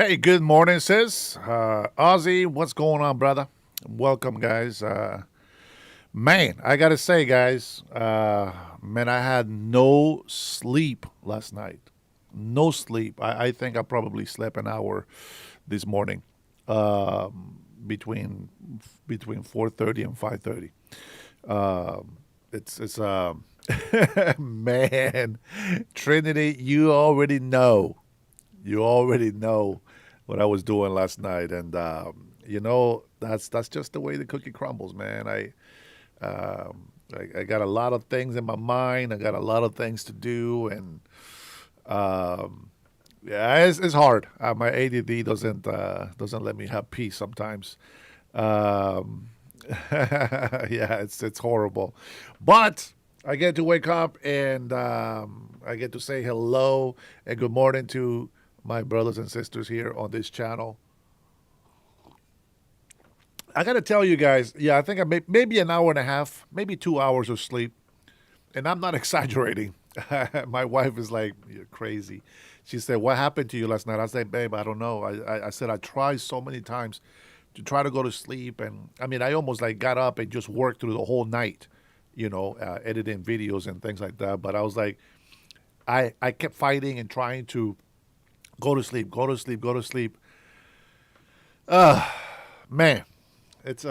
Hey, good morning, sis. Ozzy, what's going on, brother? Welcome, guys. Man, I gotta say, guys, man, I had no sleep last night. No sleep. I think I probably slept an hour this morning, between 4:30 and 5:30. It's man, Trinity, you already know. You already know what I was doing last night, and that's just the way the cookie crumbles, man. I got a lot of things in my mind. I got a lot of things to do, and yeah, it's hard. My ADD doesn't let me have peace sometimes. Um, yeah, it's horrible, but I get to wake up and I get to say hello and good morning to my brothers and sisters here on this channel. I got to tell you guys, yeah, I think maybe an hour and a half, maybe 2 hours of sleep, and I'm not exaggerating. My wife is like, "You're crazy." She said, "What happened to you last night?" I said, "Babe, I don't know." I said I tried so many times to try to go to sleep, and I mean, I almost like got up and just worked through the whole night, editing videos and things like that. But I was like, I kept fighting and trying to go to sleep, go to sleep, go to sleep. Man, it's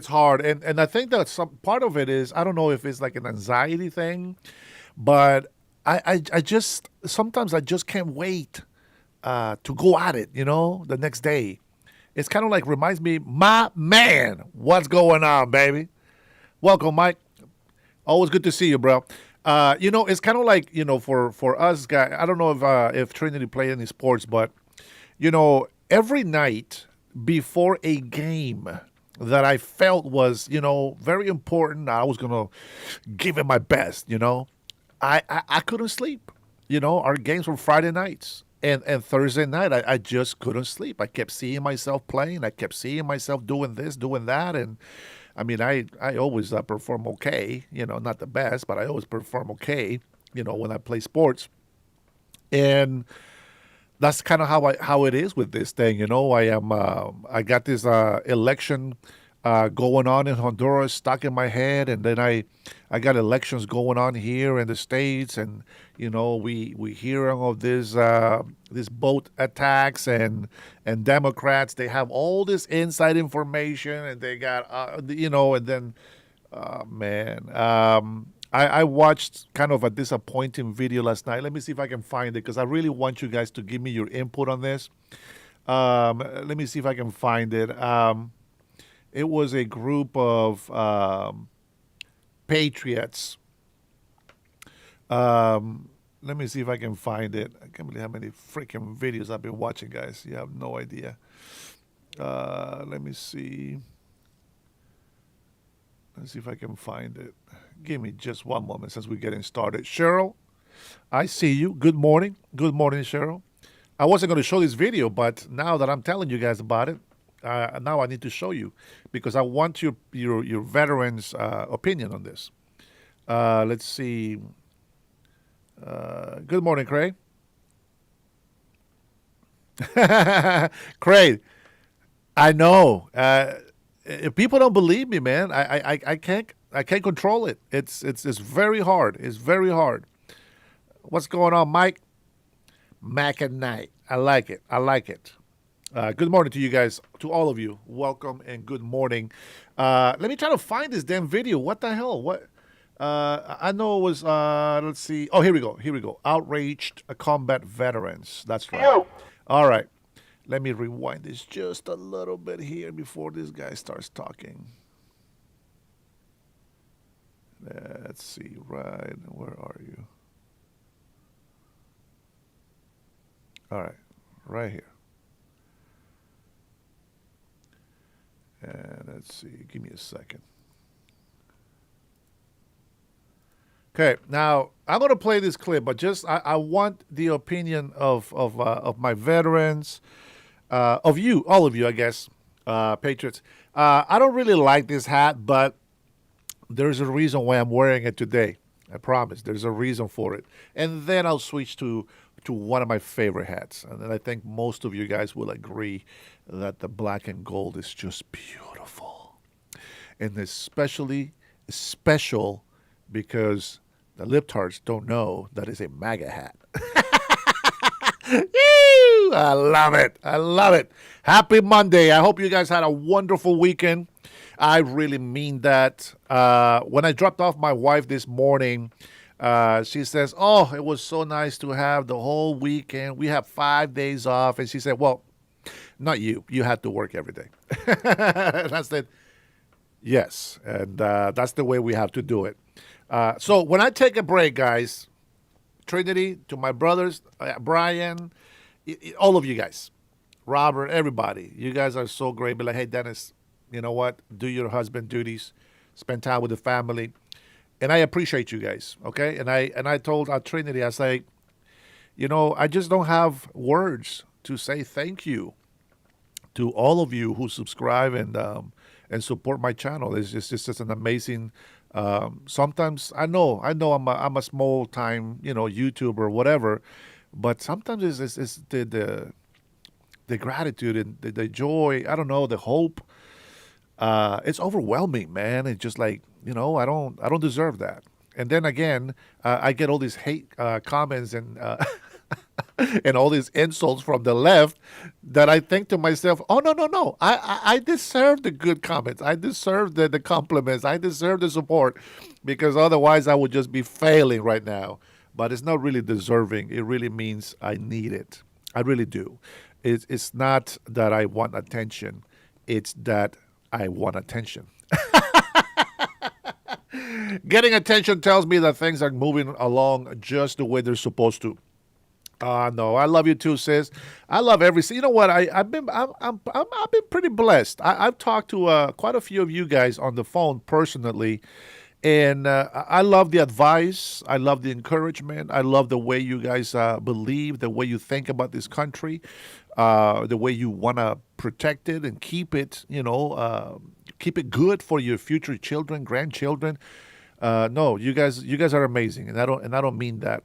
hard, and I think that some part of it is I don't know if it's like an anxiety thing, but I just sometimes I just can't wait to go at it. The next day. It's kind of like reminds me, my man, what's going on, baby? Welcome, Mike. Always good to see you, bro. It's kind of like for us guys. I don't know if Trinity played any sports, but every night before a game that I felt was very important, I was gonna give it my best. I couldn't sleep. Our games were Friday nights. And Thursday night, I just couldn't sleep. I kept seeing myself playing. I kept seeing myself doing this, doing that. And I mean, I always perform okay, not the best, but I always perform okay, when I play sports. And that's kind of how it is with this thing. I got this election going on in Honduras stuck in my head, and then I got elections going on here in the states, and we hearing of this boat attacks and Democrats they have all this inside information, and they got and then man. I watched kind of a disappointing video last night. Let me see if I can find it because I really want you guys to give me your input on this. Let me see if I can find it. It was a group of patriots. Let me see if I can find it. I can't believe how many freaking videos I've been watching, guys. You have no idea. Let me see. Let's see if I can find it. Give me just one moment since we're getting started. Cheryl, I see you. Good morning. Good morning, Cheryl. I wasn't going to show this video, but now that I'm telling you guys about it, now I need to show you because I want your veterans' opinion on this. Let's see. Good morning, Craig. Craig, I know. If people don't believe me, man, I can't control it. It's very hard. It's very hard. What's going on, Mike? Mac at night. I like it. I like it. Good morning to you guys, to all of you. Welcome and good morning. Let me try to find this damn video. What the hell? What? I know it was. Let's see. Oh, here we go. Here we go. Outraged combat veterans. That's right. All right. Let me rewind this just a little bit here before this guy starts talking. Let's see. Right. Where are you? All right. Right here. And let's see. Give me a second. Okay, now I'm going to play this clip, but just I want the opinion of my veterans, of you, all of you, I guess, patriots. I don't really like this hat, but there's a reason why I'm wearing it today. I promise. There's a reason for it. And then I'll switch to one of my favorite hats. And then I think most of you guys will agree that the black and gold is just beautiful. And especially special because the libtards don't know that it's a MAGA hat. I love it. I love it. Happy Monday. I hope you guys had a wonderful weekend. I really mean that. When I dropped off my wife this morning, she says, "Oh, it was so nice to have the whole weekend. We have 5 days off." And she said, "Well, not you. You had to work every day." And I said, "Yes." And that's the way we have to do it. So when I take a break, guys, Trinity, to my brothers, Brian, all of you guys, Robert, everybody, you guys are so great. Be like, "Hey, Dennis, you know what? Do your husband duties, spend time with the family." And I appreciate you guys, okay? And I told our Trinity, I say, I just don't have words to say thank you to all of you who subscribe and support my channel. It's just an amazing. Sometimes I'm a small time YouTuber or whatever, but sometimes it's the gratitude and the joy. I don't know, the hope. It's overwhelming, man. It's just like I don't deserve that. And then again, I get all these hate comments and and all these insults from the left that I think to myself, oh no no no, I deserve the good comments. I deserve the compliments. I deserve the support, because otherwise I would just be failing right now. But it's not really deserving. It really means I need it. I really do. It's not that I want attention. It's that I want attention. Getting attention tells me that things are moving along just the way they're supposed to. No, I love you too, sis. I love every. You know what? I've been pretty blessed. I've talked to quite a few of you guys on the phone personally, and I love the advice. I love the encouragement. I love the way you guys believe, the way you think about this country, the way you want to protect it and keep it. Keep it good for your future children, grandchildren. No, you guys are amazing, and I don't mean that.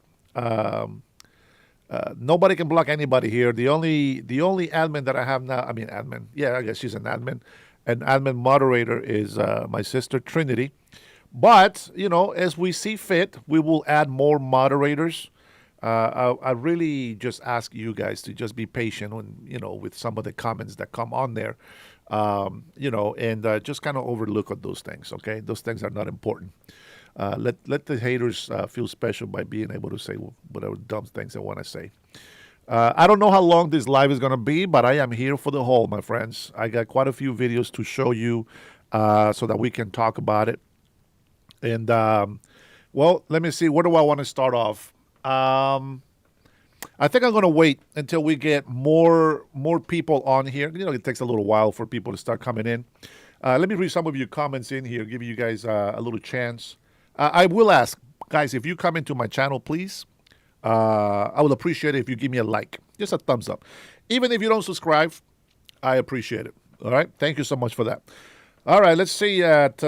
Nobody can block anybody here. The only admin that I have now, I mean admin, yeah, I guess she's an admin. An admin moderator is my sister Trinity. But as we see fit, we will add more moderators. I really just ask you guys to just be patient with some of the comments that come on there, and just kind of overlook at those things. Okay, those things are not important. Let the haters feel special by being able to say whatever dumb things they want to say. I don't know how long this live is going to be, but I am here for the whole, my friends. I got quite a few videos to show you so that we can talk about it. And, well, let me see. Where do I want to start off? I think I'm going to wait until we get more people on here. It takes a little while for people to start coming in. Let me read some of your comments in here, give you guys a little chance. I will ask, guys, if you come into my channel, please, I would appreciate it if you give me a like, just a thumbs up. Even if you don't subscribe, I appreciate it. All right? Thank you so much for that. All right, let's see at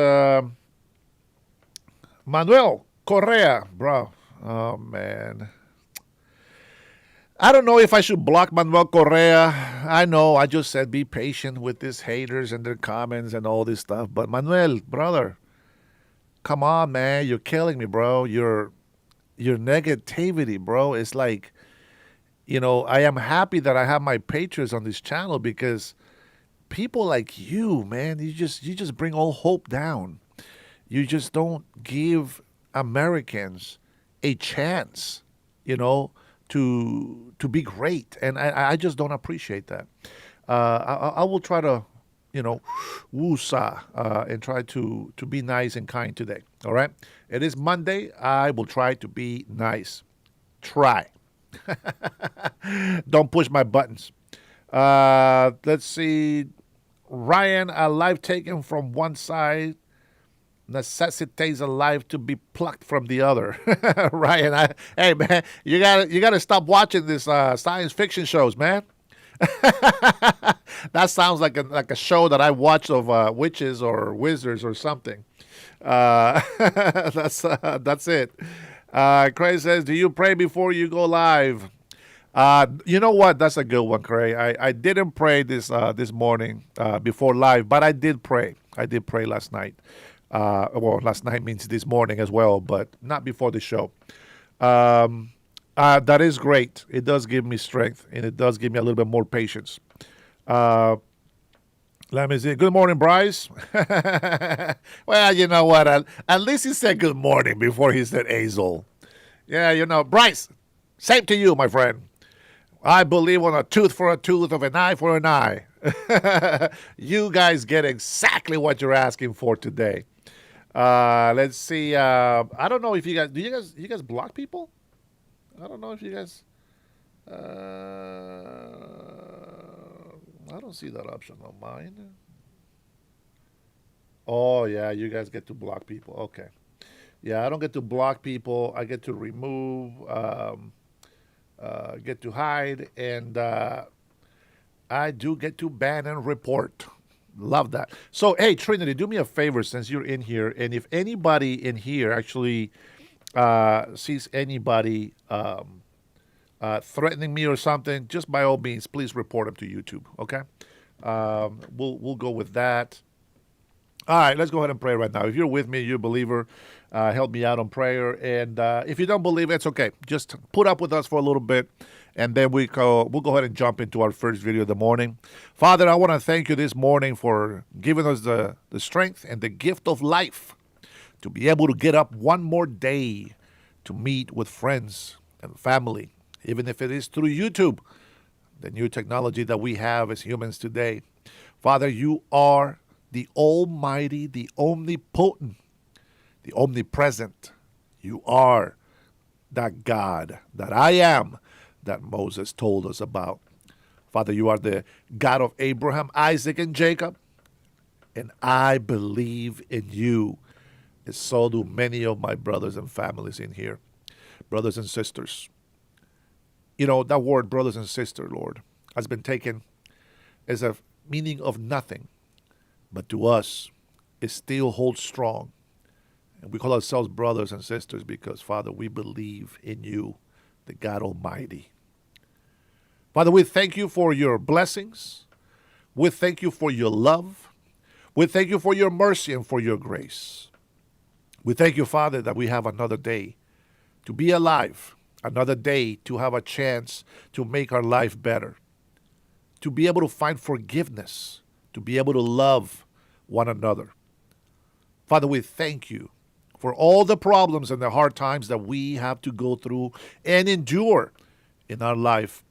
Manuel Correa, bro. Oh, man. I don't know if I should block Manuel Correa. I know I just said be patient with these haters and their comments and all this stuff. But Manuel, brother, come on, man. You're killing me, bro. Your negativity, bro. It's like, I am happy that I have my patrons on this channel, because people like you, man, you just bring all hope down. You just don't give Americans a chance, to be great, and I just don't appreciate that. I will try to, woosah, and try to be nice and kind today. All right, it is Monday. I will try to be nice. Try. Don't push my buttons. Let's see. Ryan, a life taken from one side necessitates a life to be plucked from the other. Ryan, hey man, you gotta stop watching this science fiction shows, man. That sounds like a show that I watch of witches or wizards or something. That's it. Craig says, "Do you pray before you go live?" You know what? That's a good one, Craig. I didn't pray this morning before live, but I did pray. I did pray last night. Well, last night means this morning as well, but not before the show. Um, that is great. It does give me strength, and it does give me a little bit more patience. Uh, Let me see. Good morning, Bryce. Well, you know what? At least he said good morning before he said Azel. Yeah, Bryce, same to you, my friend. I believe on a tooth for a tooth, of an eye for an eye. You guys get exactly what you're asking for today. Let's see. I don't know if you guys do. You guys block people? I don't know if you guys. I don't see that option on mine. Oh yeah, you guys get to block people. Okay. Yeah, I don't get to block people. I get to remove, get to hide, and I do get to ban and report. Love that. So, hey, Trinity, do me a favor since you're in here, and if anybody in here actually sees anybody threatening me or something, just by all means, please report them to YouTube. Okay, we'll go with that. All right, let's go ahead and pray right now. If you're with me, you're a believer, help me out on prayer. And if you don't believe, it's okay. Just put up with us for a little bit, and then we'll go ahead and jump into our first video of the morning. Father, I want to thank you this morning for giving us the strength and the gift of life to be able to get up one more day to meet with friends and family, even if it is through YouTube, the new technology that we have as humans today. Father, you are the Almighty, the omnipotent, the omnipresent. You are that God, that I am, that Moses told us about. Father, you are the God of Abraham, Isaac, and Jacob, and I believe in you. And so do many of my brothers and families in here, brothers and sisters. You know, that word, brothers and sisters, Lord, has been taken as a meaning of nothing, but to us, it still holds strong. And we call ourselves brothers and sisters because, Father, we believe in you, the God Almighty. Father, we thank you for your blessings. We thank you for your love. We thank you for your mercy and for your grace. We thank you, Father, that we have another day to be alive, another day to have a chance to make our life better, to be able to find forgiveness, to be able to love one another. Father, we thank you for all the problems and the hard times that we have to go through and endure in our life.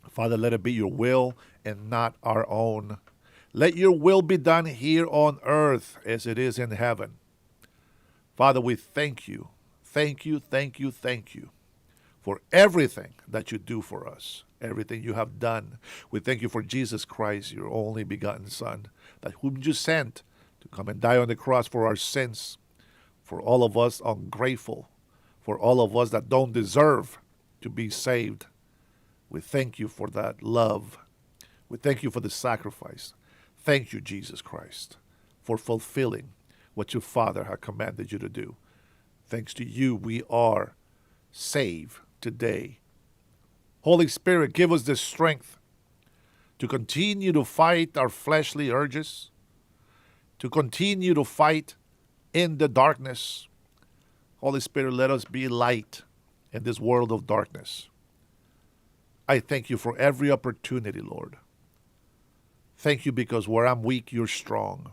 Father, let it be your will and not our own. Let your will be done here on earth as it is in heaven. Father, we thank you, thank you, thank you, thank you for everything that you do for us, everything you have done. We thank you for Jesus Christ, your only begotten Son, that whom you sent to come and die on the cross for our sins, for all of us ungrateful, for all of us that don't deserve to be saved. We thank you for that love. We thank you for the sacrifice. Thank you, Jesus Christ, for fulfilling what your Father had commanded you to do. Thanks to you, we are saved today. Holy Spirit, give us the strength to continue to fight our fleshly urges, to continue to fight in the darkness. Holy Spirit, let us be light in this world of darkness. I thank you for every opportunity, Lord. Thank you because where I'm weak, you're strong.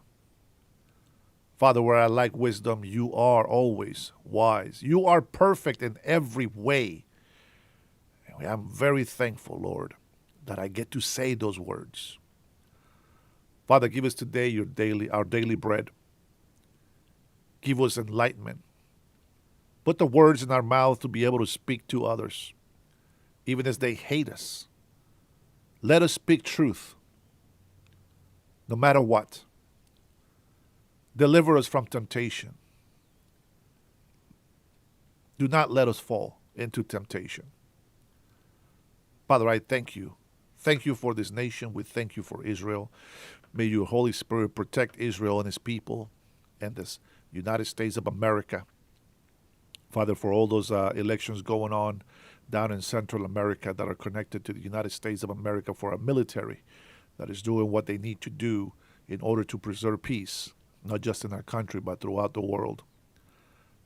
Father, where I lack wisdom, you are always wise. You are perfect in every way. And I'm very thankful, Lord, that I get to say those words. Father, give us today our daily bread. Give us enlightenment. Put the words in our mouth to be able to speak to others, even as they hate us. Let us speak truth, no matter what. Deliver us from temptation. Do not let us fall into temptation. Father, I thank you. Thank you for this nation. We thank you for Israel. May your Holy Spirit protect Israel and his people and United States of America. Father, for all those elections going on down in Central America that are connected to the United States of America, for our military that is doing what they need to do in order to preserve peace, not just in our country, but throughout the world.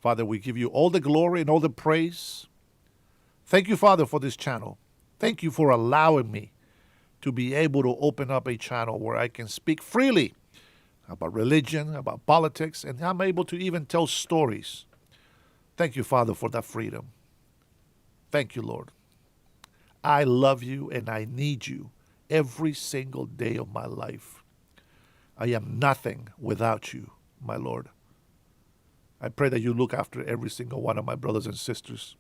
Father, we give you all the glory and all the praise. Thank you, Father, for this channel. Thank you for allowing me to be able to open up a channel where I can speak freely about religion, about politics, and I'm able to even tell stories. Thank you, Father, for that freedom. Thank you, Lord. I love you and I need you every single day of my life. I am nothing without you, my Lord. I pray that you look after every single one of my brothers and sisters.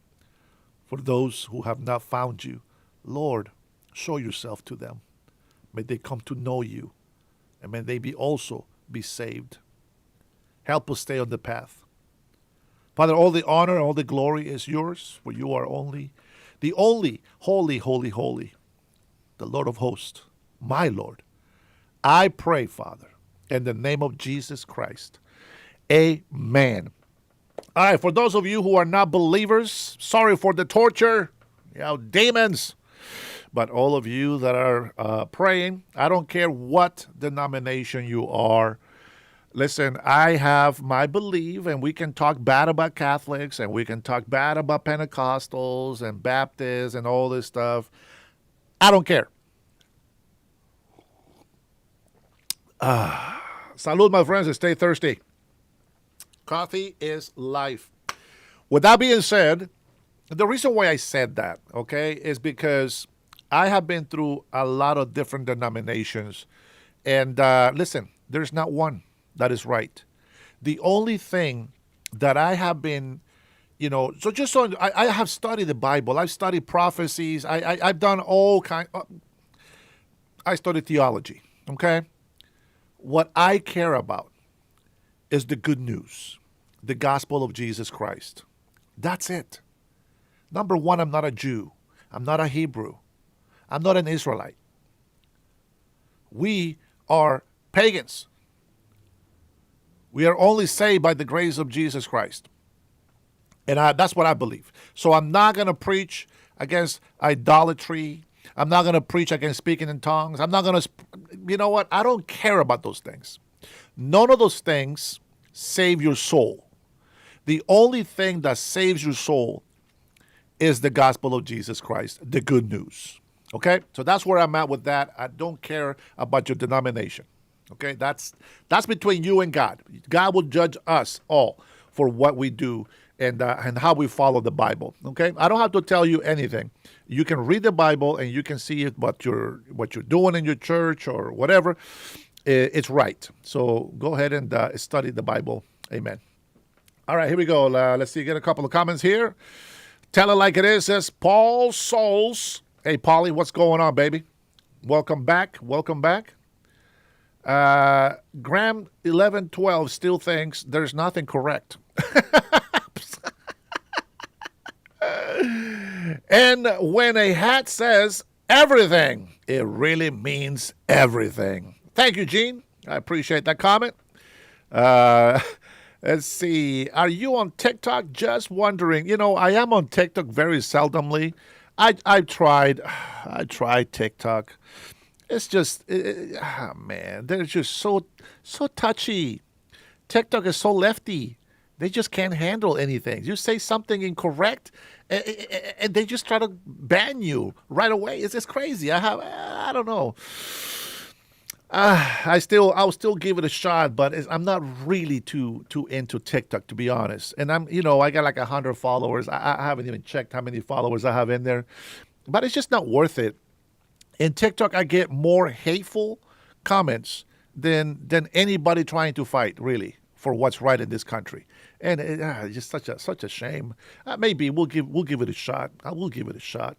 For those who have not found you, Lord, show yourself to them. May they come to know you, and may they also be saved. Help us stay on the path. Father, all the honor, all the glory is yours, for you are the only holy, holy, holy, the Lord of hosts, my Lord. I pray, Father, in the name of Jesus Christ. Amen. All right, for those of you who are not believers, sorry for the torture, demons. But all of you that are praying, I don't care what denomination you are. Listen, I have my belief, and we can talk bad about Catholics, and we can talk bad about Pentecostals and Baptists and all this stuff. I don't care. Salud, my friends, and stay thirsty. Coffee is life. With that being said, the reason why I said that, okay, is because I have been through a lot of different denominations. And listen, there's not one that is right. The only thing that I have been, I have studied the Bible. I've studied prophecies. I've done all kinds. I studied theology, okay? What I care about is the good news, the gospel of Jesus Christ. That's it. Number one, I'm not a Jew. I'm not a Hebrew. I'm not an Israelite. We are pagans. We are only saved by the grace of Jesus Christ. And that's what I believe. So I'm not going to preach against idolatry. I'm not going to preach against speaking in tongues. I'm not going to, you know what? I don't care about those things. None of those things save your soul. The only thing that saves your soul is the gospel of Jesus Christ, the good news. Okay? So that's where I'm at with that. I don't care about your denomination. Okay? That's between you and God. God will judge us all for what we do and how we follow the Bible. Okay? I don't have to tell you anything. You can read the Bible and you can see what you're doing in your church or whatever. It's right. So go ahead and study the Bible. Amen. All right, here we go. Let's see, get a couple of comments here. Tell it like it is, says Paul Souls. Hey, Polly, what's going on, baby? Welcome back. Welcome back. Graham 1112 still thinks there's nothing correct. And when a hat says everything, it really means everything. Thank you, Gene. I appreciate that comment. Let's see. Are you on TikTok? Just wondering. I am on TikTok very seldomly. I tried TikTok. It's just, man, they're just so touchy. TikTok is so lefty. They just can't handle anything. You say something incorrect, and they just try to ban you right away. It's just crazy. I don't know. I'll still give it a shot, but I'm not really too into TikTok, to be honest. And I got like 100 followers. I haven't even checked how many followers I have in there, but it's just not worth it. In TikTok, I get more hateful comments than anybody trying to fight, really, for what's right in this country. And it's just such a shame. Maybe we'll give it a shot. I will give it a shot.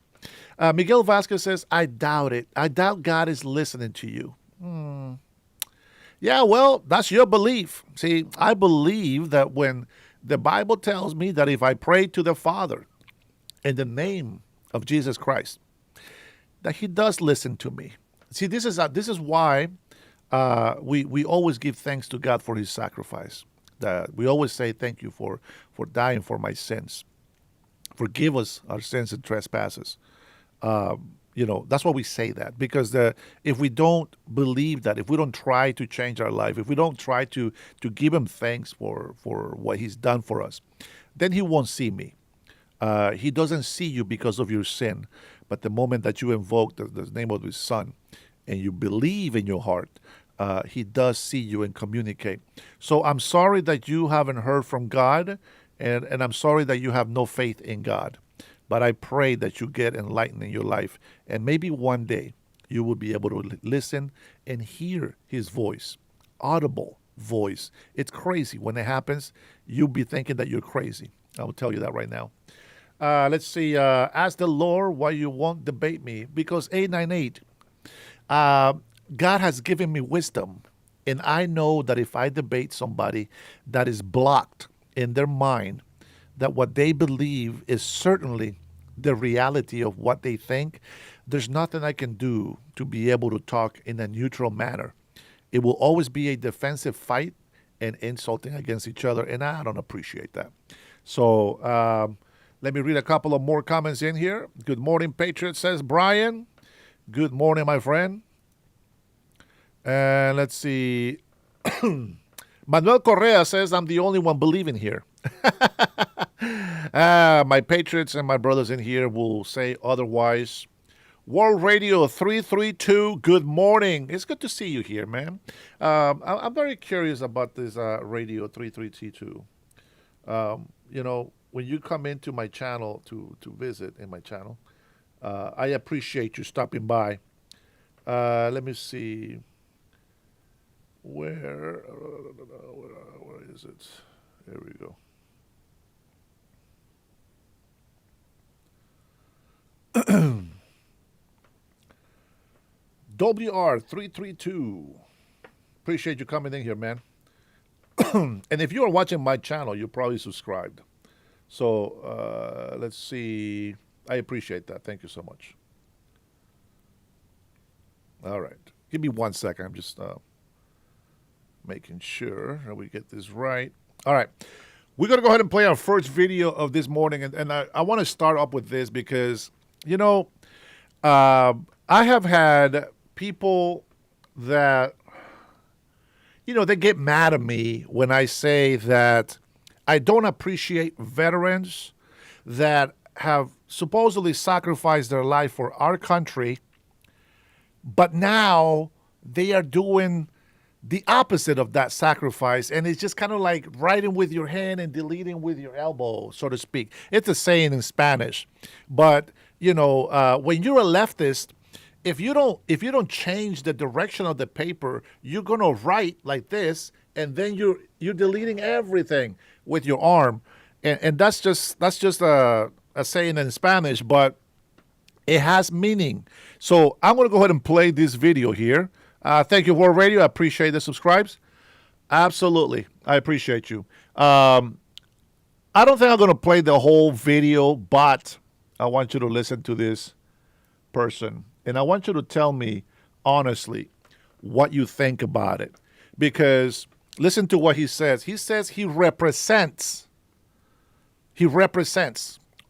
Miguel Vasquez says, I doubt it. I doubt God is listening to you. Yeah, well, that's your belief. See, I believe that when the Bible tells me that if I pray to the Father in the name of Jesus Christ, that he does listen to me. See, this is why we always give thanks to God for his sacrifice. That we always say thank you for dying for my sins. Forgive us our sins and trespasses. That's why we say that, because if we don't believe that, if we don't try to change our life, if we don't try to give him thanks for what he's done for us, then he won't see me. He doesn't see you because of your sin, but the moment that you invoke the name of his son and you believe in your heart, he does see you and communicate. So I'm sorry that you haven't heard from God, and I'm sorry that you have no faith in God. But I pray that you get enlightened in your life, and maybe one day you will be able to listen and hear his voice, audible voice. It's crazy. When it happens, you'll be thinking that you're crazy. I will tell you that right now. Let's see. Ask the Lord why you won't debate me. Because 898, God has given me wisdom. And I know that if I debate somebody that is blocked in their mind, that what they believe is certainly the reality of what they think, there's nothing I can do to be able to talk in a neutral manner. It will always be a defensive fight and insulting against each other, and I don't appreciate that. So let me read a couple of more comments in here. Good morning, Patriot, says Brian. Good morning, my friend. And let's see. Manuel Correa says, I'm the only one believing here. My patriots and my brothers in here will say otherwise. World Radio 332, good morning. It's good to see you here, man. I'm very curious about this Radio 332. When you come into my channel to visit in my channel, I appreciate you stopping by. Let me see. Where is it? There we go. WR332. Appreciate you coming in here, man. And if you are watching my channel, you're probably subscribed. So let's see. I appreciate that. Thank you so much. All right. Give me 1 second. I'm just making sure that we get this right. All right. We're going to go ahead and play our first video of this morning. And I want to start up with this because, I have had people that, they get mad at me when I say that I don't appreciate veterans that have supposedly sacrificed their life for our country, but now they are doing the opposite of that sacrifice, and it's just kind of like writing with your hand and deleting with your elbow, so to speak. It's a saying in Spanish, but when you're a leftist, if you don't change the direction of the paper, you're gonna write like this, and then you're deleting everything with your arm, and that's just a saying in Spanish, but it has meaning. So I'm gonna go ahead and play this video here. Thank you, World Radio. I appreciate the subscribes. Absolutely. I appreciate you. I don't think I'm going to play the whole video, but I want you to listen to this person. And I want you to tell me, honestly, what you think about it. Because listen to what he says. He says he represents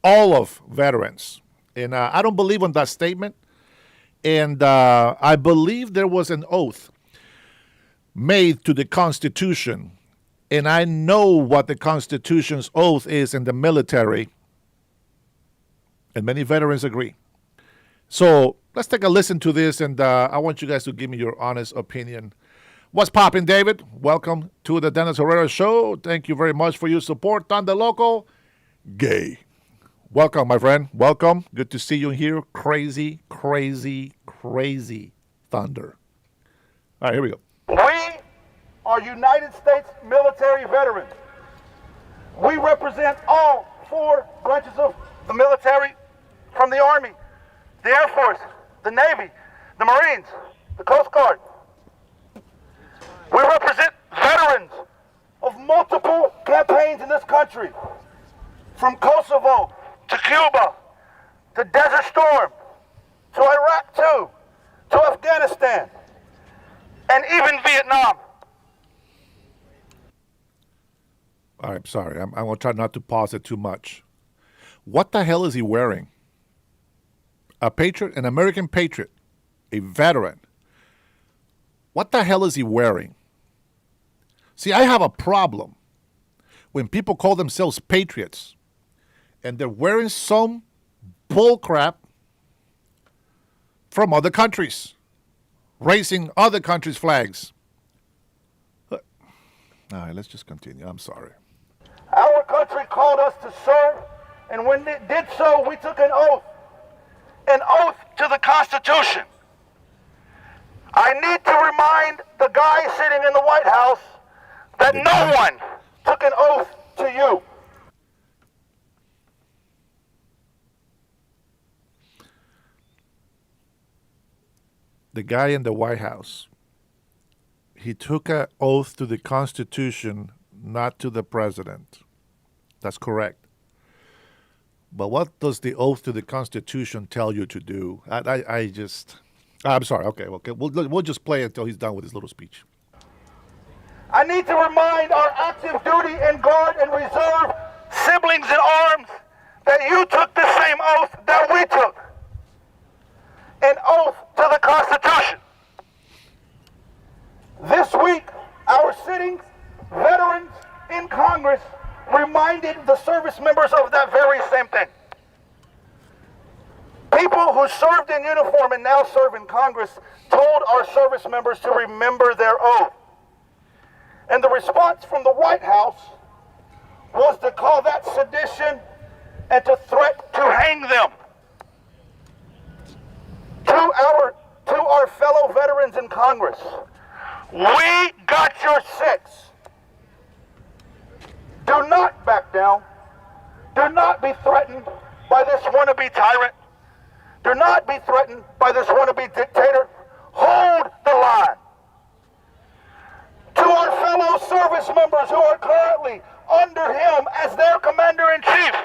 all of veterans. And I don't believe in that statement. And I believe there was an oath made to the Constitution. And I know what the Constitution's oath is in the military. And many veterans agree. So let's take a listen to this. And I want you guys to give me your honest opinion. What's poppin', David? Welcome to the Dennis Herrera Show. Thank you very much for your support on the local gay. Welcome, my friend. Welcome. Good to see you here. Crazy, crazy, crazy thunder. All right, here we go. We are United States military veterans. We represent all 4 branches of the military, from the Army, the Air Force, the Navy, the Marines, the Coast Guard. We represent veterans of multiple campaigns in this country, from Kosovo to Cuba, to Desert Storm, to Iraq too, to Afghanistan, and even Vietnam. All right, sorry. I'm going to try not to pause it too much. What the hell is he wearing? A patriot, an American patriot, a veteran. What the hell is he wearing? See, I have a problem when people call themselves patriots and they're wearing some bullcrap from other countries, raising other countries' flags. All right, let's just continue. I'm sorry. Our country called us to serve, and when it did so, we took an oath to the Constitution. I need to remind the guy sitting in the White House that no one took an oath to you. The guy in the White House, he took an oath to the Constitution, not to the president. That's correct. But what does the oath to the Constitution tell you to do? I'm sorry. Okay. We'll just play until he's done with his little speech. I need to remind our active duty and guard and reserve siblings in arms that you took the same oath that we took. An oath to the Constitution. This week, our sitting veterans in Congress reminded the service members of that very same thing. People who served in uniform and now serve in Congress told our service members to remember their oath. And the response from the White House was to call that sedition and to threat to hang them. To our fellow veterans in Congress, we got your six. Do not back down. Do not be threatened by this wannabe tyrant. Do not be threatened by this wannabe dictator. Hold the line. To our fellow service members who are currently under him as their commander-in-chief,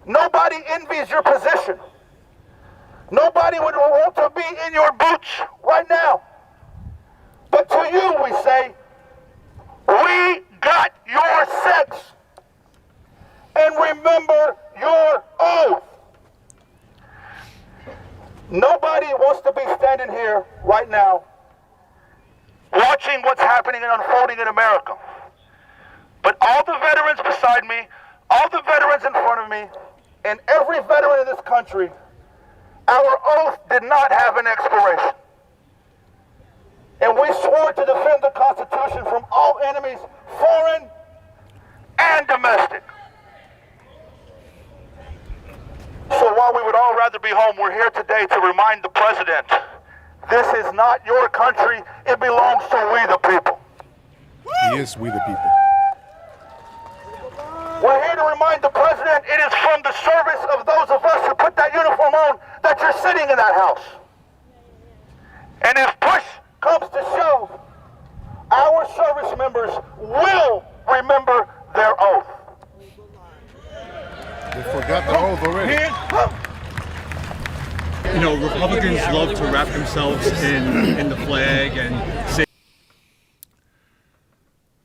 nobody envies your position. Nobody would want to be in your boots right now. But to you we say, we got your six. And remember your oath. Nobody wants to be standing here right now watching what's happening and unfolding in America. But all the veterans beside me, all the veterans in front of me, and every veteran in this country, our oath did not have an expiration. And we swore to defend the Constitution from all enemies, foreign and domestic. So while we would all rather be home, we're here today to remind the President, this is not your country, it belongs to we the people. Yes, we the people. We're here to remind the President it is from the service of those of us who put that uniform on that you're sitting in that house. And if push comes to shove, our service members will remember their oath. They forgot the oath already. You know, Republicans love to wrap themselves in the flag and say.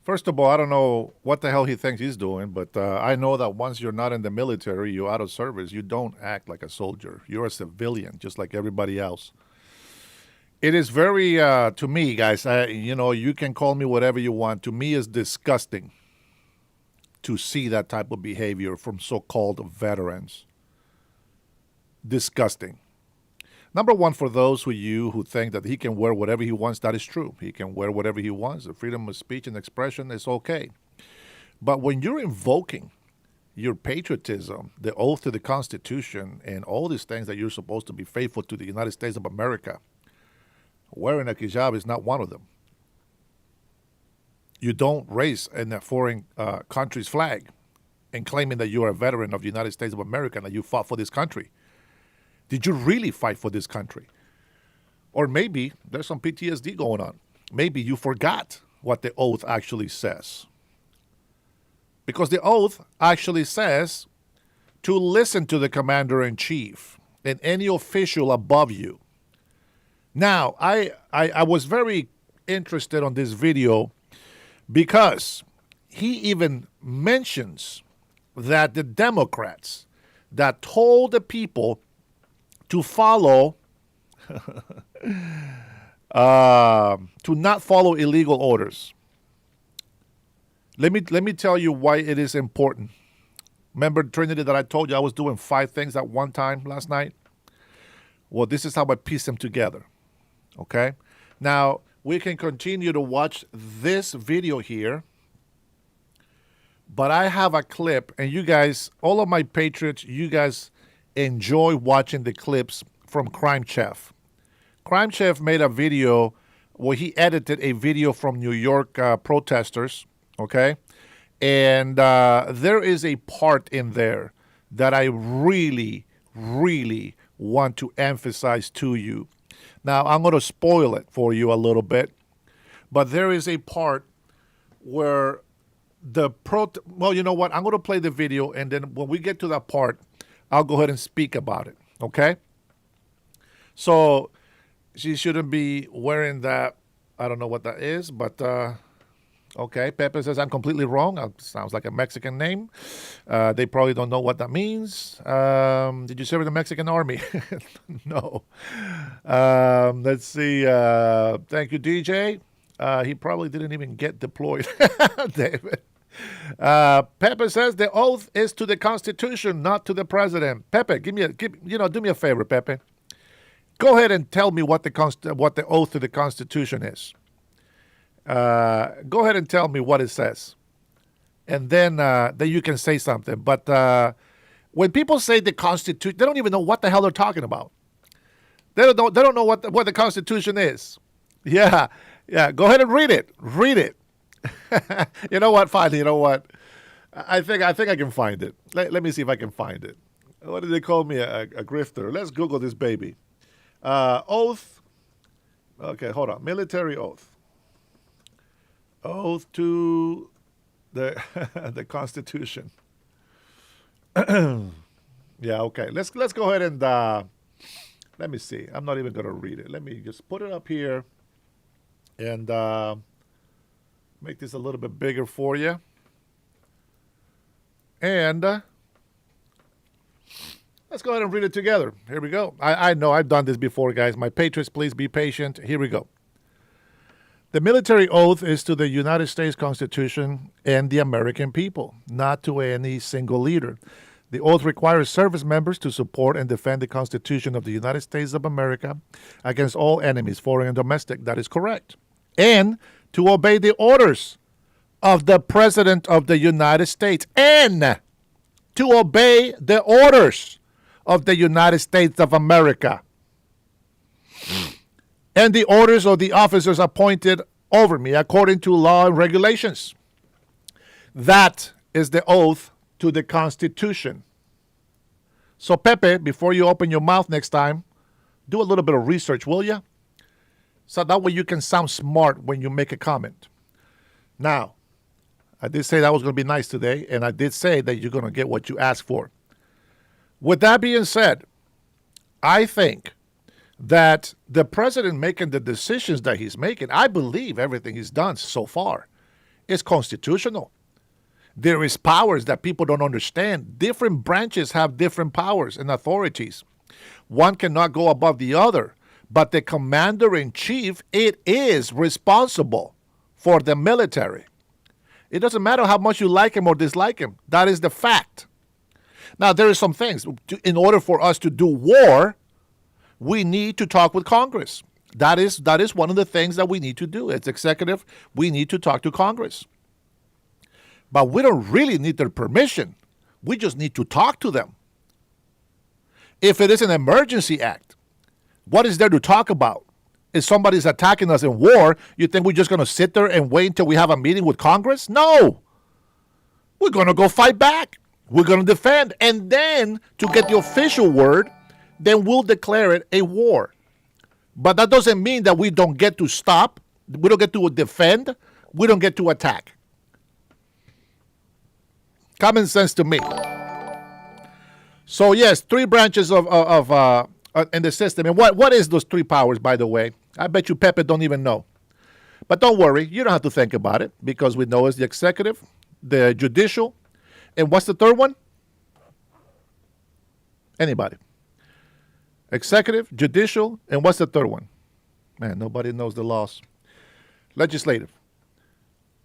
First of all, I don't know what the hell he thinks he's doing, but I know that once you're not in the military, you're out of service, you don't act like a soldier. You're a civilian, just like everybody else. It is very, to me, guys, you can call me whatever you want. To me, it's disgusting to see that type of behavior from so-called veterans. Disgusting. Number one, for those who think that he can wear whatever he wants, that is true. He can wear whatever he wants. The freedom of speech and expression is okay. But when you're invoking your patriotism, the oath to the Constitution, and all these things that you're supposed to be faithful to the United States of America, wearing a hijab is not one of them. You don't raise in a foreign country's flag and claiming that you are a veteran of the United States of America and that you fought for this country. Did you really fight for this country? Or maybe there's some PTSD going on. Maybe you forgot what the oath actually says. Because the oath actually says to listen to the commander-in-chief and any official above you. Now, I was very interested on this video because he even mentions that the Democrats that told the people to follow, to not follow illegal orders. Let me tell you why it is important. Remember, Trinity, that I told you I was doing 5 things at one time last night? Well, this is how I piece them together. Okay? Now, we can continue to watch this video here, but I have a clip, and you guys, all of my patriots, you guys enjoy watching the clips from Crime Chef. Crime Chef made a video where he edited a video from New York protesters, okay? And there is a part in there that I really, really want to emphasize to you. Now, I'm going to spoil it for you a little bit, but there is a part where well, you know what? I'm going to play the video, and then when we get to that part, I'll go ahead and speak about it, okay? So she shouldn't be wearing that. I don't know what that is, but okay. Pepe says I'm completely wrong. Sounds like a Mexican name. They probably don't know what that means. Did you serve in the Mexican army? No. Let's see. Thank you, DJ. He probably didn't even get deployed, David. Pepe says the oath is to the Constitution, not to the president. Pepe, do me a favor, Pepe. Go ahead and tell me what the oath to the Constitution is. Go ahead and tell me what it says, and then you can say something. But when people say the Constitution, they don't even know what the hell they're talking about. They don't know what the Constitution is. Yeah. Go ahead and read it. Read it. You know what? Finally, you know what? I think I can find it. Let me see if I can find it. What did they call me? A grifter. Let's Google this baby. Oath. Okay, hold on. Military oath. Oath to the the Constitution. Yeah. Okay. Let's go ahead and let me see. I'm not even going to read it. Let me just put it up here and make this a little bit bigger for you. And let's go ahead and read it together. Here we go. I know I've done this before, guys. My patrons, please be patient. Here we go. The military oath is to the United States Constitution and the American people, not to any single leader. The oath requires service members to support and defend the Constitution of the United States of America against all enemies, foreign and domestic. That is correct. And to obey the orders of the President of the United States. And to obey the orders of the United States of America. And the orders of the officers appointed over me according to law and regulations. That is the oath to the Constitution. So, Pepe, before you open your mouth next time, do a little bit of research, will you? So that way you can sound smart when you make a comment. Now, I did say that I was going to be nice today, and I did say that you're going to get what you asked for. With that being said, I think that the president making the decisions that he's making, I believe everything he's done so far is constitutional. There is powers that people don't understand. Different branches have different powers and authorities. One cannot go above the other. But the commander-in-chief, it is responsible for the military. It doesn't matter how much you like him or dislike him. That is the fact. Now, there are some things. In order for us to do war, we need to talk with Congress. That is one of the things that we need to do. As executive, we need to talk to Congress. But we don't really need their permission. We just need to talk to them. If it is an emergency act, what is there to talk about? If somebody's attacking us in war, you think we're just going to sit there and wait until we have a meeting with Congress? No. We're going to go fight back. We're going to defend. And then, to get the official word, then we'll declare it a war. But that doesn't mean that we don't get to stop. We don't get to defend. We don't get to attack. Common sense to me. So, yes, 3 branches of in the system. And what is those 3 powers, by the way? I bet you Pepe don't even know. But don't worry, you don't have to think about it, because we know it's the executive, the judicial, and what's the third one? Anybody? Executive, judicial, and what's the third one? Man, nobody knows the laws. Legislative.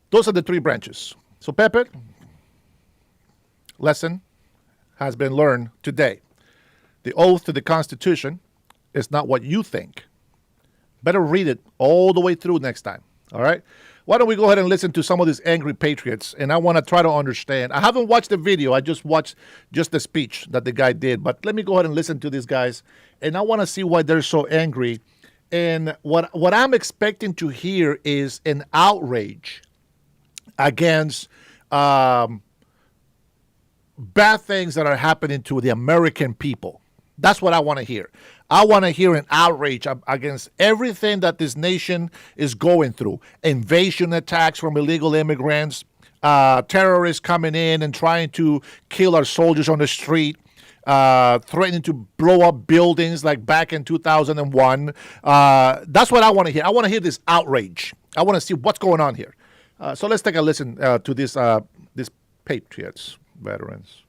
Those are the three branches. So, Pepe, lesson has been learned today. The oath to the Constitution is not what you think. Better read it all the way through next time. All right? Why don't we go ahead and listen to some of these angry patriots? And I want to try to understand. I haven't watched the video. I just watched just the speech that the guy did. But let me go ahead and listen to these guys. And I want to see why they're so angry. And what I'm expecting to hear is an outrage against bad things that are happening to the American people. That's what I want to hear. I want to hear an outrage against everything that this nation is going through. Invasion attacks from illegal immigrants, terrorists coming in and trying to kill our soldiers on the street, threatening to blow up buildings like back in 2001. That's what I want to hear. I want to hear this outrage. I want to see what's going on here. So let's take a listen to this Patriots veterans.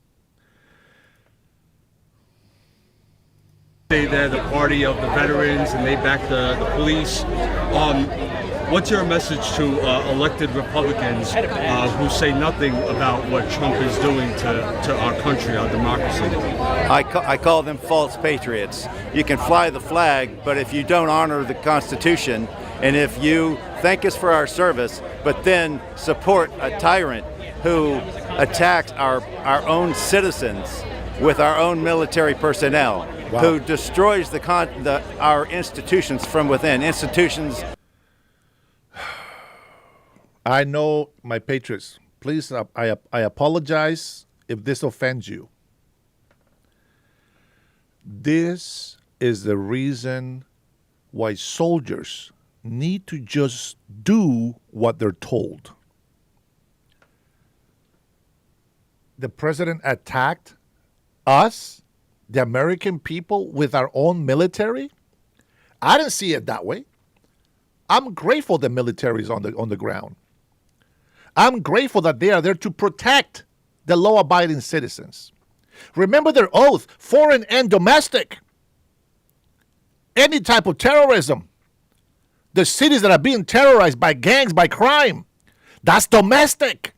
Say they're the party of the veterans and they back the police. What's your message to elected Republicans who say nothing about what Trump is doing to our country, our democracy? I call them false patriots. You can fly the flag, but if you don't honor the Constitution, and if you thank us for our service, but then support a tyrant who attacks our own citizens with our own military personnel, wow, who destroys our institutions from within. Institutions. I know, my patriots. Please, I apologize if this offends you. This is the reason why soldiers need to just do what they're told. The president attacked us, the American people, with our own military. I didn't see it that way. I'm grateful the military is on the ground. I'm grateful that they are there to protect the law-abiding citizens. Remember their oath, foreign and domestic. Any type of terrorism. The cities that are being terrorized by gangs, by crime, that's domestic.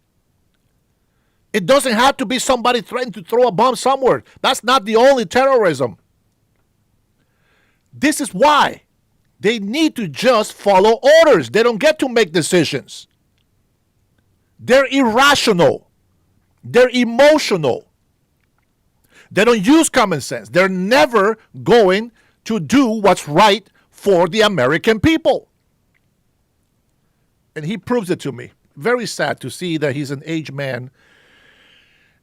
It doesn't have to be somebody threatening to throw a bomb somewhere. That's not the only terrorism. This is why they need to just follow orders. They don't get to make decisions. They're irrational. They're emotional. They don't use common sense. They're never going to do what's right for the American people. And he proves it to me. Very sad to see that he's an aged man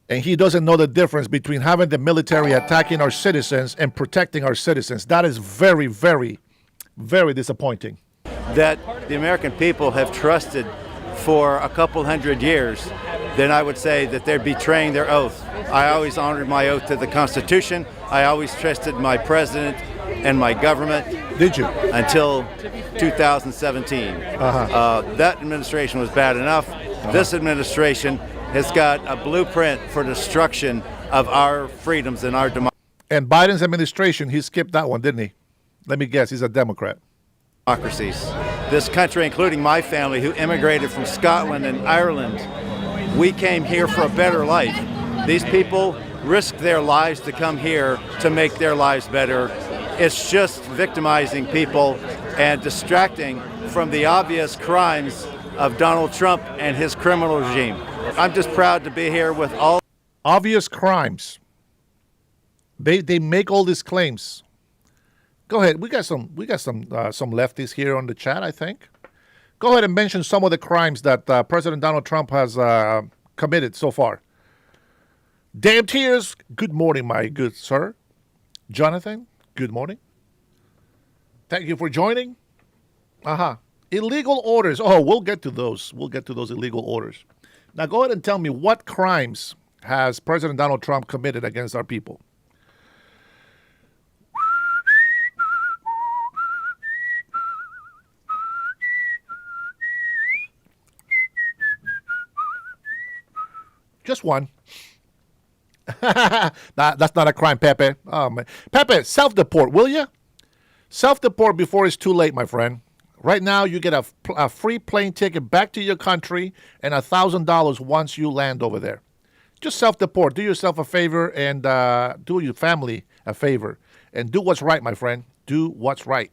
and he doesn't know the difference between having the military attacking our citizens and protecting our citizens. That is very, very, very disappointing. That the American people have trusted for a couple hundred years, then I would say that they're betraying their oath. I always honored my oath to the Constitution. I always trusted my president and my government. Did you? Until 2017. That administration was bad enough. This administration has got a blueprint for destruction of our freedoms and our democracy. And Biden's administration, he skipped that one, didn't he? Let me guess, he's a Democrat. Democracies. This country, including my family, who immigrated from Scotland and Ireland, we came here for a better life. These people risked their lives to come here to make their lives better. It's just victimizing people and distracting from the obvious crimes of Donald Trump and his criminal regime. I'm just proud to be here with all obvious crimes. They make all these claims. Go ahead. We got some lefties here on the chat, I think. Go ahead and mention some of the crimes that President Donald Trump has committed so far. Damn tears. Good morning, my good sir. Jonathan, good morning. Thank you for joining. Illegal orders. Oh, we'll get to those. We'll get to those illegal orders. Now go ahead and tell me, what crimes has President Donald Trump committed against our people? Just one. That's not a crime, Pepe. Oh, man. Pepe, self-deport, will you? Self-deport before it's too late, my friend. Right now, you get a free plane ticket back to your country and $1,000 once you land over there. Just self-deport. Do yourself a favor and do your family a favor. And do what's right, my friend. Do what's right.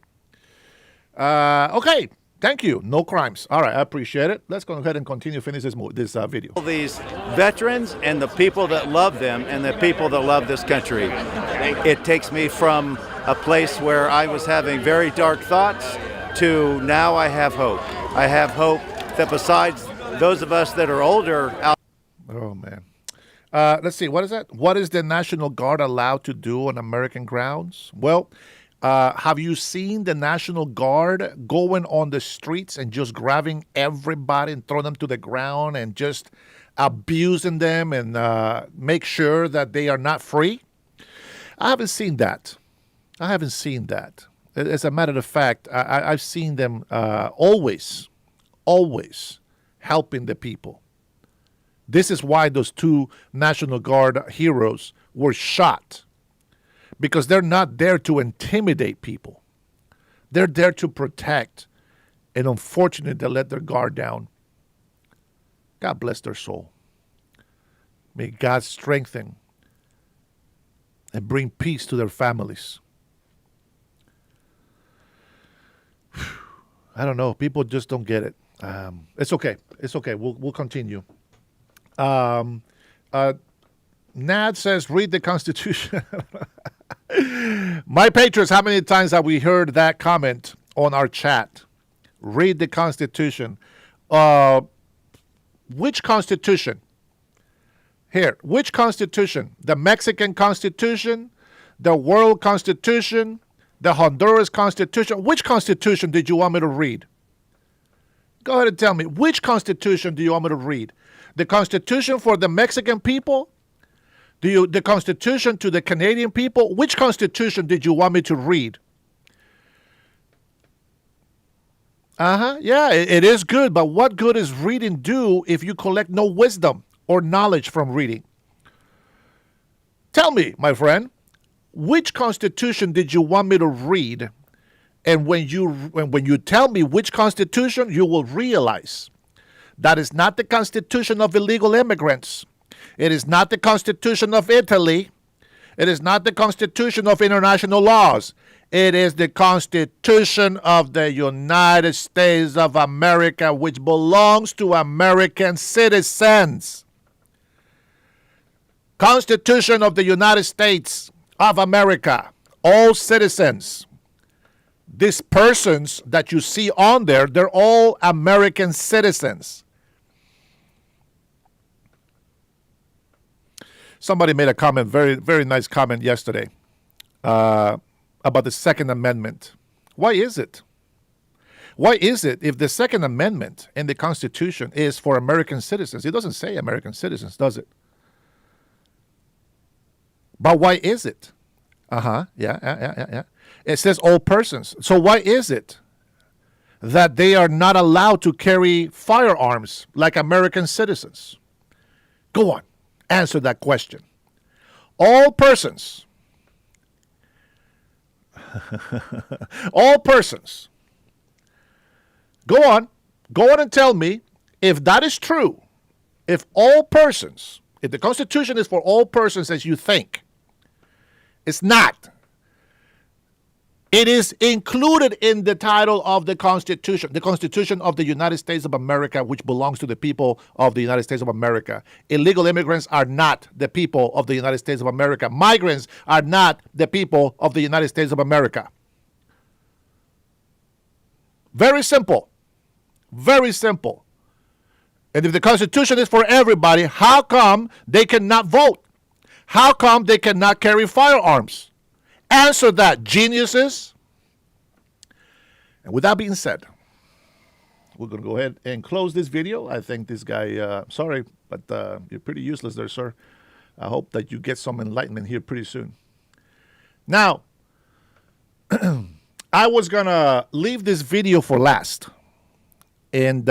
Okay. Thank you. No crimes. All right. I appreciate it. Let's go ahead and continue finish this video. These veterans and the people that love them and the people that love this country. It takes me from a place where I was having very dark thoughts to now I have hope. I have hope that besides those of us that are older out. Oh, man. Let's see. What is that? What is the National Guard allowed to do on American grounds? Well, have you seen the National Guard going on the streets and just grabbing everybody and throwing them to the ground and just abusing them and make sure that they are not free? I haven't seen that. As a matter of fact, I've seen them always helping the people. This is why those two National Guard heroes were shot. Because they're not there to intimidate people. They're there to protect. And unfortunately, they let their guard down. God bless their soul. May God strengthen and bring peace to their families. I don't know. People just don't get it. It's okay. We'll continue. Nad says, read the Constitution. My patrons, how many times have we heard that comment on our chat? Read the Constitution. Which Constitution? Here, which Constitution? The Mexican Constitution, the World Constitution, the Honduras Constitution. Which Constitution did you want me to read? Go ahead and tell me. Which Constitution do you want me to read? The Constitution for the Mexican people? The Constitution to the Canadian people? Which Constitution did you want me to read? Yeah, it is good, but what good is reading do if you collect no wisdom or knowledge from reading? Tell me, my friend, which Constitution did you want me to read? And when you tell me which Constitution, you will realize that is not the Constitution of illegal immigrants. It is not the Constitution of Italy. It is not the Constitution of international laws. It is the Constitution of the United States of America, which belongs to American citizens. Constitution of the United States of America. All citizens. These persons that you see on there, they're all American citizens. Somebody made a comment, very, very nice comment yesterday about the Second Amendment. Why is it? Why is it if the Second Amendment in the Constitution is for American citizens? It doesn't say American citizens, does it? But why is it? Yeah. It says all persons. So why is it that they are not allowed to carry firearms like American citizens? Go on. Answer that question. All persons. All persons. Go on and tell me if that is true. If all persons, if the Constitution is for all persons as you think, it's not. It is included in the title of the Constitution of the United States of America, which belongs to the people of the United States of America. Illegal immigrants are not the people of the United States of America. Migrants are not the people of the United States of America. Very simple. Very simple. And if the Constitution is for everybody, how come they cannot vote? How come they cannot carry firearms? Answer that, geniuses. And with that being said, we're going to go ahead and close this video. I think this guy, sorry, but you're pretty useless there, sir. I hope that you get some enlightenment here pretty soon. Now, I was going to leave this video for last. And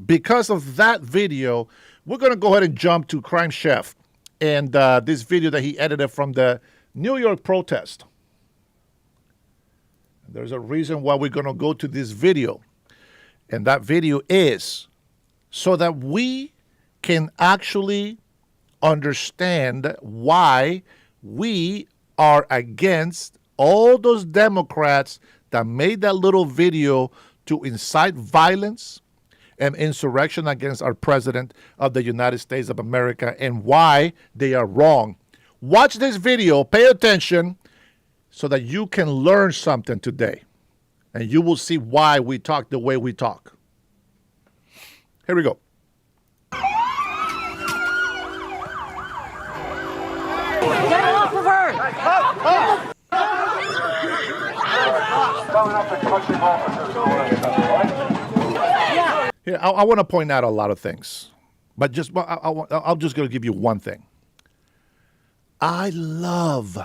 because of that video, We're going to go ahead and jump to Crime Chef and this video that he edited from the New York protest. There's a reason why we're going to go to this video. And that video is so that we can actually understand why we are against all those Democrats that made that little video to incite violence and insurrection against our president of the United States of America, and why they are wrong. Watch this video, pay attention, so that you can learn something today. And you will see why we talk the way we talk. Here we go. Get off of her! Here, I want to point out a lot of things, but I'm just going to give you one thing. I love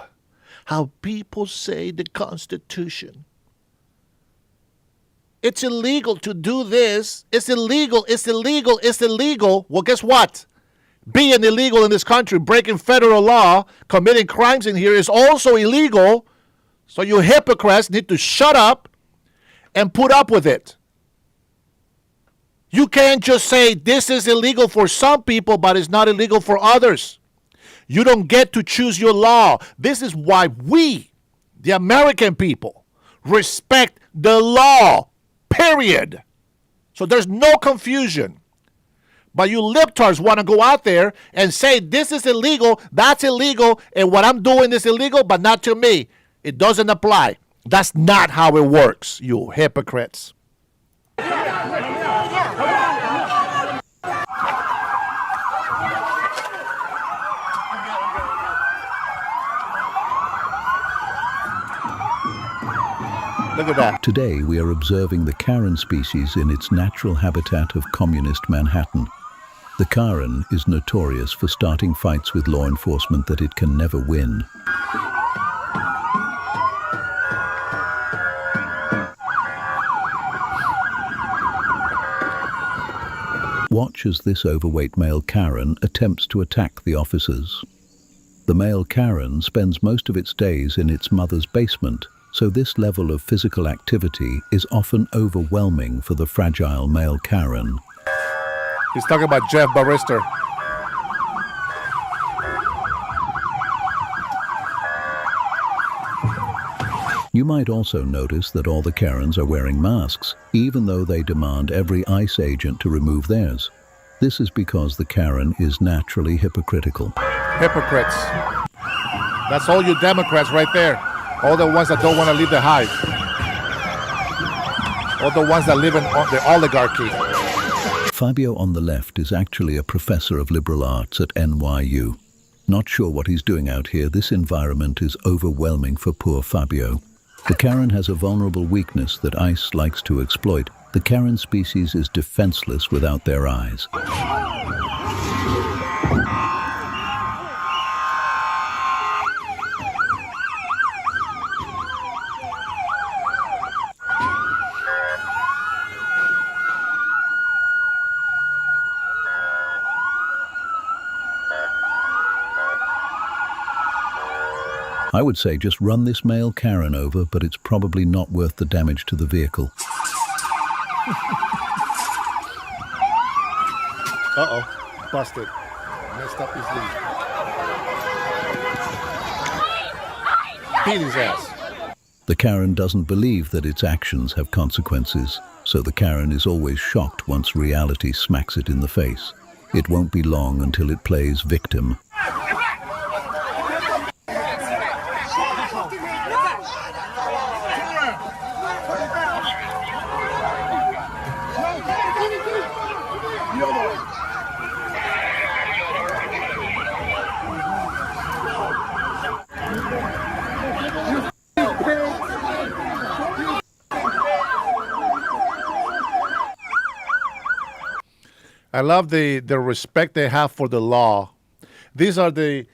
how people say the Constitution. It's illegal to do this. It's illegal. It's illegal. It's illegal. Well, guess what? Being illegal in this country, breaking federal law, committing crimes in here is also illegal. So you hypocrites need to shut up and put up with it. You can't just say this is illegal for some people, but it's not illegal for others. You don't get to choose your law. This is why we, the American people, respect the law, period. So there's no confusion. But you libtards want to go out there and say this is illegal, that's illegal, and what I'm doing is illegal, but not to me. It doesn't apply. That's not how it works, you hypocrites. Look at that. Today we are observing the Karen species in its natural habitat of communist Manhattan. The Karen is notorious for starting fights with law enforcement that it can never win. Watch as this overweight male Karen attempts to attack the officers. The male Karen spends most of its days in its mother's basement, so this level of physical activity is often overwhelming for the fragile male Karen. He's talking about Jeff Barrister. You might also notice that all the Karens are wearing masks, even though they demand every ICE agent to remove theirs. This is because the Karen is naturally hypocritical. Hypocrites. That's all you Democrats right there. All the ones that don't want to leave the hive. All the ones that live in the oligarchy. Fabio on the left is actually a professor of liberal arts at NYU. Not sure what he's doing out here. This environment is overwhelming for poor Fabio. The Karen has a vulnerable weakness that ICE likes to exploit. The Karen species is defenseless without their eyes. I would say just run this male Karen over, but it's probably not worth the damage to the vehicle. Uh-oh. Busted. Messed up his lead. Beat his ass. The Karen doesn't believe that its actions have consequences, so the Karen is always shocked once reality smacks it in the face. It won't be long until it plays victim. I love the respect they have for the law. These are the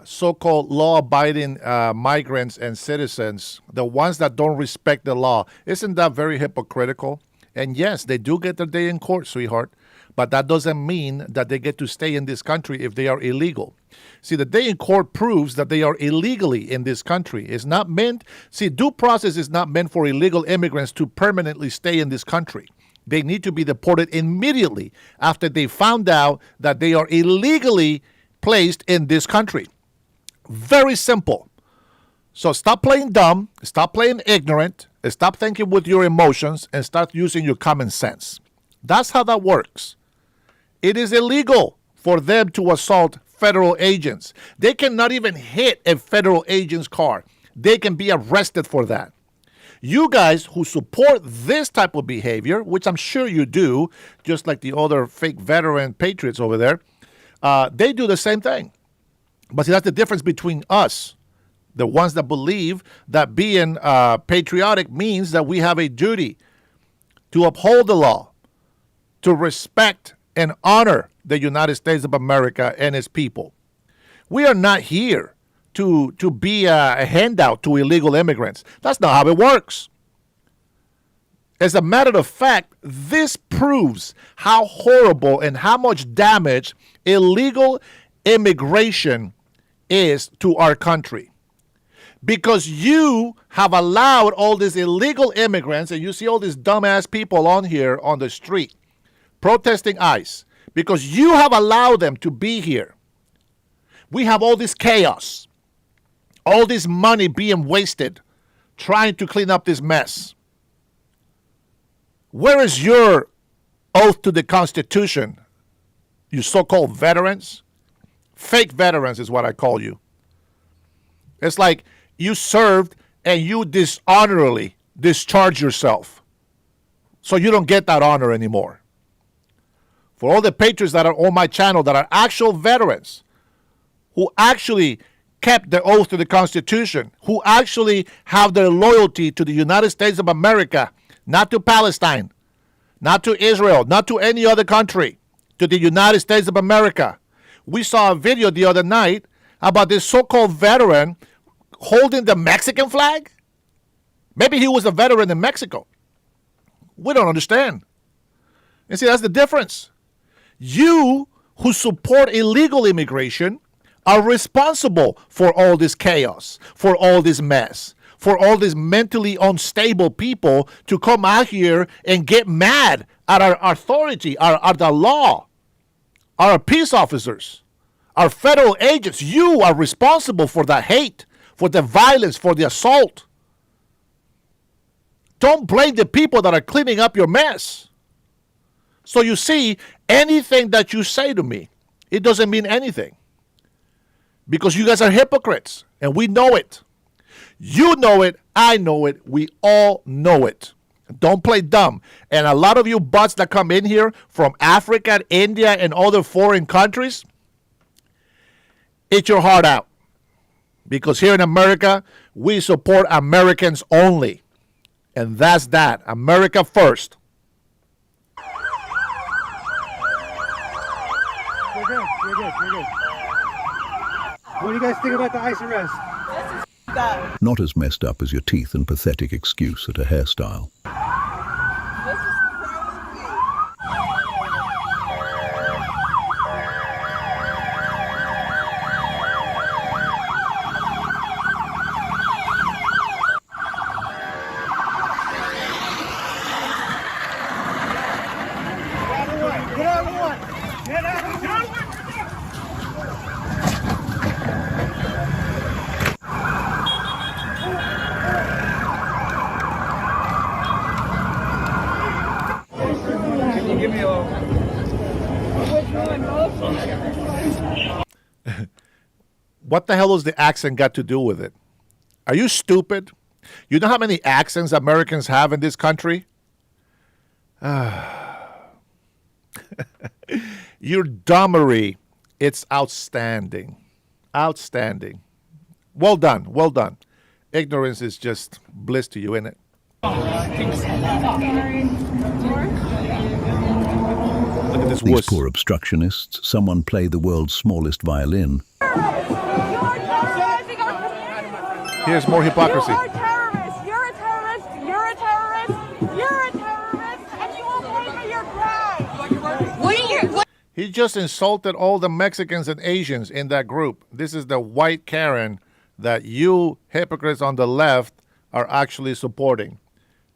so-called law-abiding migrants and citizens, the ones that don't respect the law. Isn't that very hypocritical? And yes, they do get their day in court, sweetheart. But that doesn't mean that they get to stay in this country if they are illegal. See, the day in court proves that they are illegally in this country. It's not meant, see, due process is not meant for illegal immigrants to permanently stay in this country. They need to be deported immediately after they found out that they are illegally placed in this country. Very simple. So stop playing dumb, stop playing ignorant, stop thinking with your emotions, and start using your common sense. That's how that works. It is illegal for them to assault federal agents. They cannot even hit a federal agent's car. They can be arrested for that. You guys who support this type of behavior, which I'm sure you do, just like the other fake veteran patriots over there, they do the same thing. But see, that's the difference between us, the ones that believe that being patriotic means that we have a duty to uphold the law, to respect and honor the United States of America and its people. We are not here to be a handout to illegal immigrants. That's not how it works. As a matter of fact, this proves how horrible and how much damage illegal immigration is to our country. Because you have allowed all these illegal immigrants, and you see all these dumbass people on here on the street protesting ICE, because you have allowed them to be here. We have all this chaos, all this money being wasted trying to clean up this mess. Where is your oath to the Constitution, you so-called veterans? Fake veterans is what I call you. It's like you served and you dishonorably discharge yourself. So you don't get that honor anymore. For all the patriots that are on my channel that are actual veterans who actually kept their oath to the Constitution, who actually have their loyalty to the United States of America, not to Palestine, not to Israel, not to any other country, to the United States of America. We saw a video the other night about this so-called veteran holding the Mexican flag. Maybe he was a veteran in Mexico. We don't understand. You see, that's the difference. You who support illegal immigration are responsible for all this chaos, for all this mess, for all these mentally unstable people to come out here and get mad at our authority, at the law, our peace officers, our federal agents. You are responsible for the hate, for the violence, for the assault. Don't blame the people that are cleaning up your mess. So you see, anything that you say to me, it doesn't mean anything. Because you guys are hypocrites, and we know it. You know it, I know it, we all know it. Don't play dumb. And a lot of you butts that come in here from Africa, India, and other foreign countries, eat your heart out. Because here in America, we support Americans only. And that's that. America first. We're good. What do you guys think about the ICE arrest? Not as messed up as your teeth and pathetic excuse at a hairstyle. What the hell does the accent got to do with it? Are you stupid? You know how many accents Americans have in this country? Your dumbery, it's outstanding. Outstanding. Well done, well done. Ignorance is just bliss to you, isn't it? Look at this These wuss. poor obstructionists, someone play the world's smallest violin. Here's more hypocrisy. You're a terrorist. You're a terrorist. You're a terrorist. You're a terrorist. And you will pay for your crime. What are you He just insulted all the Mexicans and Asians in that group. This is the white Karen that you hypocrites on the left are actually supporting.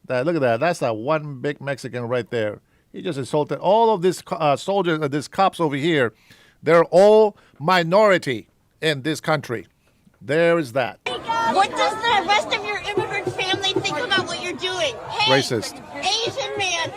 Look at that. That's that one big Mexican right there. He just insulted all of these soldiers, these cops over here. They're all minority in this country. There is that. What does the rest of your immigrant family think about what you're doing? Hey, Racist. Asian man.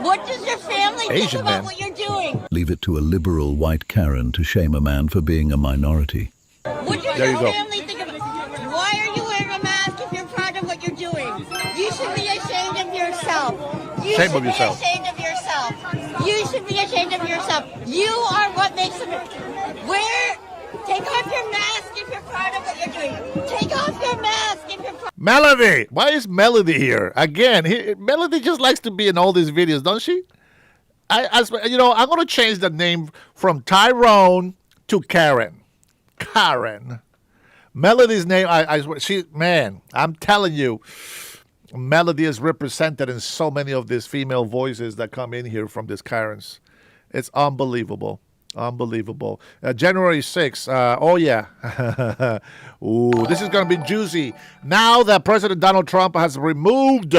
What does your family think Asian about man. what you're doing? Leave it to a liberal white Karen to shame a man for being a minority. What does There your you go. family think about? Why are you wearing a mask if you're proud of what you're doing? You should be ashamed of yourself. You Shame should of yourself. Be ashamed of yourself. You should be ashamed of yourself. You are what makes them. Take off your mask if you're proud of what you're doing. Take off your mask if you're proud. Melody. Why is Melody here? Again, Melody just likes to be in all these videos, don't she? I'm going to change the name from Tyrone to Karen. Karen. Melody's name, I'm telling you, Melody is represented in so many of these female voices that come in here from these Karens. It's unbelievable. Unbelievable. January 6th. Oh, yeah. Ooh, this is going to be juicy. Now that President Donald Trump has removed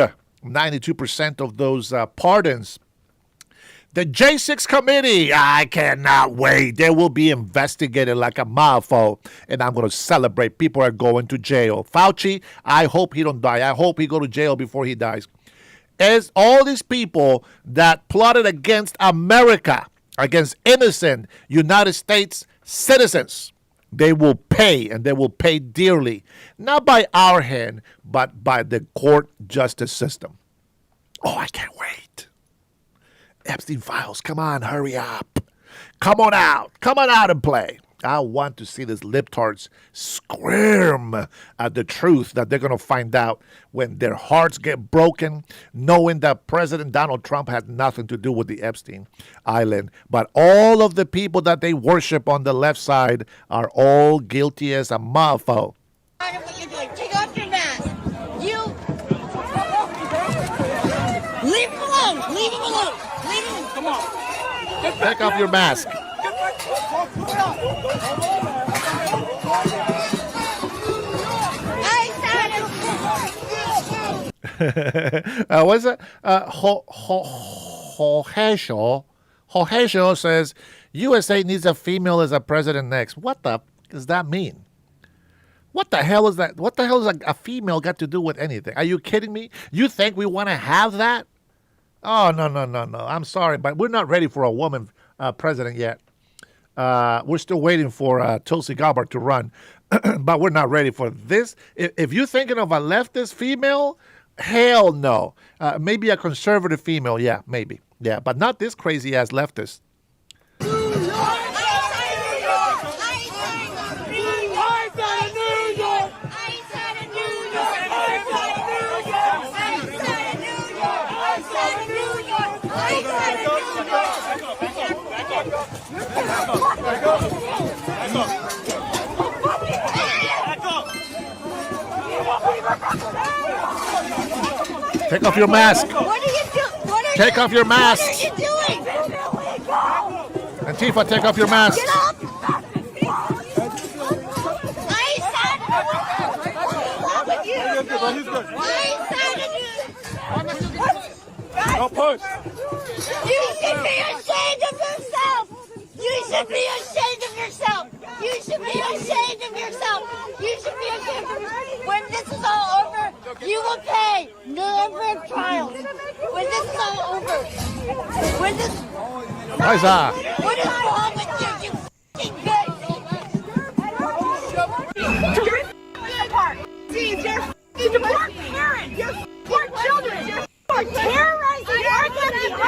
92% of those pardons, the J6 committee, I cannot wait. They will be investigated like a mofo, and I'm going to celebrate. People are going to jail. Fauci, I hope he don't die. I hope he go to jail before he dies. As all these people that plotted against America, against innocent United States citizens, they will pay, and they will pay dearly. Not by our hand, but by the court justice system. Oh, I can't wait. Epstein Files, come on, hurry up. Come on out and play. I want to see these libtards squirm at the truth that they're going to find out when their hearts get broken, knowing that President Donald Trump had nothing to do with the Epstein Island. But all of the people that they worship on the left side are all guilty as a mofo. Proud of what you're doing. Take off your mask. Leave him alone. Leave him alone. Leave him. Come on. Take off your mask. What's that? Hohesho says USA needs a female as a president next. What the does that mean? What the hell is that? What the hell is a female got to do with anything? Are you kidding me? You think we want to have that? Oh, no. I'm sorry, but we're not ready for a woman president yet. We're still waiting for Tulsi Gabbard to run, but we're not ready for this. If you're thinking of a leftist female, hell no. Maybe a conservative female, yeah, maybe. Yeah, but not this crazy-ass leftist. Take off your mask. What are you doing? Take off your mask. What are you doing? Antifa, take off your mask. Get up! I said, what's with you? Don't push. You should be ashamed of yourself. You should be ashamed of yourself. You should be ashamed of yourself. You should be ashamed of yourself. When this is all over, you will pay number of trials. When this is all over. When this... What's that? What is wrong with you, you f***ing bitch? You're deport parents. You're deport children. You're terrorizing Arkansas.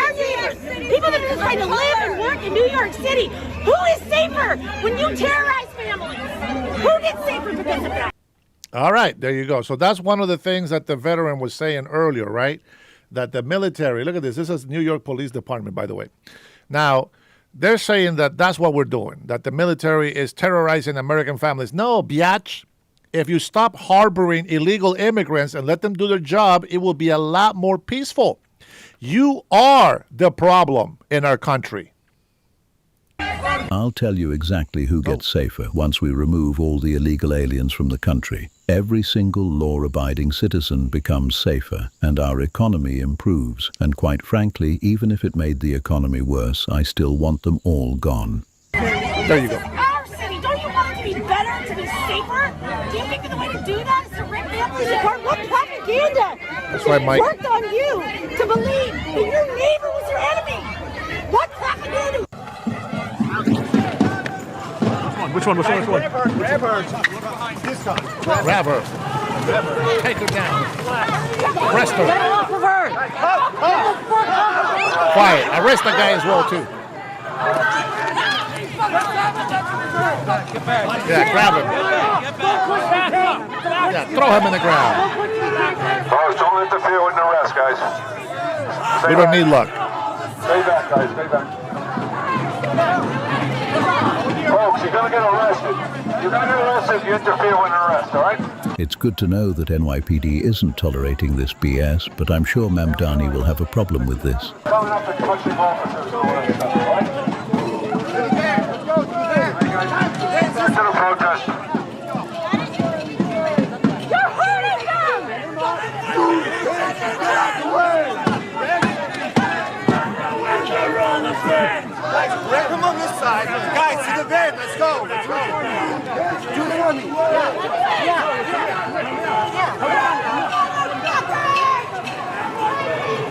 People that are just trying to live and work in New York City. Who is safer when you terrorize families? Who gets safer because of that? All right, there you go. So that's one of the things that the veteran was saying earlier, right? That the military, look at this. This is New York Police Department, by the way. Now, they're saying that that's what we're doing, that the military is terrorizing American families. No, biatch. If you stop harboring illegal immigrants and let them do their job, it will be a lot more peaceful. You are the problem in our country. I'll tell you exactly who gets safer once we remove all the illegal aliens from the country. Every single law-abiding citizen becomes safer, and our economy improves. And quite frankly, even if it made the economy worse, I still want them all gone. There you go. Our city, don't you want it to be better, to be safer? Do you think the way to do that is to rip the police apart? What propaganda? That's right, Mike. Worked on you to believe that your neighbor was your enemy. What propaganda? Which one? Grab her. Grab her. Take her down. Arrest her. Get off of her. Quiet. Arrest the guy as well, too. Yeah, grab him. Yeah, throw him in the ground. Folks, don't interfere with the arrest, guys. We don't need luck. Stay back, guys. Stay back. Folks, you're going to get arrested. You're going to get arrested if you interfere with an arrest, all right? It's good to know that NYPD isn't tolerating this BS, but I'm sure Mamdani will have a problem with this. Coming up and touching officers and all that stuff, all right? To the protest. You're hurting them. Come on this side. Guys, to the bed. Let's go. Let's go. Do it for me.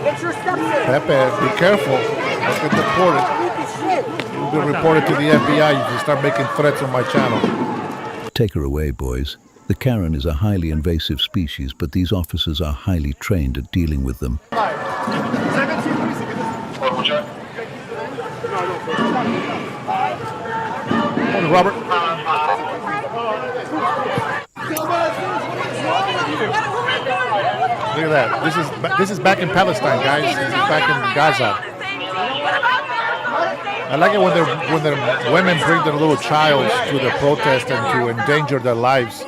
It's your stepson. Pepe, be careful. Let's get deported. You'll be reported to the FBI. You can start making threats on my channel. Take her away, boys. The Karen is a highly invasive species, but these officers are highly trained at dealing with them. Morning, Robert. Look at that. This is back in Palestine, guys. This is back in Gaza. I like it when the women bring their little child to the protest and to endanger their lives.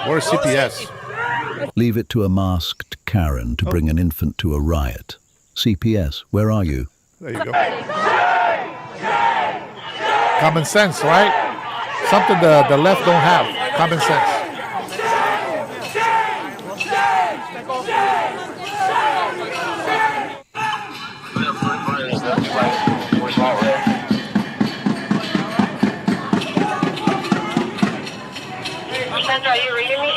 Where's CPS? Leave it to a masked Karen to bring an infant to a riot. CPS, where are you? There you go. Common sense, right? Something the left don't have. Common sense. Sandra, are you reading me?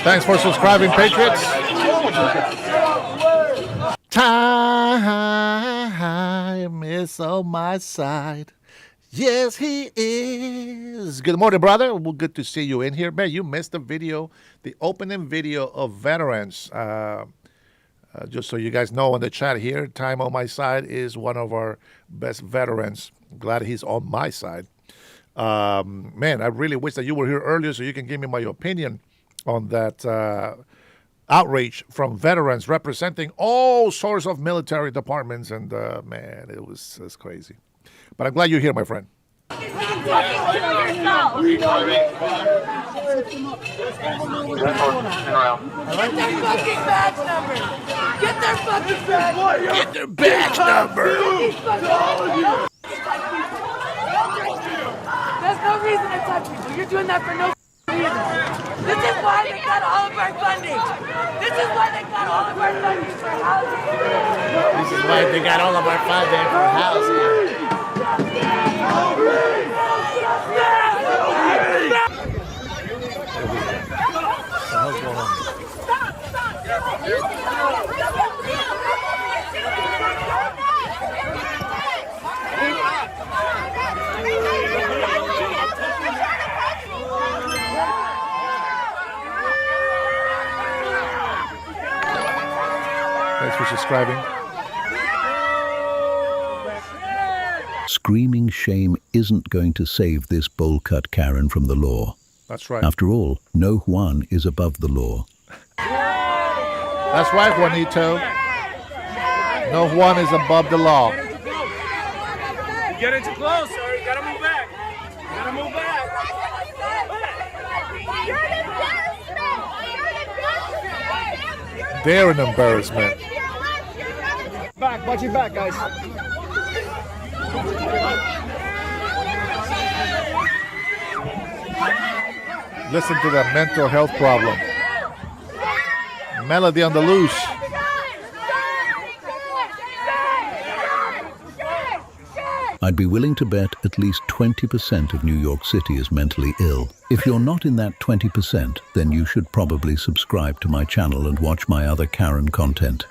Thanks for subscribing, Patriots. Time is on my side. Yes, he is. Good morning, brother. Well, good to see you in here. Man, you missed the video, the opening video of veterans. Just so you guys know in the chat here, Time on my side is one of our best veterans. I'm glad he's on my side. Man, I really wish that you were here earlier so you can give me my opinion on that outrage from veterans representing all sorts of military departments. And man, it's crazy. But I'm glad you're here, my friend. Get their fucking badge number! Get their fucking badge number! Get their badge number! There's no reason to touch people. You're doing that for no reason. This is why they got all of our funding. This is why they got all of our funding for housing. This is why they got all of our funding for housing. Thanks for subscribing. Screaming shame isn't going to save this bowl-cut Karen from the law. That's right. After all, no Juan is above the law. That's right, Juanito. No Juan is above the law. You get it too close, sir. You gotta move back. You gotta move back. They're an embarrassment. Back, watch your back, guys. Listen to that mental health problem. Melody on the loose. I'd be willing to bet at least 20% of New York City is mentally ill. If you're not in that 20%, then you should probably subscribe to my channel and watch my other Karen content.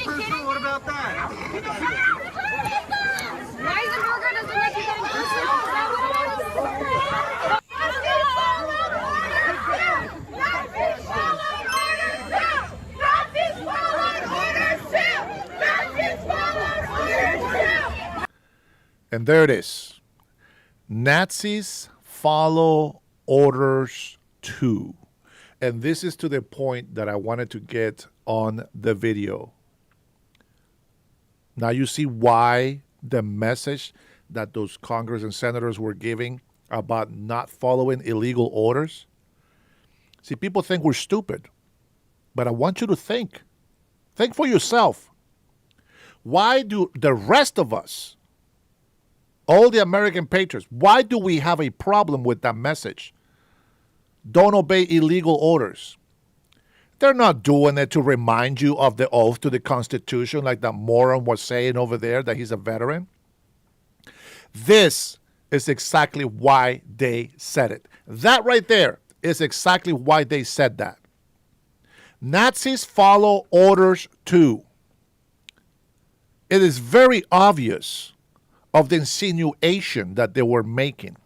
What about that? And there it is. Nazis follow orders too. And this is to the point that I wanted to get on the video. Now you see why the message that those Congress and senators were giving about not following illegal orders. See, people think we're stupid, but I want you to think. Think for yourself. Why do the rest of us, all the American patriots, why do we have a problem with that message? Don't obey illegal orders. They're not doing it to remind you of the oath to the Constitution like that moron was saying over there that he's a veteran. This is exactly why they said it. That right there is exactly why they said that. Nazis follow orders too. It is very obvious of the insinuation that they were making.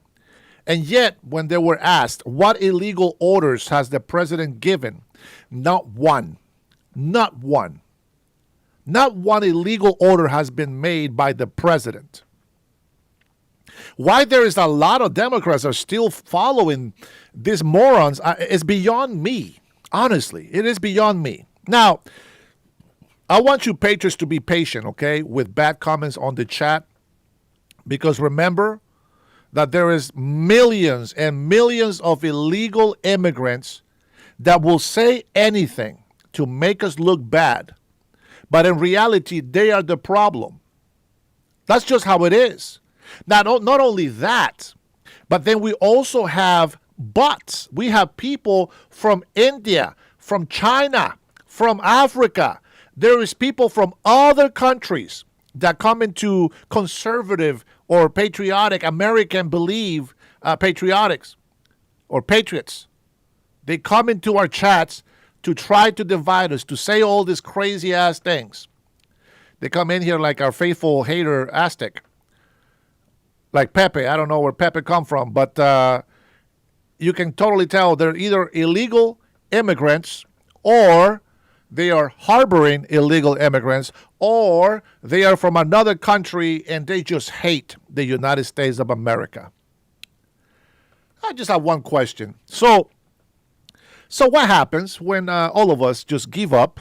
And yet, when they were asked, what illegal orders has the president given? Not one illegal order has been made by the president. Why there is a lot of Democrats are still following these morons is beyond me. Honestly, it is beyond me. Now, I want you patriots to be patient, okay, with bad comments on the chat. Because remember that there is millions and millions of illegal immigrants that will say anything to make us look bad. But in reality, they are the problem. That's just how it is. Now, not only that, but then we also have bots. We have people from India, from China, from Africa. There is people from other countries that come into conservative or patriotic American believe patriotics or patriots. They come into our chats to try to divide us, to say all these crazy ass things. They come in here like our faithful hater Aztec, like Pepe. I don't know where Pepe come from, but you can totally tell they're either illegal immigrants or they are harboring illegal immigrants, or they are from another country and they just hate the United States of America. I just have one question. So what happens when all of us just give up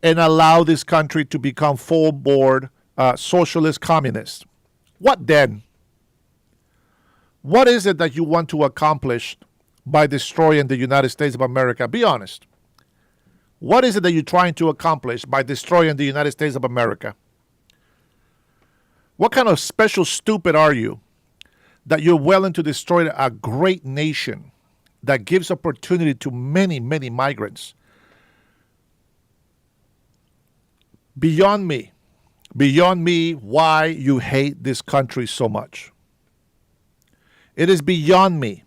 and allow this country to become full-board socialist communist? What then? What is it that you want to accomplish by destroying the United States of America? Be honest. What is it that you're trying to accomplish by destroying the United States of America? What kind of special stupid are you that you're willing to destroy a great nation that gives opportunity to many, many migrants? Beyond me why you hate this country so much. It is beyond me.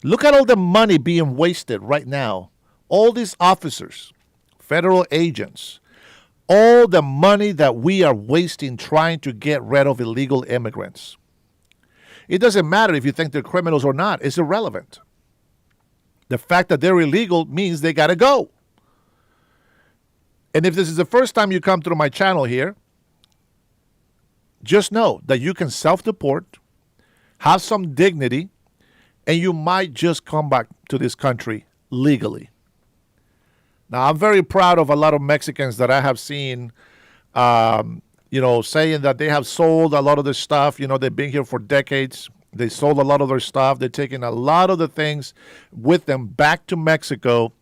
Look at all the money being wasted right now. All these officers, federal agents, all the money that we are wasting trying to get rid of illegal immigrants. It doesn't matter if you think they're criminals or not. It's irrelevant. The fact that they're illegal means they got to go. And if this is the first time you come through my channel here, just know that you can self-deport, have some dignity, and you might just come back to this country legally. Now, I'm very proud of a lot of Mexicans that I have seen, saying that they have sold a lot of this stuff. They've been here for decades. They sold a lot of their stuff. They're taking a lot of the things with them back to Mexico.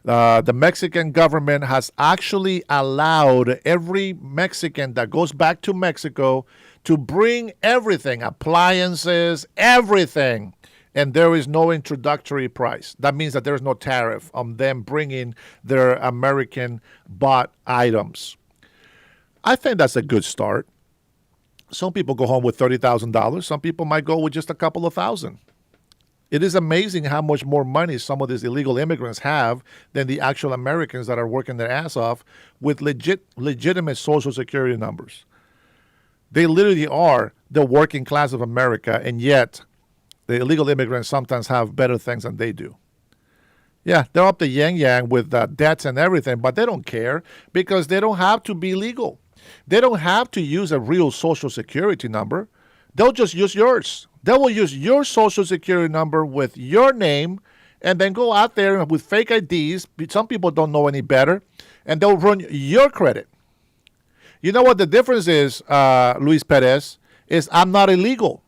The Mexican government has actually allowed every Mexican that goes back to Mexico to bring everything, appliances, everything. And there is no introductory price. That means that there is no tariff on them bringing their American bought items. I think that's a good start. Some people go home with $30,000. Some people might go with just a couple of thousand. It is amazing how much more money some of these illegal immigrants have than the actual Americans that are working their ass off with legitimate Social Security numbers. They literally are the working class of America, and yet the illegal immigrants sometimes have better things than they do. Yeah, they're up the yang-yang with debts and everything, but they don't care because they don't have to be legal. They don't have to use a real Social Security number. They'll just use yours. They will use your Social Security number with your name and then go out there with fake IDs. Some people don't know any better, and they'll run your credit. You know what the difference is, Luis Perez, is I'm not illegal.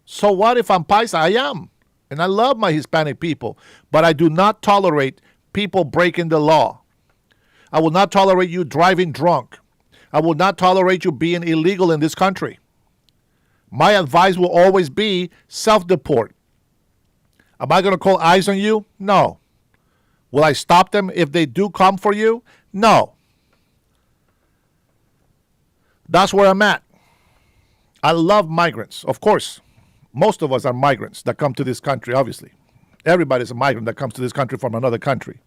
So what if I'm paisa? I am. And I love my Hispanic people, but I do not tolerate people breaking the law. I will not tolerate you driving drunk. I will not tolerate you being illegal in this country. My advice will always be self-deport. Am I going to call eyes on you? No. Will I stop them if they do come for you? No. That's where I'm at. I love migrants, of course. Most of us are migrants that come to this country, obviously. Everybody's a migrant that comes to this country from another country.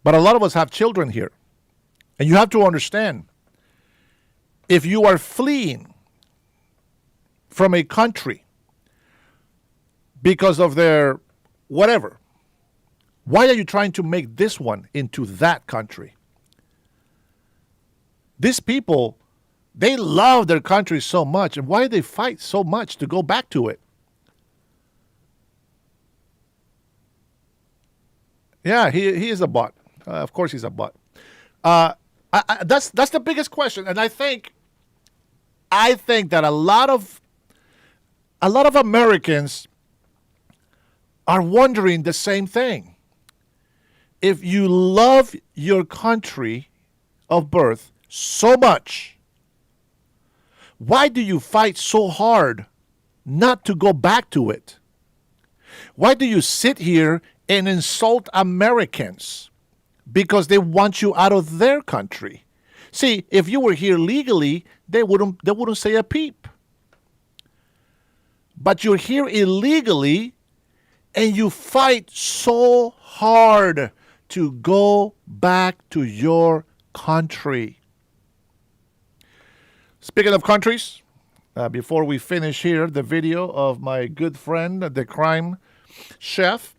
But a lot of us have children here. And you have to understand, if you are fleeing from a country because of their whatever, why are you trying to make this one into that country? These people, they love their country so much, and why do they fight so much to go back to it? Yeah, he is a bot. Of course he's a bot. That's the biggest question, and I think that a lot of Americans are wondering the same thing. If you love your country of birth so much, why do you fight so hard not to go back to it? Why do you sit here and insult Americans because they want you out of their country? See, if you were here legally, they wouldn't say a peep. But you're here illegally and you fight so hard to go back to your country. Speaking of countries, before we finish here the video of my good friend, the crime chef,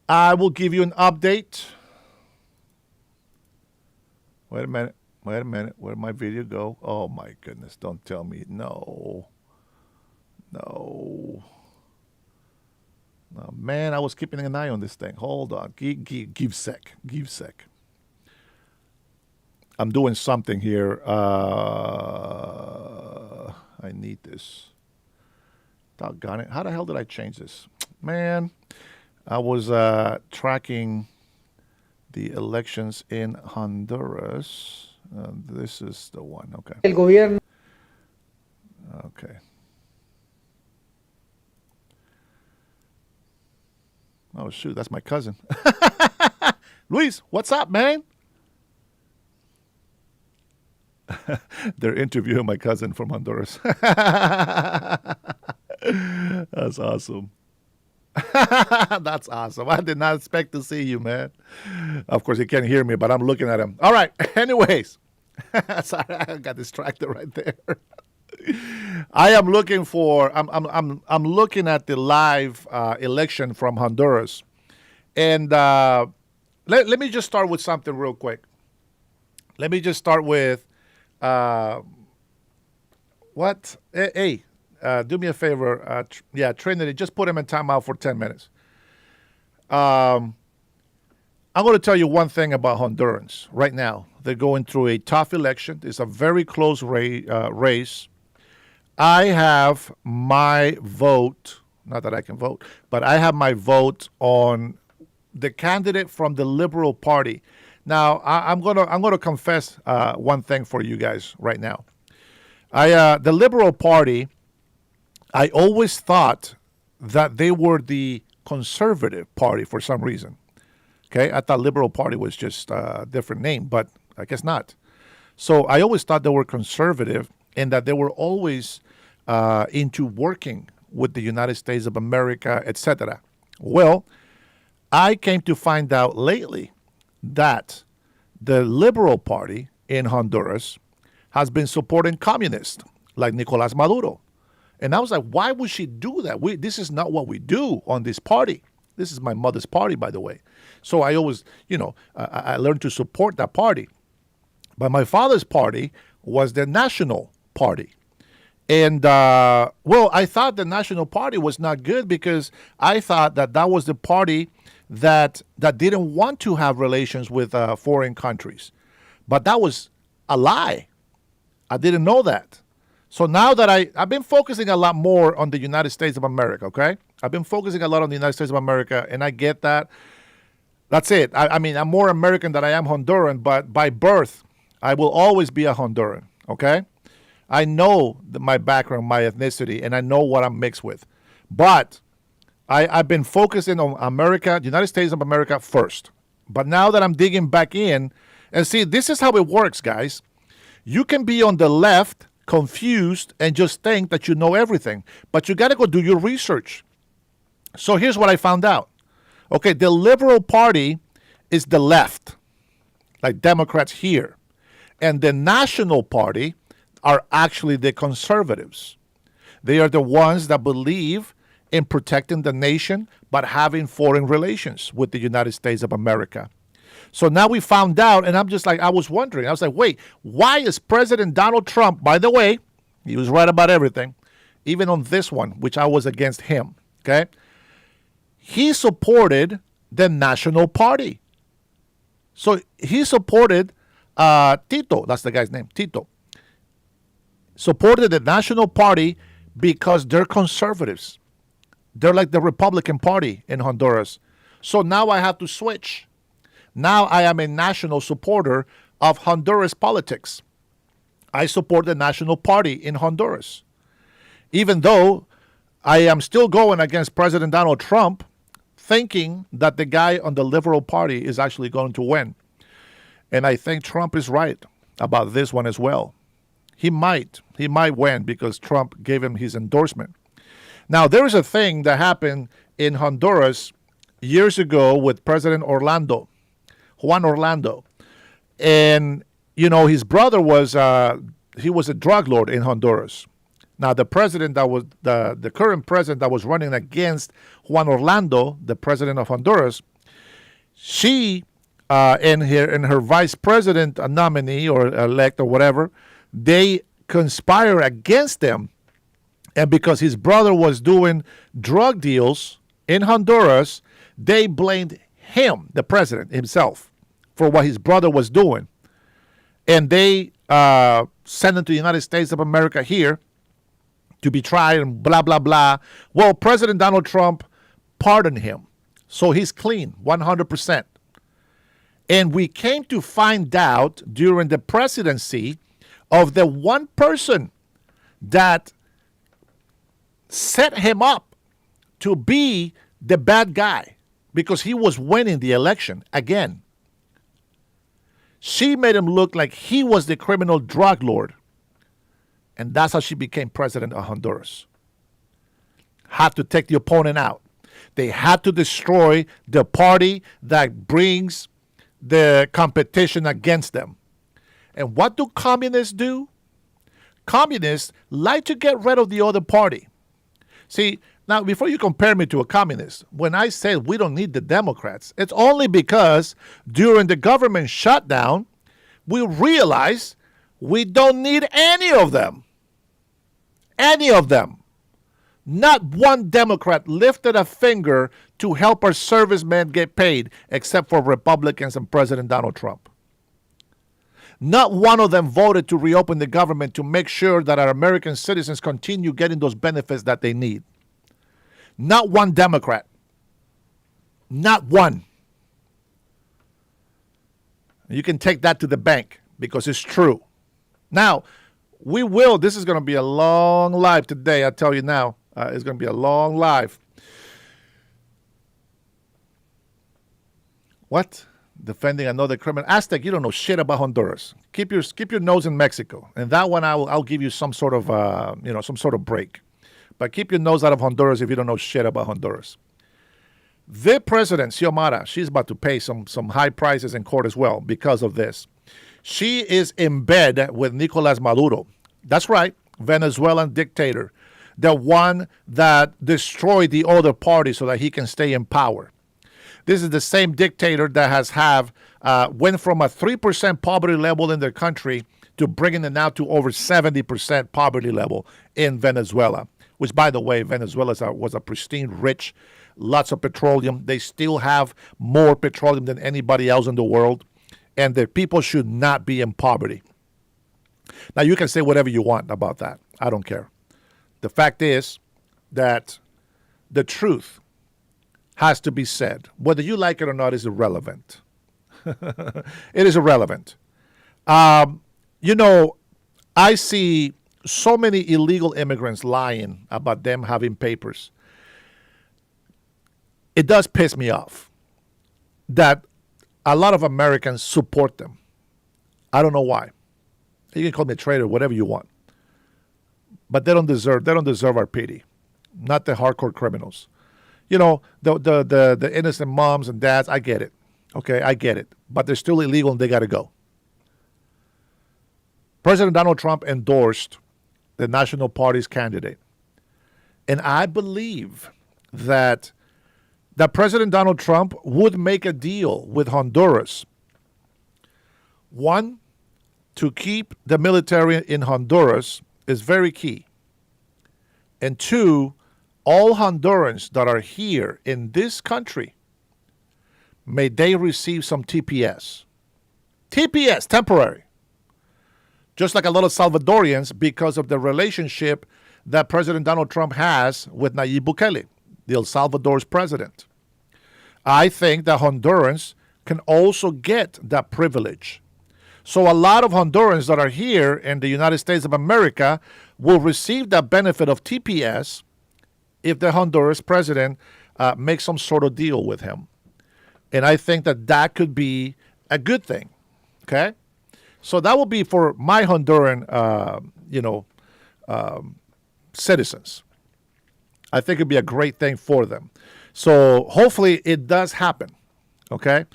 I will give you an update. Wait a minute. Where'd my video go? Oh my goodness, don't tell me. No. Oh, man, I was keeping an eye on this thing. Hold on. Give sec. I'm doing something here. I need this. Doggone it. How the hell did I change this? Man, I was tracking the elections in Honduras. This is the one. Okay. El gobierno. Okay. Oh, shoot. That's my cousin. Luis, what's up, man? They're interviewing my cousin from Honduras. That's awesome. That's awesome. I did not expect to see you, man. Of course, he can't hear me, but I'm looking at him. All right. Anyways. Sorry, I got distracted right there. I am looking for. I'm looking at the live election from Honduras, and let me just start with something real quick. Let me just start with what? Hey, do me a favor. Trinity, just put him in timeout for 10 minutes. I'm going to tell you one thing about Hondurans right now. They're going through a tough election. It's a very close race. I have my vote, not that I can vote, but I have my vote on the candidate from the Liberal Party. Now, I'm gonna confess one thing for you guys right now. The Liberal Party, I always thought that they were the conservative party for some reason. Okay, I thought Liberal Party was just a different name, but I guess not. So I always thought they were conservative and that they were always into working with the United States of America, etc. Well, I came to find out lately that the Liberal Party in Honduras has been supporting communists like Nicolas Maduro. And I was like, why would she do that? This is not what we do on this party. This is my mother's party, by the way. So I always, I learned to support that party. But my father's party was the National Party. And, I thought the National Party was not good because I thought that was the party that didn't want to have relations with foreign countries. But that was a lie. I didn't know that. So now that I've been focusing a lot more on the United States of America, okay? I've been focusing a lot on the United States of America, and I get that. That's it. I mean, I'm more American than I am Honduran, but by birth, I will always be a Honduran, okay? I know my background, my ethnicity, and I know what I'm mixed with. But I've been focusing on America, the United States of America first. But now that I'm digging back in, and see, this is how it works, guys. You can be on the left, confused, and just think that you know everything. But you got to go do your research. So here's what I found out. Okay, the Liberal Party is the left, like Democrats here. And the National Party are actually the conservatives. They are the ones that believe in protecting the nation, but having foreign relations with the United States of America. So now we found out, and I'm just like, I was wondering. I was like, wait, why is President Donald Trump, by the way, he was right about everything, even on this one, which I was against him, okay? He supported the National Party. So he supported Tito, that's the guy's name, Tito. Supported the National Party because they're conservatives. They're like the Republican Party in Honduras. So now I have to switch. Now I am a national supporter of Honduras politics. I support the National Party in Honduras. Even though I am still going against President Donald Trump, thinking that the guy on the Liberal Party is actually going to win. And I think Trump is right about this one as well. He might win because Trump gave him his endorsement. Now, there is a thing that happened in Honduras years ago with President Juan Orlando. And, his brother was a drug lord in Honduras. Now, the president that was, the current president that was running against Juan Orlando, the president of Honduras, she and her vice president nominee or elect or whatever, they conspire against them. And because his brother was doing drug deals in Honduras, they blamed him, the president himself, for what his brother was doing. And they sent him to the United States of America here to be tried and blah, blah, blah. Well, President Donald Trump pardoned him. So he's clean, 100%. And we came to find out during the presidency of the one person that set him up to be the bad guy because he was winning the election again. She made him look like he was the criminal drug lord. And that's how she became president of Honduras. Had to take the opponent out. They had to destroy the party that brings the competition against them. And what do communists do? Communists like to get rid of the other party. See, now before you compare me to a communist, when I say we don't need the Democrats, it's only because during the government shutdown, we realized we don't need any of them. Any of them. Not one Democrat lifted a finger to help our servicemen get paid, except for Republicans and President Donald Trump. Not one of them voted to reopen the government to make sure that our American citizens continue getting those benefits that they need. Not one Democrat. Not one. You can take that to the bank because it's true. Now, this is going to be a long live today, I tell you now. It's going to be a long live. What? Defending another criminal? Aztec, you don't know shit about Honduras. Keep your nose in Mexico. And that one, I'll give you some sort of, some sort of break. But keep your nose out of Honduras if you don't know shit about Honduras. The president, Xiomara, she's about to pay some high prices in court as well because of this. She is in bed with Nicolas Maduro. That's right, Venezuelan dictator. The one that destroyed the other party so that he can stay in power. This is the same dictator that went from a 3% poverty level in their country to bringing it now to over 70% poverty level in Venezuela. Which, by the way, Venezuela was a pristine, rich, lots of petroleum. They still have more petroleum than anybody else in the world. And their people should not be in poverty. Now, you can say whatever you want about that. I don't care. The fact is that the truth has to be said. Whether you like it or not is irrelevant. It is irrelevant. I see so many illegal immigrants lying about them having papers. It does piss me off that a lot of Americans support them. I don't know why. You can call me a traitor, whatever you want. But they don't deserve our pity. Not the hardcore criminals. The innocent moms and dads, I get it. Okay, I get it. But they're still illegal and they got to go. President Donald Trump endorsed the National Party's candidate. And I believe that President Donald Trump would make a deal with Honduras. One, to keep the military in Honduras is very key. And two, all Hondurans that are here in this country, may they receive some TPS. TPS, temporary. Just like a lot of Salvadorians because of the relationship that President Donald Trump has with Nayib Bukele, the El Salvador's president. I think that Hondurans can also get that privilege. So a lot of Hondurans that are here in the United States of America will receive that benefit of TPS if the Honduras president makes some sort of deal with him. And I think that could be a good thing, okay? So that will be for my Honduran, citizens. I think it'd be a great thing for them. So hopefully it does happen, okay?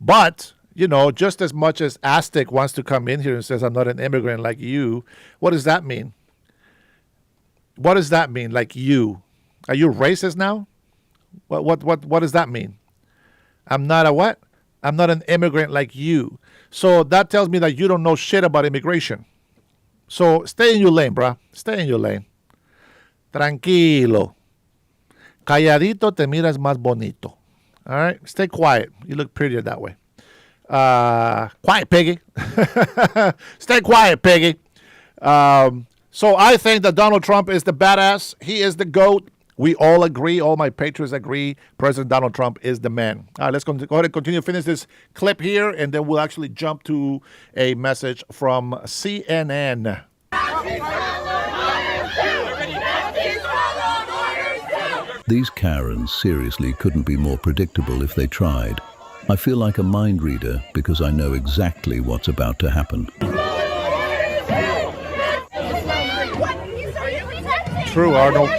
But, just as much as Aztec wants to come in here and says, I'm not an immigrant like you, what does that mean? What does that mean, like you? Are you racist now? What does that mean? I'm not a what? I'm not an immigrant like you. So that tells me that you don't know shit about immigration. So stay in your lane, bruh. Stay in your lane. Tranquilo. Calladito te miras más bonito. All right? Stay quiet. You look prettier that way. Quiet, piggy. Stay quiet, piggy. So I think that Donald Trump is the badass. He is the GOAT. We all agree. All my patriots agree. President Donald Trump is the man. All right, let's go ahead and continue to finish this clip here, and then we'll actually jump to a message from CNN. These Karens seriously couldn't be more predictable if they tried. I feel like a mind reader because I know exactly what's about to happen. True, Arnold.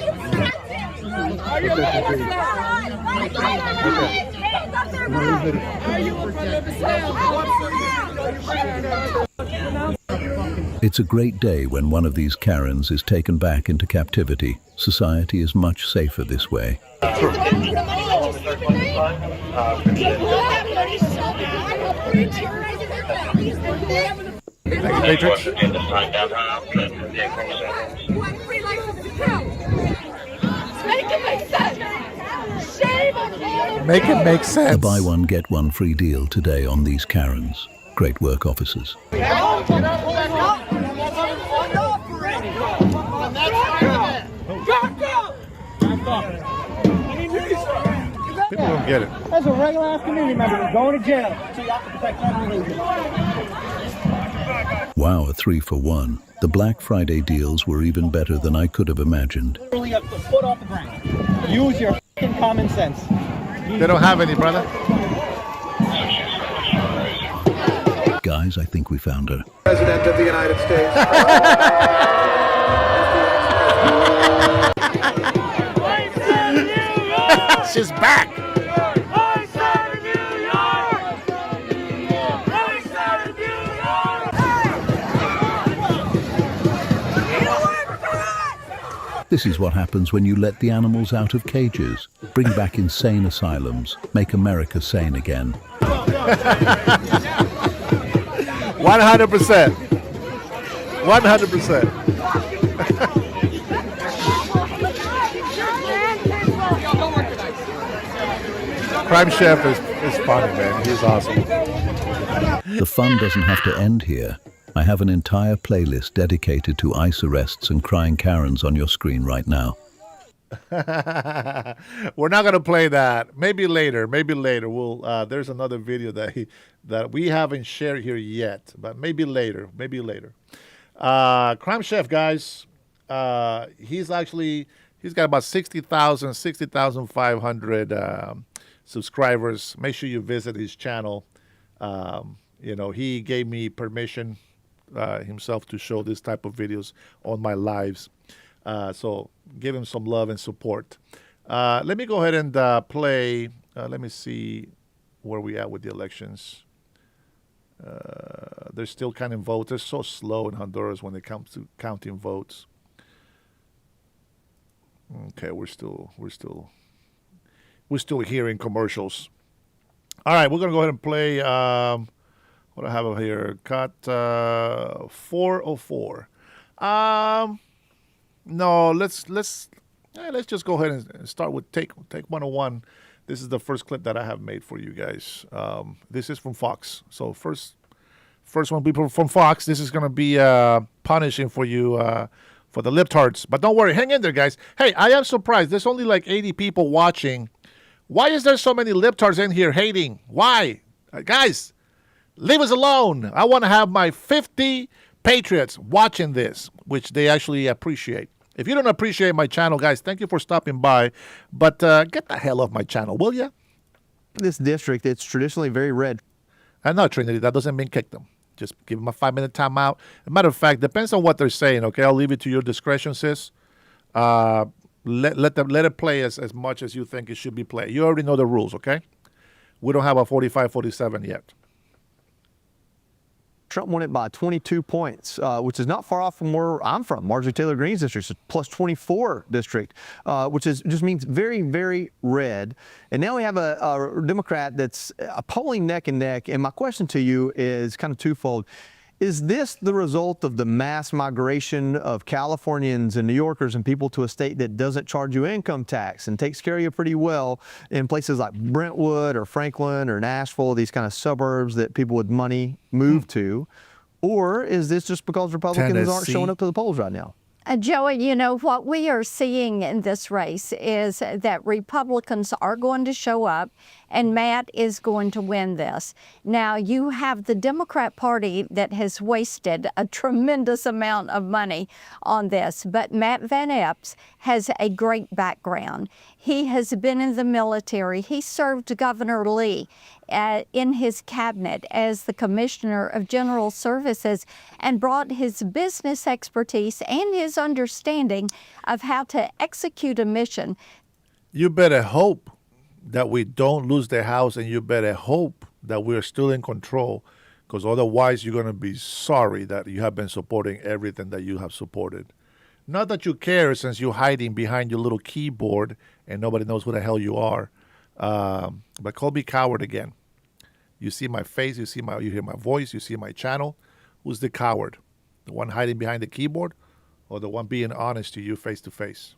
It's a great day when one of these Karens is taken back into captivity. Society is much safer this way. Make it make sense. A buy one, get one free deal today on these Karens. Great work, officers. People don't get it. That's a regular ass community member going to jail. So you have to protect that. Wow, a 3-for-1. The Black Friday deals were even better than I could have imagined. Literally a foot off the ground. Use your f***ing common sense. They don't have any, brother. Guys, I think we found her. President of the United States. She's back. This is what happens when you let the animals out of cages, bring back insane asylums, make America sane again. 100%. 100%. Crime Chef is funny, man. He's awesome. The fun doesn't have to end here. I have an entire playlist dedicated to ICE arrests and crying Karens on your screen right now. We're not gonna play that. Maybe later. We'll. There's another video that we haven't shared here yet, but maybe later. Crime Chef, guys. He's got about 60,500 subscribers. Make sure you visit his channel. He gave me permission himself to show this type of videos on my lives. So give him some love and support. Let me go ahead and play. Let me see where we at with the elections. They're still counting votes. They're so slow in Honduras when it comes to counting votes. Okay, we're still hearing commercials. All right, we're gonna go ahead and play. What I have over here, cut 404. No, let's just go ahead and start with take 101. This is the first clip that I have made for you guys. This is from Fox. So first one, people from Fox. This is gonna be punishing for you for the libtards. But don't worry, hang in there, guys. Hey, I am surprised. There's only like 80 people watching. Why is there so many libtards in here hating? Why, guys? Leave us alone. I want to have my 50 patriots watching this, which they actually appreciate. If you don't appreciate my channel, guys, thank you for stopping by. But get the hell off my channel, will you? This district, it's traditionally very red. And no, Trinity, that doesn't mean kick them. Just give them a 5-minute timeout. As a matter of fact, depends on what they're saying, okay? I'll leave it to your discretion, sis. Let it play as much as you think it should be played. You already know the rules, okay? We don't have a 45-47 yet. Trump won it by 22 points, which is not far off from where I'm from, Marjorie Taylor Greene's district, so plus 24 district, which just means very, very red. And now we have a Democrat that's polling neck and neck. And my question to you is kind of twofold. Is this the result of the mass migration of Californians and New Yorkers and people to a state that doesn't charge you income tax and takes care of you pretty well in places like Brentwood or Franklin or Nashville, these kind of suburbs that people with money move to? Or is this just because Republicans aren't showing up to the polls right now? Joey, you know, what we are seeing in this race is that Republicans are going to show up and Matt is going to win this. Now, you have the Democrat Party that has wasted a tremendous amount of money on this, but Matt Van Epps has a great background. He has been in the military. He served Governor Lee in his cabinet as the Commissioner of General Services and brought his business expertise and his understanding of how to execute a mission. You better hope that we don't lose the House, and you better hope that we're still in control, because otherwise you're going to be sorry that you have been supporting everything that you have supported. Not that you care, since you're hiding behind your little keyboard and nobody knows who the hell you are. But call me coward again. You see my face, you hear my voice, you see my channel. Who's the coward? The one hiding behind the keyboard, or the one being honest to you face to face?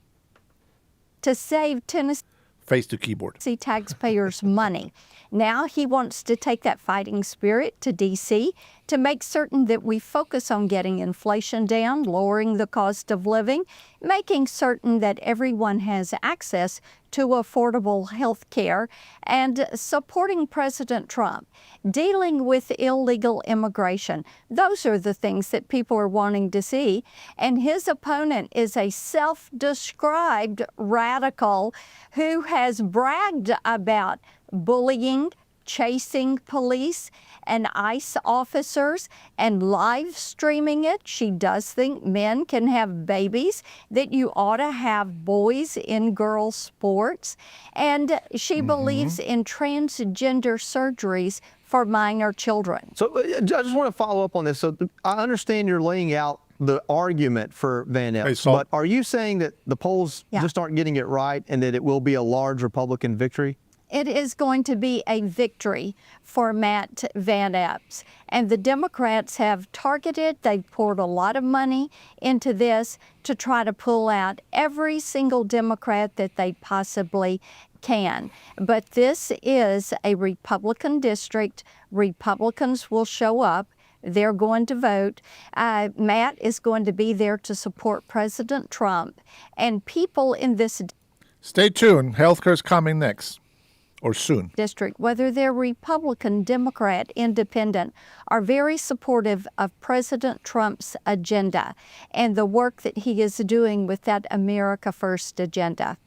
To save Tennessee. face to keyboard. See taxpayers' money. Now he wants to take that fighting spirit to D.C. to make certain that we focus on getting inflation down, lowering the cost of living, making certain that everyone has access to affordable health care, and supporting President Trump, dealing with illegal immigration. Those are the things that people are wanting to see. And his opponent is a self-described radical who has bragged about bullying, chasing police and ICE officers and live streaming it. She does think men can have babies, that you ought to have boys in girls' sports. And she believes in transgender surgeries for minor children. So I just want to follow up on this. So I understand you're laying out the argument for Van Epps, but are you saying that the polls just aren't getting it right and that it will be a large Republican victory? It is going to be a victory for Matt Van Epps. And the Democrats have targeted, they've poured a lot of money into this to try to pull out every single Democrat that they possibly can. But this is a Republican district. Republicans will show up. They're going to vote. Matt is going to be there to support President Trump. And people in this Stay tuned. Healthcare's coming next. Or soon. District, whether they're Republican, Democrat, Independent, are very supportive of President Trump's agenda and the work that he is doing with that America First agenda.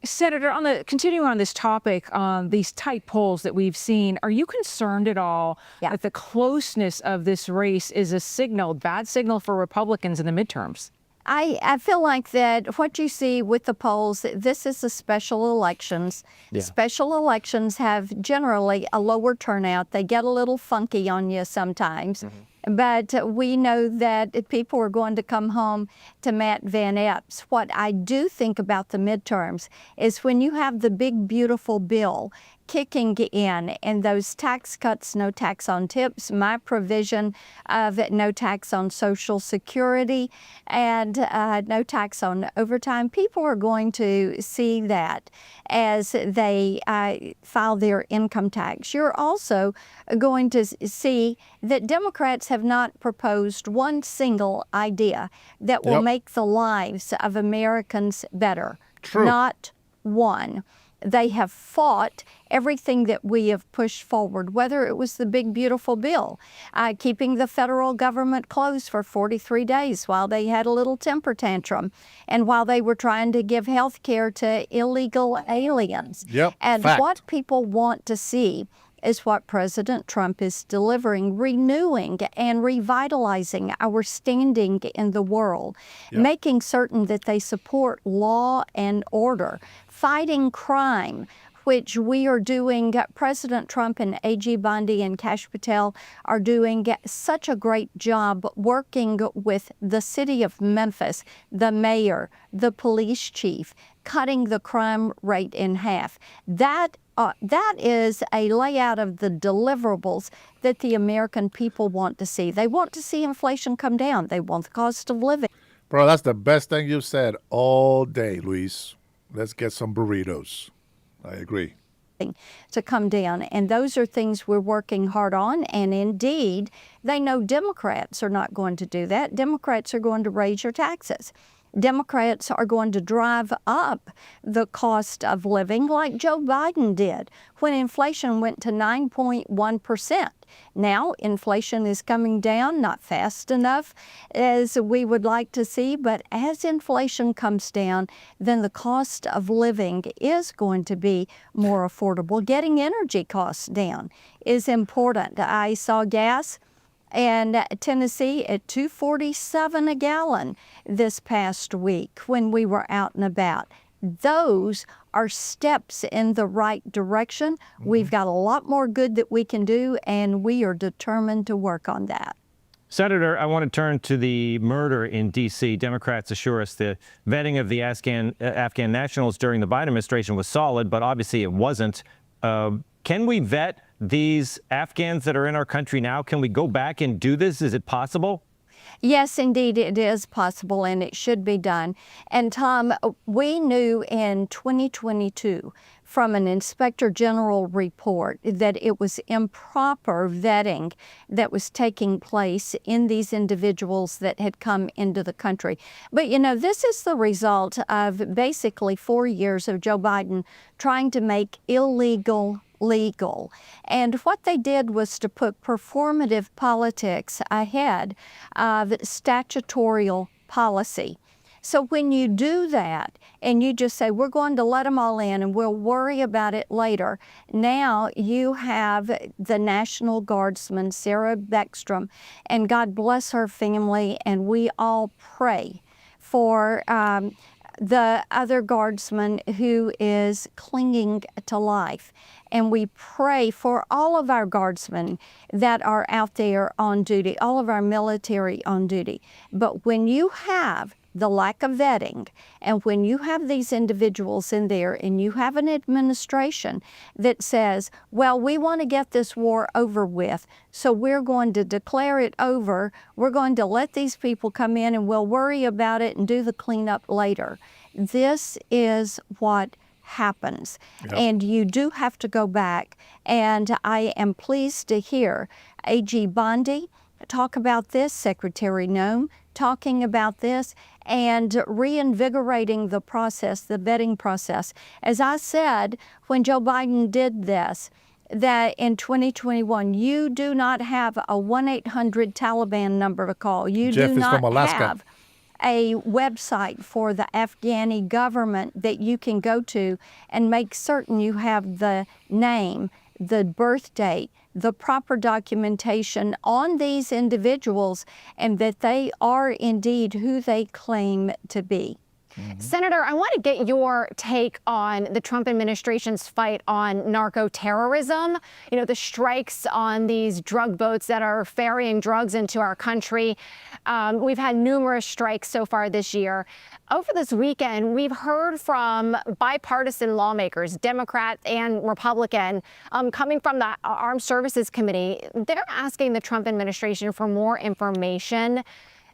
Senator, continuing on this topic, on these tight polls that we've seen, are you concerned at all that the closeness of this race is a bad signal for Republicans in the midterms? I feel like that what you see with the polls, this is the special elections. Yeah. Special elections have generally a lower turnout. They get a little funky on you sometimes. But we know that people are going to come home to Matt Van Epps. What I do think about the midterms is when you have the big, beautiful bill kicking in and those tax cuts, no tax on tips, my provision of no tax on Social Security, and no tax on overtime, people are going to see that as they file their income tax. You're also going to see that Democrats have not proposed one single idea that will make the lives of Americans better. True. Not one. They have fought everything that we have pushed forward, whether it was the big, beautiful bill, keeping the federal government closed for 43 days while they had a little temper tantrum, and while they were trying to give health care to illegal aliens. And what people want to see is what President Trump is delivering, renewing and revitalizing our standing in the world, making certain that they support law and order, fighting crime, which we are doing. President Trump and A.G. Bondi and Kash Patel are doing such a great job working with the city of Memphis, the mayor, the police chief, cutting the crime rate in half. That is a layout of the deliverables that the American people want to see. They want to see inflation come down. They want the cost of living. Bro, that's the best thing you've said all day, Luis. Let's get some burritos. I agree. To come down. And those are things we're working hard on. And indeed, they know Democrats are not going to do that. Democrats are going to raise your taxes. Democrats are going to drive up the cost of living like Joe Biden did when inflation went to 9.1%. Now inflation is coming down, not fast enough as we would like to see, but as inflation comes down, then the cost of living is going to be more affordable. Getting energy costs down is important. I saw gas in Tennessee at $2.47 a gallon this past week when we were out and about. Those are steps in the right direction. We've got a lot more good that we can do, and we are determined to work on that. Senator, I want to turn to the murder in D.C. Democrats assure us the vetting of the Afghan nationals during the Biden administration was solid, but obviously it wasn't. Can we vet these Afghans that are in our country now? Can we go back and do this? Is it possible? Yes, indeed, it is possible and it should be done. And Tom, we knew in 2022 from an Inspector General report that it was improper vetting that was taking place in these individuals that had come into the country. But you know, this is the result of basically 4 years of Joe Biden trying to make illegal legal. And what they did was to put performative politics ahead of statutorial policy. So when you do that and you just say, we're going to let them all in and we'll worry about it later, now you have the National Guardsman, Sarah Beckstrom, and God bless her family, and we all pray for the other guardsman who is clinging to life. And we pray for all of our guardsmen that are out there on duty, all of our military on duty. But when you have the lack of vetting, and when you have these individuals in there and you have an administration that says, well, we want to get this war over with, so we're going to declare it over, we're going to let these people come in and we'll worry about it and do the cleanup later. This is what happens. Yep. And you do have to go back, and I am pleased to hear A.G. Bondi talk about this, Secretary Noem talking about this, and reinvigorating the process, the vetting process. As I said, when Joe Biden did this, that in 2021, you do not have a 1-800 Taliban number to call. You Jeff do is from not Alaska. have a website for the Afghani government that you can go to and make certain you have the name, the birth date, the proper documentation on these individuals, and that they are indeed who they claim to be. Senator, I want to get your take on the Trump administration's fight on narco-terrorism. You know, the strikes on these drug boats that are ferrying drugs into our country. We've had numerous strikes so far this year. Over this weekend, we've heard from bipartisan lawmakers, Democrat and Republican, coming from the Armed Services Committee. They're asking the Trump administration for more information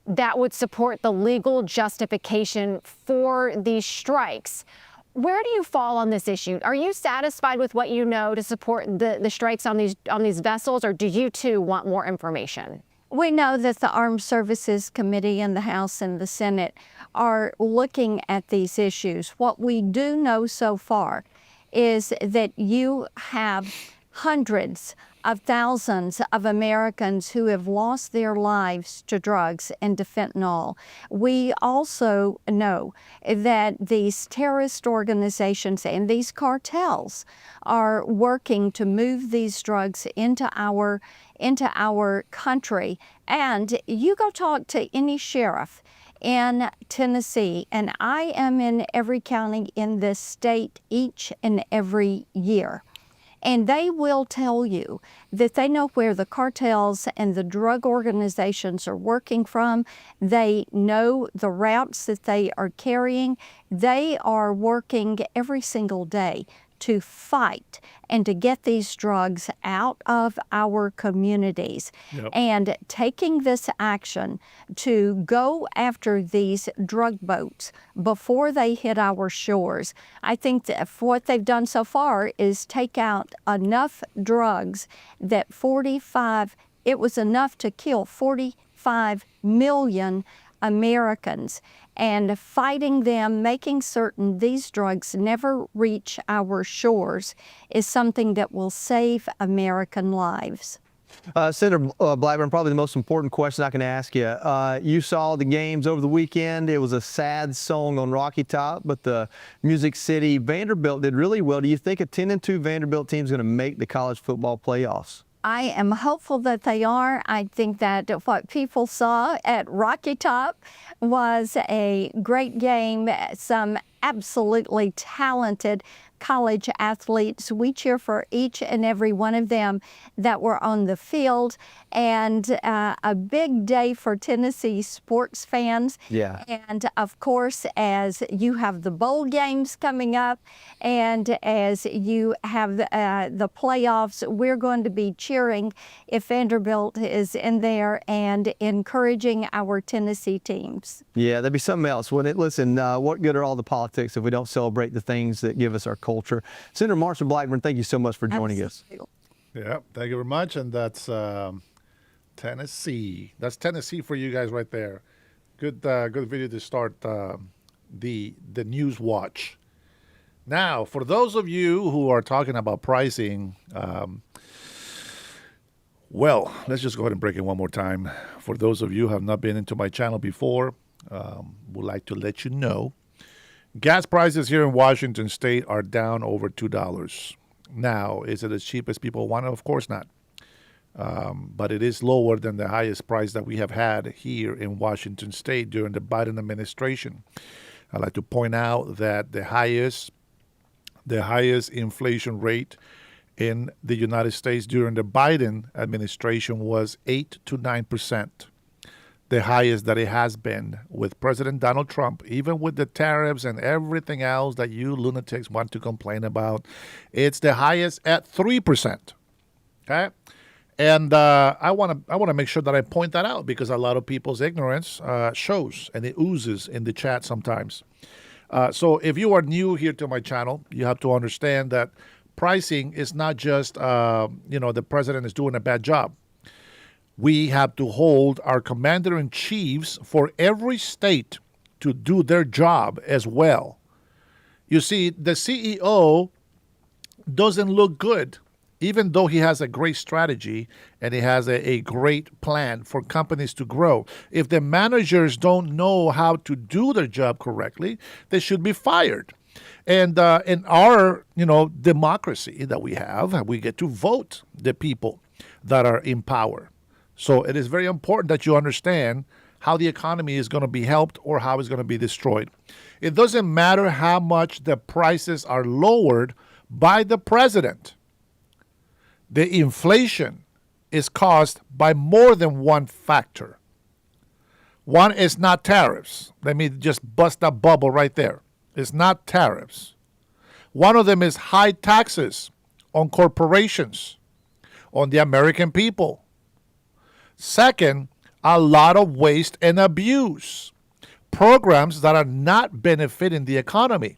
that would support the legal justification for these strikes. Where do you fall on this issue? Are you satisfied with what you know to support the strikes on these vessels, or do you too want more information? We know that the Armed Services Committee in the House and the Senate are looking at these issues. What we do know so far is that you have hundreds of thousands of Americans who have lost their lives to drugs and to fentanyl. We also know that these terrorist organizations and these cartels are working to move these drugs into our country. And you go talk to any sheriff in Tennessee, and I am in every county in this state each and every year. And they will tell you that they know where the cartels and the drug organizations are working from. They know the routes that they are carrying. They are working every single day to fight and to get these drugs out of our communities. Yep. And taking this action to go after these drug boats before they hit our shores, I think that what they've done so far is take out enough drugs that it was enough to kill 45 million Americans. And fighting them, making certain these drugs never reach our shores, is something that will save American lives. Senator Blackburn, probably the most important question I can ask you. You saw the games over the weekend. It was a sad song on Rocky Top, but the Music City Vanderbilt did really well. Do you think a 10-2 Vanderbilt team is going to make the college football playoffs? I am hopeful that they are. I think that what people saw at Rocky Top was a great game, some absolutely talented college athletes. We cheer for each and every one of them that were on the field. And a big day for Tennessee sports fans. Yeah. And of course, as you have the bowl games coming up and as you have the playoffs, we're going to be cheering if Vanderbilt is in there and encouraging our Tennessee teams. Yeah, that'd be something else, wouldn't it? Listen, what good are all the politics if we don't celebrate the things that give us our culture? Senator Marshall Blackburn, thank you so much for joining us. Yeah, thank you very much. And that's Tennessee. That's Tennessee for you guys right there. Good video to start the news watch. Now, for those of you who are talking about pricing, well, let's just go ahead and break it one more time. For those of you who have not been into my channel before, would like to let you know, gas prices here in Washington State are down over $2. Now, is it as cheap as people want it? Of course not. But it is lower than the highest price that we have had here in Washington State during the Biden administration. I'd like to point out that the highest inflation rate in the United States during the Biden administration was 8 to 9%. The highest that it has been with President Donald Trump, even with the tariffs and everything else that you lunatics want to complain about. It's the highest at 3%. Okay? And I want to make sure that I point that out because a lot of people's ignorance shows and it oozes in the chat sometimes. So if you are new here to my channel, you have to understand that pricing is not just, the president is doing a bad job. We have to hold our commander-in-chiefs for every state to do their job as well. You see, the CEO doesn't look good, even though he has a great strategy and he has a great plan for companies to grow. If the managers don't know how to do their job correctly, they should be fired. And in our, democracy that we have, we get to vote the people that are in power. So it is very important that you understand how the economy is going to be helped or how it's going to be destroyed. It doesn't matter how much the prices are lowered by the president. The inflation is caused by more than one factor. One is not tariffs. Let me just bust that bubble right there. It's not tariffs. One of them is high taxes on corporations, on the American people. Second, a lot of waste and abuse. Programs that are not benefiting the economy.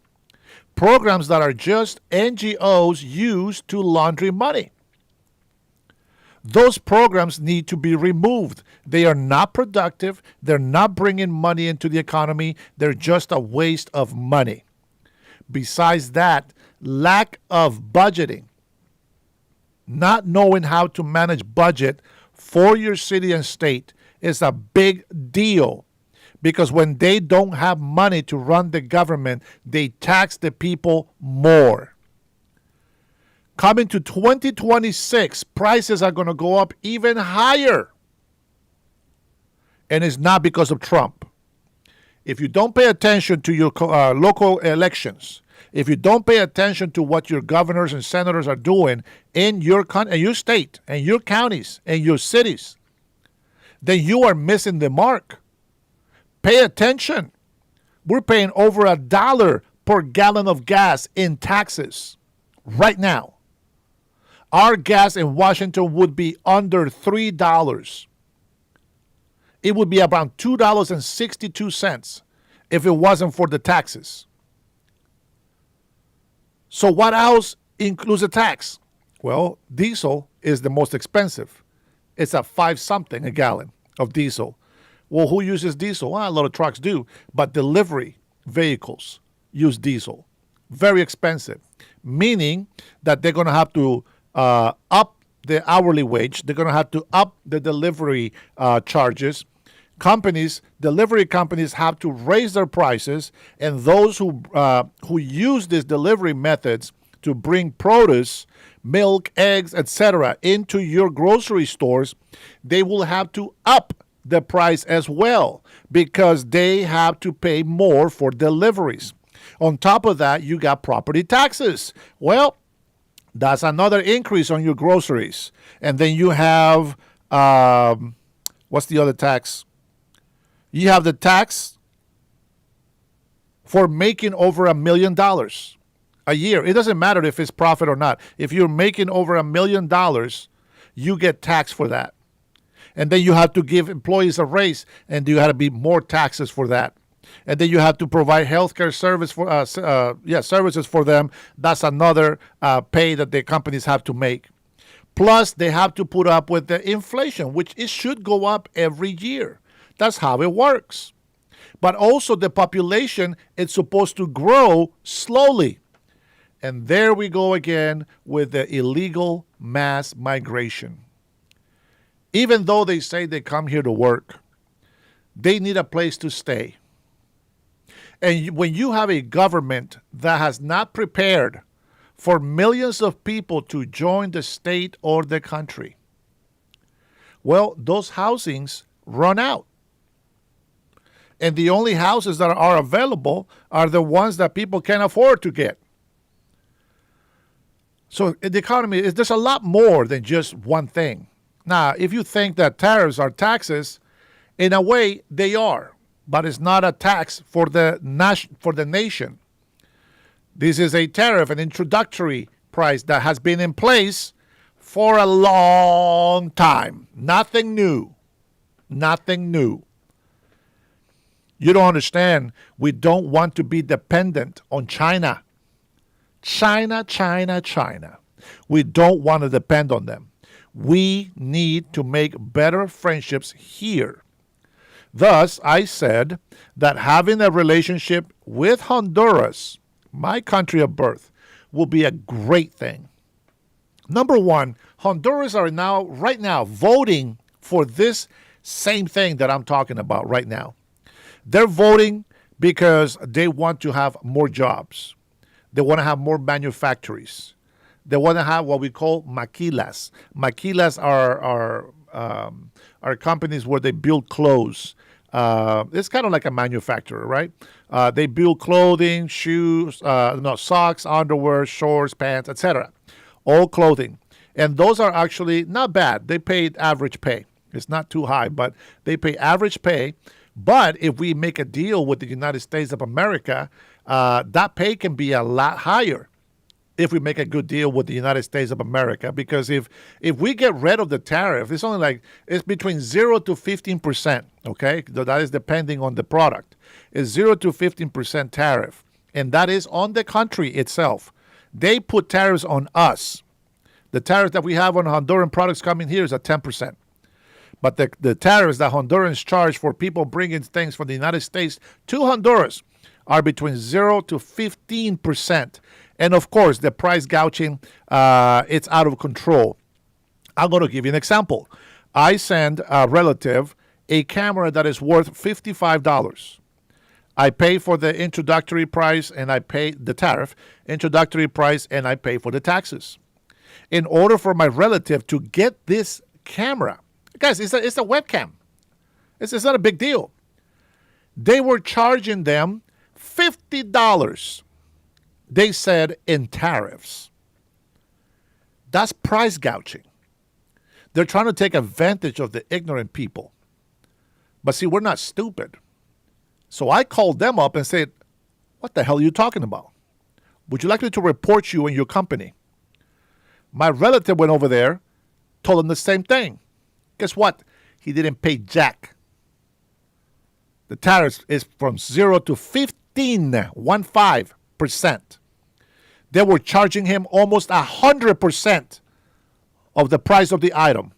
Programs that are just NGOs used to launder money. Those programs need to be removed. They are not productive. They're not bringing money into the economy. They're just a waste of money. Besides that, lack of budgeting. Not knowing how to manage budget for your city and state is a big deal. Because when they don't have money to run the government, they tax the people more. Coming to 2026, prices are going to go up even higher. And it's not because of Trump. If you don't pay attention to your local elections, if you don't pay attention to what your governors and senators are doing in your state and your counties and your cities, then you are missing the mark. Pay attention. We're paying over $1 per gallon of gas in taxes right now. Our gas in Washington would be under $3. It would be around $2.62 if it wasn't for the taxes. So what else includes a tax? Well, diesel is the most expensive. It's at 5-something a gallon of diesel. Well, who uses diesel? Well, a lot of trucks do, but delivery vehicles use diesel. Very expensive, meaning that they're going to have to up the hourly wage. They're going to have to up the delivery charges. Delivery companies have to raise their prices, and those who use these delivery methods to bring produce, milk, eggs, etc. into your grocery stores, they will have to up the price as well because they have to pay more for deliveries. On top of that, you got property taxes. Well, that's another increase on your groceries. And then you have, what's the other tax? You have the tax for making over $1 million a year. It doesn't matter if it's profit or not. If you're making over $1 million, you get taxed for that. And then you have to give employees a raise, and you have to be more taxes for that. And then you have to provide healthcare services for them. That's another pay that the companies have to make. Plus, they have to put up with the inflation, which it should go up every year. That's how it works. But also the population is supposed to grow slowly. And there we go again with the illegal mass migration. Even though they say they come here to work, they need a place to stay. And when you have a government that has not prepared for millions of people to join the state or the country, well, those housings run out. And the only houses that are available are the ones that people can afford to get. So the economy, there's a lot more than just one thing. Now, if you think that tariffs are taxes, in a way they are. But it's not a tax for the nation. This is a tariff, an introductory price that has been in place for a long time. Nothing new. Nothing new. You don't understand. We don't want to be dependent on China. China. We don't want to depend on them. We need to make better friendships here. Thus, I said that having a relationship with Honduras, my country of birth, will be a great thing. Number one, Honduras are right now voting for this same thing that I'm talking about right now. They're voting because they want to have more jobs. They want to have more manufactories. They want to have what we call maquilas. Maquilas are companies where they build clothes. It's kind of like a manufacturer, right? They build clothing, shoes, socks, underwear, shorts, pants, etc. All clothing. And those are actually not bad. They pay average pay. It's not too high, but they pay average pay. But if we make a deal with the United States of America, that pay can be a lot higher if we make a good deal with the United States of America. Because if we get rid of the tariff, it's between 0 to 15%, okay? That is depending on the product. It's 0 to 15% tariff, and that is on the country itself. They put tariffs on us. The tariff that we have on Honduran products coming here is at 10%. But the tariffs that Hondurans charge for people bringing things from the United States to Honduras are between 0 to 15%. And of course, the price gouging, it's out of control. I'm going to give you an example. I send a relative a camera that is worth $55. I pay for the introductory price and I pay the tariff, introductory price, and I pay for the taxes. In order for my relative to get this camera, guys, it's a webcam. It's not a big deal. They were charging them $50. They said in tariffs. That's price gouging. They're trying to take advantage of the ignorant people. But see, we're not stupid. So I called them up and said, what the hell are you talking about? Would you like me to report you and your company? My relative went over there, told him the same thing. Guess what? He didn't pay jack. The tariff is from 0 to 15%. They were charging him almost 100% of the price of the item.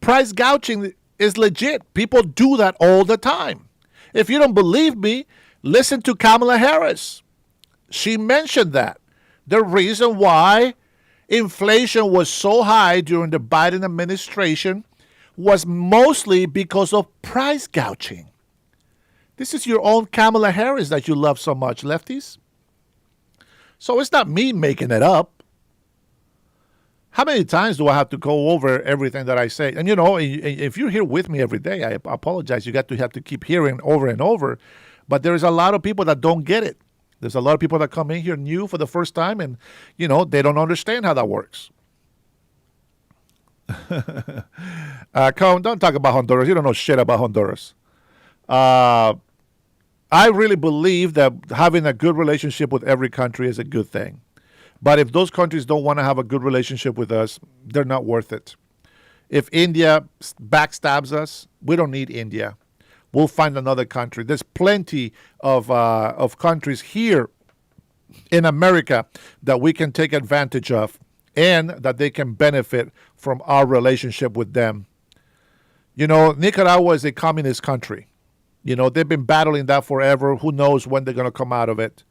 Price gouging is legit. People do that all the time. If you don't believe me, listen to Kamala Harris. She mentioned that. The reason why inflation was so high during the Biden administration was mostly because of price gouging. This is your own Kamala Harris that you love so much, lefties. So it's not me making it up. How many times do I have to go over everything that I say? And if you're here with me every day, I apologize. You have to keep hearing over and over. But there is a lot of people that don't get it. There's a lot of people that come in here new for the first time, and they don't understand how that works. Come, don't talk about Honduras. You don't know shit about Honduras. I really believe that having a good relationship with every country is a good thing. But if those countries don't want to have a good relationship with us, they're not worth it. If India backstabs us, we don't need India. We'll find another country. There's plenty of countries here in America that we can take advantage of and that they can benefit from our relationship with them. Nicaragua is a communist country. They've been battling that forever. Who knows when they're going to come out of it.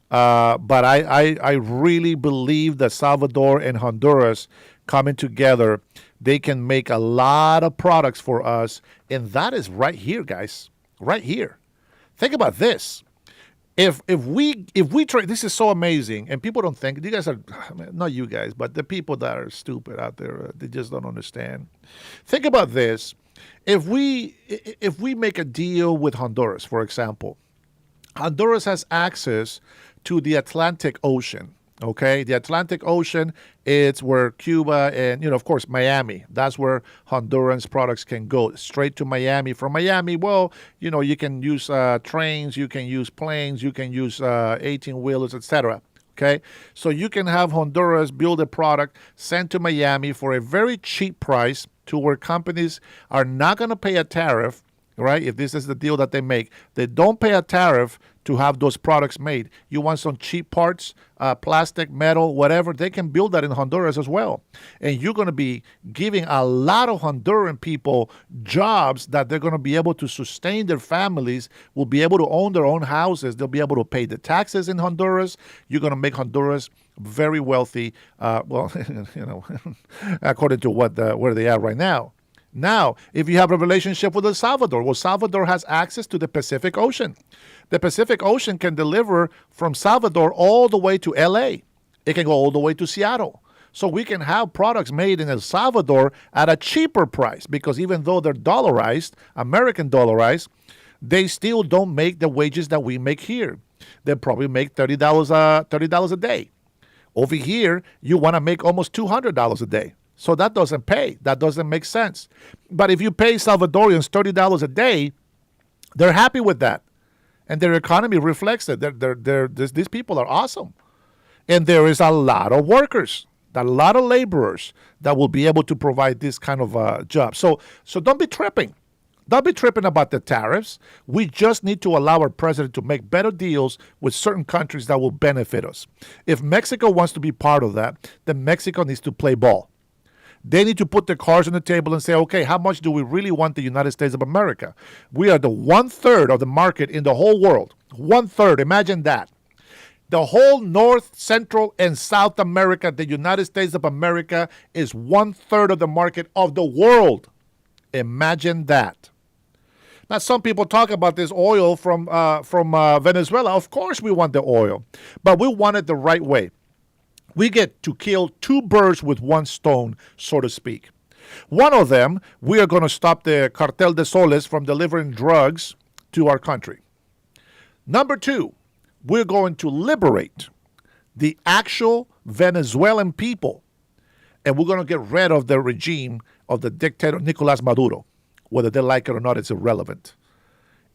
But I really believe that Salvador and Honduras coming together, they can make a lot of products for us. And that is right here, guys. Right here. Think about this. If we try, this is so amazing, and people don't think, you guys are, not you guys, but the people that are stupid out there, they just don't understand. Think about this. If we make a deal with Honduras, for example, Honduras has access to the Atlantic Ocean. Okay, the Atlantic Ocean, it's where Cuba and, of course, Miami. That's where Hondurans products can go straight to Miami. From Miami, well, you can use trains, you can use planes, you can use 18-wheelers, etc. Okay, so you can have Honduras build a product sent to Miami for a very cheap price to where companies are not going to pay a tariff, right? If this is the deal that they make, they don't pay a tariff to have those products made. You want some cheap parts, plastic, metal, whatever, they can build that in Honduras as well. And you're going to be giving a lot of Honduran people jobs that they're going to be able to sustain their families, will be able to own their own houses. They'll be able to pay the taxes in Honduras. You're going to make Honduras very wealthy, according to where they are right now. Now, if you have a relationship with El Salvador, well, Salvador has access to the Pacific Ocean. The Pacific Ocean can deliver from Salvador all the way to LA. It can go all the way to Seattle. So we can have products made in El Salvador at a cheaper price, because even though they're dollarized, American dollarized, they still don't make the wages that we make here. They probably make $30 a day. Over here, you want to make almost $200 a day. So that doesn't pay. That doesn't make sense. But if you pay Salvadorians $30 a day, they're happy with that. And their economy reflects it. These people are awesome. And there is a lot of workers, a lot of laborers that will be able to provide this kind of job. So don't be tripping. Don't be tripping about the tariffs. We just need to allow our president to make better deals with certain countries that will benefit us. If Mexico wants to be part of that, then Mexico needs to play ball. They need to put their cards on the table and say, okay, how much do we really want the United States of America? We are the 1/3 of the market in the whole world. 1/3, imagine that. The whole North, Central, and South America, the United States of America, is 1/3 of the market of the world. Imagine that. Now, some people talk about this oil from Venezuela. Of course we want the oil, but we want it the right way. We get to kill two birds with one stone, so to speak. One of them, we are going to stop the Cartel de Soles from delivering drugs to our country. Number two, we're going to liberate the actual Venezuelan people, and we're going to get rid of the regime of the dictator Nicolas Maduro. Whether they like it or not, it's irrelevant.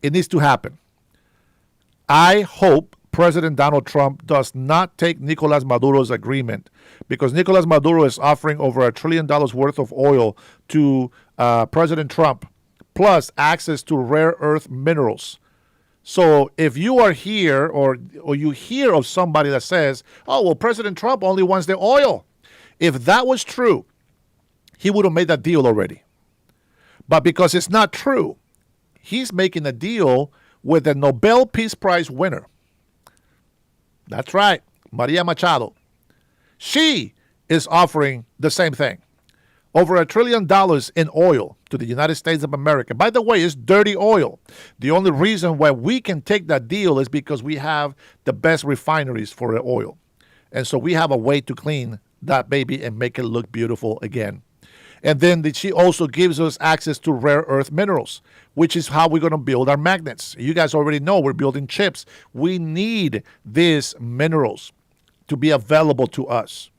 It needs to happen. I hope President Donald Trump does not take Nicolas Maduro's agreement, because Nicolas Maduro is offering over $1 trillion worth of oil to President Trump, plus access to rare earth minerals. So if you are here or you hear of somebody that says, oh, well, President Trump only wants the oil. If that was true, he would have made that deal already. But because it's not true, he's making a deal with the Nobel Peace Prize winner. That's right, Maria Machado. She is offering the same thing. Over $1 trillion in oil to the United States of America. By the way, it's dirty oil. The only reason why we can take that deal is because we have the best refineries for the oil. And so we have a way to clean that baby and make it look beautiful again. And then she also gives us access to rare earth minerals, which is how we're going to build our magnets. You guys already know we're building chips. We need these minerals to be available to us.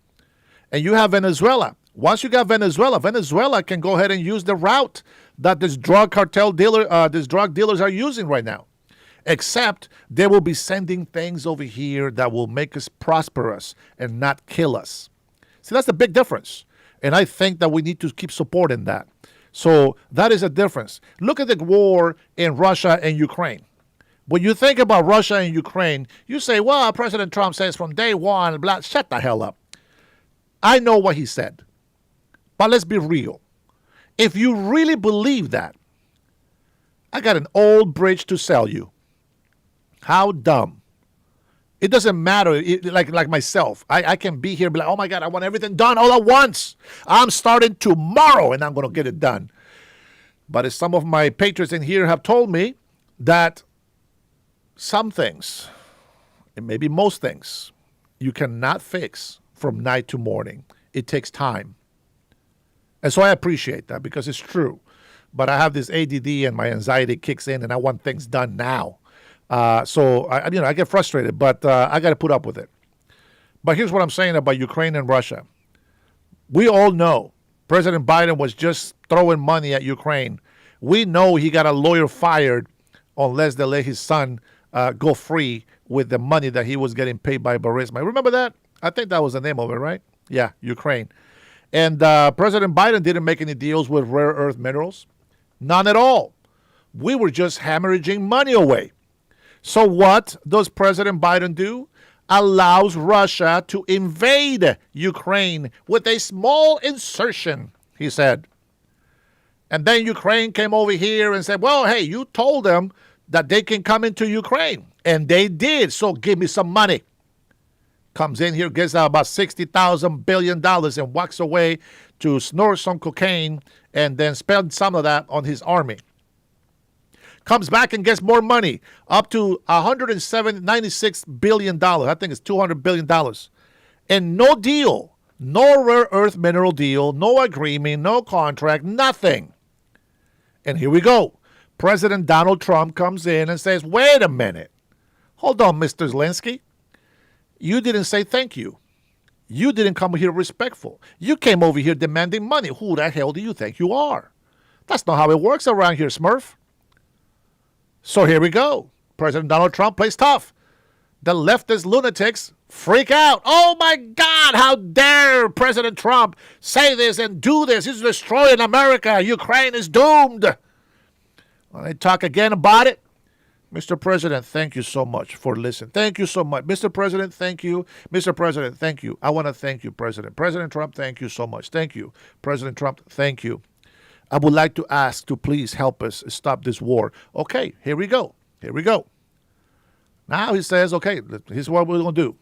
And you have Venezuela. Once you got Venezuela, Venezuela can go ahead and use the route that this drug dealers are using right now. Except they will be sending things over here that will make us prosperous and not kill us. See, that's the big difference. And I think that we need to keep supporting that. So that is a difference. Look at the war in Russia and Ukraine. When you think about Russia and Ukraine, you say, well, President Trump says from day one, blah, shut the hell up. I know what he said. But let's be real. If you really believe that, I got an old bridge to sell you. How dumb. It doesn't matter, like myself. I can be here and be like, oh my God, I want everything done all at once. I'm starting tomorrow and I'm going to get it done. But as some of my patrons in here have told me that some things, and maybe most things, you cannot fix from night to morning. It takes time. And so I appreciate that because it's true. But I have this ADD and my anxiety kicks in and I want things done now. So I get frustrated, but I got to put up with it. But here's what I'm saying about Ukraine and Russia. We all know President Biden was just throwing money at Ukraine. We know he got a lawyer fired unless they let his son go free with the money that he was getting paid by Burisma. Remember that? I think that was the name of it, right? Yeah, Ukraine. And President Biden didn't make any deals with rare earth minerals. None at all. We were just hemorrhaging money away. So what does President Biden do? Allows Russia to invade Ukraine with a small insertion, he said. And then Ukraine came over here and said, well, hey, you told them that they can come into Ukraine. And they did, so give me some money. Comes in here, gets about $60,000 billion and walks away to snort some cocaine and then spend some of that on his army. Comes back and gets more money, up to $96 billion. I think it's $200 billion. And no deal, no rare earth mineral deal, no agreement, no contract, nothing. And here we go. President Donald Trump comes in and says, wait a minute. Hold on, Mr. Zelensky. You didn't say thank you. You didn't come here respectful. You came over here demanding money. Who the hell do you think you are? That's not how it works around here, Smurf. So here we go. President Donald Trump plays tough. The leftist lunatics freak out. Oh my God, how dare President Trump say this and do this? He's destroying America. Ukraine is doomed. When they talk again about it, Mr. President, thank you so much for listening. Thank you so much. Mr. President, thank you. Mr. President, thank you. I want to thank you, President. President Trump, thank you so much. Thank you. President Trump, thank you. I would like to ask to please help us stop this war. Okay, here we go. Here we go. Now he says, okay, here's what we're going to do.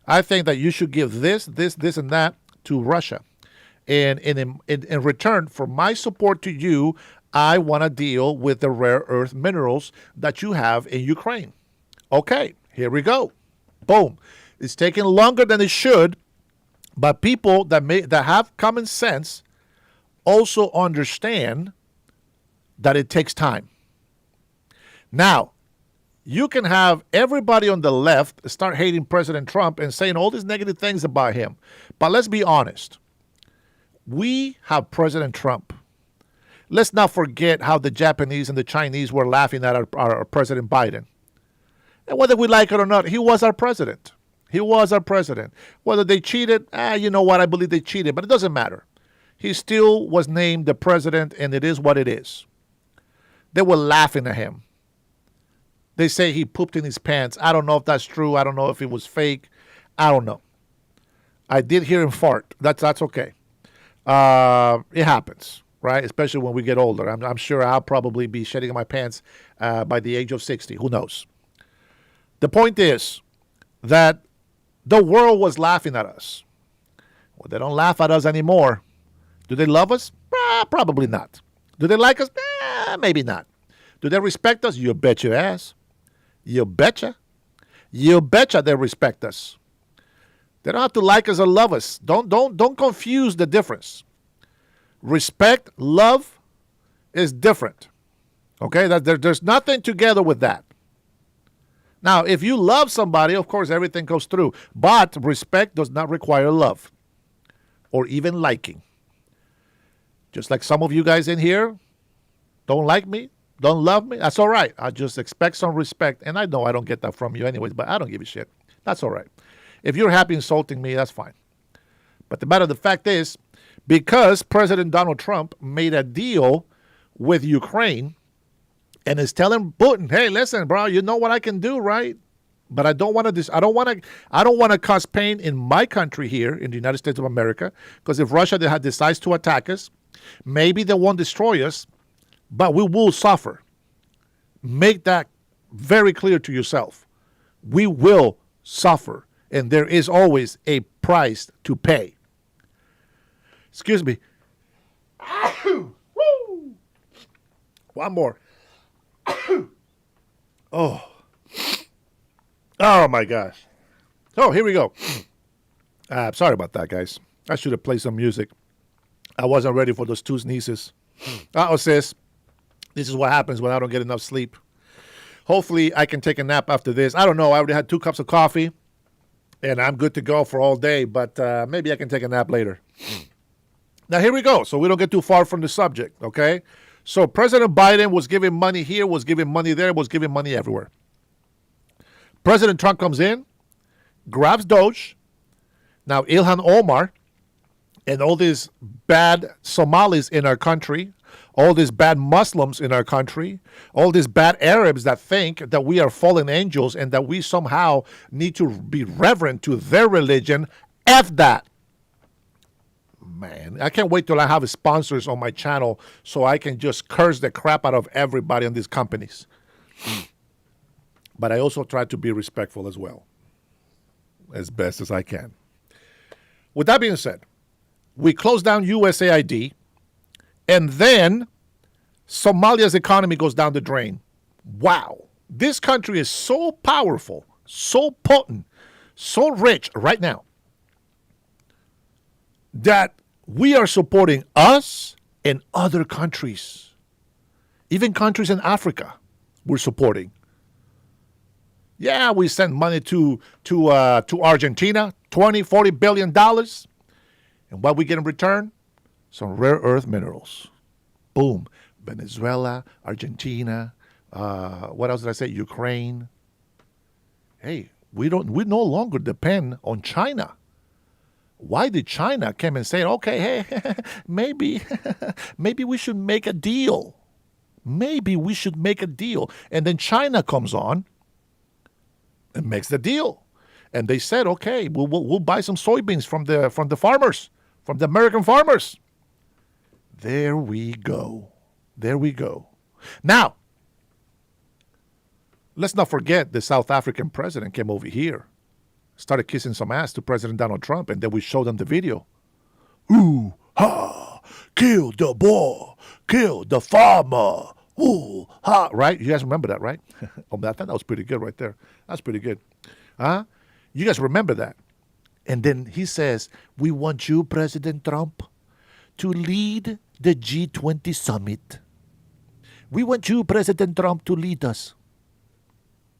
I think that you should give this, and that to Russia. And in return for my support to you, I want to deal with the rare earth minerals that you have in Ukraine. Okay, here we go. Boom. It's taking longer than it should, but people that have common sense also understand that it takes time. Now, you can have everybody on the left start hating President Trump and saying all these negative things about him. But let's be honest. We have President Trump. Let's not forget how the Japanese and the Chinese were laughing at our President Biden. And whether we like it or not, he was our president. He was our president. Whether they cheated, you know what, I believe they cheated, but it doesn't matter. He still was named the president, and it is what it is. They were laughing at him. They say he pooped in his pants. I don't know if that's true. I don't know if it was fake. I don't know. I did hear him fart. That's okay. It happens, right? Especially when we get older. I'm sure I'll probably be shedding my pants by the age of 60. Who knows? The point is that the world was laughing at us. Well, they don't laugh at us anymore. Do they love us? Probably not. Do they like us? Maybe not. Do they respect us? You bet your ass. You betcha. You betcha they respect us. They don't have to like us or love us. Don't confuse the difference. Respect, love is different. Okay, there's nothing together with that. Now, if you love somebody, of course, everything goes through. But respect does not require love or even liking. Just like some of you guys in here don't like me, don't love me. That's all right. I just expect some respect. And I know I don't get that from you anyways, but I don't give a shit. That's all right. If you're happy insulting me, that's fine. But the matter of the fact is, because President Donald Trump made a deal with Ukraine and is telling Putin, "Hey, listen, bro, you know what I can do, right? But I don't want to. I don't want to cause pain in my country here in the United States of America. Because if Russia decides to attack us, maybe they won't destroy us, but we will suffer. Make that very clear to yourself. We will suffer, and there is always a price to pay." Excuse me. One more. Oh my gosh. Oh, here we go. Sorry about that, guys. I should have played some music. I wasn't ready for those two sneezes. Sis. This is what happens when I don't get enough sleep. Hopefully, I can take a nap after this. I don't know. I already had 2 cups of coffee, and I'm good to go for all day, but maybe I can take a nap later. Now, here we go. So we don't get too far from the subject, okay? So President Biden was giving money here, was giving money there, was giving money everywhere. President Trump comes in, grabs Doge. Now, Ilhan Omar and all these bad Somalis in our country, all these bad Muslims in our country, all these bad Arabs that think that we are fallen angels and that we somehow need to be reverent to their religion, F that. Man, I can't wait till I have sponsors on my channel so I can just curse the crap out of everybody in these companies. But I also try to be respectful as well, as best as I can. With that being said, we close down USAID, and then Somalia's economy goes down the drain. Wow. This country is so powerful, so potent, so rich right now that we are supporting us and other countries. Even countries in Africa we're supporting. Yeah, we send money to Argentina, $40 billion. And what we get in return? Some rare earth minerals. Boom. Venezuela, Argentina, what else did I say? Ukraine. Hey, we no longer depend on China. Why did China come and say, okay, hey, maybe we should make a deal. Maybe we should make a deal. And then China comes on and makes the deal. And they said, okay, we'll buy some soybeans from the farmers, from the American farmers. There we go. There we go. Now, let's not forget the South African president came over here, started kissing some ass to President Donald Trump, and then we showed them the video. Ooh, ha, kill the boy, kill the farmer. Ooh, ha, right? You guys remember that, right? Oh, I thought that was pretty good right there. That's pretty good. Huh? You guys remember that? And then he says, we want you, President Trump, to lead the G20 summit. We want you, President Trump, to lead us.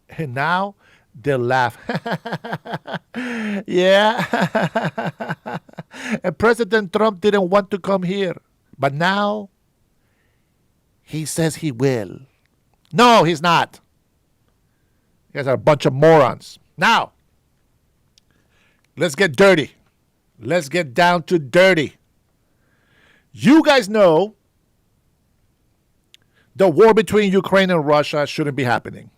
And now they laugh. Yeah. And President Trump didn't want to come here. But now he says he will. No, he's not. You guys are a bunch of morons. Now, let's get dirty. Let's get down to dirty. You guys know the war between Ukraine and Russia shouldn't be happening.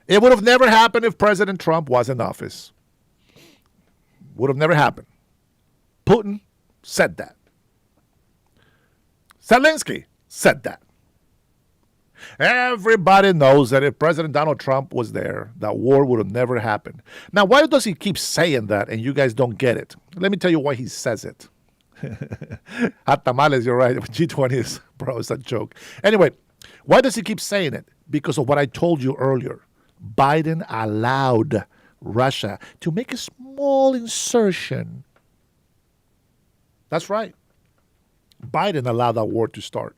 It would have never happened if President Trump was in office. Would have never happened. Putin said that. Zelensky said that. Everybody knows that if President Donald Trump was there, that war would have never happened. Now, why does he keep saying that and you guys don't get it? Let me tell you why he says it. Hot tamales, you're right. G20 is, bro, it's a joke. Anyway, why does he keep saying it? Because of what I told you earlier. Biden allowed Russia to make a small insertion. That's right. Biden allowed that war to start.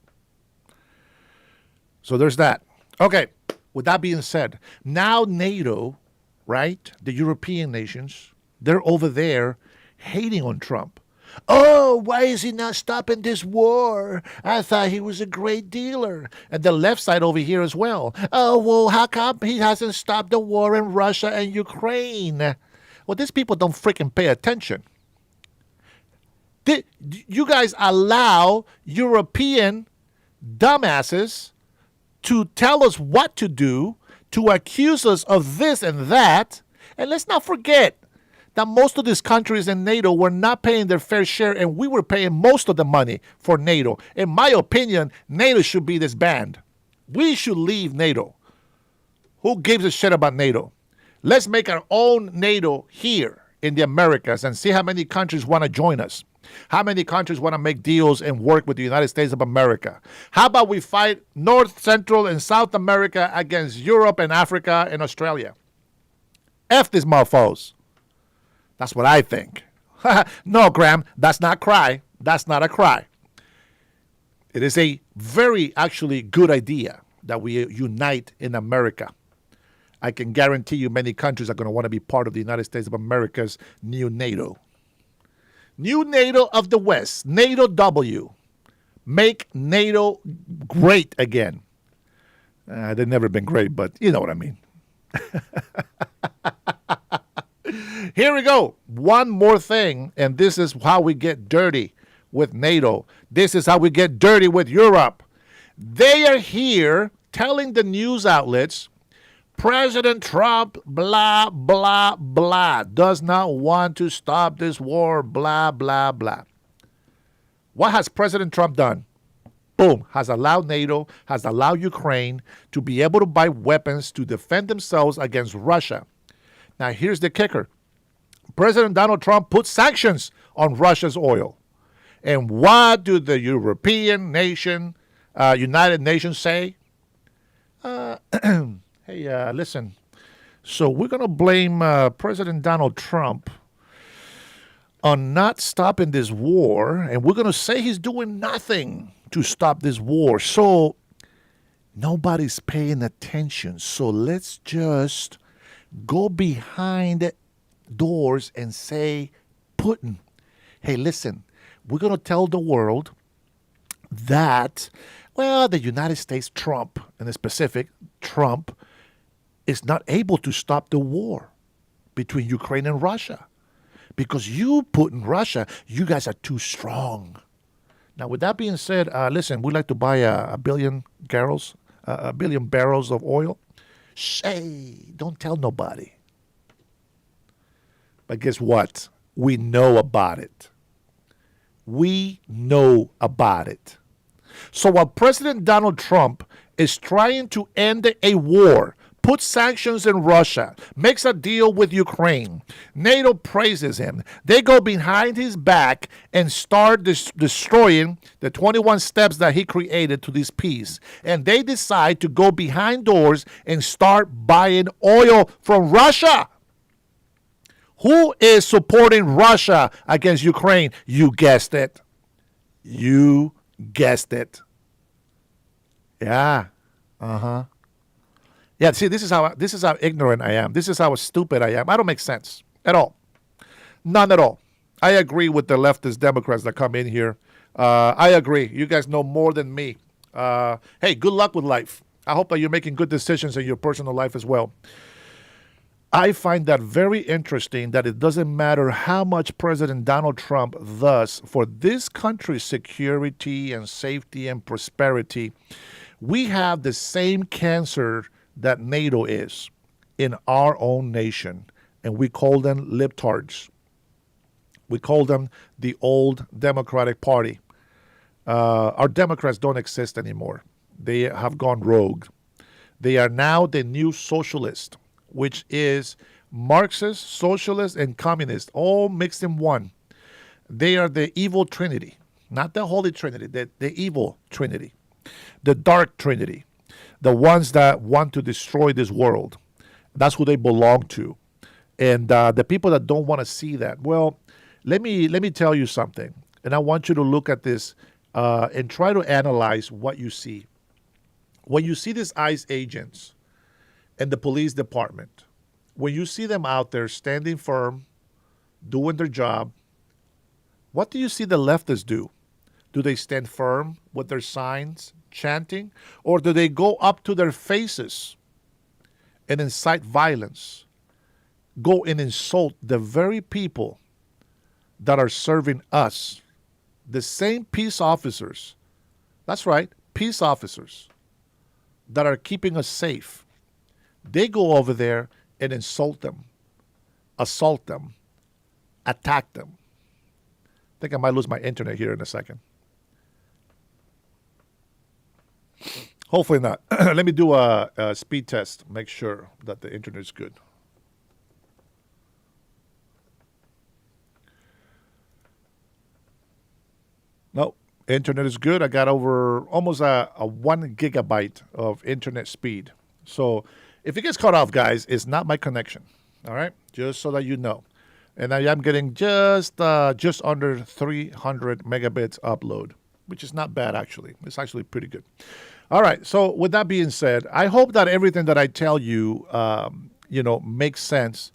So there's that. Okay, with that being said, now NATO, right, the European nations, they're over there hating on Trump. Oh, why is he not stopping this war? I thought he was a great dealer. And the left side over here as well. Oh, well, how come he hasn't stopped the war in Russia and Ukraine? Well, these people don't freaking pay attention. You guys allow European dumbasses to tell us what to do, to accuse us of this and that. And let's not forget that most of these countries in NATO were not paying their fair share, and we were paying most of the money for NATO. In my opinion, NATO should be disbanded. We should leave NATO. Who gives a shit about NATO? Let's make our own NATO here in the Americas and see how many countries want to join us. How many countries want to make deals and work with the United States of America? How about we fight North, Central, and South America against Europe and Africa and Australia? F these mofos. That's what I think. No, Graham, that's not cry. That's not a cry. It is a very actually good idea that we unite in America. I can guarantee you many countries are going to want to be part of the United States of America's new NATO. New NATO of the West, NATO W. Make NATO great again. They've never been great, but you know what I mean. Here we go. One more thing, and this is how we get dirty with NATO. This is how we get dirty with Europe. They are here telling the news outlets President Trump, blah, blah, blah, does not want to stop this war, blah, blah, blah. What has President Trump done? Boom, has allowed NATO, has allowed Ukraine to be able to buy weapons to defend themselves against Russia. Now, here's the kicker. President Donald Trump put sanctions on Russia's oil. And what do the European nation, United Nations say? Hey, listen, so we're going to blame President Donald Trump on not stopping this war, and we're going to say he's doing nothing to stop this war. So nobody's paying attention. So let's just go behind doors and say, Putin, hey, listen, we're going to tell the world that, well, the United States, Trump, in the specific, Trump, is not able to stop the war between Ukraine and Russia. Because you, Putin, Russia, you guys are too strong. Now, with that being said, listen, we'd like to buy a billion barrels of oil. Say, don't tell nobody. But guess what? We know about it. We know about it. So while President Donald Trump is trying to end a war, put sanctions in Russia, makes a deal with Ukraine, NATO praises him. They go behind his back and start destroying the 21 steps that he created to this peace. And they decide to go behind doors and start buying oil from Russia. Who is supporting Russia against Ukraine? You guessed it. You guessed it. Yeah. Uh-huh. Yeah, see, this is how ignorant I am. This is how stupid I am. I don't make sense at all. None at all. I agree with the leftist Democrats that come in here. I agree. You guys know more than me. Hey, good luck with life. I hope that you're making good decisions in your personal life as well. I find that very interesting that it doesn't matter how much President Donald Trump does for this country's security and safety and prosperity. We have the same cancer that NATO is in our own nation, and we call them libtards. We call them the old Democratic Party. Our Democrats don't exist anymore. They have gone rogue. They are now the new socialist, which is Marxist, socialist, and communist, all mixed in one. They are the evil trinity, not the holy trinity, the evil trinity, the dark trinity, the ones that want to destroy this world. That's who they belong to. And the people that don't want to see that, well, let me tell you something. And I want you to look at this and try to analyze what you see. When you see these ICE agents and the police department, when you see them out there standing firm, doing their job, what do you see the leftists do? Do they stand firm with their signs, chanting, or do they go up to their faces and incite violence, go and insult the very people that are serving us, the same peace officers, that's right, peace officers that are keeping us safe? They go over there and insult them, assault them, attack them. I think I might lose my internet here in a second. Hopefully not. Let me do a speed test, make sure that the internet is good. No, internet is good. I got over almost a 1 gigabyte of internet speed. So if it gets cut off, guys, it's not my connection. All right, just so that you know. And I am getting just under 300 megabits upload, which is not bad, actually. It's actually pretty good. All right, so with that being said, I hope that everything that I tell you, makes sense.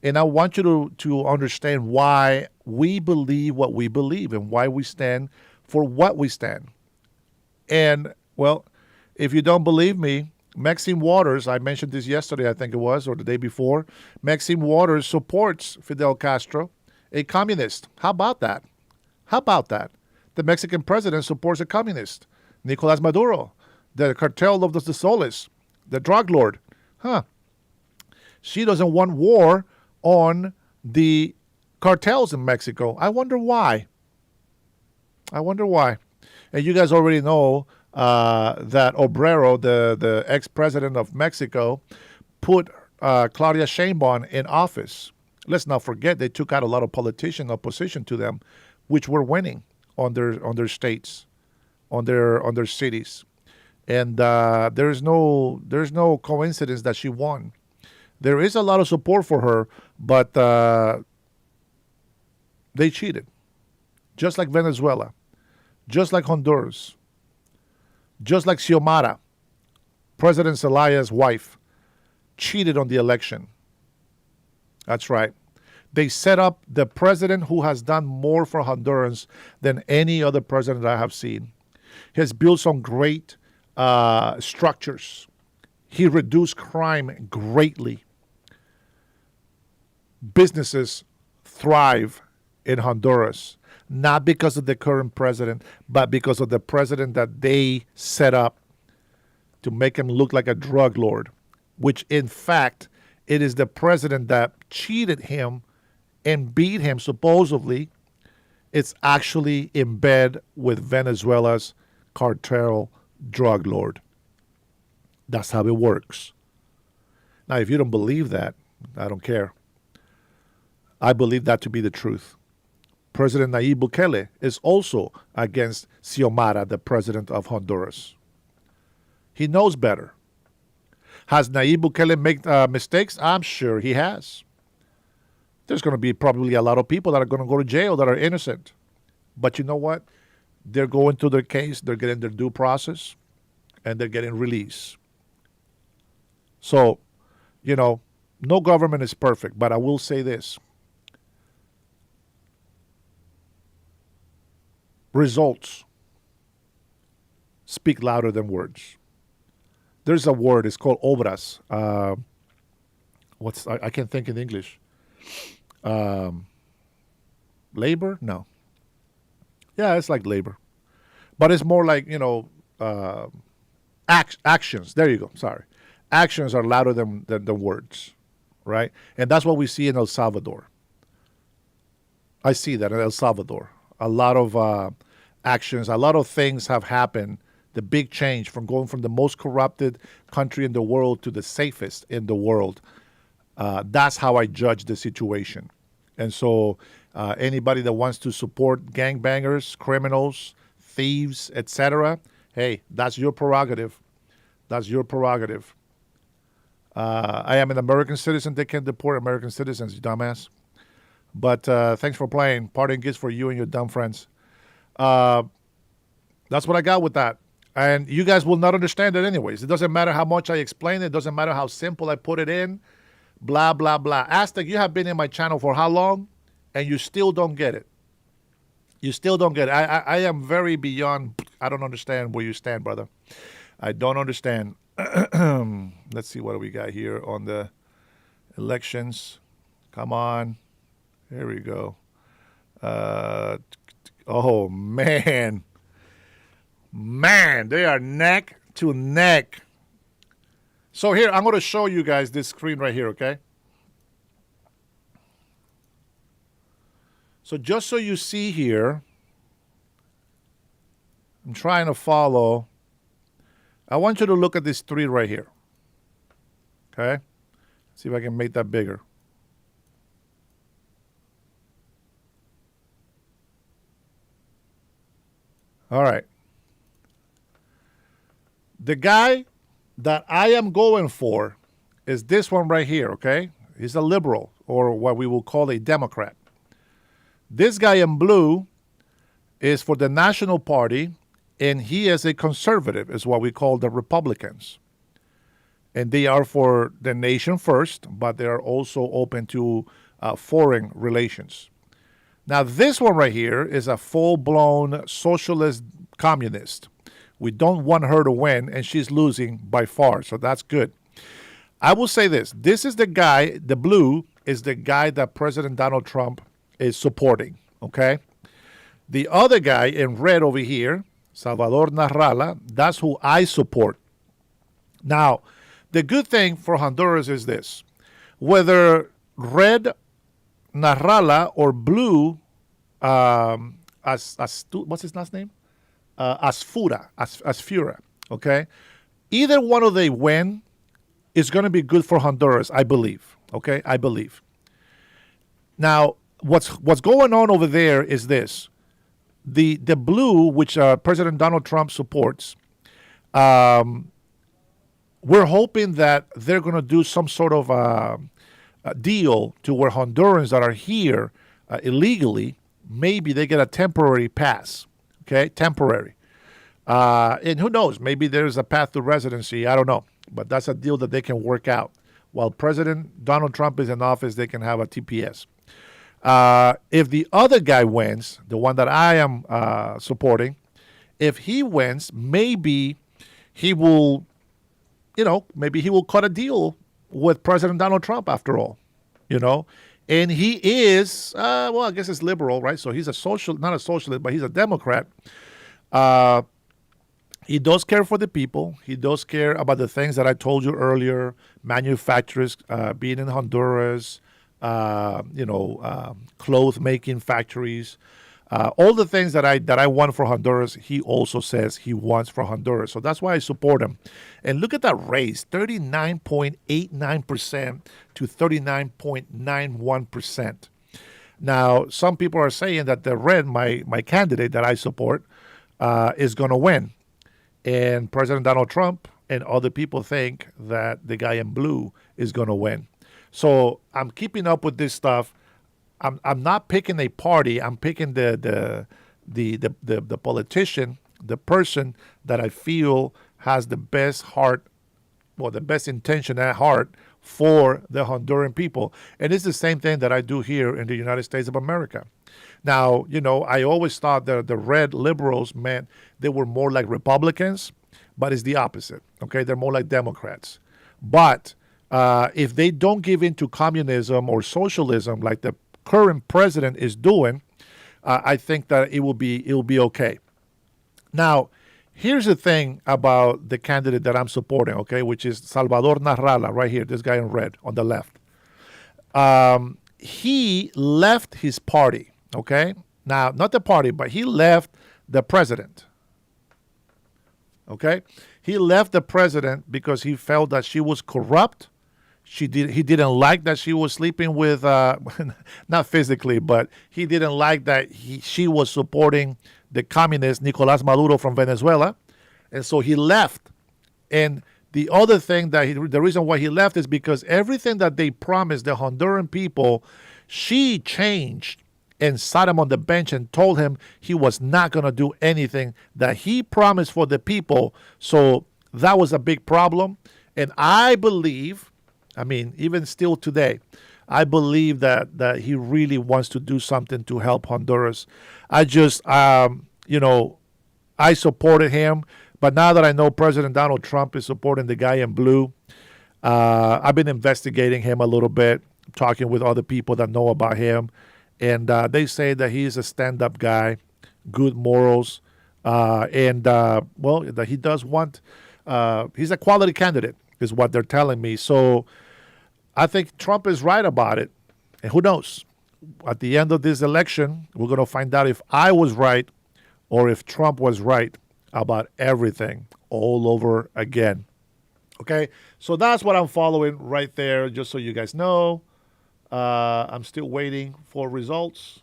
And I want you to understand why we believe what we believe and why we stand for what we stand. And, well, if you don't believe me, Maxine Waters, I mentioned this yesterday, I think it was, or the day before. Maxine Waters supports Fidel Castro, a communist. How about that? How about that? The Mexican president supports a communist. Nicolas Maduro, the cartel of the Soles, the drug lord. She doesn't want war on the cartels in Mexico. I wonder why. And you guys already know that Obrero, the ex-president of Mexico, put Claudia Sheinbaum in office. Let's not forget they took out a lot of politician opposition to them, which were winning on their states, on their cities, and there's no coincidence that she won. There is a lot of support for her, but they cheated, just like Venezuela, just like Honduras. Just like Xiomara, President Zelaya's wife, cheated on the election. That's right. They set up the president who has done more for Hondurans than any other president I have seen. He has built some great structures. He reduced crime greatly. Businesses thrive in Honduras. Not because of the current president, but because of the president that they set up to make him look like a drug lord, which in fact, it is the president that cheated him and beat him, supposedly. It's actually in bed with Venezuela's cartel drug lord. That's how it works. Now, if you don't believe that, I don't care. I believe that to be the truth. President Nayib Bukele is also against Xiomara, the president of Honduras. He knows better. Has Nayib Bukele made mistakes? I'm sure he has. There's going to be probably a lot of people that are going to go to jail that are innocent. But you know what? They're going through their case, they're getting their due process, and they're getting released. So, no government is perfect, but I will say this. Results speak louder than words. There's a word, it's called obras. I can't think in English. Labor? No. Yeah, it's like labor. But it's more like, actions. There you go. Sorry. Actions are louder than words, right? And that's what we see in El Salvador. I see that in El Salvador. A lot of actions, a lot of things have happened. The big change from going from the most corrupted country in the world to the safest in the world. That's how I judge the situation. And so anybody that wants to support gangbangers, criminals, thieves, etc., hey, that's your prerogative. That's your prerogative. I am an American citizen. They can deport American citizens, you dumbass. But thanks for playing. Parting gifts for you and your dumb friends. That's what I got with that. And you guys will not understand it anyways. It doesn't matter how much I explain it. It doesn't matter how simple I put it in. Blah, blah, blah. Aztec, you have been in my channel for how long? And you still don't get it. You still don't get it. I am very beyond. I don't understand where you stand, brother. I don't understand. Let's see what do we got here on the elections. Come on. Here we go. Oh, man. Man, they are neck to neck. So here, I'm going to show you guys this screen right here, okay? So just so you see here, I'm trying to follow. I want you to look at this three right here. Okay? See if I can make that bigger. All right. The guy that I am going for is this one right here, okay? He's a liberal, or what we will call a Democrat. This guy in blue is for the National Party, and he is a conservative, is what we call the Republicans. And they are for the nation first, but they are also open to foreign relations. Now, this one right here is a full-blown socialist communist. We don't want her to win, and she's losing by far, so that's good. I will say this. This is the guy, the blue, is the guy that President Donald Trump is supporting, okay? The other guy in red over here, Salvador Narrala, that's who I support. Now, the good thing for Honduras is this. Whether red Narrala or blue, what's his last name? Asfura, okay? Either one of they win is going to be good for Honduras, I believe, okay? I believe. Now, what's going on over there is this. The blue, which President Donald Trump supports, we're hoping that they're going to do some sort of a deal to where Hondurans that are here illegally, maybe they get a temporary pass, okay, temporary. And who knows, maybe there's a path to residency, I don't know. But that's a deal that they can work out. While President Donald Trump is in office, they can have a TPS. If the other guy wins, the one that I am supporting, if he wins, maybe he will, maybe he will cut a deal with President Donald Trump after all, And he is, well, I guess it's liberal, right? So he's not a socialist, but he's a Democrat. He does care for the people. He does care about the things that I told you earlier, manufacturers being in Honduras, cloth making factories, all the things that I want for Honduras, he also says he wants for Honduras. So that's why I support him. And look at that race, 39.89% to 39.91%. Now, some people are saying that the red, my candidate that I support, is going to win. And President Donald Trump and other people think that the guy in blue is going to win. So I'm keeping up with this stuff. I'm not picking a party. I'm picking the politician, the person that I feel has the best heart, well, the best intention at heart for the Honduran people. And it's the same thing that I do here in the United States of America. Now, I always thought that the red liberals meant they were more like Republicans, but it's the opposite, okay? They're more like Democrats. But if they don't give in to communism or socialism like the current president is doing, I think that it will be okay. Now, here's the thing about the candidate that I'm supporting, okay, which is Salvador Narrala, right here, this guy in red on the left. He left his party, okay? Now, not the party, but he left the president, okay? He left the president because he felt that she was corrupt. He didn't like that she was sleeping with, not physically, but he didn't like that she was supporting the communist Nicolás Maduro from Venezuela. And so he left. And the other thing the reason why he left is because everything that they promised the Honduran people, she changed and sat him on the bench and told him he was not going to do anything that he promised for the people. So that was a big problem. And I believe, I mean, even still today, I believe that he really wants to do something to help Honduras. I just, you know, I supported him. But now that I know President Donald Trump is supporting the guy in blue, I've been investigating him a little bit, talking with other people that know about him. And they say that he's a stand-up guy, good morals, and, well, that he does want, he's a quality candidate is what they're telling me. So I think Trump is right about it. And who knows? At the end of this election, we're going to find out if I was right or if Trump was right about everything all over again. Okay? So that's what I'm following right there, just so you guys know. I'm still waiting for results.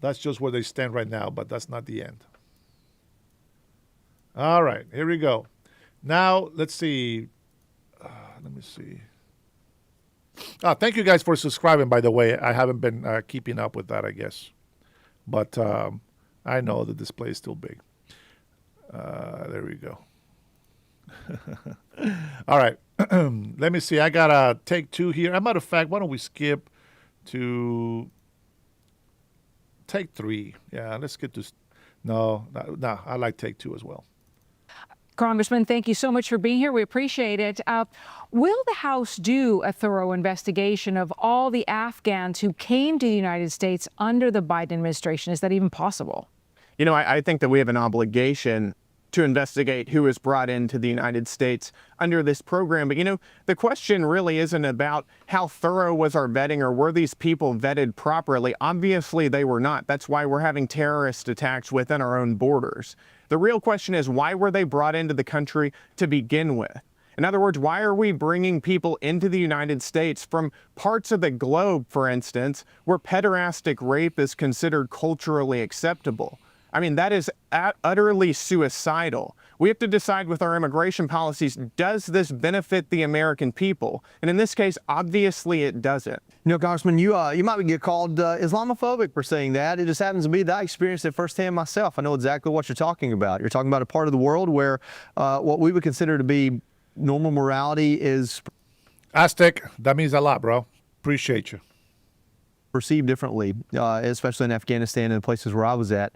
That's just where they stand right now, but that's not the end. All right, here we go. Now, let's see. Let me see. Thank you guys for subscribing, by the way. I haven't been keeping up with that, I guess. But I know the display is still big. There we go. All right. Let me see. I got a take two here. As a matter of fact, why don't we skip to take three? Yeah, let's skip to. No, I like take two as well. Congressman, thank you so much for being here. We appreciate it. Will the House do a thorough investigation of all the Afghans who came to the United States under the Biden administration? Is that even possible? You know, I think that we have an obligation to investigate who is brought into the United States under this program. But, you know, the question really isn't about how thorough was our vetting or were these people vetted properly. Obviously, they were not. That's why we're having terrorist attacks within our own borders. The real question is, why were they brought into the country to begin with? In other words, why are we bringing people into the United States from parts of the globe, for instance, where pederastic rape is considered culturally acceptable? I mean, that is utterly suicidal. We have to decide with our immigration policies, does this benefit the American people? And in this case, obviously it doesn't. You know, Congressman, you might get called Islamophobic for saying that. It just happens to be that I experienced it firsthand myself. I know exactly what you're talking about. You're talking about a part of the world where what we would consider to be normal morality is... Aztec, that means a lot, bro. Appreciate you. ...perceived differently, especially in Afghanistan and places where I was at.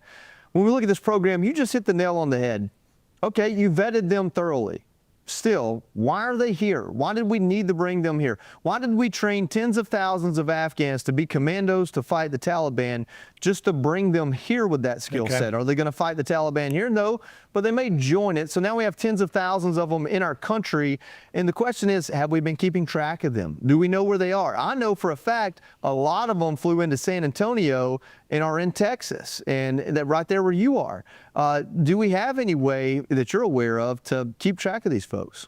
When we look at this program, you just hit the nail on the head. Okay, you vetted them thoroughly. Still, why are they here? Why did we need to bring them here? Why did we train tens of thousands of Afghans to be commandos to fight the Taliban just to bring them here with that skill set? Are they going to fight the Taliban here? No, but they may join it. So now we have tens of thousands of them in our country. And the question is, have we been keeping track of them? Do we know where they are? I know for a fact a lot of them flew into San Antonio and are in Texas, and that right there where you are. Do we have any way that you're aware of to keep track of these folks?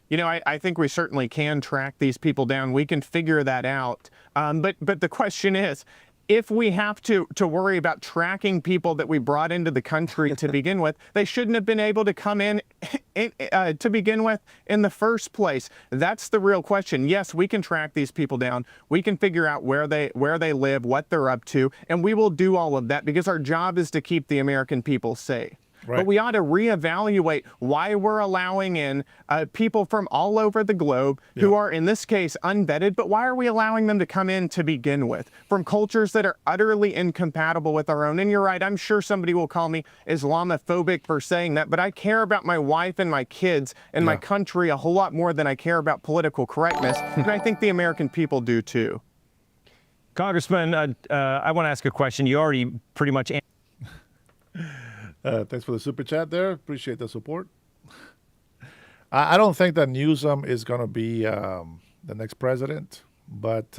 You know, I think we certainly can track these people down. We can figure that out. But the question is, if we have to worry about tracking people that we brought into the country to begin with, they shouldn't have been able to come in to begin with in the first place. That's the real question. Yes, we can track these people down. We can figure out where they live, what they're up to, and we will do all of that because our job is to keep the American people safe. Right. But we ought to reevaluate why we're allowing in people from all over the globe who are, in this case, unvetted. But why are we allowing them to come in to begin with from cultures that are utterly incompatible with our own? And you're right, I'm sure somebody will call me Islamophobic for saying that. But I care about my wife and my kids and my country a whole lot more than I care about political correctness. And I think the American people do too. Congressman, I want to ask a question. You already pretty much answered. Thanks for the super chat there. Appreciate the support. I don't think that Newsom is going to be the next president. But,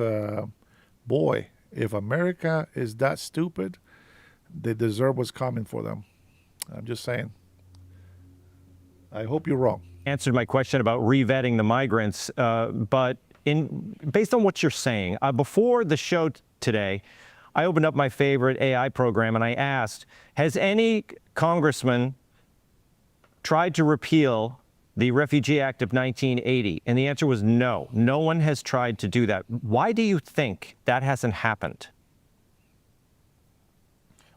boy, if America is that stupid, they deserve what's coming for them. I'm just saying. I hope you're wrong. Answered my question about revetting the migrants. But based on what you're saying, before the show today, I opened up my favorite AI program and I asked, has any congressman tried to repeal the Refugee Act of 1980? And the answer was no. No one has tried to do that. Why do you think that hasn't happened?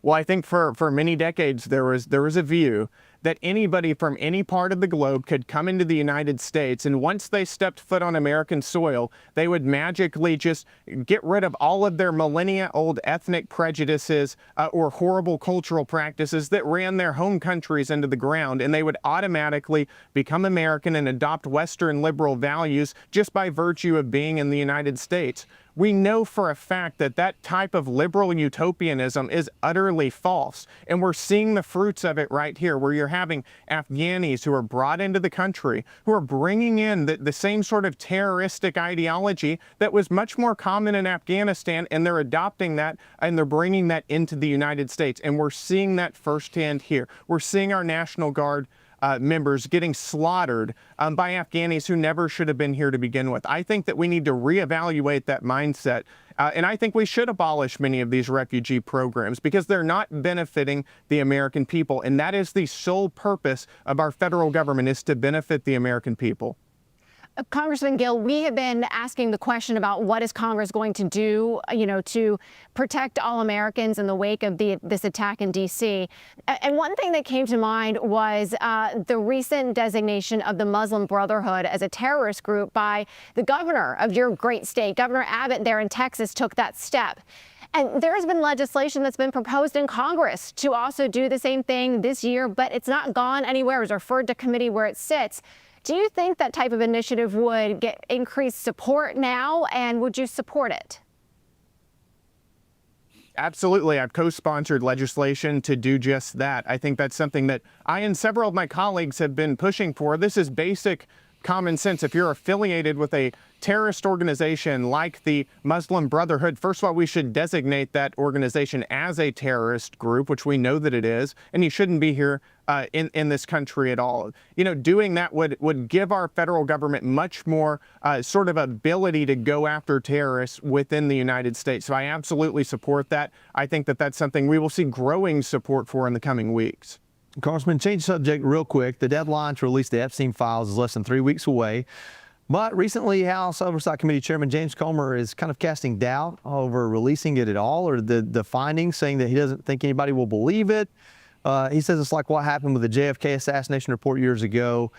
Well, I think for many decades there was a view that anybody from any part of the globe could come into the United States, and once they stepped foot on American soil, they would magically just get rid of all of their millennia-old ethnic prejudices or horrible cultural practices that ran their home countries into the ground, and they would automatically become American and adopt Western liberal values just by virtue of being in the United States. We know for a fact that that type of liberal utopianism is utterly false. And we're seeing the fruits of it right here, where you're having Afghanis who are brought into the country, who are bringing in the same sort of terroristic ideology that was much more common in Afghanistan, and they're adopting that and they're bringing that into the United States. And we're seeing that firsthand here. We're seeing our National Guard members getting slaughtered by Afghanis who never should have been here to begin with. I think that we need to reevaluate that mindset. And I think we should abolish many of these refugee programs because they're not benefiting the American people. And that is the sole purpose of our federal government, is to benefit the American people. Congressman Gill, we have been asking the question about what is Congress going to do, to protect all Americans in the wake of this attack in D.C. And one thing that came to mind was the recent designation of the Muslim Brotherhood as a terrorist group by the governor of your great state. Governor Abbott there in Texas took that step. And there has been legislation that's been proposed in Congress to also do the same thing this year, but it's not gone anywhere. It was referred to committee where it sits. Do you think that type of initiative would get increased support now, and would you support it? Absolutely. I've co-sponsored legislation to do just that. I think that's something that I and several of my colleagues have been pushing for. This is basic common sense. If you're affiliated with a terrorist organization like the Muslim Brotherhood, first of all, we should designate that organization as a terrorist group, which we know that it is, and you shouldn't be here in this country at all. Doing that would give our federal government much more sort of ability to go after terrorists within the United States. So I absolutely support that. I think that that's something we will see growing support for in the coming weeks. Congressman, change subject real quick. The deadline to release the Epstein files is less than 3 weeks away. But recently, House Oversight Committee Chairman James Comer is kind of casting doubt over releasing it at all, or the findings, saying that he doesn't think anybody will believe it. He says it's like what happened with the JFK assassination report years ago.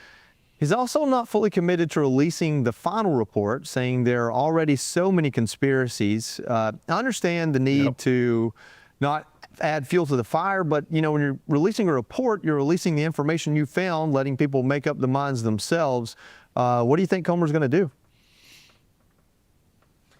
He's also not fully committed to releasing the final report, saying there are already so many conspiracies. I understand the need to not add fuel to the fire, but when you're releasing a report, you're releasing the information you found, letting people make up the minds themselves. What do you think Comer's going to do?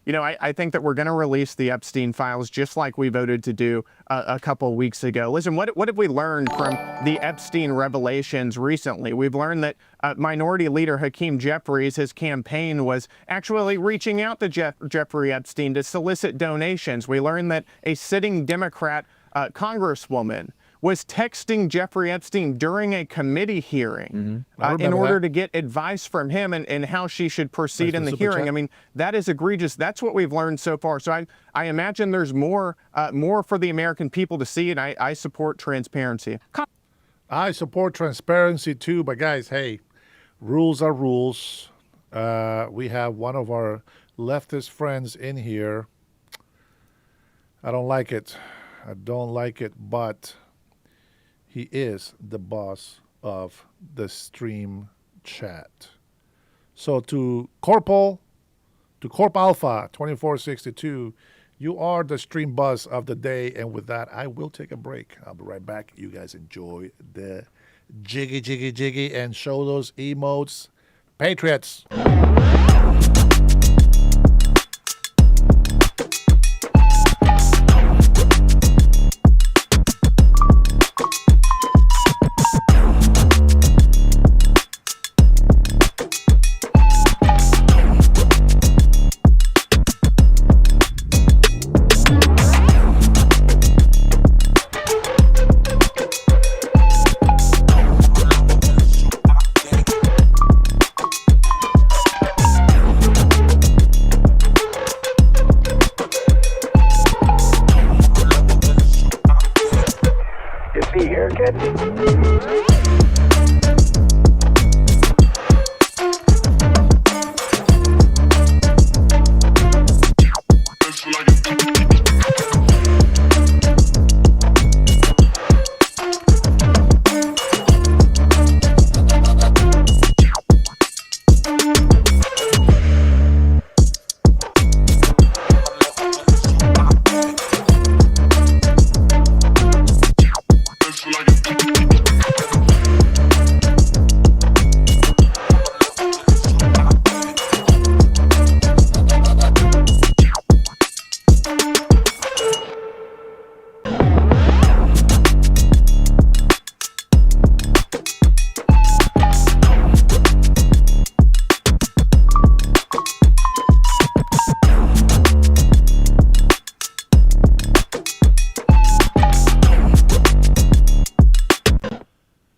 I think that we're going to release the Epstein files just like we voted to do a couple weeks ago. Listen, what have we learned from the Epstein revelations recently? We've learned that Minority Leader Hakeem Jeffries, his campaign was actually reaching out to Jeffrey Epstein to solicit donations. We learned that a sitting Democrat congresswoman was texting Jeffrey Epstein during a committee hearing in order to get advice from him and how she should proceed in the hearing. I mean, that is egregious. That's what we've learned so far. So I imagine there's more for the American people to see, and I support transparency. I support transparency too, but guys, hey, rules are rules. We have one of our leftist friends in here. I don't like it. I don't like it, but he is the boss of the stream chat. So to Corp Alpha 2462, you are the stream boss of the day. And with that, I will take a break. I'll be right back. You guys enjoy the jiggy, and show those emotes. Patriots.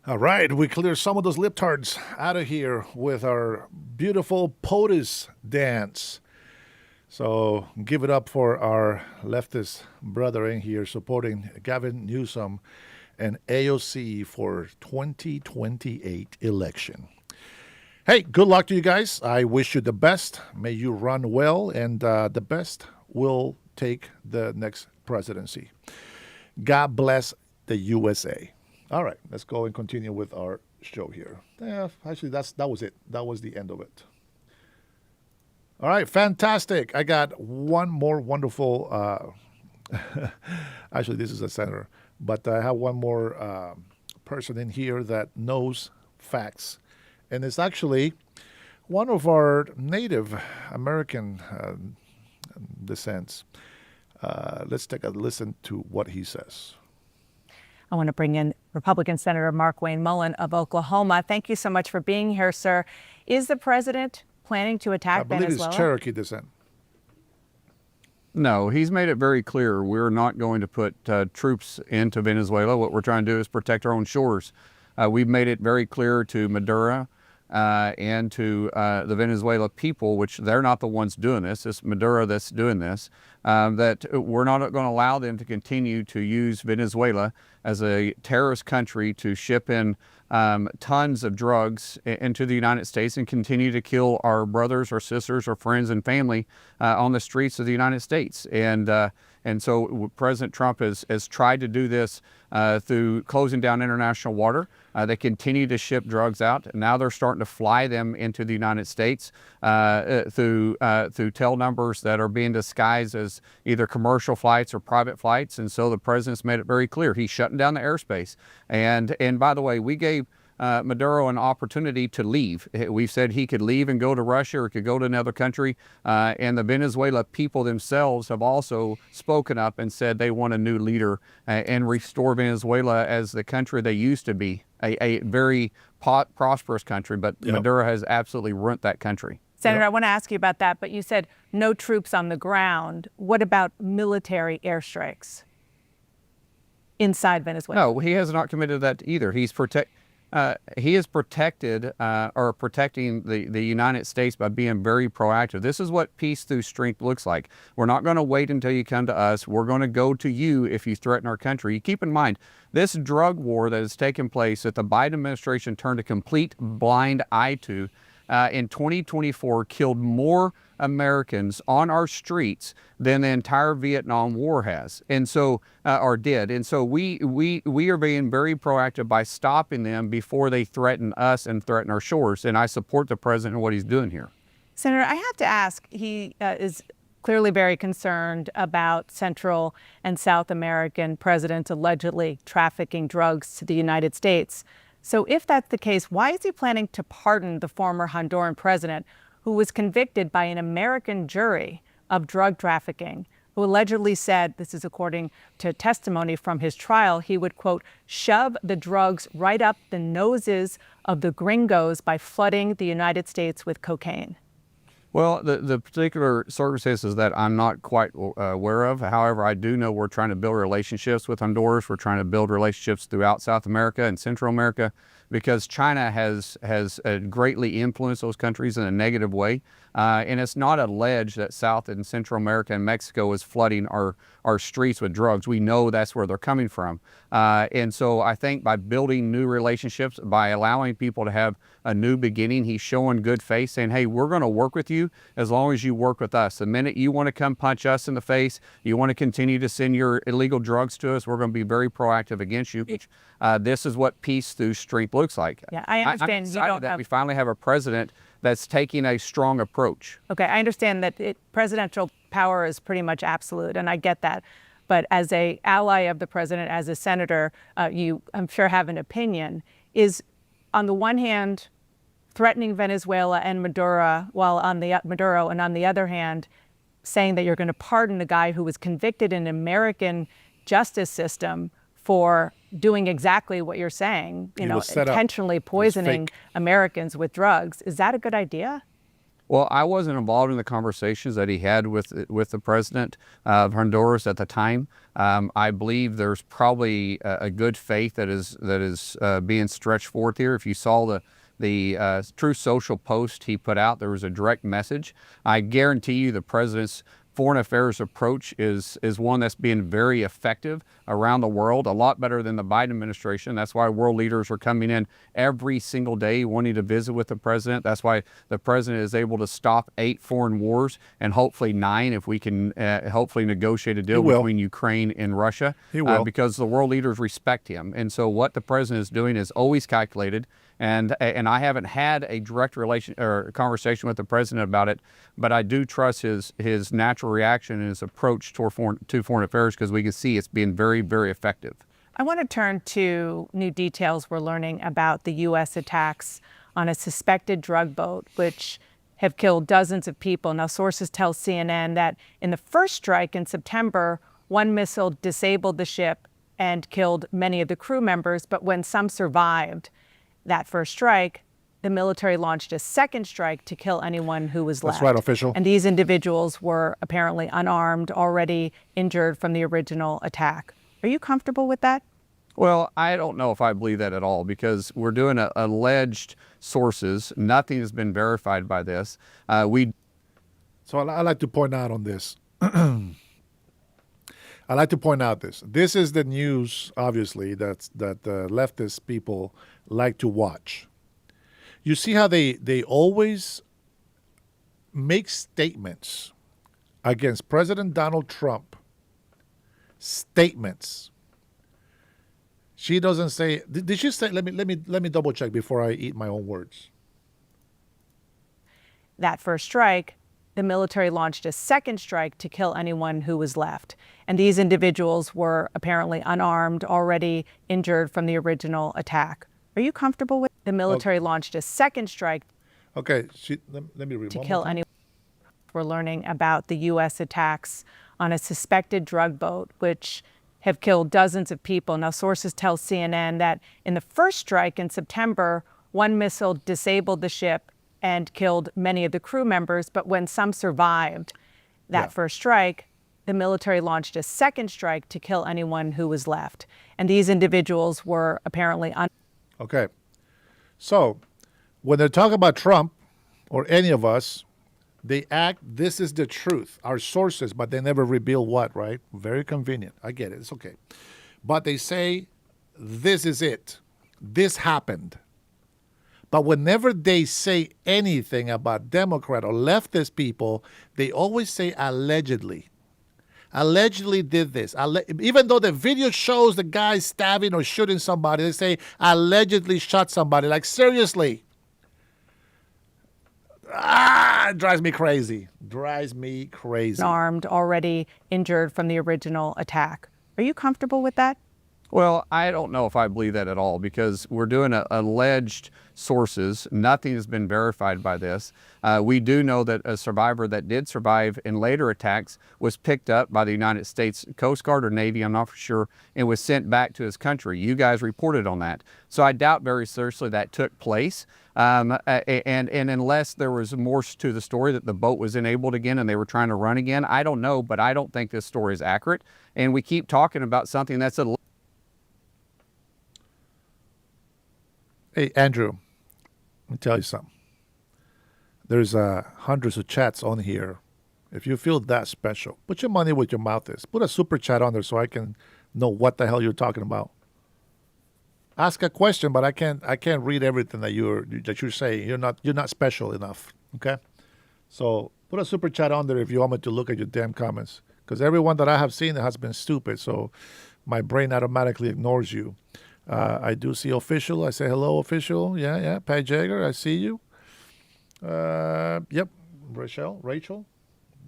All right, we clear some of those libtards out of here with our beautiful POTUS dance. So give it up for our leftist brother in here supporting Gavin Newsom and AOC for 2028 election. Hey, good luck to you guys. I wish you the best. May you run well, and the best will take the next presidency. God bless the USA. All right, let's go and continue with our show here. Actually, that was it. That was the end of it. All right, fantastic. I got one more wonderful, actually, this is a senator, but I have one more person in here that knows facts. And it's actually one of our Native American descents. Let's take a listen to what he says. I want to bring in Republican Senator Mark Wayne Mullen of Oklahoma. Thank you so much for being here, sir. Is the president planning to attack Venezuela? I believe it's Cherokee descent. No, he's made it very clear we're not going to put troops into Venezuela. What we're trying to do is protect our own shores. We've made it very clear to Maduro and to the Venezuela people, which they're not the ones doing this, it's Maduro that's doing this, that we're not going to allow them to continue to use Venezuela as a terrorist country to ship in tons of drugs into the United States and continue to kill our brothers, our sisters, our friends and family on the streets of the United States. And so President Trump has tried to do this through closing down international water. They continue to ship drugs out. Now they're starting to fly them into the United States through tail numbers that are being disguised as either commercial flights or private flights. And so the president's made it very clear he's shutting down the airspace. And by the way, we gave Maduro an opportunity to leave. We've said he could leave and go to Russia or could go to another country. And the Venezuela people themselves have also spoken up and said they want a new leader and restore Venezuela as the country they used to be, a very prosperous country. But yep, Maduro has absolutely ruined that country. Senator, I want to ask you about that, but you said no troops on the ground. What about military airstrikes inside Venezuela? No, he has not committed to that either. He is protected or protecting the United States by being very proactive. This is what peace through strength looks like. We're not going to wait until you come to us. We're going to go to you if you threaten our country. Keep in mind, this drug war that has taken place that the Biden administration turned a complete blind eye to in 2024 killed more Americans on our streets than the entire Vietnam War has, and so or did. And so we are being very proactive by stopping them before they threaten us and threaten our shores. And I support the president and what he's doing here. Senator, I have to ask, he is clearly very concerned about Central and South American presidents allegedly trafficking drugs to the United States. So if that's the case, why is he planning to pardon the former Honduran president who was convicted by an American jury of drug trafficking, who allegedly said, this is according to testimony from his trial, he would, quote, shove the drugs right up the noses of the gringos by flooding the United States with cocaine? Well, the particular circumstances that I'm not quite aware of. However, I do know we're trying to build relationships with Honduras. We're trying to build relationships throughout South America and Central America because China has greatly influenced those countries in a negative way. And it's not alleged that South and Central America and Mexico is flooding our streets with drugs. We know that's where they're coming from. And so I think by building new relationships, by allowing people to have a new beginning, he's showing good faith, saying, hey, we're going to work with you as long as you work with us. The minute you want to come punch us in the face, you want to continue to send your illegal drugs to us, we're going to be very proactive against you. This is what peace through strength looks like. Yeah, I understand. I'm excited that we finally have a president that's taking a strong approach. Okay, I understand that presidential power is pretty much absolute, and I get that. But as an ally of the president, as a senator, you, I'm sure, have an opinion. Is, on the one hand, threatening Venezuela and Maduro, while on the Maduro, and on the other hand, saying that you're going to pardon a guy who was convicted in an American justice system for doing exactly what you're saying, you know, intentionally poisoning Americans with drugs. Is that a good idea? Well, I wasn't involved in the conversations that he had with the president of Honduras at the time. I believe there's probably a good faith that is being stretched forth here. If you saw the True Social post he put out, there was a direct message. I guarantee you the president's foreign affairs approach is one that's being very effective around the world, a lot better than the Biden administration. That's why world leaders are coming in every single day wanting to visit with the president. That's why the president is able to stop 8 foreign wars and hopefully 9 if we can hopefully negotiate a deal between Ukraine and Russia. He will. Because the world leaders respect him. And so what the president is doing is always calculated. And I haven't had a direct conversation with the president about it, but I do trust his natural reaction and his approach toward foreign affairs, because we can see it's being very, very effective. I want to turn to new details we're learning about the U.S. attacks on a suspected drug boat, which have killed dozens of people. Now, sources tell CNN that in the first strike in September, one missile disabled the ship and killed many of the crew members, but when some survived that first strike, the military launched a second strike to kill anyone who was left. That's right, official. And these individuals were apparently unarmed, already injured from the original attack. Are you comfortable with that? Well, I don't know if I believe that at all, because we're doing alleged sources. Nothing has been verified by this. So I like to point out on this. I like to point out this. This is the news, obviously, that the leftist people like to watch. You see how they always make statements against President Donald Trump. Statements. She doesn't say. Did she say? Let me double check before I eat my own words. That first strike, the military launched a second strike to kill anyone who was left. And these individuals were apparently unarmed, already injured from the original attack. Are you comfortable with the military launched a second strike? Okay, let me read to kill anyone. We're learning about the U.S. attacks on a suspected drug boat, which have killed dozens of people. Now, sources tell CNN that in the first strike in September, one missile disabled the ship and killed many of the crew members, but when some survived that first strike, the military launched a second strike to kill anyone who was left. And these individuals were apparently Okay. So when they talk about Trump or any of us, they act, this is the truth, our sources, but they never reveal what, right? Very convenient. I get it. It's okay. But they say, this is it. This happened. But whenever they say anything about Democrat or leftist people, they always say allegedly. Allegedly did this. Even though the video shows the guy stabbing or shooting somebody, they say allegedly shot somebody. Like, seriously. It drives me crazy. Drives me crazy. Armed, already injured from the original attack. Are you comfortable with that? Well, I don't know if I believe that at all, because we're doing alleged sources. Nothing has been verified by this. We do know that a survivor that did survive in later attacks was picked up by the United States Coast Guard or Navy, I'm not for sure, and was sent back to his country. You guys reported on that. So I doubt very seriously that took place. And unless there was more to the story, that the boat was enabled again and they were trying to run again, I don't know, but I don't think this story is accurate. And we keep talking about something that's a... Hey, Andrew, let me tell you something. There's hundreds of chats on here. If you feel that special, put your money where your mouth is. Put a super chat on there so I can know what the hell you're talking about. Ask a question, but I can't read everything that you're saying. You're not special enough. Okay? So put a super chat on there if you want me to look at your damn comments. Because everyone that I have seen has been stupid, so my brain automatically ignores you. I do see official. I say hello, official. Yeah. Pat Jagger, I see you. Yep. Rachel,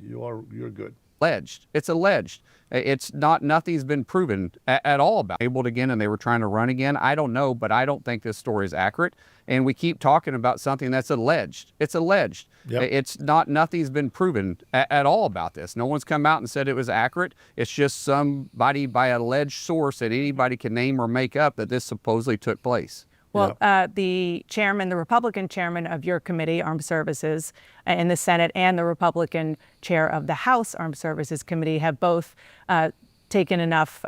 you're good. Alleged. It's alleged. It's not, nothing's been proven at all about it. Able again and they were trying to run again. I don't know, but I don't think this story is accurate. And we keep talking about something that's alleged. It's alleged. Yep. It's not, nothing's been proven at all about this. No one's come out and said it was accurate. It's just somebody by an alleged source that anybody can name or make up that this supposedly took place. Well, the chairman, the Republican chairman of your committee, Armed Services, in the Senate, and the Republican chair of the House Armed Services Committee have both taken enough,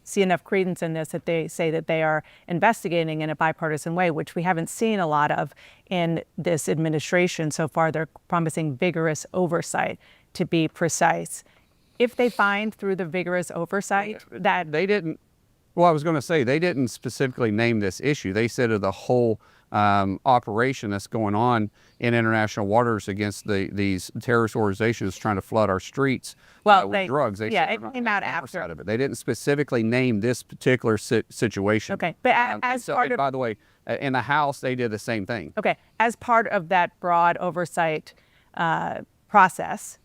see enough credence in this that they say that they are investigating in a bipartisan way, which we haven't seen a lot of in this administration so far. They're promising vigorous oversight, to be precise. If they find through the vigorous oversight that they didn't, well, I was going to say they didn't specifically name this issue. They said of the whole operation that's going on in international waters against these terrorist organizations trying to flood our streets with drugs. They it came out after. Of it. They didn't specifically name this particular situation. Okay, but as part of, by the way, in the House, they did the same thing. Okay, as part of that broad oversight process,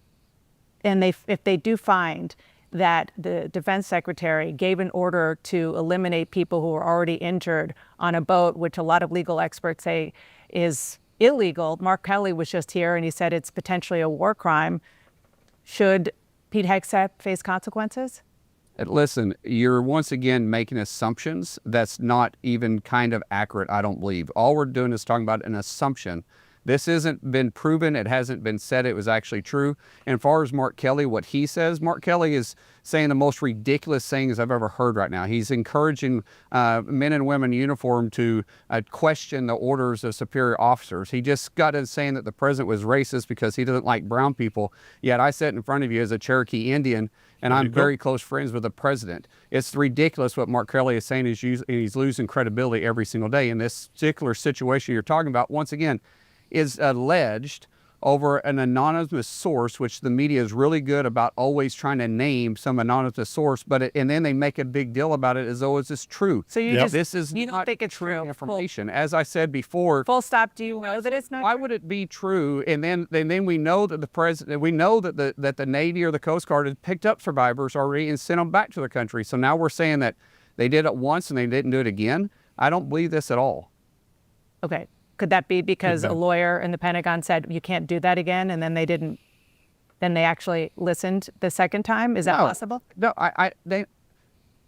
and if they do find that the defense secretary gave an order to eliminate people who were already injured on a boat, which a lot of legal experts say is illegal. Mark Kelly was just here and he said it's potentially a war crime. Should Pete Hegseth face consequences? Listen, you're once again making assumptions that's not even kind of accurate, I don't believe. All we're doing is talking about an assumption. This hasn't been proven. It hasn't been said it was actually true. And as far as Mark Kelly, what he says, Mark Kelly is saying the most ridiculous things I've ever heard right now. He's encouraging men and women in uniform to question the orders of superior officers. He just got in saying that the president was racist because he doesn't like brown people. Yet I sit in front of you as a Cherokee Indian, and I'm very close friends with the president. It's ridiculous what Mark Kelly is saying. He's losing credibility every single day. In this particular situation you're talking about, once again, is alleged over an anonymous source, which the media is really good about always trying to name some anonymous source, and then they make a big deal about it as though it's just true. So you don't think it's true information. As I said before, full stop. Do you know that it's not? Why would it be true? And then we know that the president, we know that the Navy or the Coast Guard had picked up survivors already and sent them back to their country. So now we're saying that they did it once and they didn't do it again. I don't believe this at all. Okay. Could that be because a lawyer in the Pentagon said you can't do that again, and then they didn't? Then they actually listened the second time. Is that possible? No,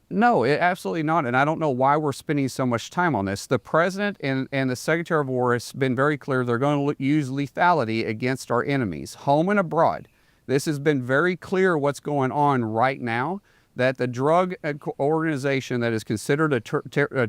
no, absolutely not. And I don't know why we're spending so much time on this. The president and the Secretary of War has been very clear they're going to use lethality against our enemies, home and abroad. This has been very clear what's going on right now. That the drug organization that is considered a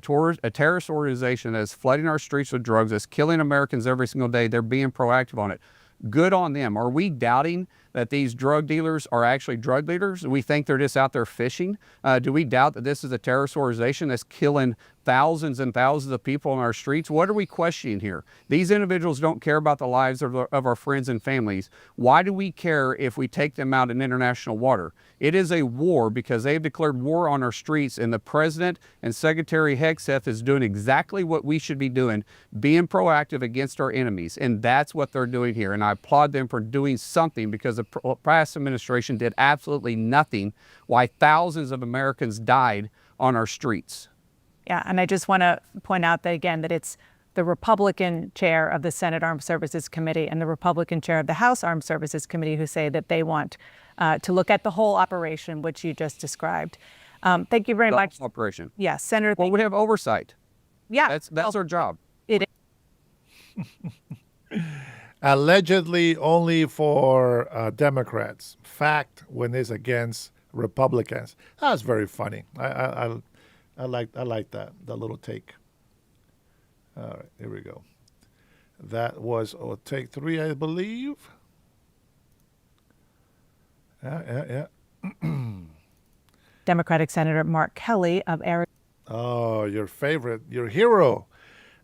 terrorist organization that is flooding our streets with drugs, that's killing Americans every single day, they're being proactive on it. Good on them. Are we doubting that these drug dealers are actually drug dealers? Do we think they're just out there fishing? Do we doubt that this is a terrorist organization that's killing thousands and thousands of people on our streets? What are we questioning here? These individuals don't care about the lives of our friends and families. Why do we care if we take them out in international water? It is a war because they've declared war on our streets, and the president and Secretary Hegseth is doing exactly what we should be doing, being proactive against our enemies. And that's what they're doing here. And I applaud them for doing something because the past administration did absolutely nothing why thousands of Americans died on our streets. Yeah, and I just want to point out that again, that it's the Republican chair of the Senate Armed Services Committee and the Republican chair of the House Armed Services Committee who say that they want to look at the whole operation, which you just described. Thank you very much. Operation. Yes, Senator. Well, we have oversight. Yeah. That's our job. It is. Allegedly only for Democrats. Fact when it's against Republicans. That's very funny. I like that little take. All right, here we go. That was take 3, I believe. Yeah. Democratic Senator Mark Kelly of Arizona. Oh, your favorite, your hero.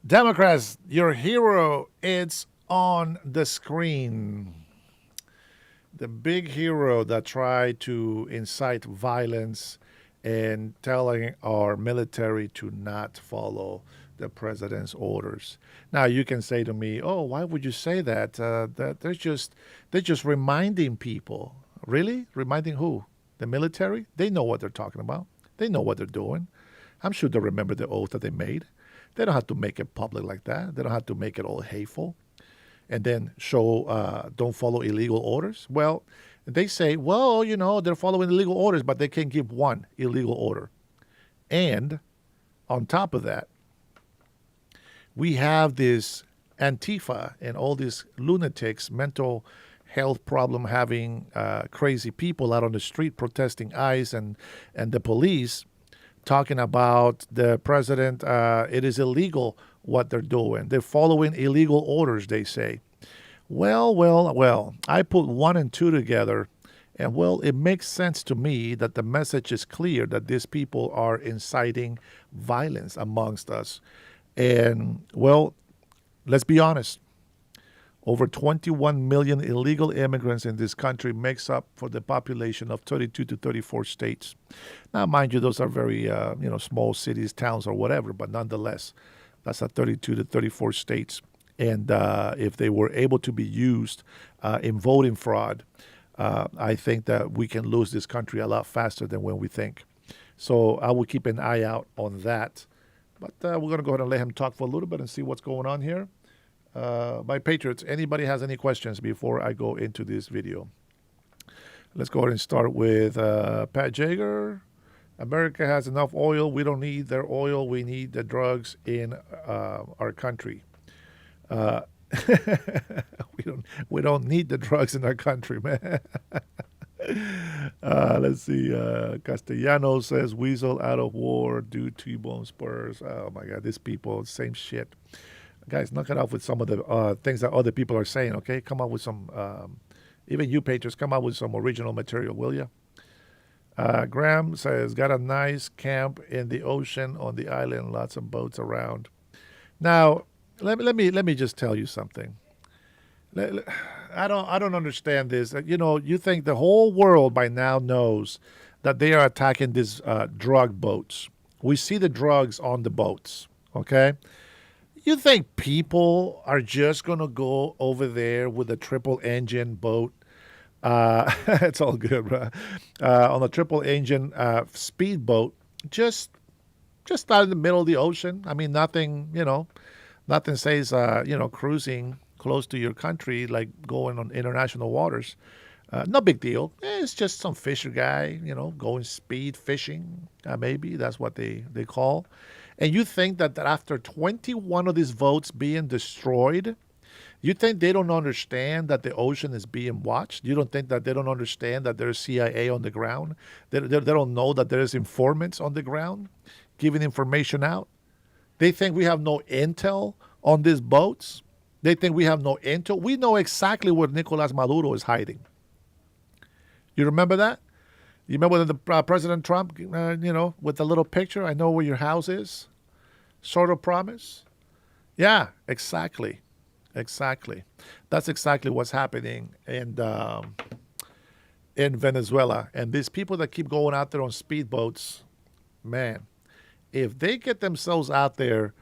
Democrats, your hero, it's on the screen. The big hero that tried to incite violence and telling our military to not follow the president's orders. Now you can say to me, "Oh, why would you say that? That they're just reminding people." Really? Reminding who? The military? They know what they're talking about. They know what they're doing. I'm sure they remember the oath that they made. They don't have to make it public like that. They don't have to make it all hateful and then show don't follow illegal orders. Well, they say, well, they're following illegal orders, but they can give one illegal order. And on top of that, we have this Antifa and all these lunatics, mental health problem having crazy people out on the street protesting ICE and the police talking about the president. It is illegal what they're doing. They're following illegal orders, they say. Well, I put 1 and 2 together, and well, it makes sense to me that the message is clear that these people are inciting violence amongst us. And well, let's be honest. Over 21 million illegal immigrants in this country makes up for the population of 32 to 34 states. Now, mind you, those are very, small cities, towns, or whatever, but nonetheless, that's at 32 to 34 states. And if they were able to be used in voting fraud, I think that we can lose this country a lot faster than when we think. So I will keep an eye out on that. But we're going to go ahead and let him talk for a little bit and see what's going on here. My Patriots, anybody has any questions before I go into this video? Let's go ahead and start with Pat Jager. America has enough oil. We don't need their oil. We need the drugs in our country. We don't need the drugs in our country, man. Let's see. Castellano says Weasel out of war due to T-bone Spurs. Oh my God, these people, same shit. Guys, knock it off with some of the things that other people are saying, okay? Come up with some, even you Patriots, come up with some original material, will you? Graham says, got a nice camp in the ocean on the island, lots of boats around. Now, let me just tell you something. I don't understand this. You think the whole world by now knows that they are attacking these drug boats. We see the drugs on the boats, okay? You think people are just going to go over there with a triple engine boat? It's all good, bro. On a triple engine speedboat, just out in the middle of the ocean. I mean, nothing says, cruising close to your country, like going on international waters. No big deal. It's just some fisher guy, going speed fishing. Maybe that's what they call. And you think that after 21 of these boats being destroyed, you think they don't understand that the ocean is being watched? You don't think that they don't understand that there's CIA on the ground? They don't know that there's informants on the ground giving information out? They think we have no intel on these boats? They think we have no intel? We know exactly where Nicolas Maduro is hiding. You remember that? You remember the President Trump, with the little picture, I know where your house is, sort of promise? Yeah, exactly. That's exactly what's happening in Venezuela. And these people that keep going out there on speedboats, man, if they get themselves out there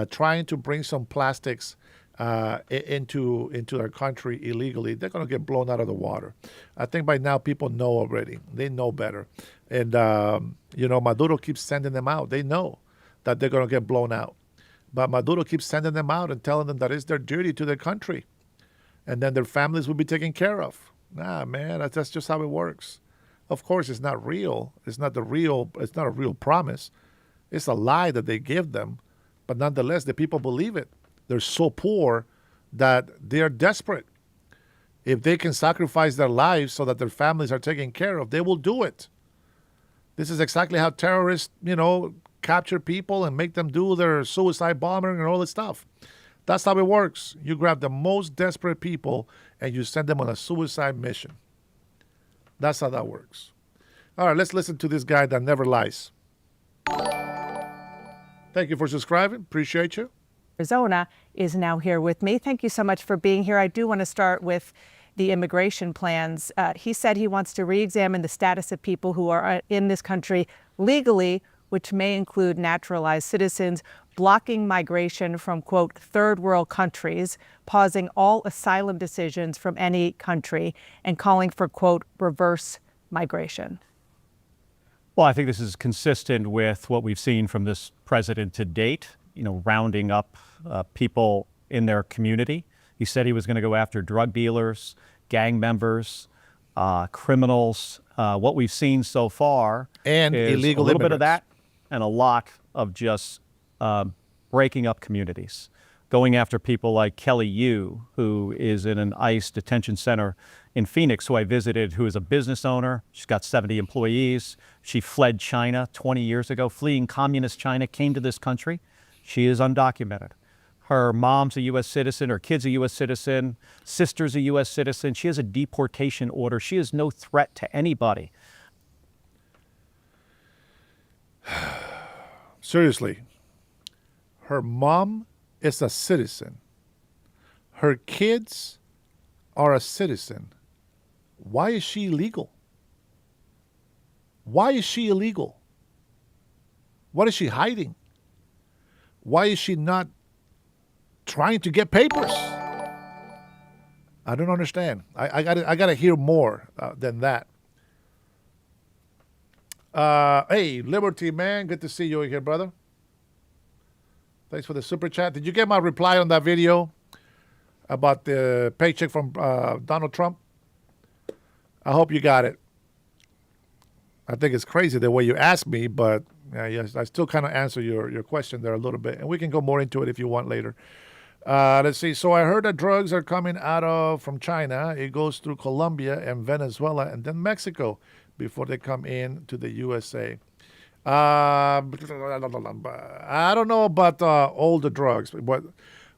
trying to bring some plastics into their country illegally, they're going to get blown out of the water. I think by now people know already. They know better. And, Maduro keeps sending them out. They know that they're going to get blown out. But Maduro keeps sending them out and telling them that it's their duty to their country. And then their families will be taken care of. Nah, man, that's just how it works. Of course, it's not real. It's not a real promise. It's a lie that they give them. But nonetheless, the people believe it. They're so poor that they're desperate. If they can sacrifice their lives so that their families are taken care of, they will do it. This is exactly how terrorists, capture people and make them do their suicide bombing and all this stuff. That's how it works. You grab the most desperate people and you send them on a suicide mission. That's how that works. All right, let's listen to this guy that never lies. Thank you for subscribing. Appreciate you. Arizona is now here with me. Thank you so much for being here. I do want to start with the immigration plans. He said he wants to re-examine the status of people who are in this country legally, which may include naturalized citizens, blocking migration from, quote, third world countries, pausing all asylum decisions from any country, and calling for, quote, reverse migration. Well, I think this is consistent with what we've seen from this president to date, rounding up people in their community. He said he was going to go after drug dealers, gang members, criminals. What we've seen so far and is illegal a little immigrants. bit of that and a lot of just breaking up communities, going after people like Kelly Yu, who is in an ICE detention center in Phoenix, who I visited, who is a business owner. She's got 70 employees. She fled China 20 years ago, fleeing communist China, came to this country. She is undocumented. Her mom's a U.S. citizen, her kid's a U.S. citizen, sister's a U.S. citizen. She has a deportation order. She is no threat to anybody. Seriously, her mom is a citizen. Her kids are a citizen. Why is she illegal? Why is she illegal? What is she hiding? Why is she not trying to get papers? I don't understand. I gotta hear more than that. Hey, Liberty, man. Good to see you here, brother. Thanks for the super chat. Did you get my reply on that video about the paycheck from Donald Trump? I hope you got it. I think it's crazy the way you asked me, but yes, I still kind of answer your question there a little bit. And we can go more into it if you want later. Let's see. So I heard that drugs are coming from China. It goes through Colombia and Venezuela and then Mexico before they come in to the USA. I don't know about all the drugs, but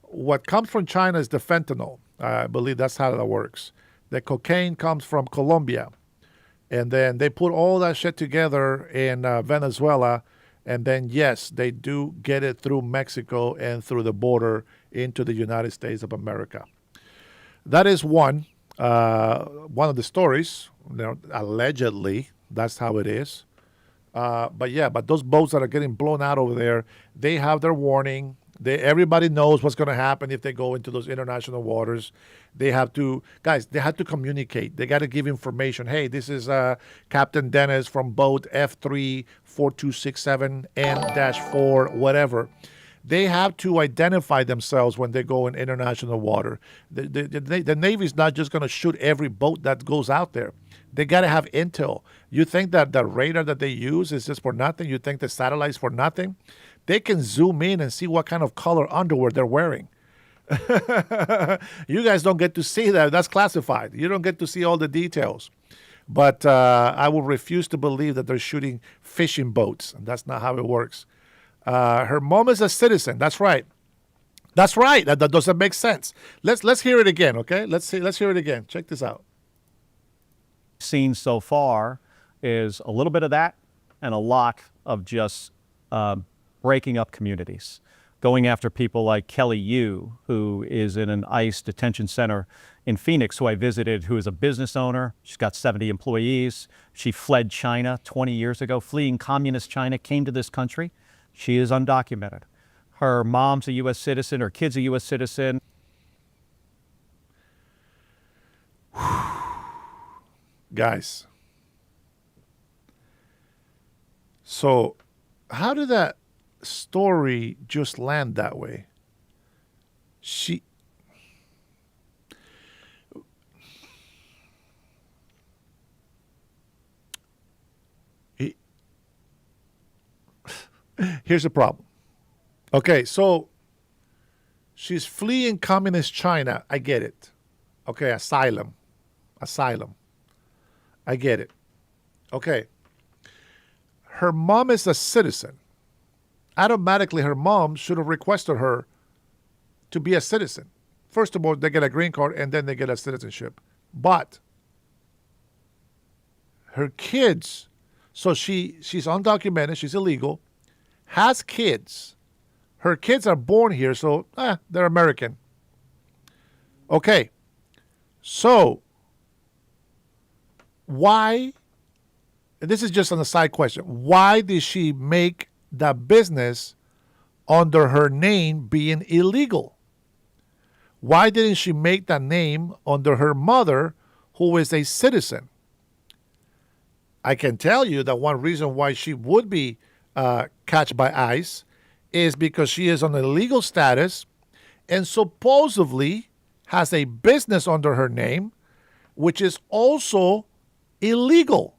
what comes from China is the fentanyl. I believe that's how that works. The cocaine comes from Colombia, and then they put all that shit together in Venezuela, and then, yes, they do get it through Mexico and through the border into the United States of America. That is one of the stories. Allegedly, that's how it is. But those boats that are getting blown out over there, they have their warning. Everybody knows what's going to happen if they go into those international waters. They have to communicate. They got to give information. Hey, this is Captain Dennis from boat F34267N-4, whatever. They have to identify themselves when they go in international water. The Navy's not just going to shoot every boat that goes out there. They got to have intel. You think that the radar that they use is just for nothing? You think the satellite's for nothing? They can zoom in and see what kind of color underwear they're wearing. You guys don't get to see that. That's classified. You don't get to see all the details. But I will refuse to believe that they're shooting fishing boats. And that's not how it works. Her mom is a citizen. That's right. That's right. That doesn't make sense. Let's hear it again, okay? Let's hear it again. Check this out. Seen so far is a little bit of that and a lot of just breaking up communities, going after people like Kelly Yu, who is in an ICE detention center in Phoenix, who I visited, who is a business owner. She's got 70 employees. She fled China 20 years ago, fleeing communist China, came to this country. She is undocumented. Her mom's a U.S. citizen, her kid's a U.S. citizen. Guys, so how did that story just land that way? Here's the problem. Okay, so she's fleeing communist China. I get it. Okay, asylum. I get it. Okay. Her mom is a citizen. Automatically, her mom should have requested her to be a citizen. First of all, they get a green card and then they get a citizenship. But her kids, so she's undocumented, she's illegal, has kids. Her kids are born here, so they're American. Okay. So why, and this is just an aside question, why did she make that business under her name being illegal? Why didn't she make that name under her mother, who is a citizen? I can tell you that one reason why she would be catched by ICE is because she is on a legal status and supposedly has a business under her name, which is also illegal.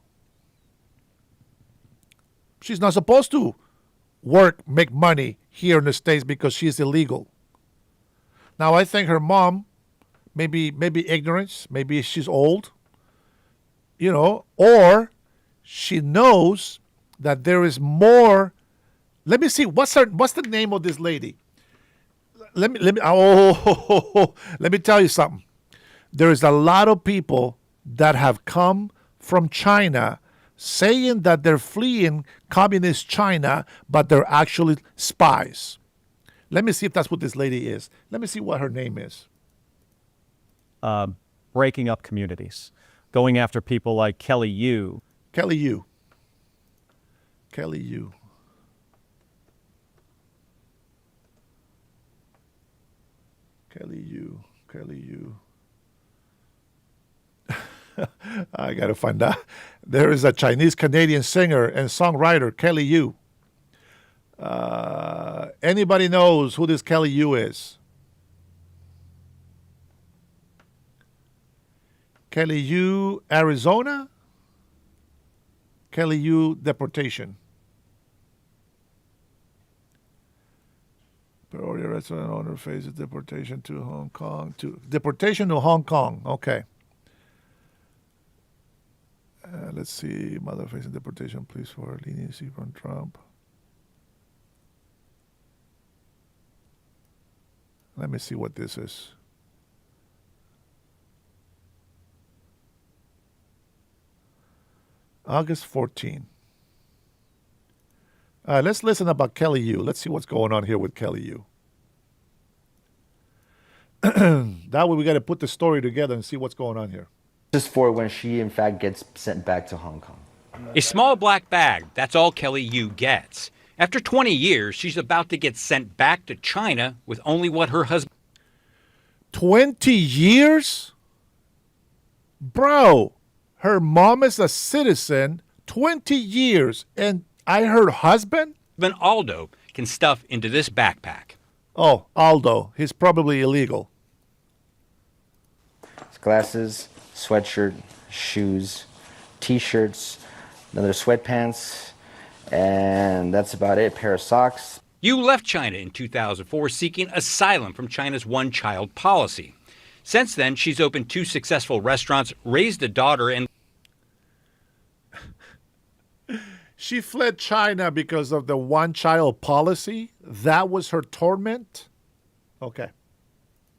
She's not supposed to work, make money here in the States because she's illegal. Now, I think her mom, maybe ignorance, maybe she's old, or she knows that there is more. Let me see, what's the name of this lady? Let me tell you something. There is a lot of people that have come from China saying that they're fleeing communist China, but they're actually spies. Let me see if that's what this lady is. Let me see what her name is. Breaking up communities, going after people like Kelly Yu. Kelly Yu. Kelly Yu. Kelly Yu. Kelly Yu. I got to find out. There is a Chinese-Canadian singer and songwriter, Kelly Yu. Anybody knows who this Kelly Yu is? Kelly Yu, Arizona? Kelly Yu, deportation. Peoria restaurant owner faces deportation to Hong Kong. Deportation to Hong Kong. Okay. Let's see. Mother facing deportation. Please for leniency from Trump. Let me see what this is. August 14. Let's listen about Kelly Yu. Let's see what's going on here with Kelly Yu. That way we got to put the story together and see what's going on here. This is for when she, in fact, gets sent back to Hong Kong. A small black bag, that's all Kelly Yu gets. After 20 years, she's about to get sent back to China with only what her husband... 20 years? Bro, her mom is a citizen, 20 years, and her husband? Aldo can stuff into this backpack. Oh, Aldo. He's probably illegal. Glasses, sweatshirt, shoes, t-shirts, another sweatpants, and that's about it. A pair of socks. Yu left China in 2004 seeking asylum from China's one-child policy. Since then, she's opened 2 successful restaurants, raised a daughter, and she fled China because of the one-child policy. That was her torment? Okay.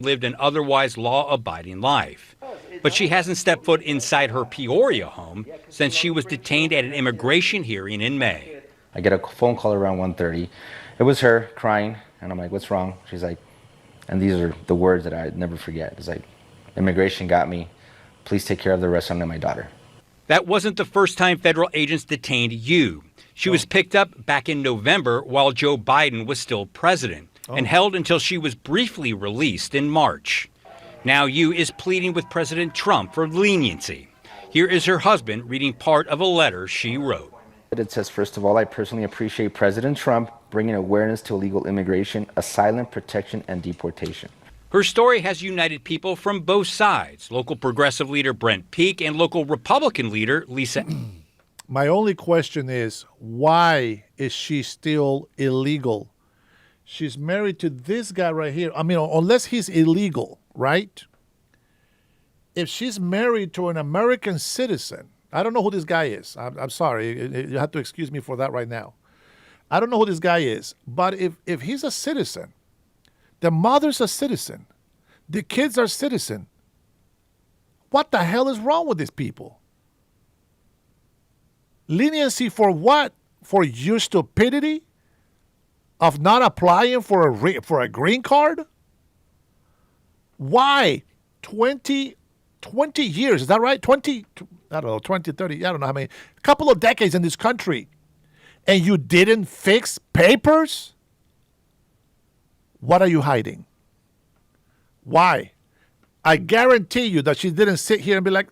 lived an otherwise law-abiding life. But she hasn't stepped foot inside her Peoria home since she was detained at an immigration hearing in May. I get a phone call around 1:30. It was her crying, and I'm like, what's wrong? She's like, and these are the words that I'd never forget. It's like, immigration got me. Please take care of the restaurant and my daughter. That wasn't the first time federal agents detained Yu. She was picked up back in November while Joe Biden was still president and held until she was briefly released in March. Now Yu is pleading with President Trump for leniency. Here is her husband reading part of a letter she wrote. It says, first of all, I personally appreciate President Trump bringing awareness to illegal immigration, asylum, protection, and deportation. Her story has united people from both sides, local progressive leader Brent Peake and local Republican leader Lisa. My only question is, why is she still illegal? She's married to this guy right here. I mean, unless he's illegal, right? If she's married to an American citizen, I don't know who this guy is. I'm sorry. You have to excuse me for that right now. I don't know who this guy is. But if he's a citizen, the mother's a citizen, the kids are citizen, what the hell is wrong with these people? Leniency for what? For your stupidity of not applying for a green card? Why? 20 years, is that right? 20, I don't know, 20, 30, I don't know how many, a couple of decades in this country, and you didn't fix papers? What are you hiding? Why? I guarantee you that she didn't sit here and be like,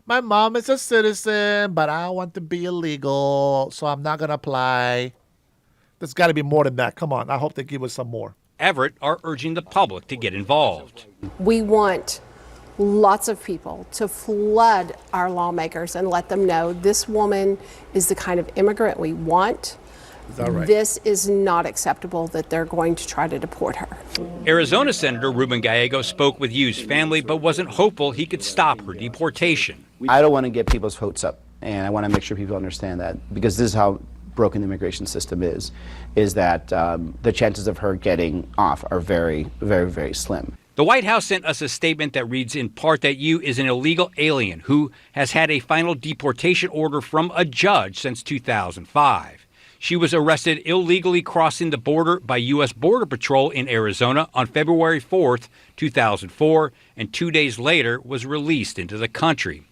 my mom is a citizen, but I want to be illegal, so I'm not going to apply. There's got to be more than that. Come on, I hope they give us some more. Everett are urging the public to get involved. We want lots of people to flood our lawmakers and let them know this woman is the kind of immigrant we want. Is that right? This is not acceptable that they're going to try to deport her. Arizona Senator Ruben Gallego spoke with Yu's family, but wasn't hopeful he could stop her deportation. I don't want to get people's hopes up, and I want to make sure people understand that, because this is how broken the immigration system is that the chances of her getting off are very, very, very slim. The White House sent us a statement that reads in part that Yu is an illegal alien who has had a final deportation order from a judge since 2005. She was arrested illegally crossing the border by U.S. Border Patrol in Arizona on February 4th, 2004, and 2 days later was released into the country.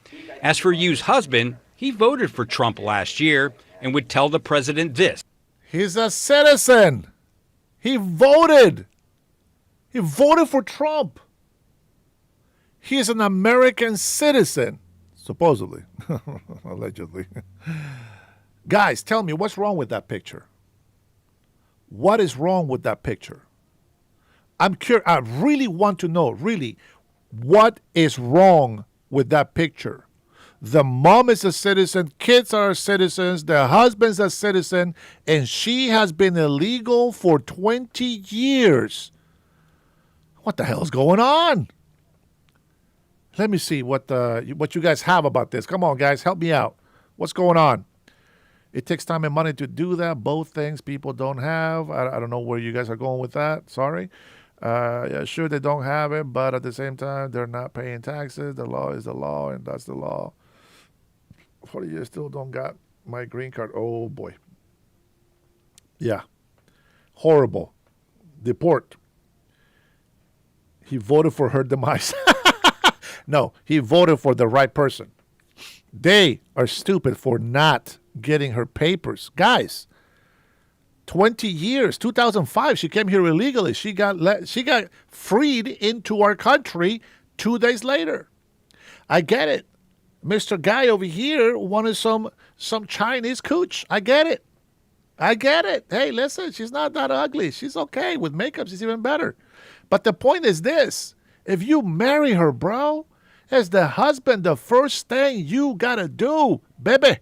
As for Yu's husband, he voted for Trump last year and would tell the president this. He's a citizen. He voted. He voted for Trump. He is an American citizen, supposedly, allegedly. Guys, tell me, what's wrong with that picture? What is wrong with that picture? I'm curious. I really want to know, really, what is wrong with that picture? The mom is a citizen, kids are citizens, the husband's a citizen, and she has been illegal for 20 years. What the hell is going on? Let me see what you guys have about this. Come on, guys, help me out. What's going on? It takes time and money to do that. Both things people don't have. I don't know where you guys are going with that. Sorry. Yeah, sure, they don't have it, but at the same time, they're not paying taxes. The law is the law, and that's the law. 40 years still don't got my green card. Oh, boy. Yeah. Horrible. Deport. He voted for her demise. No, he voted for the right person. They are stupid for not getting her papers. Guys, 20 years, 2005, she came here illegally. She got freed into our country 2 days later. I get it. Mr. Guy over here wanted some Chinese cooch. I get it. I get it. Hey, listen, she's not that ugly. She's okay. With makeup, she's even better. But the point is this. If you marry her, bro, as the husband, the first thing you got to do, baby,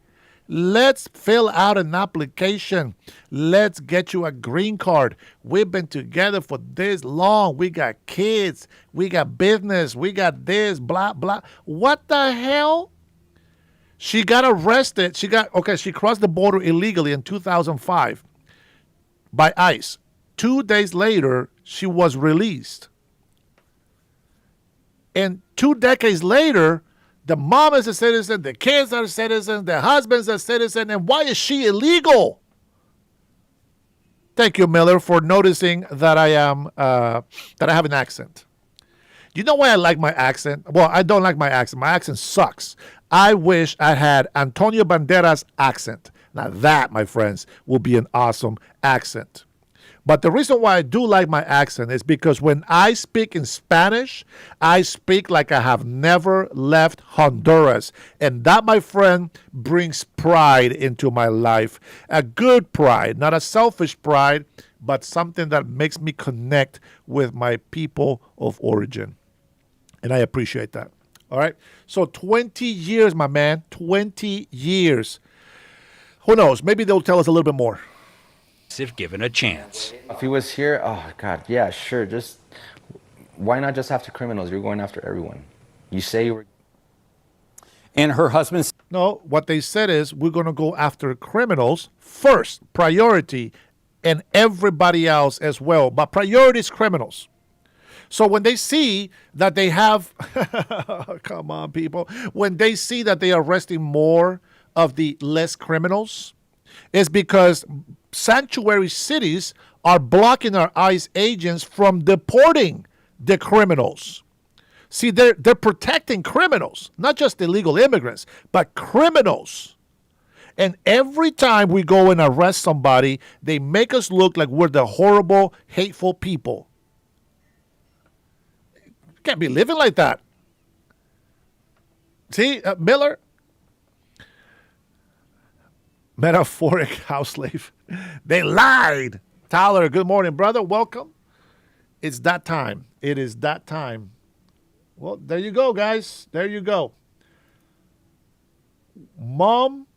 let's fill out an application. Let's get you a green card. We've been together for this long. We got kids. We got business. We got this, blah, blah. What the hell? She got arrested. She crossed the border illegally in 2005 by ICE. 2 days later, she was released. And 2 decades later, the mom is a citizen, the kids are citizens, the husband's a citizen, and why is she illegal? Thank you, Miller, for noticing that I have an accent. You know why I like my accent? Well, I don't like my accent. My accent sucks. I wish I had Antonio Banderas' accent. Now that, my friends, will be an awesome accent. But the reason why I do like my accent is because when I speak in Spanish, I speak like I have never left Honduras. And that, my friend, brings pride into my life. A good pride, not a selfish pride, but something that makes me connect with my people of origin. And I appreciate that. All right? So 20 years, my man, 20 years. Who knows? Maybe they'll tell us a little bit more. If given a chance. If he was here, oh God, yeah, sure. Just why not just after criminals? You're going after everyone. You say you were. And her husband. No, what they said is we're going to go after criminals first, priority, and everybody else as well. But priority is criminals. So when they see that they have, come on, people, when they see that they are arresting more of the less criminals, it's because sanctuary cities are blocking our ICE agents from deporting the criminals. See, they're protecting criminals, not just illegal immigrants, but criminals. And every time we go and arrest somebody, they make us look like we're the horrible, hateful people. You can't be living like that. See, Miller? Metaphoric house slave. They lied. Tyler, good morning, brother. Welcome. It's that time. It is that time. Well, there you go, guys. There you go. Mom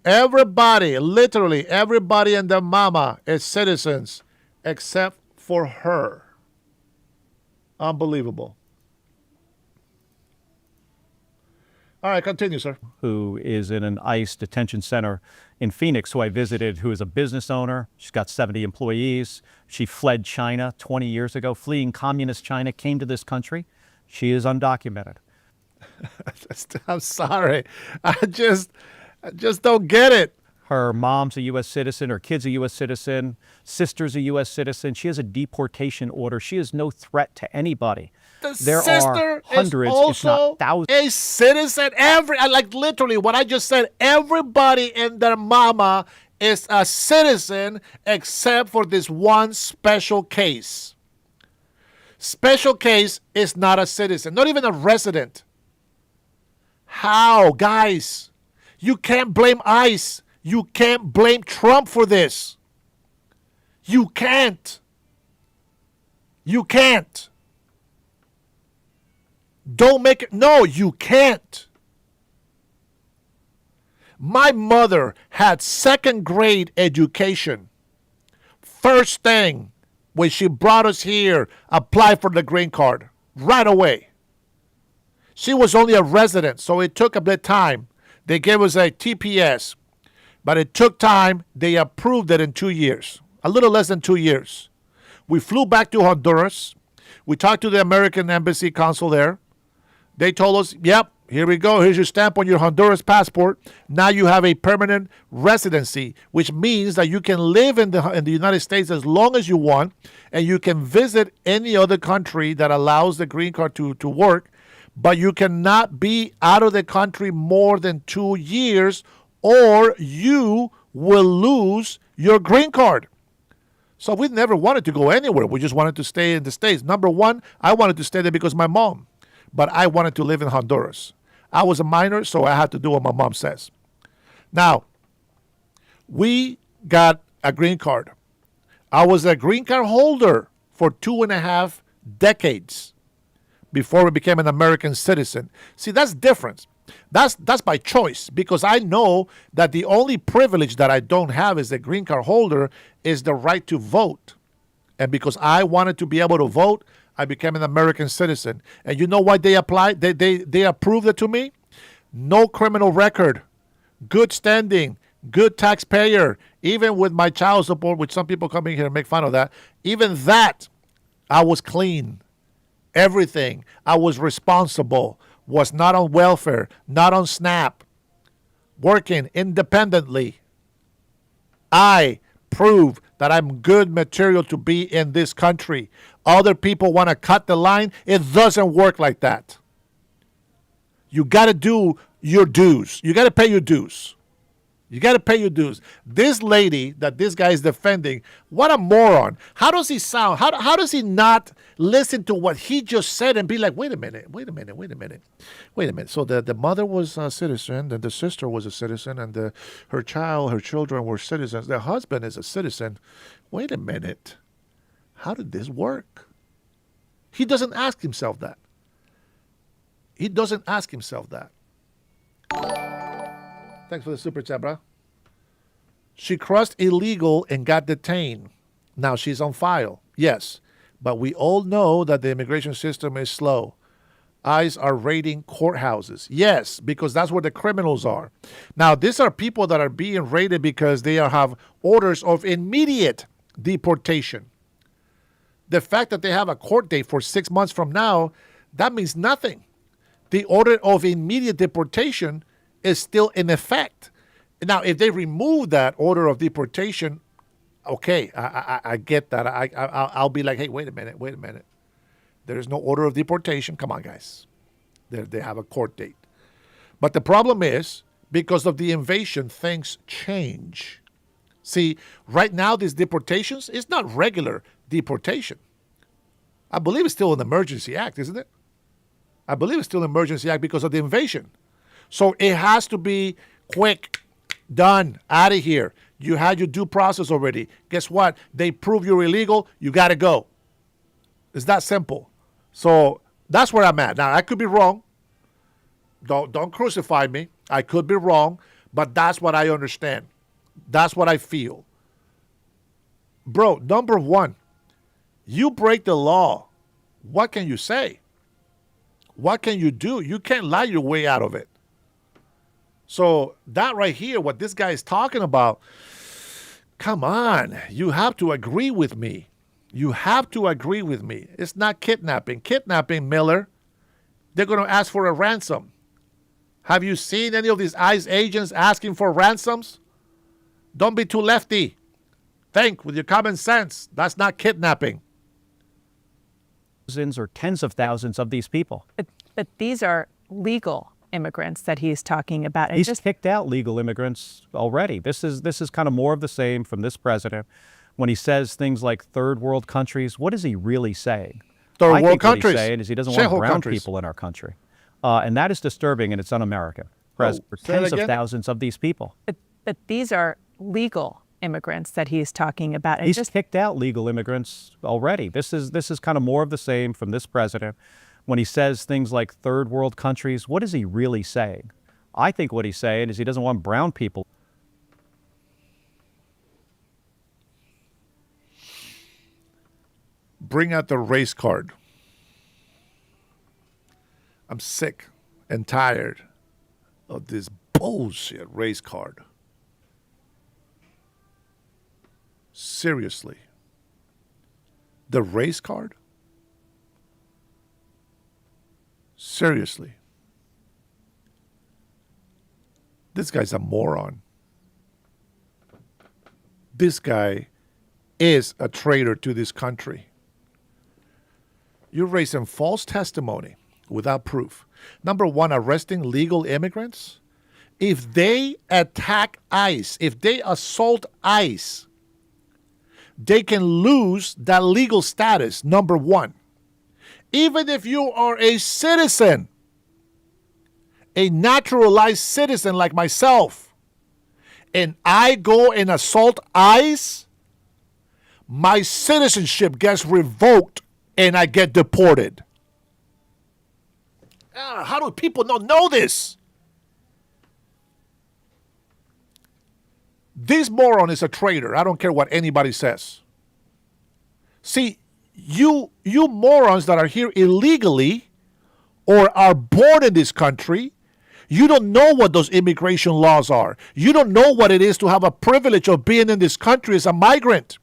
Everybody, literally everybody and their mama is citizens except for her. Unbelievable. All right, continue, sir. Who is in an ICE detention center in Phoenix, who I visited, who is a business owner. She's got 70 employees. She fled China 20 years ago, fleeing communist China, came to this country. She is undocumented. I'm sorry. I just don't get it. Her mom's a U.S. citizen. Her kid's a U.S. citizen. Sister's a U.S. citizen. She has a deportation order. She is no threat to anybody. There are hundreds, if not thousands. A citizen. Like literally what I just said, everybody and their mama is a citizen except for this one special case. Special case is not a citizen, not even a resident. How, guys? You can't blame ICE. You can't blame Trump for this. You can't. You can't. Don't make it. No, you can't. My mother had second grade education. First thing, when she brought us here, applied for the green card right away. She was only a resident, so it took a bit of time. They gave us a TPS, but it took time. They approved it in 2 years, a little less than 2 years. We flew back to Honduras. We talked to the American Embassy consul there. They told us, yep, here we go. Here's your stamp on your Honduras passport. Now you have a permanent residency, which means that you can live in the United States as long as you want, and you can visit any other country that allows the green card to work, but you cannot be out of the country more than 2 years or you will lose your green card. So we never wanted to go anywhere. We just wanted to stay in the States. Number one, I wanted to stay there because my mom, but I wanted to live in Honduras. I was a minor, so I had to do what my mom says. Now, we got a green card. I was a green card holder for 2.5 decades before we became an American citizen. See, that's different. That's by choice, because I know that the only privilege that I don't have as a green card holder is the right to vote. And because I wanted to be able to vote, I became an American citizen. And you know why they applied? They approved it to me? No criminal record, good standing, good taxpayer, even with my child support, which some people come in here and make fun of that. Even that, I was clean. Everything. I was responsible, was not on welfare, not on SNAP, working independently. I prove that I'm good material to be in this country. Other people want to cut the line. It doesn't work like that. You got to do your dues. You got to pay your dues. You got to pay your dues. This lady that this guy is defending, what a moron. How does he sound? How does he not listen to what he just said and be like, wait a minute. So the mother was a citizen, and the sister was a citizen, and her children were citizens. The husband is a citizen. Wait a minute. How did this work? He doesn't ask himself that. Thanks for the super chat, bro. She crossed illegal and got detained. Now she's on file. Yes, but we all know that the immigration system is slow. ICE are raiding courthouses. Yes, because that's where the criminals are. Now, these are people that are being raided because they have orders of immediate deportation. The fact that they have a court date for 6 months from now, that means nothing. The order of immediate deportation is still in effect. Now, if they remove that order of deportation, okay, I get that. I'll be like, hey, wait a minute. There is no order of deportation. Come on, guys. They have a court date. But the problem is, because of the invasion, things change. See, right now, these deportations is not regular deportation. I believe it's still an emergency act, isn't it? I believe it's still an emergency act because of the invasion. So it has to be quick, done, out of here. You had your due process already. Guess what? They prove you're illegal. You got to go. It's that simple. So that's where I'm at. Now, I could be wrong. Don't crucify me. I could be wrong. but that's what I understand. That's what I feel. Bro, number one, you break the law. What can you say? What can you do? You can't lie your way out of it. So that right here, what this guy is talking about, come on, you have to agree with me. You have to agree with me. It's not kidnapping. Kidnapping, Miller, they're going to ask for a ransom. Have you seen any of these ICE agents asking for ransoms? Don't be too lefty. Think with your common sense. That's not kidnapping. Thousands or tens of thousands of these people. But these are legal immigrants that he's talking about. He's just kicked out legal immigrants already. This is kind of more of the same from this president. When he says things like third world countries, what is he really saying? Third world countries. What he's saying is he doesn't want brown people in our country. And that is disturbing, and it's un-American. For tens of thousands of these people. But these are legal immigrants that he's talking about. He's just kicked out legal immigrants already. This is kind of more of the same from this president. When he says things like third world countries, what is he really saying? I think what he's saying is he doesn't want brown people. Bring out the race card. I'm sick and tired of this bullshit race card. Seriously. The race card? Seriously. This guy's a moron. This guy is a traitor to this country. You're raising false testimony without proof. Number one, arresting legal immigrants. If they attack ICE, if they assault ICE, they can lose that legal status, number one. Even if you are a citizen, a naturalized citizen like myself, and I go and assault ICE, my citizenship gets revoked and I get deported. How do people not know this? This moron is a traitor. I don't care what anybody says. See, you morons that are here illegally or are born in this country, you don't know what those immigration laws are. You don't know what it is to have a privilege of being in this country as a migrant.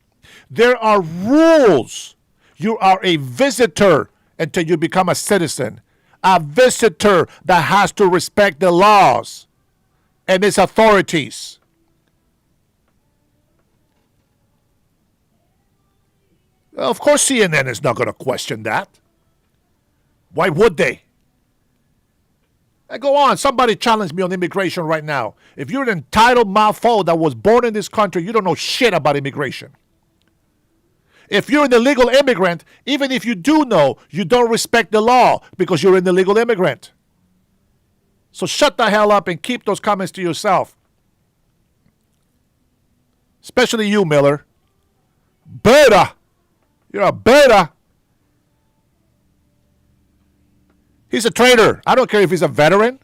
There are rules. You are a visitor until you become a citizen. A visitor that has to respect the laws and its authorities. Of course CNN is not going to question that. Why would they? Go on, somebody challenge me on immigration right now. If you're an entitled mofo that was born in this country, you don't know shit about immigration. If you're an illegal immigrant, even if you do know, you don't respect the law because you're an illegal immigrant. So shut the hell up and keep those comments to yourself. Especially you, Miller. Beta. You're a beta. He's a traitor. I don't care if he's a veteran.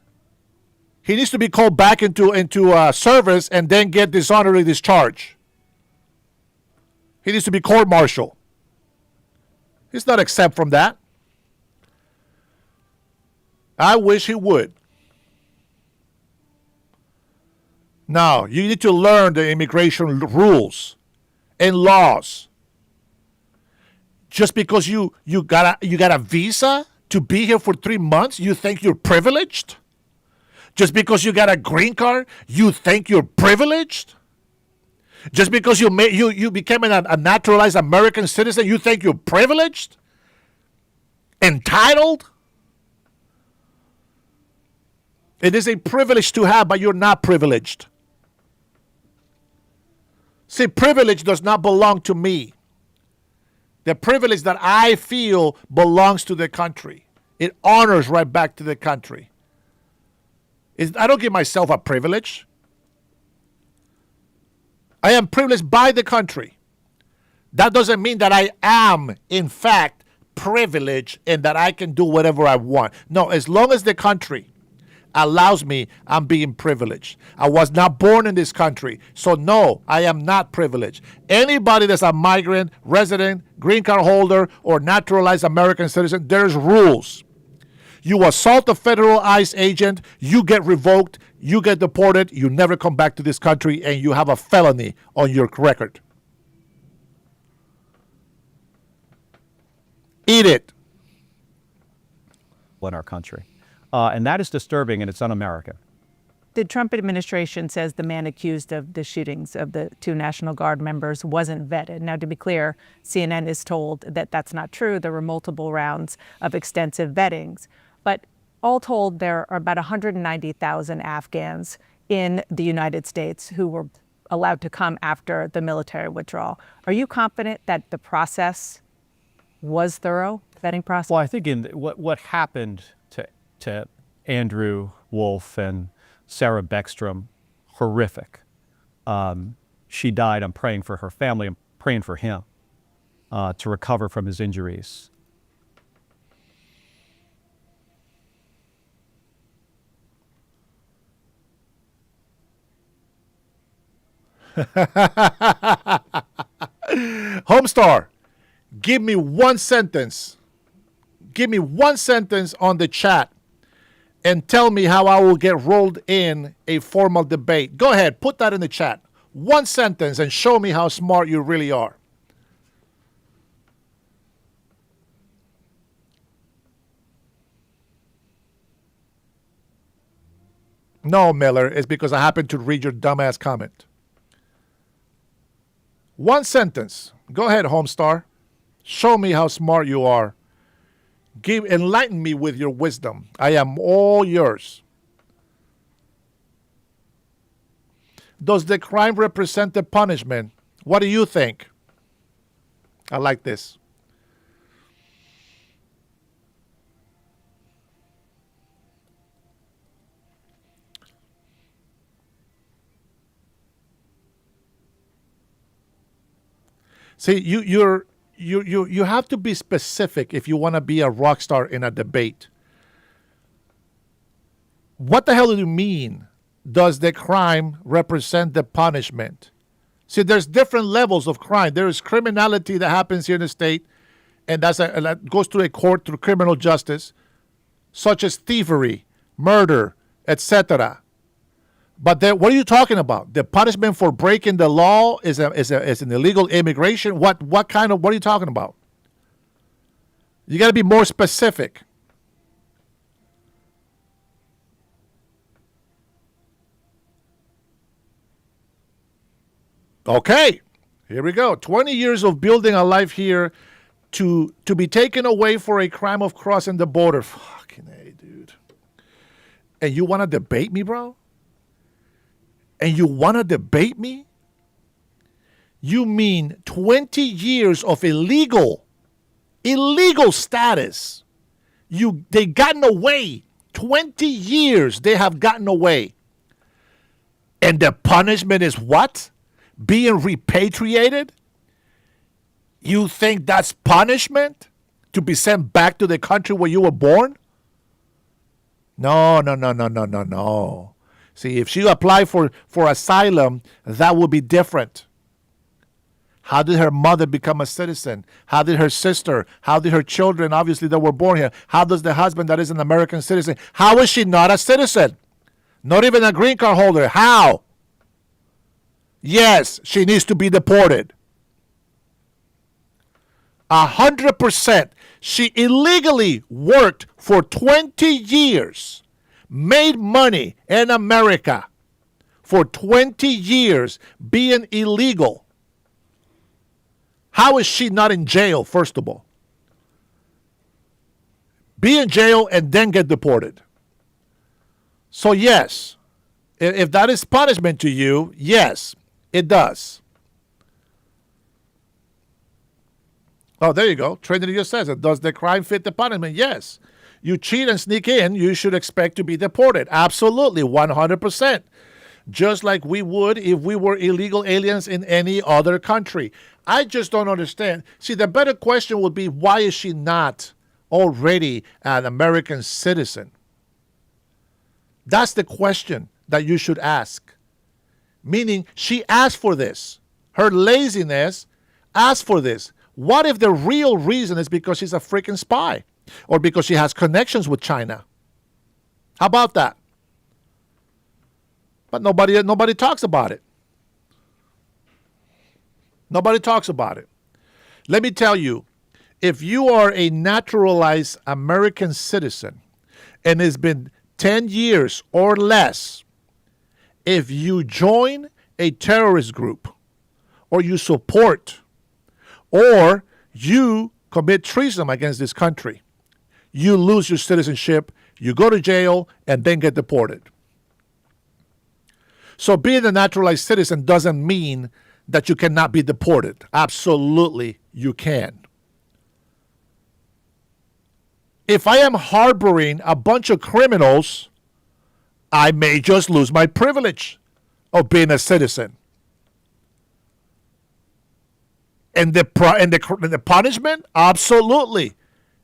He needs to be called back into service and then get dishonorably discharged. He needs to be court-martialed. He's not exempt from that. I wish he would. Now, you need to learn the immigration rules and laws. Just because you got a visa to be here for 3 months, you think you're privileged? Just because you got a green card, you think you're privileged? Just because you became a naturalized American citizen, you think you're privileged? Entitled? It is a privilege to have, but you're not privileged. See, privilege does not belong to me. The privilege that I feel belongs to the country. It honors right back to the country. I don't give myself a privilege. I am privileged by the country. That doesn't mean that I am, in fact, privileged and that I can do whatever I want. No, as long as the country allows me, I'm being privileged. I was not born in this country. So no, I am not privileged. Anybody that's a migrant, resident, green card holder, or naturalized American citizen, there's rules. You assault a federal ICE agent, you get revoked, you get deported, you never come back to this country, and you have a felony on your record. Eat it. In our country. And that is disturbing, and it's un-American. The Trump administration says the man accused of the shootings of the 2 National Guard members wasn't vetted. Now, to be clear, CNN is told that that's not true. There were multiple rounds of extensive vettings. But all told, there are about 190,000 Afghans in the United States who were allowed to come after the military withdrawal. Are you confident that the process was thorough, vetting process? Well, I think in what happened to Andrew Wolf and Sarah Beckstrom, horrific. She died. I'm praying for her family. I'm praying for him to recover from his injuries. Homestar, give me one sentence. Give me one sentence on the chat and tell me how I will get rolled in a formal debate. Go ahead, put that in the chat. One sentence and show me how smart you really are. No, Miller, it's because I happened to read your dumbass comment. One sentence. Go ahead, Homestar. Show me how smart you are. Enlighten me with your wisdom. I am all yours. Does the crime represent the punishment? What do you think? I like this. See, you have to be specific if you want to be a rock star in a debate. What the hell do you mean? Does the crime represent the punishment? See, there's different levels of crime. There is criminality that happens here in the state, and that goes through a court through criminal justice, such as thievery, murder, etc. But then, what are you talking about? The punishment for breaking the law is an illegal immigration. What are you talking about? You got to be more specific. Okay, here we go. 20 years of building a life here to be taken away for a crime of crossing the border. Fucking A, dude. And you want to debate me, bro? And you want to debate me? You mean 20 years of illegal status. They gotten away. 20 years they have gotten away. And the punishment is what? Being repatriated? You think that's punishment? To be sent back to the country where you were born? No. See, if she applied for asylum, that would be different. How did her mother become a citizen? How did her sister? How did her children, obviously, that were born here? How does the husband that is an American citizen? How is she not a citizen? Not even a green card holder. How? Yes, she needs to be deported. 100%. She illegally worked for 20 years, made money in America for 20 years being illegal. How is she not in jail, first of all? Be in jail and then get deported. So yes, if that is punishment to you, yes, it does. Oh, there you go. Trinity just says it. Does the crime fit the punishment? Yes. You cheat and sneak in, you should expect to be deported. Absolutely, 100%. Just like we would if we were illegal aliens in any other country. I just don't understand. See, the better question would be, why is she not already an American citizen? That's the question that you should ask. Meaning, she asked for this. Her laziness asked for this. What if the real reason is because she's a freaking spy or because she has connections with China? How about that? But nobody talks about it. Nobody talks about it. Let me tell you, if you are a naturalized American citizen and it's been 10 years or less, if you join a terrorist group or you support or you commit treason against this country, you lose your citizenship, you go to jail, and then get deported. So being a naturalized citizen doesn't mean that you cannot be deported. Absolutely, you can. If I am harboring a bunch of criminals, I may just lose my privilege of being a citizen. And the punishment, absolutely,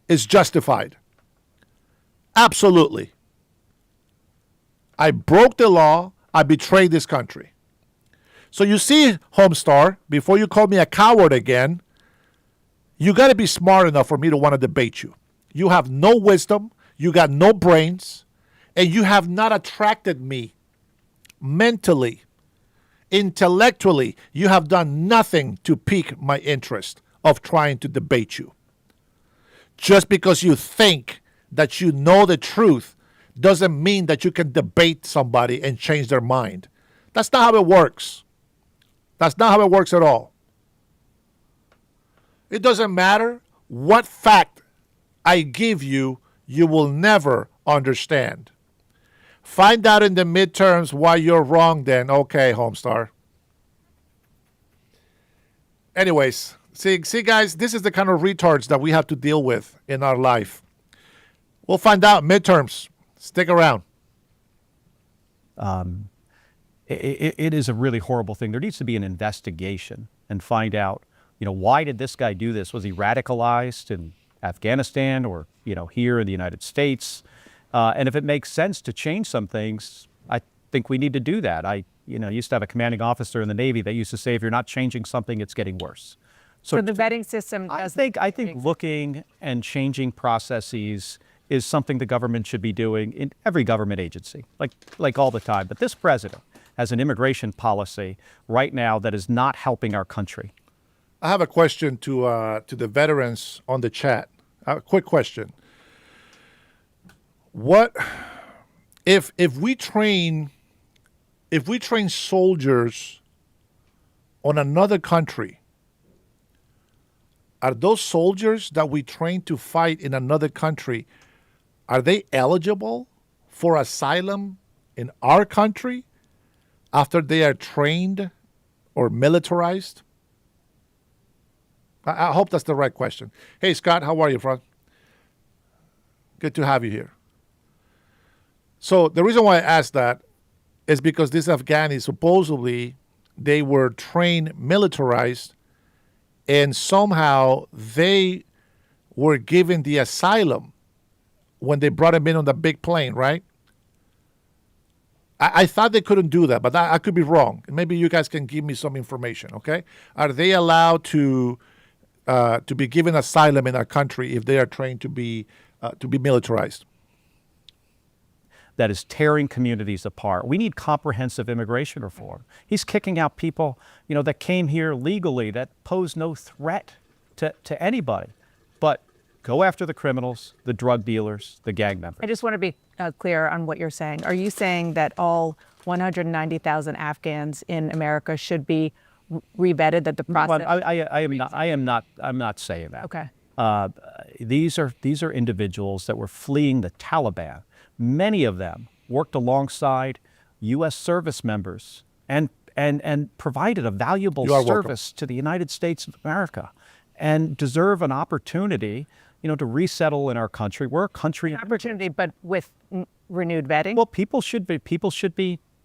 is justified. Absolutely. I broke the law. I betrayed this country. So you see, Homestar, before you call me a coward again, you got to be smart enough for me to want to debate you. You have no wisdom. You got no brains. And you have not attracted me mentally. Intellectually, you have done nothing to pique my interest of trying to debate you. Just because you think that you know the truth doesn't mean that you can debate somebody and change their mind. That's not how it works. That's not how it works at all. It doesn't matter what fact I give you, you will never understand. Find out in the midterms why you're wrong then. Okay, Homestar. Anyways, see guys, this is the kind of retards that we have to deal with in our life. We'll find out midterms. Stick around. It is a really horrible thing. There needs to be an investigation and find out, why did this guy do this? Was he radicalized in Afghanistan or, here in the United States? And if it makes sense to change some things, I think we need to do that. I used to have a commanding officer in the Navy that used to say, if you're not changing something, it's getting worse. So the vetting system doesn't... I think looking and changing processes is something the government should be doing in every government agency, like all the time. But this president has an immigration policy right now that is not helping our country. I have a question to the veterans on the chat. A quick question. What if we train soldiers on another country? Are those soldiers that we train to fight in another country, are they eligible for asylum in our country after they are trained or militarized? I hope that's the right question. Hey, Scott, how are you, friend? Good to have you here. So the reason why I asked that is because these Afghanis, supposedly, they were trained militarized, and somehow they were given the asylum when they brought him in on the big plane, right? I thought they couldn't do that, but I could be wrong. Maybe you guys can give me some information, okay? Are they allowed to be given asylum in our country if they are trained to be militarized? That is tearing communities apart. We need comprehensive immigration reform. He's kicking out people, that came here legally, that pose no threat to anybody. But go after the criminals, the drug dealers, the gang members. I just want to be clear on what you're saying. Are you saying that all 190,000 Afghans in America should be re-vetted, that the process? Well, I'm not saying that. Okay. These are individuals that were fleeing the Taliban. Many of them worked alongside U.S. service members and provided a valuable service to the United States of America, and deserve an opportunity, to resettle in our country. We're a country. An opportunity, but with renewed vetting? Well, people should be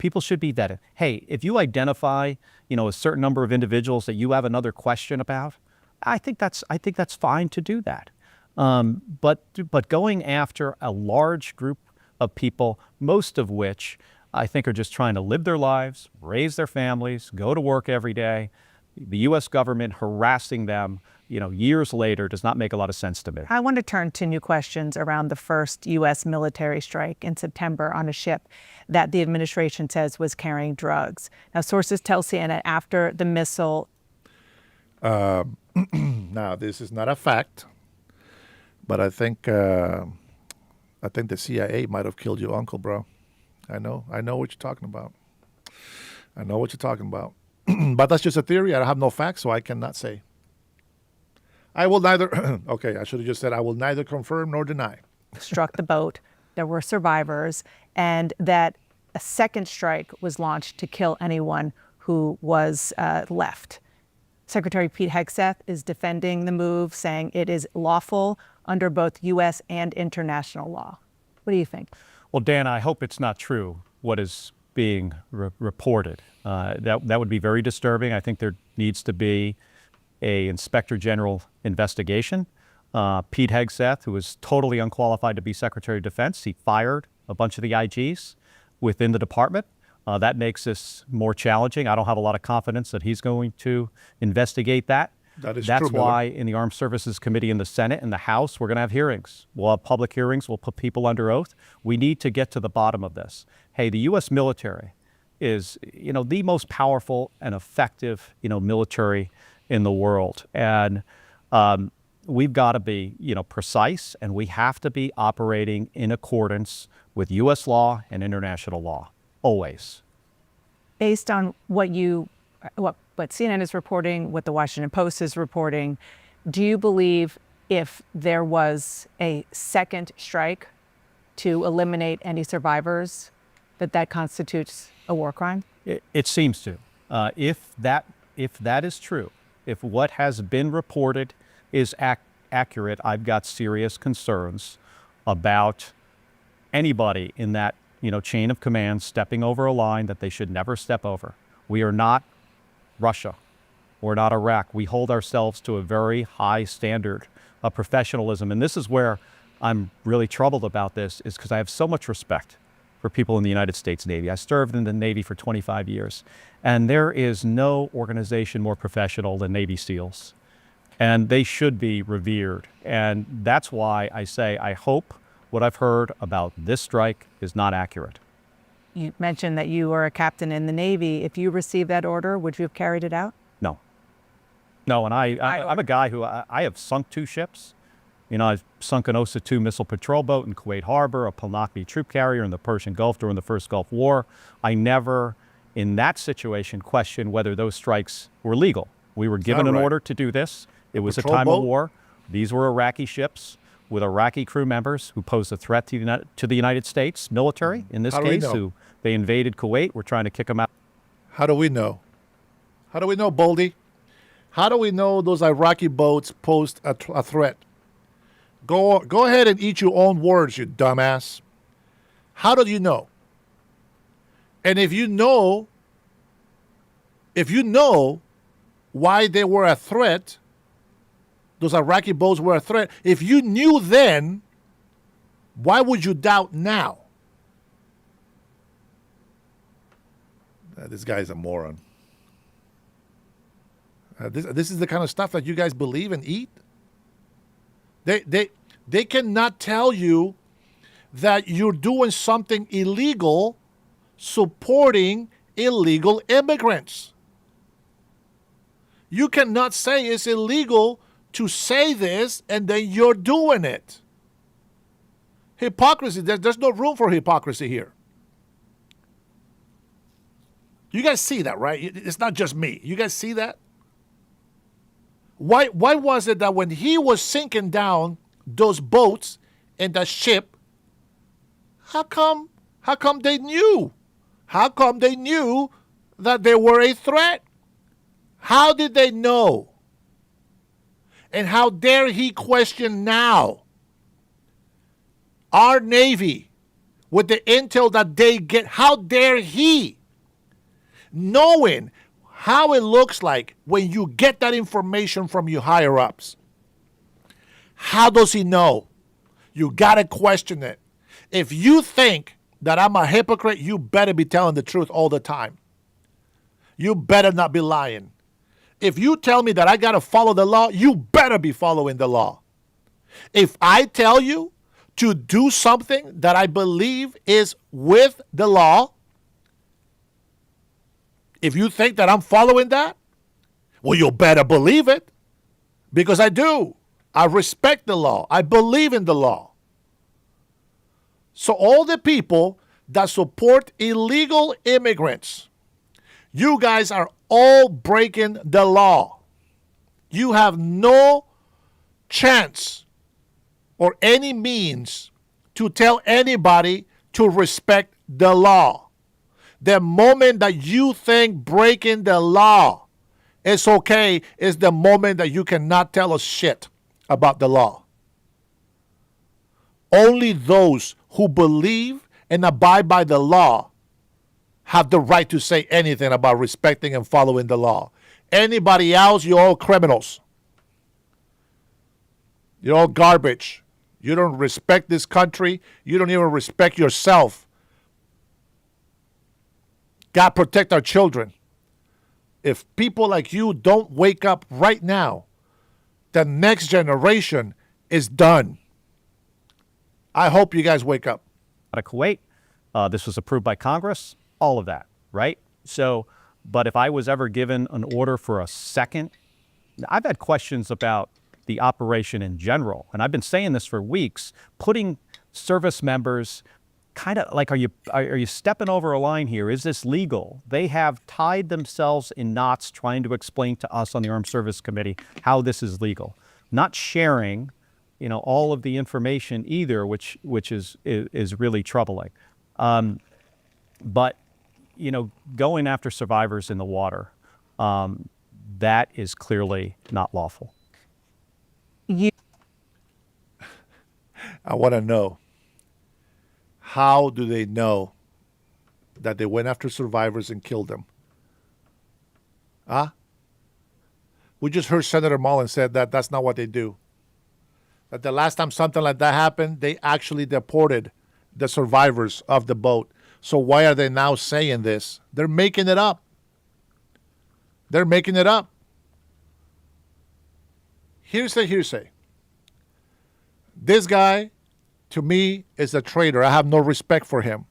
vetted. Hey, if you identify, a certain number of individuals that you have another question about, I think that's fine to do that. But going after a large group of people, most of which I think are just trying to live their lives, raise their families, go to work every day. The U.S. government harassing them, years later does not make a lot of sense to me. I want to turn to new questions around the first U.S. military strike in September on a ship that the administration says was carrying drugs. Now, sources tell CNN after the missile. Now, this is not a fact, but I think the CIA might have killed your uncle, bro. I know what you're talking about. I know what you're talking about. But that's just a theory. I have no facts, so I cannot say. I will neither, okay, I should have just said I will neither confirm nor deny. Struck the boat. There were survivors, and that a second strike was launched to kill anyone who was left. Secretary Pete Hegseth is defending the move, saying it is lawful under both U.S. and international law. What do you think? Well, Dan, I hope it's not true what is being reported. That would be very disturbing. I think there needs to be a Inspector General investigation. Pete Hegseth, who is totally unqualified to be Secretary of Defense, he fired a bunch of the IGs within the department. That makes this more challenging. I don't have a lot of confidence that he's going to investigate that. That's true, why Miller. in the Armed Services Committee in the Senate and the House, we're going to have hearings. We'll have public hearings. We'll put people under oath. We need to get to the bottom of this. Hey, the U.S. military is, the most powerful and effective, military in the world. And we've got to be, precise, and we have to be operating in accordance with U.S. law and international law, always. Based on what CNN is reporting, what the Washington Post is reporting, do you believe if there was a second strike to eliminate any survivors, that constitutes a war crime? It seems to. If that is true, if what has been reported is accurate, I've got serious concerns about anybody in that chain of command stepping over a line that they should never step over. We are not Russia. We're not Iraq. We hold ourselves to a very high standard of professionalism. And this is where I'm really troubled about this, is because I have so much respect for people in the United States Navy. I served in the Navy for 25 years, and there is no organization more professional than Navy SEALs. And they should be revered. And that's why I say I hope what I've heard about this strike is not accurate. You mentioned that you were a captain in the Navy. If you received that order, would you have carried it out? No, and I'm a guy who, I have sunk 2 ships. I've sunk an OSA-2 missile patrol boat in Kuwait Harbor, a Palnakmi troop carrier in the Persian Gulf during the first Gulf War. I never, in that situation, questioned whether those strikes were legal. We were given an order to do this. It was a time of war. These were Iraqi ships with Iraqi crew members who posed a threat to the United States military, in this case, who they invaded Kuwait. We're trying to kick them out. How do we know? How do we know, Boldy? How do we know those Iraqi boats posed a threat? Go ahead and eat your own words, you dumbass. How do you know? And if you know why they were a threat, those Iraqi boats were a threat, if you knew then, why would you doubt now? This guy's a moron. This is the kind of stuff that you guys believe and eat. They cannot tell you that you're doing something illegal, supporting illegal immigrants. You cannot say it's illegal to say this and then you're doing it. Hypocrisy, there's no room for hypocrisy here. You guys see that, right? It's not just me. You guys see that? Why was it that when he was sinking down those boats and that ship, how come they knew? How come they knew that they were a threat? How did they know? And how dare he question now? Our Navy, with the intel that they get, how dare he? Knowing how it looks like when you get that information from your higher-ups. How does he know? You got to question it. If you think that I'm a hypocrite, you better be telling the truth all the time. You better not be lying. If you tell me that I got to follow the law, you better be following the law. If I tell you to do something that I believe is with the law, if you think that I'm following that, well, you better believe it, because I do. I respect the law. I believe in the law. So all the people that support illegal immigrants, you guys are all breaking the law. You have no chance or any means to tell anybody to respect the law. The moment that you think breaking the law is okay is the moment that you cannot tell us shit about the law. Only those who believe and abide by the law have the right to say anything about respecting and following the law. Anybody else, you're all criminals. You're all garbage. You don't respect this country. You don't even respect yourself. God protect our children. If people like you don't wake up right now, the next generation is done. I hope you guys wake up. Out of Kuwait, this was approved by Congress, all of that, right? So, but if I was ever given an order for a second, I've had questions about the operation in general, and I've been saying this for weeks, putting service members kind of like, are you stepping over a line here? Is this legal? They have tied themselves in knots trying to explain to us on the Armed Service Committee how this is legal. Not sharing, all of the information either, which is really troubling. But, going after survivors in the water, that is clearly not lawful. I want to know, how do they know that they went after survivors and killed them? Huh? We just heard Senator Mullen said that that's not what they do. That the last time something like that happened, they actually deported the survivors of the boat. So why are they now saying this? They're making it up. They're making it up. Hearsay. This guy, to me, is a traitor. I have no respect for him.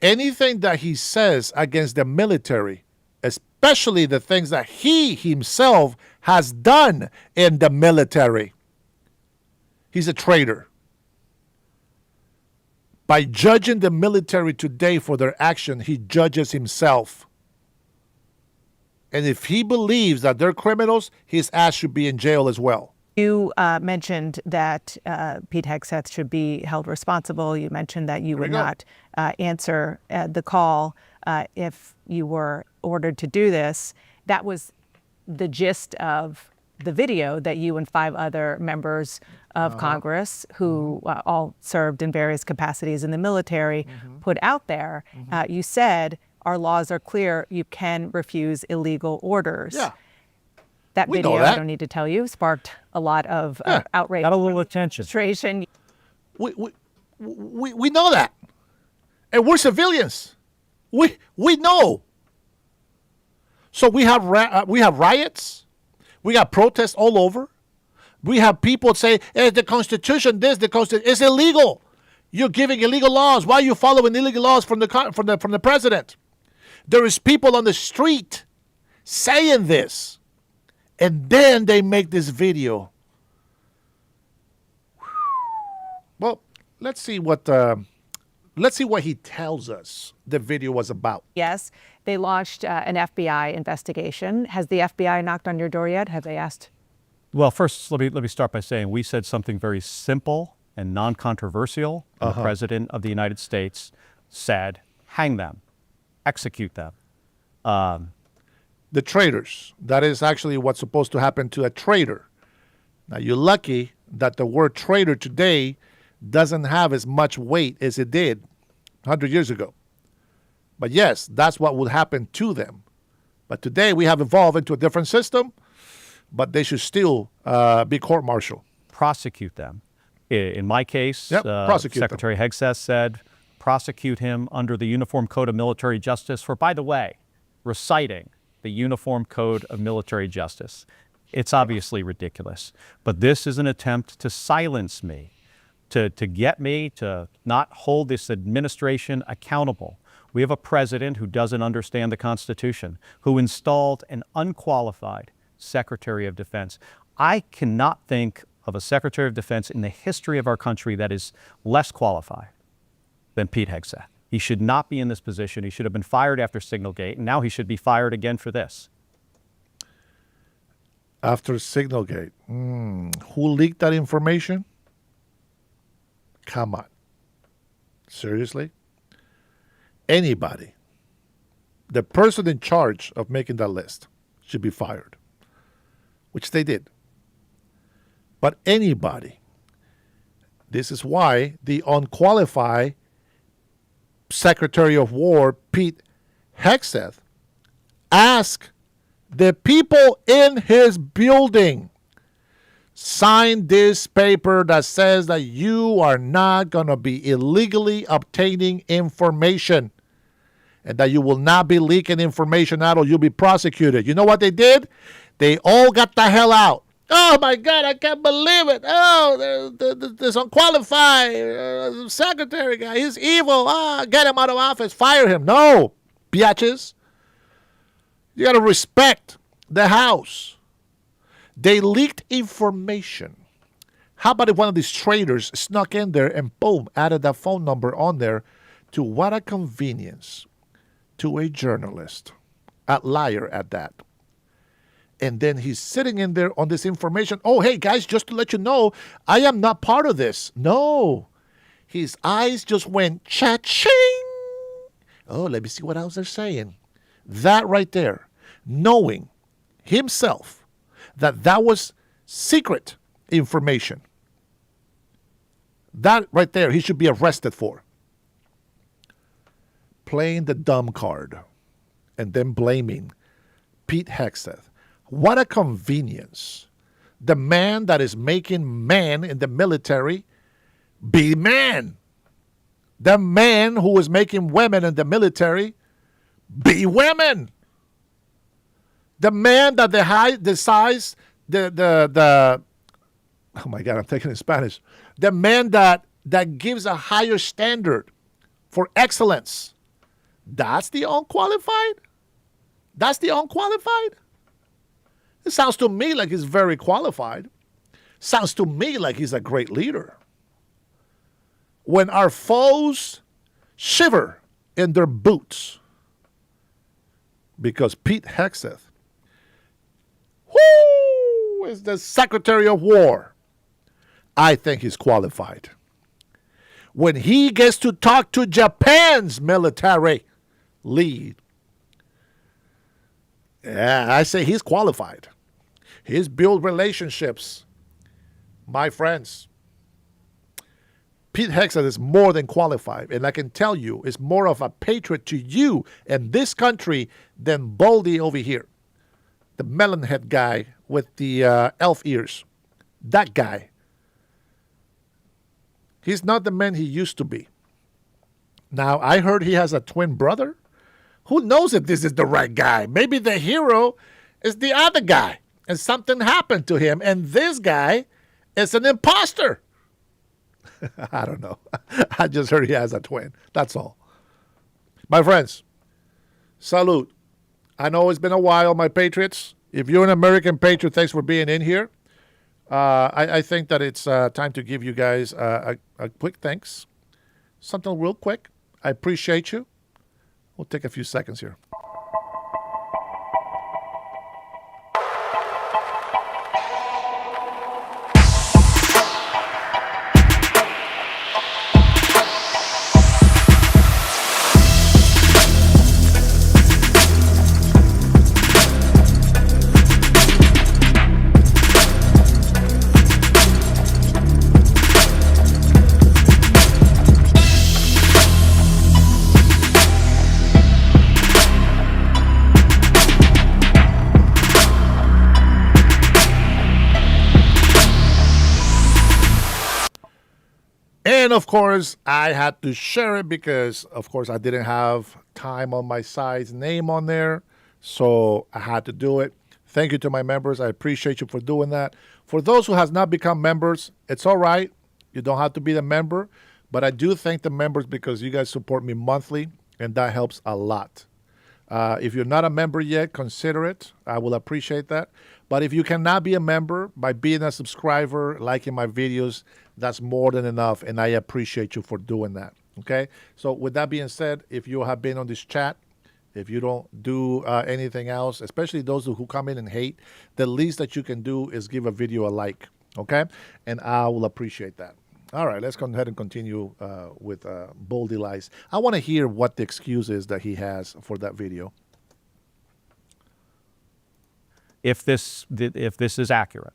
Anything that he says against the military, especially the things that he himself has done in the military, he's a traitor. By judging the military today for their action, he judges himself. And if he believes that they're criminals, his ass should be in jail as well. You mentioned that Pete Hegseth should be held responsible. You mentioned that you would not answer the call if you were ordered to do this. That was the gist of the video that you and 5 other members of Congress who all served in various capacities in the military put out there. You said, our laws are clear. You can refuse illegal orders. Yeah. That We video, know that. I don't need to tell you, sparked a lot of outrage. Got a little attention. Frustration. We know that. And we're civilians. We know. So we have riots. We got protests all over. We have people say, hey, the Constitution, the Constitution, it's illegal. You're giving illegal laws. Why are you following illegal laws from the president? There is people on the street saying this. And then they make this video. Well, let's see what he tells us the video was about. Yes, they launched an FBI investigation. Has the FBI knocked on your door yet? Have they asked? Well, first, let me start by saying we said something very simple and non-controversial. The President of the United States said, hang them, execute them. The traitors. That is actually what's supposed to happen to a traitor. Now, you're lucky that the word traitor today doesn't have as much weight as it did 100 years ago. But yes, that's what would happen to them. But today we have evolved into a different system, but they should still be court-martialed. Prosecute them. In my case, prosecute them. Secretary Hegseth said, prosecute him under the Uniform Code of Military Justice for, by the way, reciting the Uniform Code of Military Justice. It's obviously ridiculous. But this is an attempt to silence me, to get me to not hold this administration accountable. We have a president who doesn't understand the Constitution, who installed an unqualified Secretary of Defense. I cannot think of a Secretary of Defense in the history of our country that is less qualified than Pete Hegseth. He should not be in this position. He should have been fired after Signalgate, and now he should be fired again for this. After Signalgate. Who leaked that information? Come on. Seriously? Anybody. The person in charge of making that list should be fired, which they did. But anybody. This is why the unqualified Secretary of War, Pete Hegseth, asked the people in his building, sign this paper that says that you are not going to be illegally obtaining information and that you will not be leaking information out or you'll be prosecuted. You know what they did? They all got the hell out. Oh, my God, I can't believe it. Oh, this unqualified secretary guy, he's evil. Get him out of office. Fire him. No, biatches. You got to respect the House. They leaked information. How about if one of these traitors snuck in there and boom, added that phone number on there to what a convenience to a journalist, a liar at that. And then he's sitting in there on this information. Oh, hey, guys, just to let you know, I am not part of this. No. His eyes just went cha-ching. Oh, let me see what else they're saying. That right there, knowing himself that was secret information. That right there, he should be arrested for. Playing the dumb card and then blaming Pete Hegseth. What a convenience. The man that is making men in the military be man. The man who is making women in the military be women. The man that decides oh my God, I'm taking it in Spanish. The man that gives a higher standard for excellence. That's the unqualified? That's the unqualified? It sounds to me like he's very qualified. Sounds to me like he's a great leader. When our foes shiver in their boots because Pete Hegseth, who is the Secretary of War, I think he's qualified. When he gets to talk to Japan's military lead, yeah, I say he's qualified. He's built relationships. My friends, Pete Hegseth is more than qualified. And I can tell you, is more of a patriot to you and this country than Baldy over here. The melon head guy with the elf ears. That guy. He's not the man he used to be. Now, I heard he has a twin brother. Who knows if this is the right guy? Maybe the hero is the other guy and something happened to him and this guy is an imposter. I don't know. I just heard he has a twin. That's all. My friends, salute. I know it's been a while, my patriots. If you're an American patriot, thanks for being in here. I think that it's time to give you guys a quick thanks. Something real quick. I appreciate you. We'll take a few seconds here. And of course, I had to share it because, of course, I didn't have time on my side's name on there. So I had to do it. Thank you to my members. I appreciate you for doing that. For those who has not become members, it's all right. You don't have to be the member. But I do thank the members because you guys support me monthly, and that helps a lot. If you're not a member yet, consider it. I will appreciate that. But if you cannot be a member, by being a subscriber, liking my videos, that's more than enough, and I appreciate you for doing that, okay? So with that being said, if you have been on this chat, if you don't do anything else, especially those who come in and hate, the least that you can do is give a video a like, okay? And I will appreciate that. All right, let's go ahead and continue with Boldy Lies. I want to hear what the excuse is that he has for that video. If this is accurate.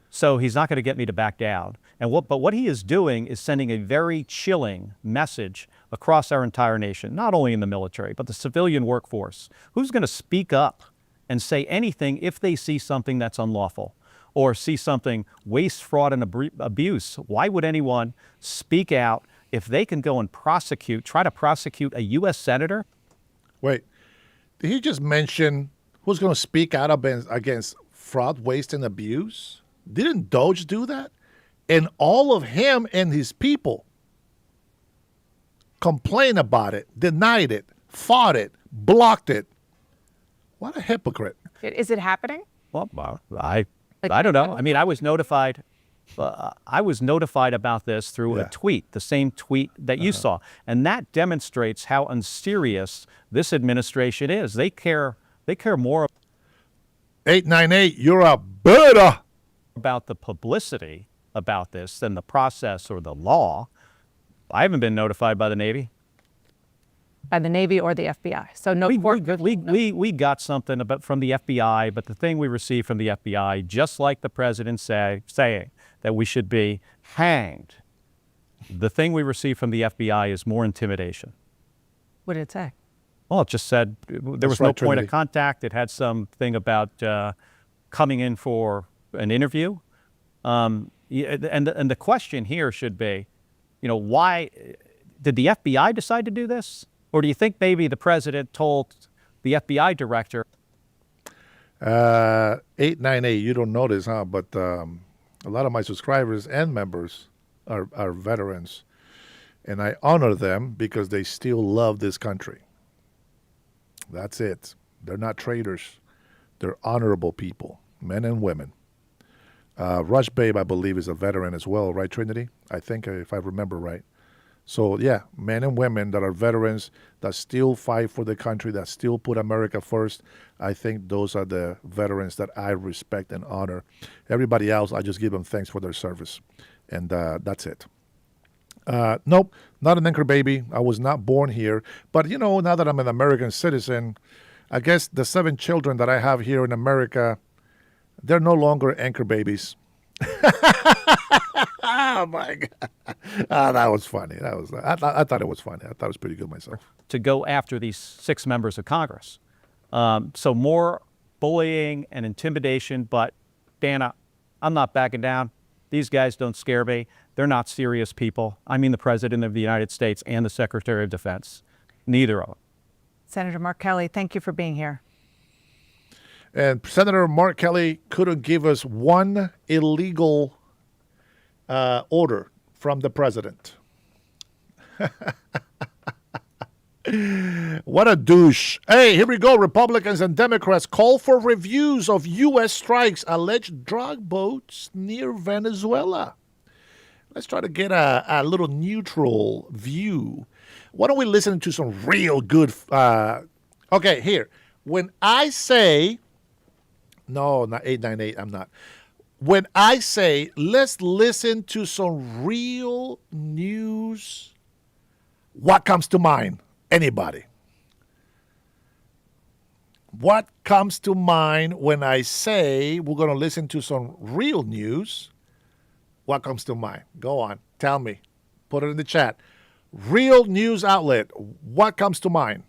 So he's not going to get me to back down. But what he is doing is sending a very chilling message across our entire nation, not only in the military, but the civilian workforce. Who's going to speak up and say anything if they see something that's unlawful or see something waste, fraud, and abuse? Why would anyone speak out if they can go and try to prosecute a U.S. senator? Wait, did he just mention who's going to speak out against fraud, waste, and abuse? Didn't Doge do that? And all of him and his people complained about it, denied it, fought it, blocked it. What a hypocrite. Is it happening? Well, I don't know. I mean, I was notified about this through a tweet, the same tweet that you saw. And that demonstrates how unserious this administration is. They care more 898, you're a beta about the publicity about this than the process or the law. I haven't been notified by the Navy. By the Navy or the FBI. So no. We got something from the FBI, but the thing we received from the FBI, just like the president saying that we should be hanged, the thing we received from the FBI is more intimidation. What did it say? Well, it just said there was no point of contact. It had something about coming in for an interview. And the question here should be, why did the FBI decide to do this? Or do you think maybe the president told the FBI director? 898, you don't know this, huh? But a lot of my subscribers and members are veterans. And I honor them because they still love this country. That's it. They're not traitors. They're honorable people, men and women. Rush Babe, I believe, is a veteran as well, right, Trinity? I think, if I remember right. So, yeah, men and women that are veterans, that still fight for the country, that still put America first. I think those are the veterans that I respect and honor. Everybody else, I just give them thanks for their service. And that's it. Nope, not an anchor baby. I was not born here. But, now that I'm an American citizen, I guess the 7 children that I have here in America, they're no longer anchor babies. Oh, my God. That was funny. I thought it was funny. I thought it was pretty good myself. To go after these 6 members of Congress. So more bullying and intimidation. But, Dana, I'm not backing down. These guys don't scare me. They're not serious people. I mean the President of the United States and the Secretary of Defense. Neither of them. Senator Mark Kelly, thank you for being here. And Senator Mark Kelly couldn't give us one illegal order from the president. What a douche. Hey, here we go. Republicans and Democrats call for reviews of U.S. strikes, alleged drug boats near Venezuela. Let's try to get a little neutral view. Why don't we listen to some real good... okay, here. When I say... No, not 898, I'm not. When I say, let's listen to some real news, what comes to mind? Anybody? What comes to mind when I say we're going to listen to some real news? What comes to mind? Go on. Tell me. Put it in the chat. Real news outlet. What comes to mind?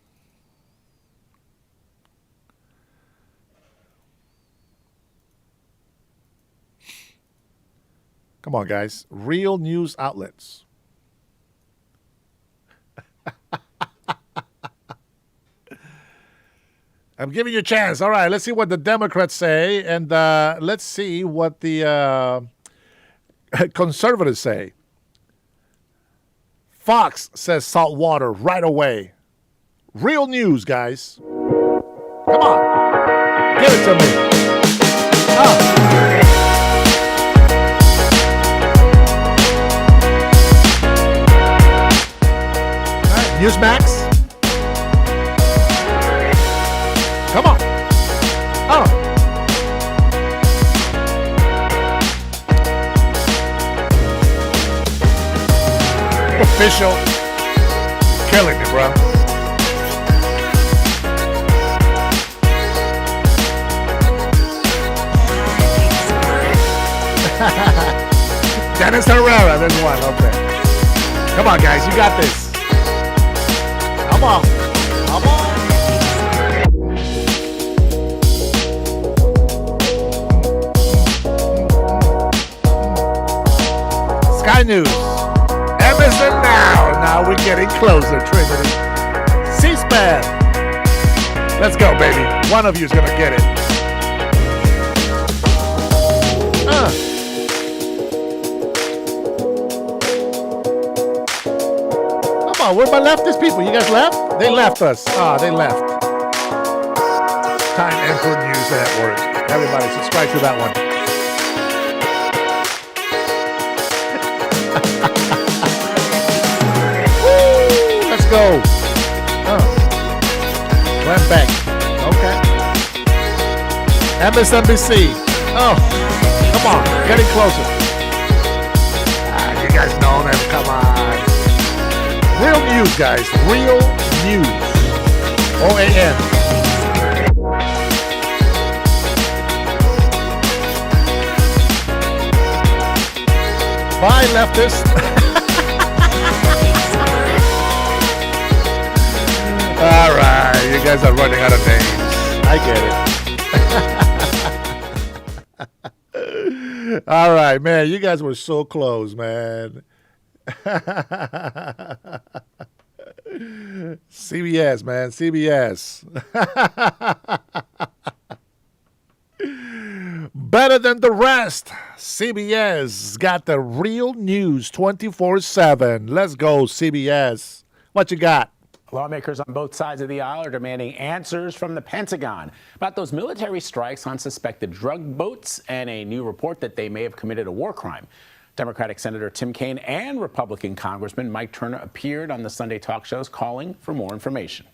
Come on, guys. Real news outlets. I'm giving you a chance. All right, let's see what the Democrats say, and let's see what the conservatives say. Fox says salt water right away. Real news, guys. Come on. Give it to me. All right, Newsmax. Come on. Official. Killing me, bro. Dennis Herrera, there's one. Okay. Come on, guys. You got this. Come on. Come on. Sky News. Emerson now. Now we're getting closer, Trinity. C-SPAN. Let's go, baby. One of you is going to get it. Come on, where my leftist people? You guys left? They left us. They left. Time Emperor News Network. Everybody subscribe to that one. Woo, let's go. Went back. Okay. MSNBC. Come on. Getting closer. You guys know them. Come on. Real news, guys. Real news. OAN. Bye, leftist. All right. You guys are running out of names. I get it. All right, man. You guys were so close, man. CBS, man. CBS. Better than the rest. CBS got the real news 24/7. Let's go, CBS. What you got? Lawmakers on both sides of the aisle are demanding answers from the Pentagon about those military strikes on suspected drug boats and a new report that they may have committed a war crime. Democratic Senator Tim Kaine and Republican Congressman Mike Turner appeared on the Sunday talk shows calling for more information.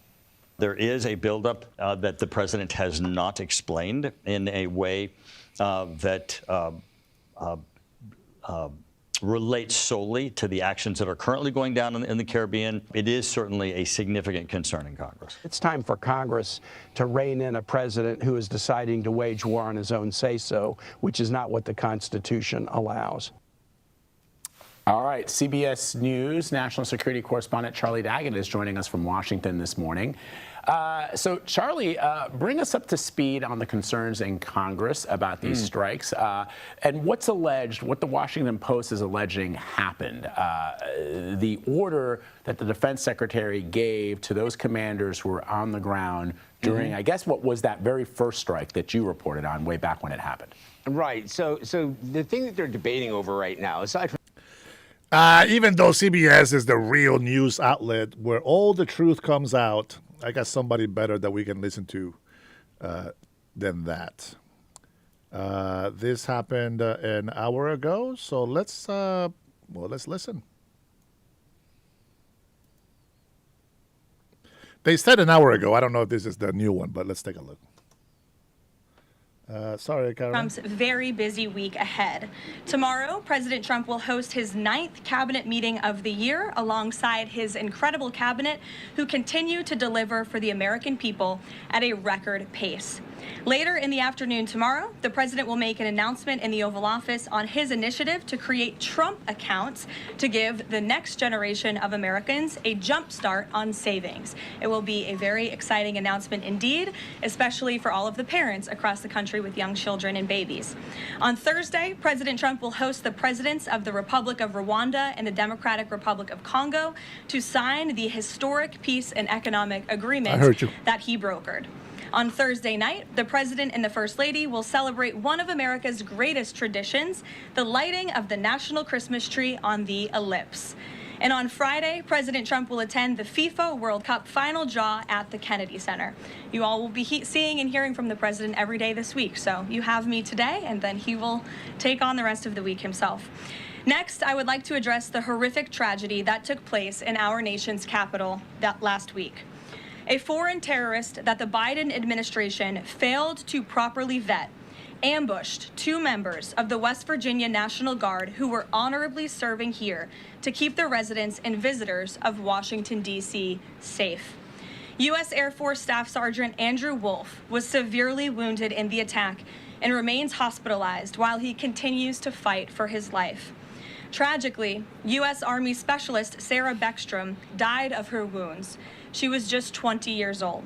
There is a buildup that the president has not explained in a way that relates solely to the actions that are currently going down in the Caribbean. It is certainly a significant concern in Congress. It's time for Congress to rein in a president who is deciding to wage war on his own say-so, which is not what the Constitution allows. All right, CBS News national security correspondent Charlie Daggett is joining us from Washington this morning. So, Charlie, bring us up to speed on the concerns in Congress about these strikes and what's alleged, what the Washington Post is alleging happened. The order that the defense secretary gave to those commanders who were on the ground during, I guess, what was that very first strike that you reported on way back when it happened. Right. So the thing that they're debating over right now, aside from even though CBS is the real news outlet where all the truth comes out, I got somebody better that we can listen to than that. This happened an hour ago, so let's listen. They said an hour ago. I don't know if this is the new one, but let's take a look. Sorry, Karen. Trump's very busy week ahead. Tomorrow, President Trump will host his 9th cabinet meeting of the year alongside his incredible cabinet who continue to deliver for the American people at a record pace. Later in the afternoon tomorrow, the president will make an announcement in the Oval Office on his initiative to create Trump accounts to give the next generation of Americans a jump start on savings. It will be a very exciting announcement indeed, especially for all of the parents across the country with young children and babies. On Thursday, President Trump will host the presidents of the Republic of Rwanda and the Democratic Republic of Congo to sign the historic peace and economic agreement that he brokered. On Thursday night, the President and the First Lady will celebrate one of America's greatest traditions, the lighting of the national Christmas tree on the Ellipse. And on Friday, President Trump will attend the FIFA World Cup final draw at the Kennedy Center. You all will be seeing and hearing from the President every day this week, so you have me today, and then he will take on the rest of the week himself. Next, I would like to address the horrific tragedy that took place in our nation's capital last week. A foreign terrorist that the Biden administration failed to properly vet ambushed 2 members of the West Virginia National Guard who were honorably serving here to keep the residents and visitors of Washington, D.C. safe. U.S. Air Force Staff Sergeant Andrew Wolf was severely wounded in the attack and remains hospitalized while he continues to fight for his life. Tragically, U.S. Army Specialist Sarah Beckstrom died of her wounds. She was just 20 years old.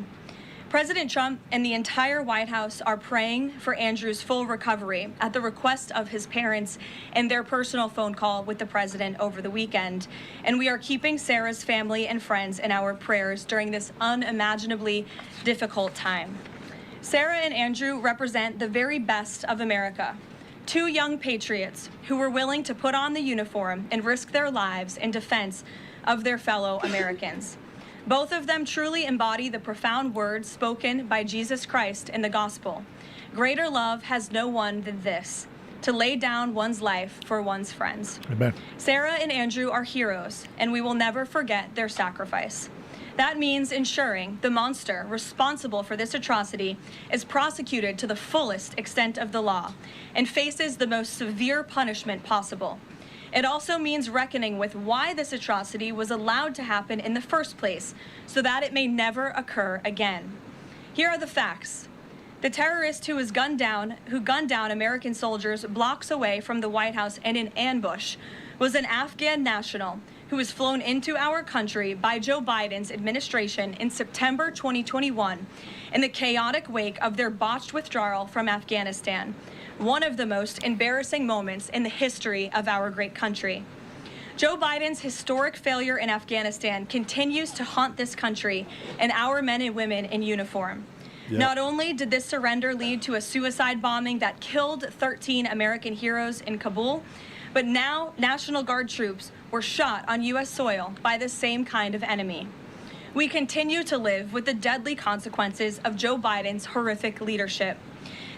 President Trump and the entire White House are praying for Andrew's full recovery at the request of his parents and their personal phone call with the president over the weekend. And we are keeping Sarah's family and friends in our prayers during this unimaginably difficult time. Sarah and Andrew represent the very best of America. 2 young patriots who were willing to put on the uniform and risk their lives in defense of their fellow Americans. Both of them truly embody the profound words spoken by Jesus Christ in the gospel. Greater love has no one than this, to lay down one's life for one's friends. Amen. Sarah and Andrew are heroes, and we will never forget their sacrifice. That means ensuring the monster responsible for this atrocity is prosecuted to the fullest extent of the law and faces the most severe punishment possible. It also means reckoning with why this atrocity was allowed to happen in the first place, so that it may never occur again. Here are the facts. The terrorist who gunned down American soldiers blocks away from the White House in an ambush was an Afghan national who was flown into our country by Joe Biden's administration in September 2021 in the chaotic wake of their botched withdrawal from Afghanistan. One of the most embarrassing moments in the history of our great country. Joe Biden's historic failure in Afghanistan continues to haunt this country and our men and women in uniform. Yep. Not only did this surrender lead to a suicide bombing that killed 13 American heroes in Kabul, but now National Guard troops were shot on U.S. soil by the same kind of enemy. We continue to live with the deadly consequences of Joe Biden's horrific leadership.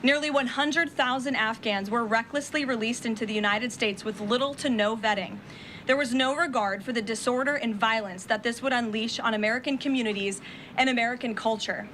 Nearly 100,000 Afghans were recklessly released into the United States with little to no vetting. There was no regard for the disorder and violence that this would unleash on American communities and American culture.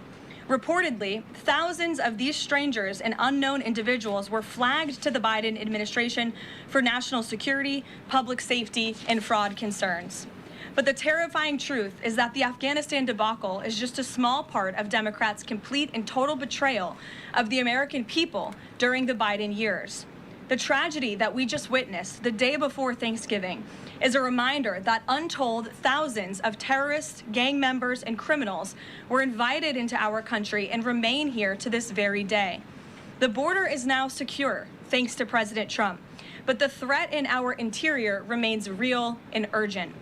Reportedly, thousands of these strangers and unknown individuals were flagged to the Biden administration for national security, public safety, and fraud concerns. But the terrifying truth is that the Afghanistan debacle is just a small part of Democrats' complete and total betrayal of the American people during the Biden years. The tragedy that we just witnessed the day before Thanksgiving is a reminder that untold thousands of terrorists, gang members, and criminals were invited into our country and remain here to this very day. The border is now secure, thanks to President Trump, but the threat in our interior remains real and urgent.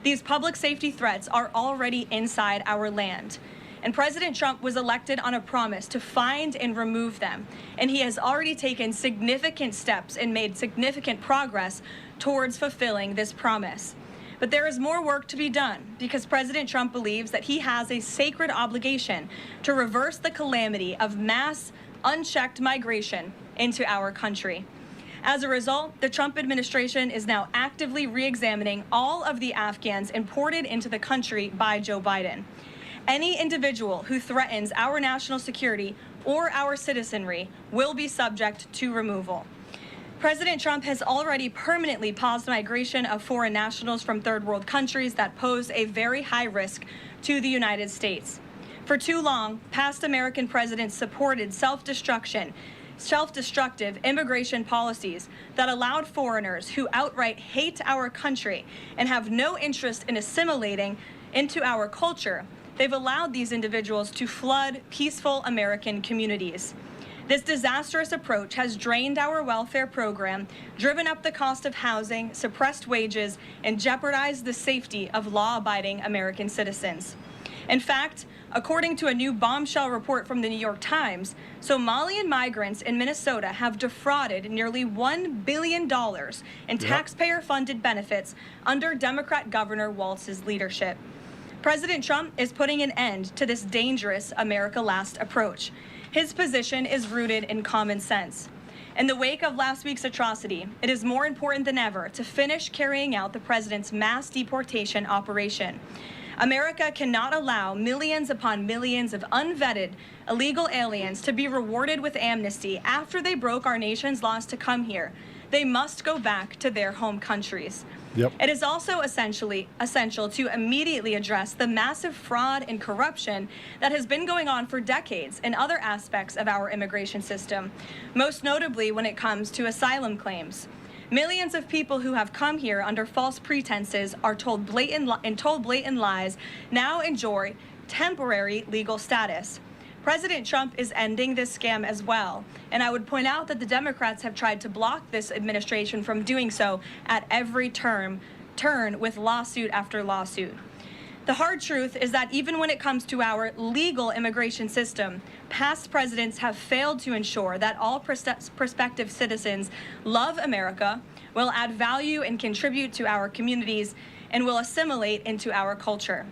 These public safety threats are already inside our land. And President Trump was elected on a promise to find and remove them. And he has already taken significant steps and made significant progress towards fulfilling this promise. But there is more work to be done because President Trump believes that he has a sacred obligation to reverse the calamity of mass, unchecked migration into our country. As a result, the Trump administration is now actively re-examining all of the Afghans imported into the country by Joe Biden. Any individual who threatens our national security or our citizenry will be subject to removal. President Trump has already permanently paused migration of foreign nationals from third world countries that pose a very high risk to the United States. For too long, past American presidents supported self-destructive immigration policies that allowed foreigners who outright hate our country and have no interest in assimilating into our culture. They've allowed these individuals to flood peaceful American communities. This disastrous approach has drained our welfare program, driven up the cost of housing, suppressed wages, and jeopardized the safety of law-abiding American citizens. In fact, according to a new bombshell report from the New York Times, Somalian migrants in Minnesota have defrauded nearly $1 billion in taxpayer-funded benefits under Democrat Governor Walz's leadership. President Trump is putting an end to this dangerous America Last approach. His position is rooted in common sense. In the wake of last week's atrocity, it is more important than ever to finish carrying out the president's mass deportation operation. America cannot allow millions upon millions of unvetted illegal aliens to be rewarded with amnesty after they broke our nation's laws to come here. They must go back to their home countries. It is also essential to immediately address the massive fraud and corruption that has been going on for decades in other aspects of our immigration system, most notably when it comes to asylum claims. Millions of people who have come here under false pretenses are told blatant lies now enjoy temporary legal status. President Trump is ending this scam as well, and I would point out that the Democrats have tried to block this administration from doing so at every turn with lawsuit after lawsuit. The hard truth is that even when it comes to our legal immigration system, past presidents have failed to ensure that all prospective citizens love America, will add value and contribute to our communities, and will assimilate into our culture.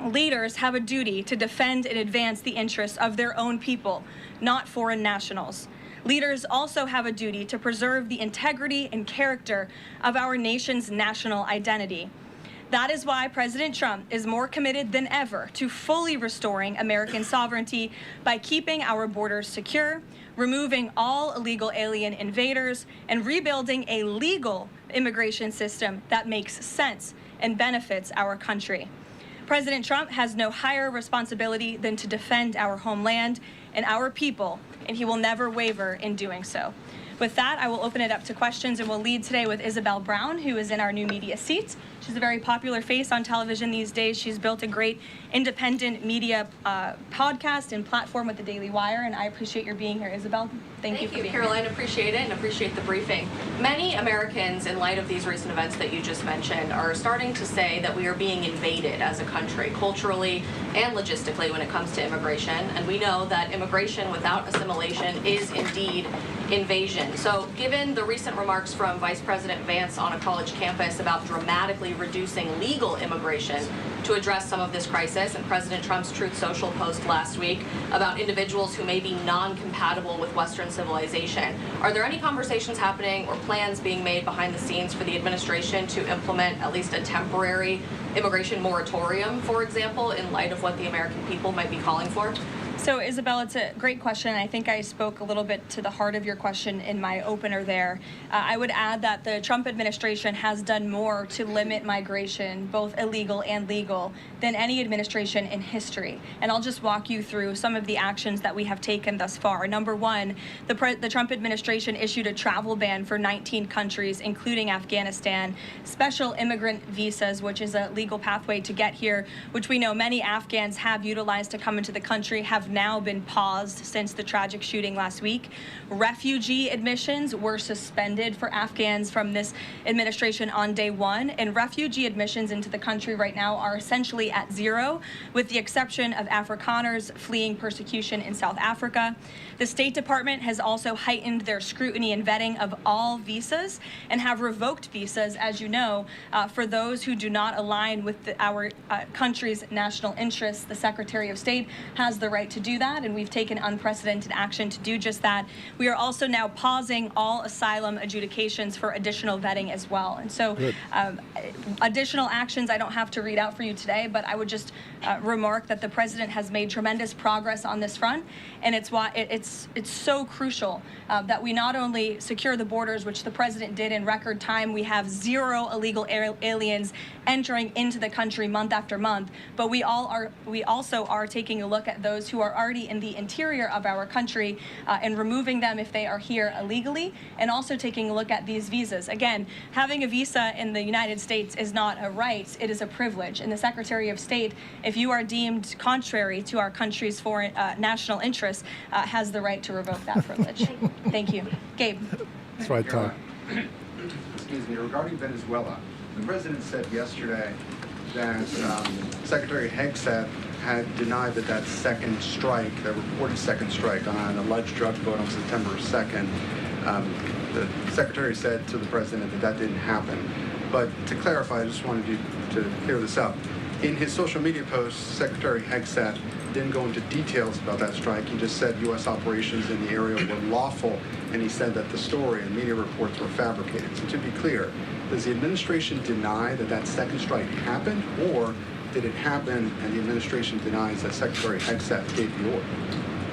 Leaders have a duty to defend and advance the interests of their own people, not foreign nationals. Leaders also have a duty to preserve the integrity and character of our nation's national identity. That is why President Trump is more committed than ever to fully restoring American sovereignty by keeping our borders secure, removing all illegal alien invaders, and rebuilding a legal immigration system that makes sense and benefits our country. President Trump has no higher responsibility than to defend our homeland and our people, and he will never waver in doing so. With that, I will open it up to questions, and we'll lead today with Isabel Brown, who is in our new media seat. She's a very popular face on television these days. She's built a great independent media podcast and platform with the Daily Wire, and I appreciate your being here, Isabel. Thank you for being Caroline. here. Appreciate it and appreciate the briefing. Many Americans, in light of these recent events that you just mentioned, are starting to say that we are being invaded as a country, culturally and logistically, when it comes to immigration. And we know that immigration without assimilation is indeed invasion. So given the recent remarks from Vice President Vance on a college campus about dramatically reducing legal immigration to address some of this crisis, and President Trump's Truth Social post last week about individuals who may be non-compatible with Western civilization, are there any conversations happening or plans being made behind the scenes for the administration to implement at least a temporary immigration moratorium, for example, in light of what the American people might be calling for? So, Isabel, it's a great question. I think I spoke a little bit to the heart of your question in my opener there. I would add that the Trump administration has done more to limit migration, both illegal and legal, than any administration in history. And I'll just walk you through some of the actions that we have taken thus far. Number one, the Trump administration issued a travel ban for 19 countries, including Afghanistan, special immigrant visas, which is a legal pathway to get here, which we know many Afghans have utilized to come into the country, have now been paused since the tragic shooting last week. Refugee admissions were suspended for Afghans from this administration on day one, and refugee admissions into the country right now are essentially at zero, with the exception of Afrikaners fleeing persecution in South Africa. The State Department has also heightened their scrutiny and vetting of all visas and have revoked visas, as you know, for those who do not align with our country's national interests. The Secretary of State has the right to to do that, and we've taken unprecedented action to do just that. We are also now pausing all asylum adjudications for additional vetting as well. And so additional actions I don't have to read out for you today, but I would just remark that the president has made tremendous progress on this front, and it's why it's so crucial that we not only secure the borders, which the president did in record time. We have 0 illegal aliens entering into the country month after month, but we also are taking a look at those who are already in the interior of our country and removing them if they are here illegally, and also taking a look at these visas. Again, having a visa in the United States is not a right, it is a privilege. And the Secretary of State, if you are deemed contrary to our country's foreign national interests, has the right to revoke that privilege. Thank you. Gabe. That's right, Tom. Excuse me, regarding Venezuela, the president said yesterday that Secretary Hegseth had denied that second strike, that reported second strike on an alleged drug boat on September 2nd, the secretary said to the president that didn't happen. But to clarify, I just wanted you to clear this up. In his social media post, Secretary Hegseth didn't go into details about that strike. He just said U.S. operations in the area were lawful, and he said that the story and media reports were fabricated. So to be clear, does the administration deny that second strike happened, or did it happen and the administration denies that Secretary Hegseth gave the order?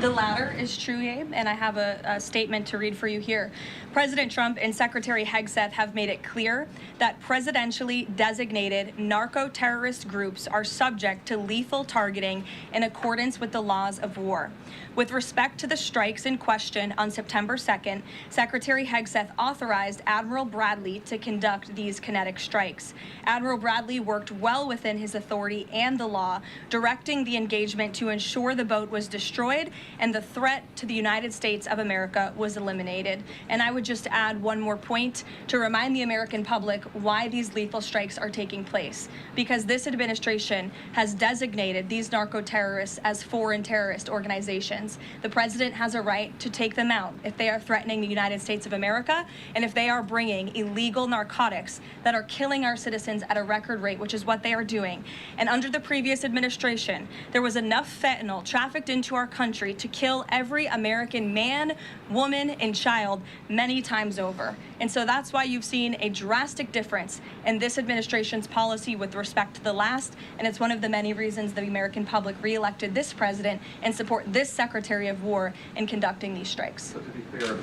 The latter is true, Abe, and I have a statement to read for you here. President Trump and Secretary Hegseth have made it clear that presidentially designated narco-terrorist groups are subject to lethal targeting in accordance with the laws of war. With respect to the strikes in question on September 2nd, Secretary Hegseth authorized Admiral Bradley to conduct these kinetic strikes. Admiral Bradley worked well within his authority and the law, directing the engagement to ensure the boat was destroyed and the threat to the United States of America was eliminated. And I would just add one more point to remind the American public why these lethal strikes are taking place. Because this administration has designated these narco-terrorists as foreign terrorist organizations. The president has a right to take them out if they are threatening the United States of America and if they are bringing illegal narcotics that are killing our citizens at a record rate, which is what they are doing. And under the previous administration, there was enough fentanyl trafficked into our country to kill every American man, woman, and child many times over. And so that's why you've seen a drastic difference in this administration's policy with respect to the last, and it's one of the many reasons the American public reelected this president and support this Secretary of War in conducting these strikes. So to be clear,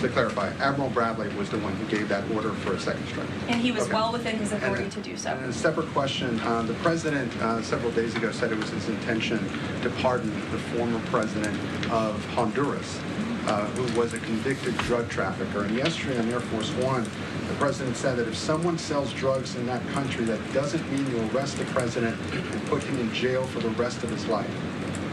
to clarify, Admiral Bradley was the one who gave that order for a second strike. And he was well within his authority to do so. And a separate question, the president several days ago said it was his intention to pardon the former president of Honduras, who was a convicted drug trafficker. And yesterday on Air Force One, the president said that if someone sells drugs in that country, that doesn't mean you arrest the president and put him in jail for the rest of his life.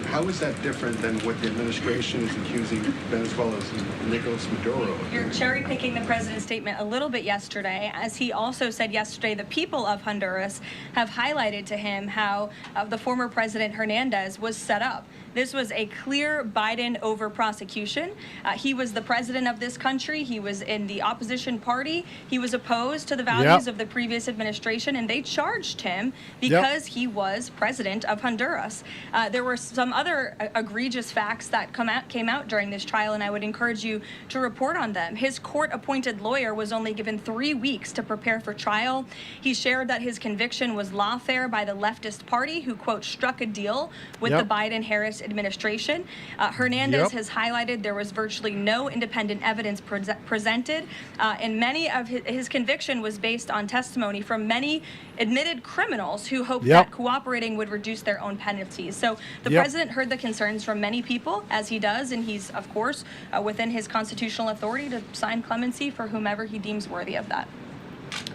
How is that different than what the administration is accusing Venezuela's Nicolas Maduro of? You're cherry-picking the president's statement a little bit yesterday, as he also said yesterday the people of Honduras have highlighted to him how the former president Hernandez was set up. This was a clear Biden over prosecution. He was the president of this country. He was in the opposition party. He was opposed to the values of the previous administration, and they charged him because he was president of Honduras. There were some other egregious facts that came out during this trial, and I would encourage you to report on them. His court-appointed lawyer was only given 3 weeks to prepare for trial. He shared that his conviction was lawfare by the leftist party, who, quote, struck a deal with the Biden-Harris administration. Hernandez has highlighted there was virtually no independent evidence presented, and many of his conviction was based on testimony from many admitted criminals who hoped that cooperating would reduce their own penalties. So the president heard the concerns from many people, as he does, and he's, of course, within his constitutional authority to sign clemency for whomever he deems worthy of that.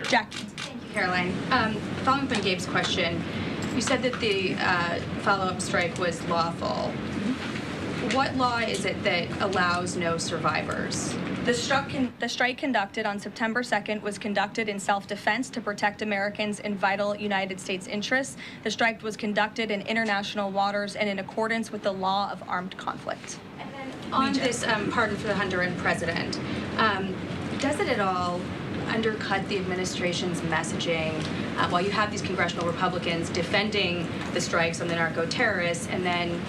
Jackie. Thank you, Caroline. Following up on Gabe's question, you said that the follow-up strike was lawful. What law is it that allows no survivors? The strike conducted on September 2nd was conducted in self-defense to protect Americans in vital United States interests. The strike was conducted in international waters and in accordance with the law of armed conflict. And then on this pardon for the Honduran president, does it at all undercut the administration's messaging while you have these congressional Republicans defending the strikes on the narco-terrorists and then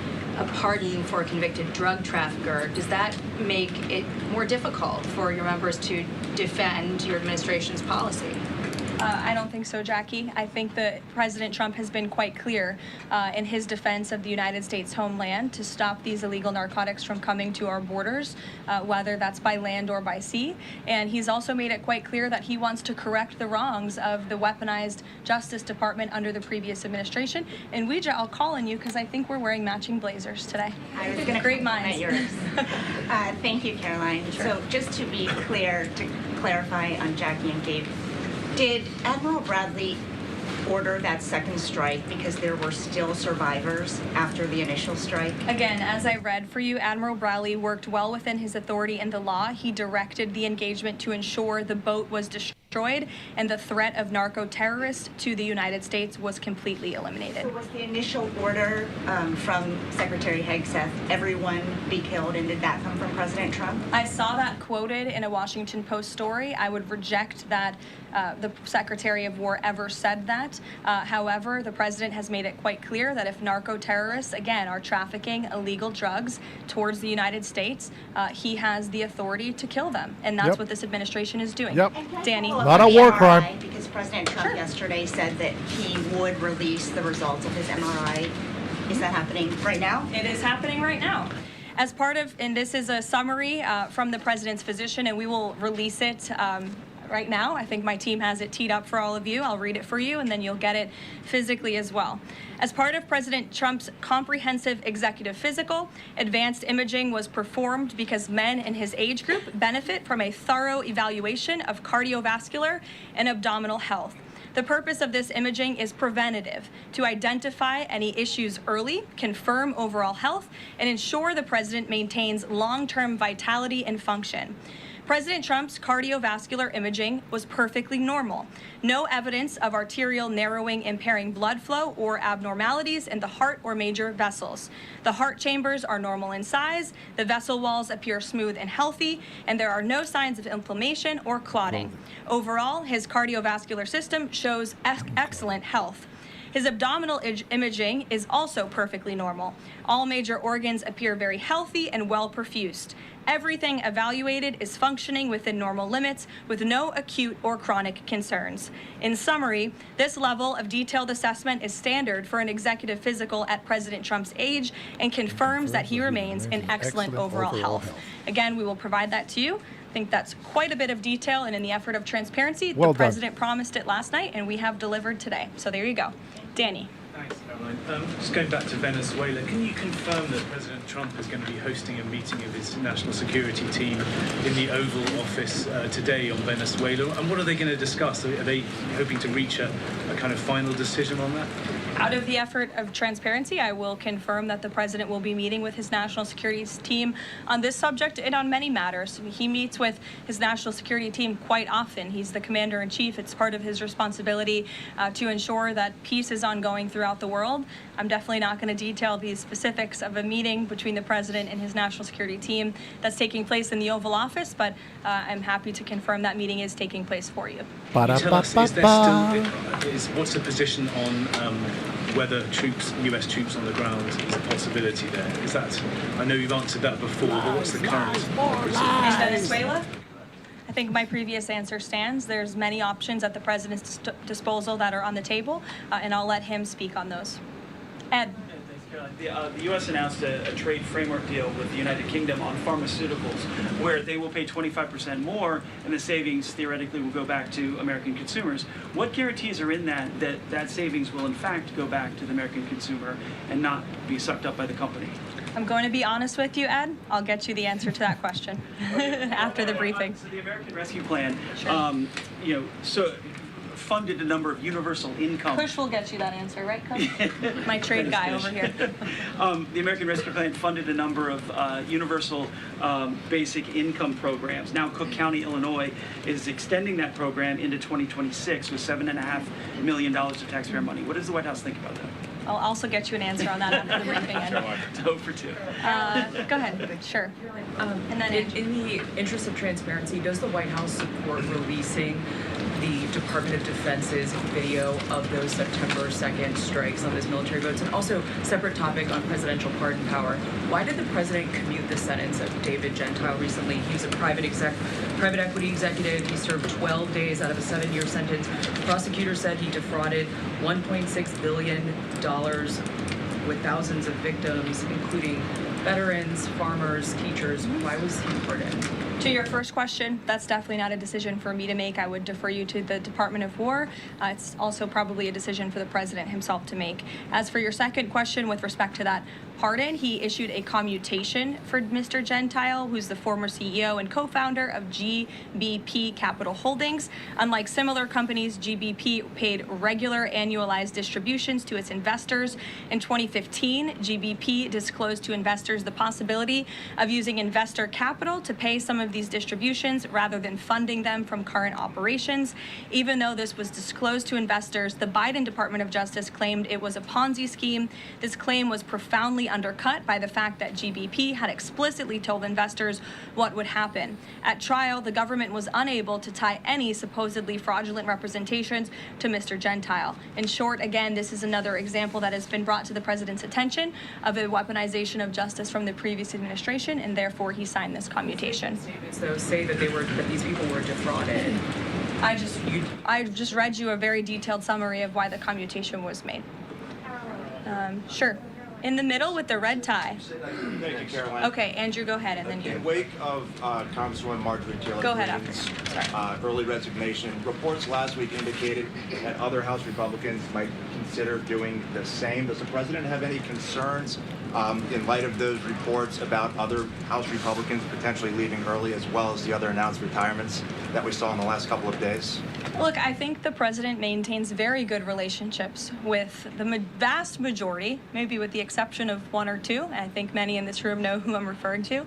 a pardon for a convicted drug trafficker, does that make it more difficult for your members to defend your administration's policy? I don't think so, Jackie. I think that President Trump has been quite clear in his defense of the United States homeland to stop these illegal narcotics from coming to our borders, whether that's by land or by sea. And he's also made it quite clear that he wants to correct the wrongs of the weaponized Justice Department under the previous administration. And Ouija, I'll call on you because I think we're wearing matching blazers today. I was going to great minds. yours. Thank you, Caroline. Sure. So just to be clear, to clarify on Jackie and Gabe, did Admiral Bradley order that second strike because there were still survivors after the initial strike? Again, as I read for you, Admiral Bradley worked well within his authority and the law. He directed the engagement to ensure the boat was destroyed and the threat of narco-terrorists to the United States was completely eliminated. So was the initial order from Secretary Hegseth, everyone be killed, and did that come from President Trump? I saw that quoted in a Washington Post story. I would reject that the Secretary of War ever said that. However, the president has made it quite clear that if narco-terrorists, again, are trafficking illegal drugs towards the United States, he has the authority to kill them. And that's what this administration is doing. Danny. Not a war crime. Because President Trump yesterday said that he would release the results of his MRI. Is that happening right now? It is happening right now. As part of, and this is a summary from the president's physician, and we will release it right now. I think my team has it teed up for all of you. I'll read it for you, and then you'll get it physically as well. As part of President Trump's comprehensive executive physical, advanced imaging was performed because men in his age group benefit from a thorough evaluation of cardiovascular and abdominal health. The purpose of this imaging is preventative, to identify any issues early, confirm overall health, and ensure the president maintains long-term vitality and function. President Trump's cardiovascular imaging was perfectly normal. No evidence of arterial narrowing impairing blood flow or abnormalities in the heart or major vessels. The heart chambers are normal in size, the vessel walls appear smooth and healthy, and there are no signs of inflammation or clotting. Overall, his cardiovascular system shows excellent health. His abdominal imaging is also perfectly normal. All major organs appear very healthy and well perfused. Everything evaluated is functioning within normal limits with no acute or chronic concerns. In summary, this level of detailed assessment is standard for an executive physical at President Trump's age and confirms that he remains in excellent overall health. Again, we will provide that to you. I think that's quite a bit of detail, and in the effort of transparency, the president promised it last night, and we have delivered today. So there you go. Danny. Thanks, Caroline. Just going back to Venezuela, can you confirm that President Trump is going to be hosting a meeting of his national security team in the Oval Office today on Venezuela? And what are they going to discuss? Are they hoping to reach a kind of final decision on that? Out of the effort of transparency, I will confirm that the president will be meeting with his national security team on this subject and on many matters. He meets with his national security team quite often. He's the commander-in-chief. It's part of his responsibility to ensure that peace is ongoing throughout the world. I'm definitely not going to detail the specifics of a meeting between the president and his national security team that's taking place in the Oval Office, but I'm happy to confirm that meeting is taking place for you. Can you tell us, is there still, what's the position on whether U.S. troops on the ground is a possibility there? Is that, I know you've answered that before, but what's the current position? In Venezuela? I think my previous answer stands. There's many options at the president's disposal that are on the table, and I'll let him speak on those. Ed. The U.S. announced a trade framework deal with the United Kingdom on pharmaceuticals, where they will pay 25% more, and the savings theoretically will go back to American consumers. What guarantees are in that savings will in fact go back to the American consumer and not be sucked up by the company? I'm going to be honest with you, Ed. I'll get you the answer to that question after the briefing. So the American Rescue Plan, funded a number of universal income. Kush will get you that answer, right, Kush? My trade guy over here. The American Rescue Plan funded a number of universal basic income programs. Now Cook County, Illinois is extending that program into 2026 with $7.5 million of taxpayer money. What does the White House think about that? I'll also get you an answer on that after the briefing. Two for two. Go ahead. Sure. And then in the interest of transparency, does the White House support releasing the Department of Defense's video of those September 2nd strikes on those military boats? And also, separate topic on presidential pardon power. Why did the president commute the sentence of David Gentile recently? He was a private equity executive. He served 12 days out of a 7-year sentence. Prosecutors said he defrauded $1.6 billion with thousands of victims, including veterans, farmers, teachers. Why was he pardoned? To your first question, that's definitely not a decision for me to make. I would defer you to the Department of War. It's also probably a decision for the president himself to make. As for your second question with respect to that pardon, he issued a commutation for Mr. Gentile, who's the former CEO and co-founder of GBP Capital Holdings. Unlike similar companies, GBP paid regular annualized distributions to its investors. In 2015, GBP disclosed to investors the possibility of using investor capital to pay some of these distributions rather than funding them from current operations. Even though this was disclosed to investors, the Biden Department of Justice claimed it was a Ponzi scheme. This claim was profoundly undercut by the fact that GBP had explicitly told investors what would happen. At trial, the government was unable to tie any supposedly fraudulent representations to Mr. Gentile. In short, again, this is another example that has been brought to the president's attention of a weaponization of justice from the previous administration, and therefore he signed this commutation. Though say that these people were defrauded. I just read you a very detailed summary of why the commutation was made. Sure. In the middle with the red tie. Thank you, Caroline. Okay, Andrew, go ahead, and then you. In wake of Congresswoman Marjorie Taylor Go ahead Greene's early resignation, reports last week indicated that other House Republicans might consider doing the same. Does the president have any concerns in light of those reports about other House Republicans potentially leaving early, as well as the other announced retirements that we saw in the last couple of days? Look, I think the president maintains very good relationships with the vast majority, maybe with the exception of one or two. I think many in this room know who I'm referring to.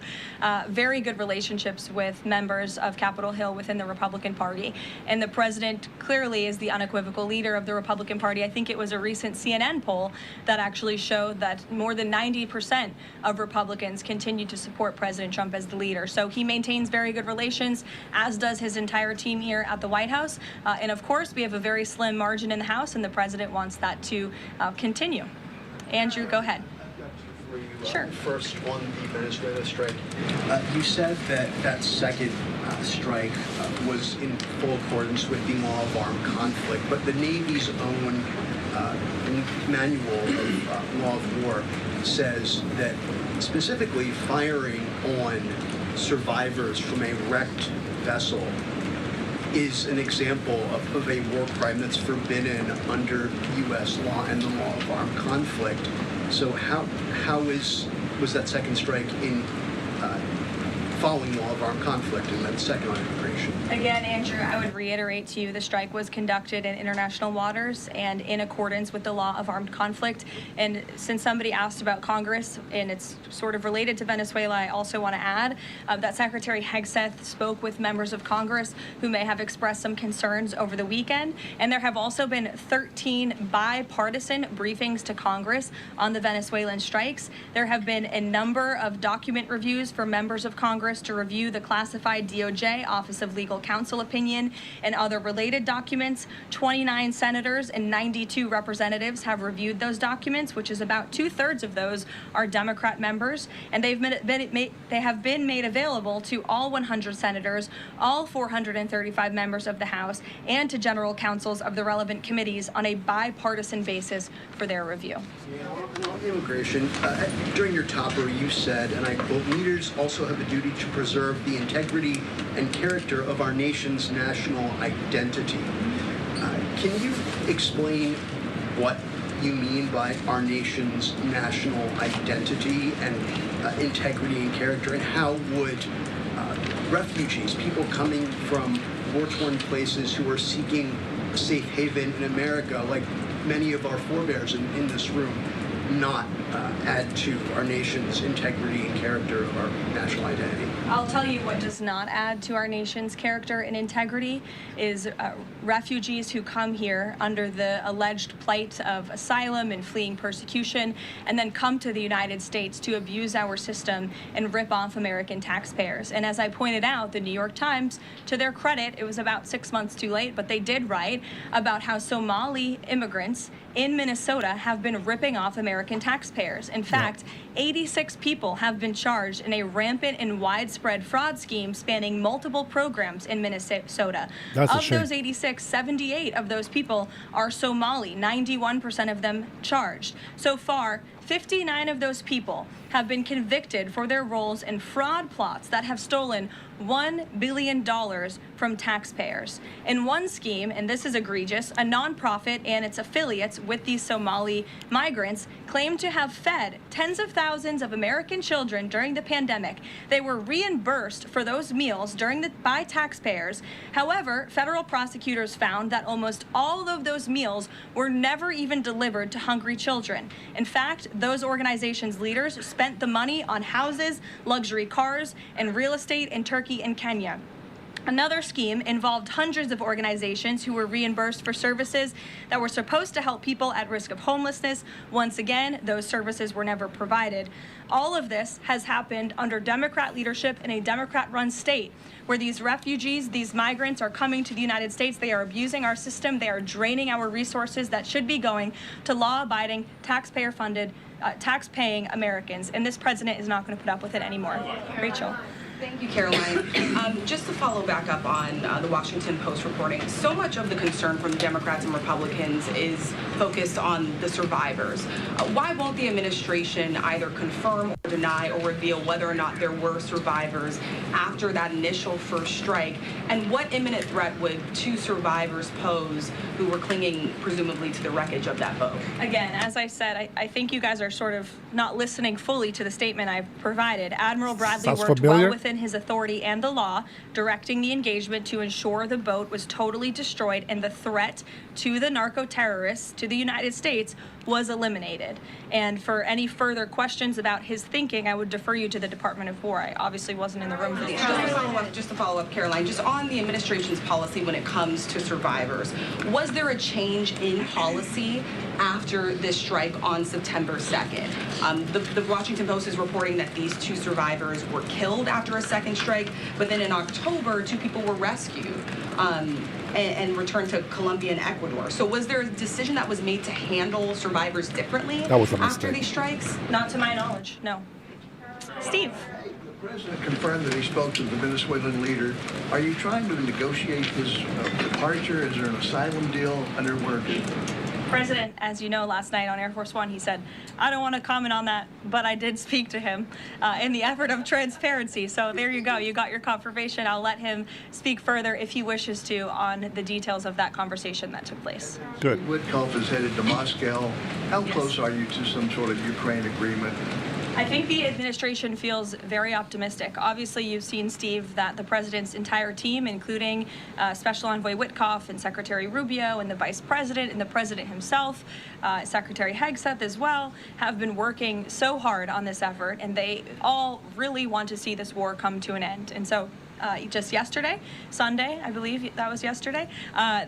Very good relationships with members of Capitol Hill within the Republican Party. And the president clearly is the unequivocal leader of the Republican Party. I think it was a recent CNN poll that actually showed that more than 90% of Republicans continue to support President Trump as the leader. So he maintains very good relations, as does his entire team here at the White House. And of course, we have a very slim margin in the House, and the president wants that to continue. Andrew, go ahead. Sure. First, on the Venezuela strike, you said that that second strike was in full accordance with the law of armed conflict, but the Navy's own manual of law of war says that specifically firing on survivors from a wrecked vessel is an example of a war crime that's forbidden under U.S. law and the law of armed conflict. So was that second strike in following law of armed conflict and then second on immigration? Again, Andrew, I would reiterate to you the strike was conducted in international waters and in accordance with the law of armed conflict. And since somebody asked about Congress, and it's sort of related to Venezuela, I also want to add that Secretary Hegseth spoke with members of Congress who may have expressed some concerns over the weekend. And there have also been 13 bipartisan briefings to Congress on the Venezuelan strikes. There have been a number of document reviews for members of Congress to review the classified DOJ Office of Legal Counsel opinion and other related documents. 29 senators and 92 representatives have reviewed those documents, which is about 2/3 of those are Democrat members, and they have been made available to all 100 senators, all 435 members of the House, and to general counsels of the relevant committees on a bipartisan basis for their review. On immigration, during your topper, you said, and I quote, "Leaders also have a duty to preserve the integrity and character of our nation's national identity." Can you explain what you mean by our nation's national identity and integrity and character, and how would refugees, people coming from war-torn places who are seeking safe haven in America, like many of our forebears in this room, not add to our nation's integrity and character of our national identity? I'll tell you what does not add to our nation's character and integrity is refugees who come here under the alleged plight of asylum and fleeing persecution, and then come to the United States to abuse our system and rip off American taxpayers. And as I pointed out, the New York Times, to their credit, it was about 6 months too late, but they did write about how Somali immigrants in Minnesota have been ripping off American taxpayers. In fact, 86 people have been charged in a rampant and widespread fraud scheme spanning multiple programs in Minnesota. That's a Of shame. those 86, 78 of those people are Somali, 91% of them charged. So far, 59 of those people have been convicted for their roles in fraud plots that have stolen $1 billion from taxpayers. In one scheme, and this is egregious, a nonprofit and its affiliates with these Somali migrants claimed to have fed tens of thousands of American children during the pandemic. They were reimbursed for those meals by taxpayers. However, federal prosecutors found that almost all of those meals were never even delivered to hungry children. In fact, those organizations' leaders spent the money on houses, luxury cars, and real estate in Turkey and Kenya. Another scheme involved hundreds of organizations who were reimbursed for services that were supposed to help people at risk of homelessness. Once again, those services were never provided. All of this has happened under Democrat leadership in a Democrat-run state where these refugees, these migrants are coming to the United States. They are abusing our system. They are draining our resources that should be going to law-abiding, taxpayer-funded, tax-paying Americans. And this president is not going to put up with it anymore. Rachel. Thank you, Caroline. Just to follow back up on the Washington Post reporting, so much of the concern from Democrats and Republicans is focused on the survivors. Why won't the administration either confirm or deny or reveal whether or not there were survivors after that initial first strike? And what imminent threat would two survivors pose who were clinging presumably to the wreckage of that boat? Again, as I said, I think you guys are sort of not listening fully to the statement I've provided. Admiral Bradley Sounds worked familiar. well within his authority and the law, directing the engagement to ensure the boat was totally destroyed and the threat to the narco-terrorists, to the United States, was eliminated. And for any further questions about his thinking, I would defer you to the Department of War. I obviously wasn't in the room for these. Just to follow up, Caroline, just on the administration's policy when it comes to survivors, was there a change in policy after this strike on September 2nd? The Washington Post is reporting that these two survivors were killed after a second strike, but then in October, two people were rescued and returned to Colombia and Ecuador. So was there a decision that was made to handle survivors differently after these strikes? Not to my knowledge, no. Steve. The president confirmed that he spoke to the Venezuelan leader. Are you trying to negotiate his departure? Is there an asylum deal under work? President, as you know, last night on Air Force One, he said, I don't want to comment on that, but I did speak to him in the effort of transparency. So there you go. You got your confirmation. I'll let him speak further if he wishes to on the details of that conversation that took place. Good. Witkoff is headed to Moscow. How close are you to some sort of Ukraine agreement? I think the administration feels very optimistic. Obviously, you've seen, Steve, that the president's entire team, including Special Envoy Witkoff and Secretary Rubio and the vice president and the president himself, Secretary Hegseth as well, have been working so hard on this effort, and they all really want to see this war come to an end. And so just yesterday, Sunday, I believe that was yesterday,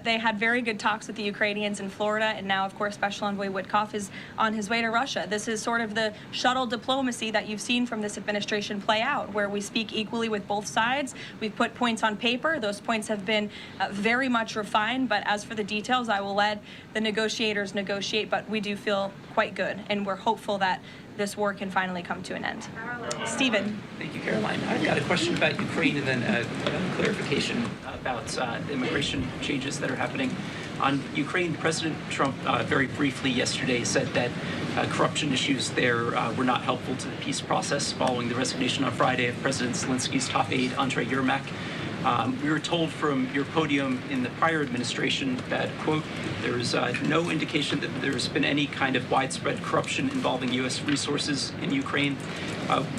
they had very good talks with the Ukrainians in Florida, and now, of course, Special Envoy Witkoff is on his way to Russia. This is sort of the shuttle diplomacy that you've seen from this administration play out, where we speak equally with both sides. We've put points on paper. Those points have been very much refined, but as for the details, I will let the negotiators negotiate, but we do feel quite good, and we're hopeful that this war can finally come to an end. Stephen. Thank you, Caroline. I've got a question about Ukraine and then a clarification about the immigration changes that are happening. On Ukraine, President Trump very briefly yesterday said that corruption issues there were not helpful to the peace process following the resignation on Friday of President Zelensky's top aide, Andrei Yermak. We were told from your podium in the prior administration that, quote, there's no indication that there's been any kind of widespread corruption involving U.S. resources in Ukraine.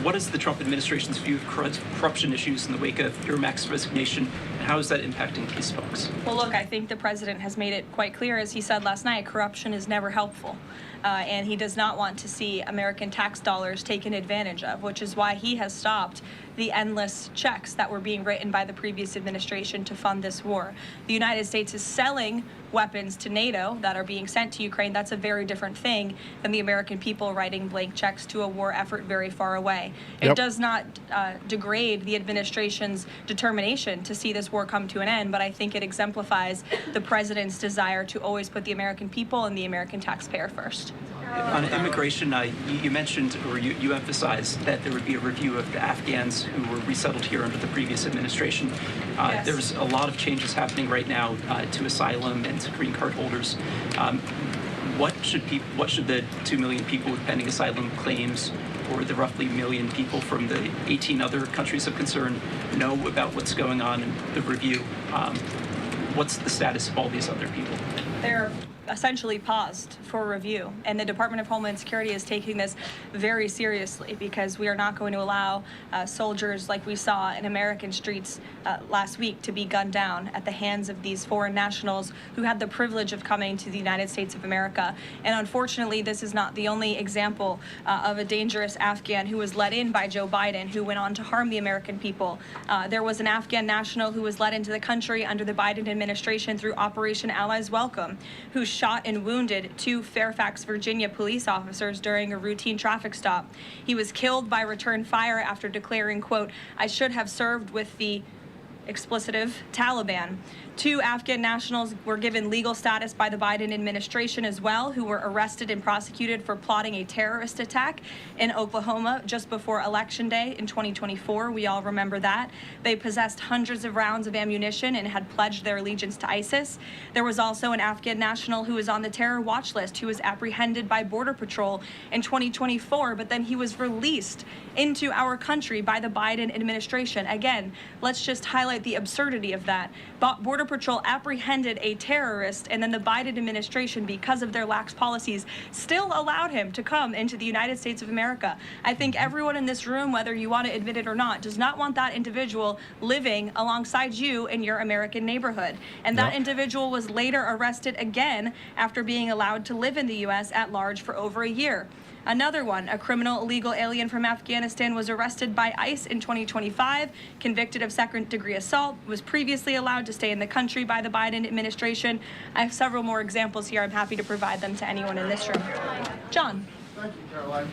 What is the Trump administration's view of corruption issues in the wake of Yermak's resignation, and how is that impacting peace talks? Well, look, I think the president has made it quite clear, as he said last night, corruption is never helpful. And he does not want to see American tax dollars taken advantage of, which is why he has stopped the endless checks that were being written by the previous administration to fund this war. The United States is selling weapons to NATO that are being sent to Ukraine. That's a very different thing than the American people writing blank checks to a war effort very far away. It does not degrade the administration's determination to see this war come to an end, but I think it exemplifies the president's desire to always put the American people and the American taxpayer first. On immigration, you mentioned, or you emphasized that there would be a review of the Afghans who were resettled here under the previous administration. Yes. There's a lot of changes happening right now to asylum and to green card holders. What should the 2 million people with pending asylum claims, or the roughly million people from the 18 other countries of concern, know about what's going on in the review? What's the status of all these other people? They're essentially paused for review, and the Department of Homeland Security is taking this very seriously, because we are not going to allow soldiers like we saw in American streets last week to be gunned down at the hands of these foreign nationals who had the privilege of coming to the United States of America. And unfortunately, this is not the only example of a dangerous Afghan who was let in by Joe Biden, who went on to harm the American people. There was an Afghan national who was let into the country under the Biden administration through Operation Allies Welcome, who shot and wounded 2 Fairfax, Virginia police officers during a routine traffic stop. He was killed by return fire after declaring, quote, "I should have served with the explicitive Taliban." 2 Afghan nationals were given legal status by the Biden administration as well, who were arrested and prosecuted for plotting a terrorist attack in Oklahoma just before Election Day in 2024. We all remember that. They possessed hundreds of rounds of ammunition and had pledged their allegiance to ISIS. There was also an Afghan national who was on the terror watch list, who was apprehended by Border Patrol in 2024, but then he was released into our country by the Biden administration. Again, let's just highlight the absurdity of that. Border Patrol apprehended a terrorist, and then the Biden administration, because of their lax policies, still allowed him to come into the United States of America. I think everyone in this room, whether you want to admit it or not, does not want that individual living alongside you in your American neighborhood. And that individual was later arrested again after being allowed to live in the U.S. at large for over a year. Another one, a criminal illegal alien from Afghanistan, was arrested by ICE in 2025, convicted of second-degree assault, was previously allowed to stay in the country by the Biden administration. I have several more examples here. I'm happy to provide them to anyone in this room. John. Thank you, Caroline.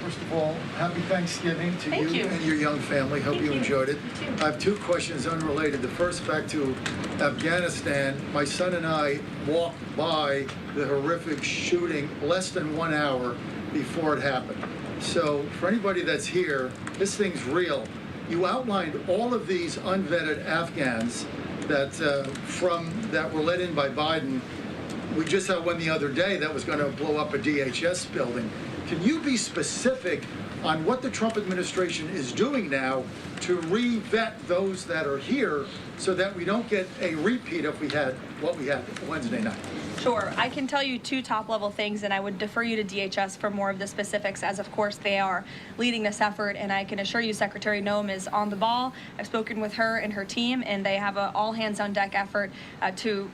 First of all, happy Thanksgiving to Thank you and your young family. Hope you enjoyed it. I have 2 questions unrelated. The first, back to Afghanistan. My son and I walked by the horrific shooting less than 1 hour before it happened. So for anybody that's here, this thing's real. You outlined all of these unvetted Afghans that that were let in by Biden. We just had one the other day that was going to blow up a DHS building. Can you be specific on what the Trump administration is doing now to re-vet those that are here so that we don't get a repeat of what we had Wednesday night? Sure. I can tell you 2 top-level things, and I would defer you to DHS for more of the specifics, as of course they are leading this effort. And I can assure you Secretary Noem is on the ball. I've spoken with her and her team, and they have an all-hands-on-deck effort to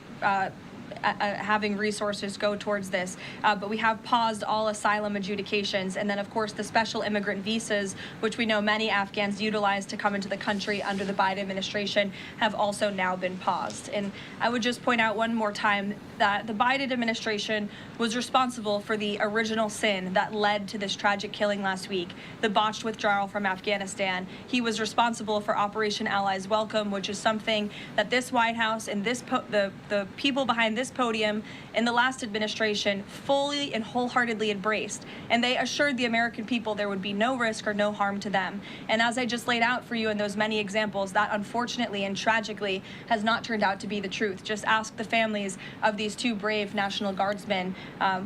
having resources go towards this. But we have paused all asylum adjudications, and then of course the special immigrant visas, which we know many Afghans utilize to come into the country under the Biden administration, have also now been paused. And I would just point out one more time that the Biden administration was responsible for the original sin that led to this tragic killing last week, the botched withdrawal from Afghanistan. He was responsible for Operation Allies Welcome, which is something that this White House and the people behind this podium in the last administration fully and wholeheartedly embraced. And they assured the American people there would be no risk or no harm to them. And as I just laid out for you in those many examples, that unfortunately and tragically has not turned out to be the truth. Just ask the families of these 2 brave National Guardsmen,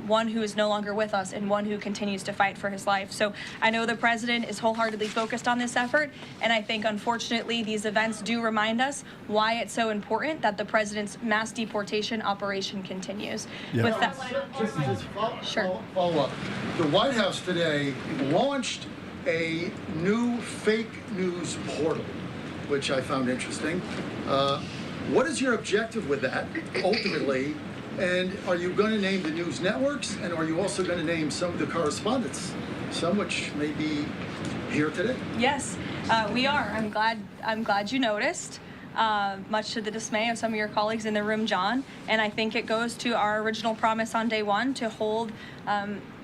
one who is no longer with us and one who continues to fight for his life. So I know the president is wholeheartedly focused on this effort, and I think unfortunately these events do remind us why it's so important that the president's mass deportation operation continues. Yeah. With that, Just follow up. The White House today launched a new fake news portal, which I found interesting. What is your objective with that, ultimately? And are you going to name the news networks? And are you also going to name some of the correspondents, some which may be here today? Yes, we are. I'm glad you noticed. Much to the dismay of some of your colleagues in the room, John. And I think it goes to our original promise on day one to hold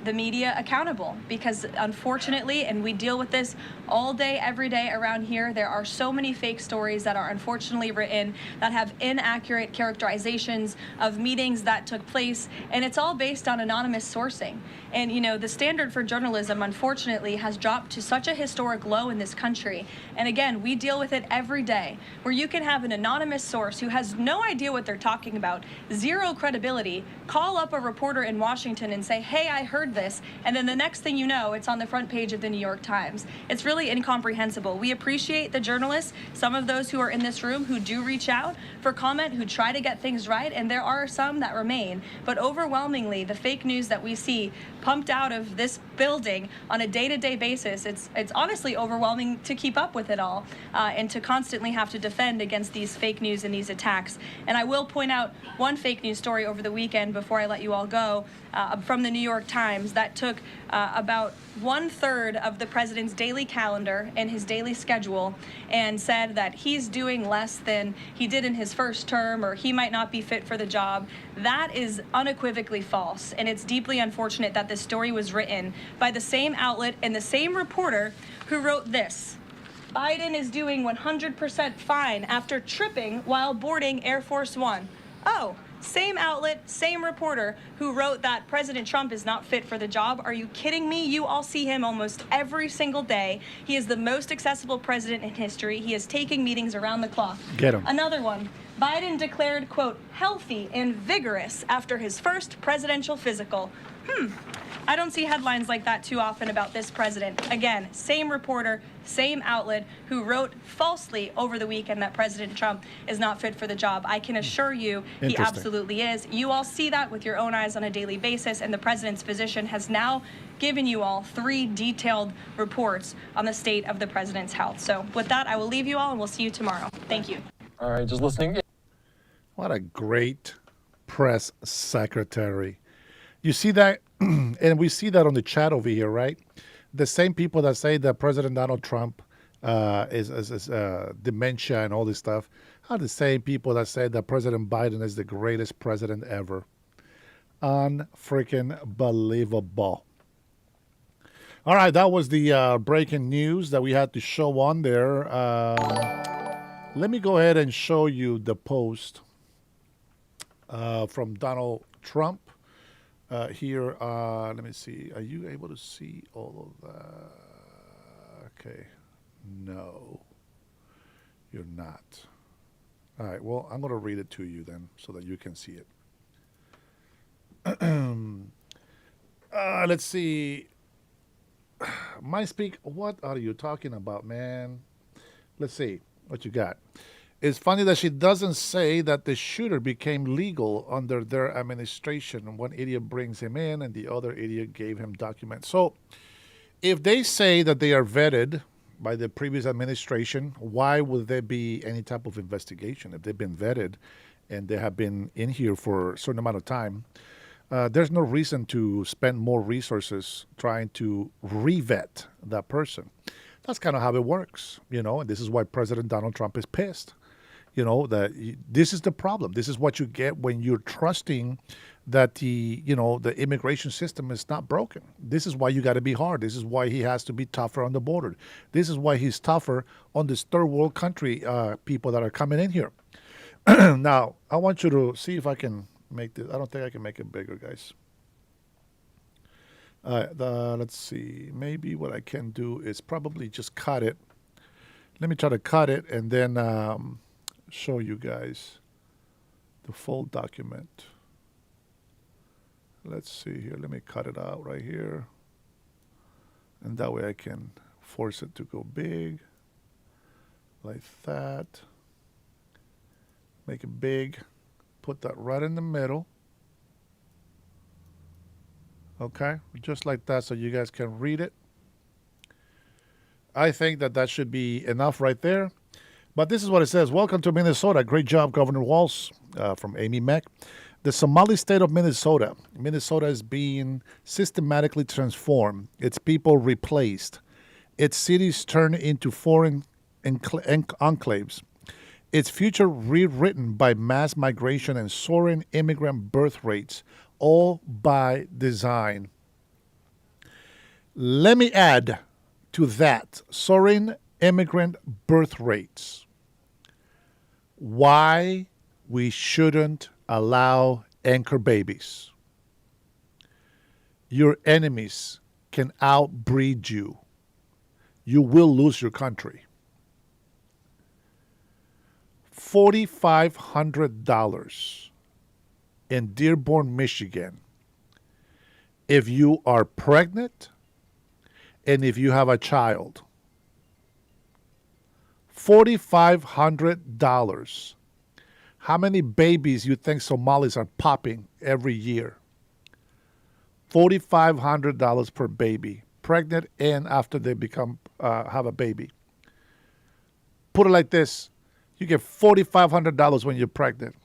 the media accountable, because unfortunately, and we deal with this all day, every day around here, there are so many fake stories that are unfortunately written that have inaccurate characterizations of meetings that took place, and it's all based on anonymous sourcing. And you know, the standard for journalism, unfortunately, has dropped to such a historic low in this country. And again, we deal with it every day, where you can have an anonymous source who has no idea what they're talking about, zero credibility, call up a reporter in Washington and say, hey, I heard this, and then the next thing you know, it's on the front page of the New York Times. It's really incomprehensible. We appreciate the journalists, some of those who are in this room who do reach out for comment, who try to get things right, and there are some that remain. But overwhelmingly, the fake news that we see pumped out of this building on a day-to-day basis, it's honestly overwhelming to keep up with it all, and to constantly have to defend against these fake news and these attacks. And I will point out one fake news story over the weekend before I let you all go, from the New York Times that took about 1/3 of the president's daily calendar and his daily schedule and said that he's doing less than he did in his first term, or he might not be fit for the job. That is unequivocally false, and it's deeply unfortunate that this story was written by the same outlet and the same reporter who wrote this: Biden is doing 100% fine after tripping while boarding Air Force One. Oh, same outlet, same reporter who wrote that President Trump is not fit for the job. Are you kidding me? You all see him almost every single day. He is the most accessible president in history. He is taking meetings around the clock. Get him. Another one. Biden declared, quote, healthy and vigorous after his first presidential physical. I don't see headlines like that too often about this president. Again, same reporter, same outlet who wrote falsely over the weekend that President Trump is not fit for the job. I can assure you he absolutely is. You all see that with your own eyes on a daily basis, and the president's physician has now given you all 3 detailed reports on the state of the president's health. So with that, I will leave you all, and we'll see you tomorrow. Thank you. All right, just listening. What a great press secretary. You see that, and we see that on the chat over here, right? The same people that say that President Donald Trump is dementia and all this stuff are the same people that say that President Biden is the greatest president ever. Unfreaking believable. All right, that was the breaking news that we had to show on there. Let me go ahead and show you the post from Donald Trump. Here, let me see. Are you able to see all of that? Okay. No, you're not. All right. Well, I'm going to read it to you then so that you can see it. Let's see. My speak. What are you talking about, man? Let's see what you got. It's funny that she doesn't say that the shooter became legal under their administration. One idiot brings him in and the other idiot gave him documents. So if they say that they are vetted by the previous administration, why would there be any type of investigation? If they've been vetted and they have been in here for a certain amount of time, there's no reason to spend more resources trying to re-vet that person. That's kind of how it works, you know, and this is why President Donald Trump is pissed. You know, that this is the problem. This is what you get when you're trusting that the immigration system is not broken. This is why you got to be hard. This is why he has to be tougher on the border. This is why he's tougher on this third world country people that are coming in here. Now, I want you to see if I can make this. I don't think I can make it bigger, guys. Let's see. Maybe what I can do is probably just cut it. Let me try to cut it and then show you guys the full document. Let's see here. Let me cut it out right here. And that way I can force it to go big. Like that. Make it big. Put that right in the middle. Okay, just like that so you guys can read it. I think that should be enough right there. But this is what it says. Welcome to Minnesota. Great job, Governor Walz, from Amy Mack. The Somali state of Minnesota. Minnesota is being systematically transformed. Its people replaced. Its cities turned into foreign enclaves. Its future rewritten by mass migration and soaring immigrant birth rates, all by design. Let me add to that soaring immigrant birth rates why we shouldn't allow anchor babies. Your enemies can outbreed you. You will lose your country. $4,500 in Dearborn, Michigan, if you are pregnant and if you have a child. $4,500. How many babies you think Somalis are popping every year? $4,500 per baby, pregnant and after they become have a baby. Put it like this: you get $4,500 when you're pregnant,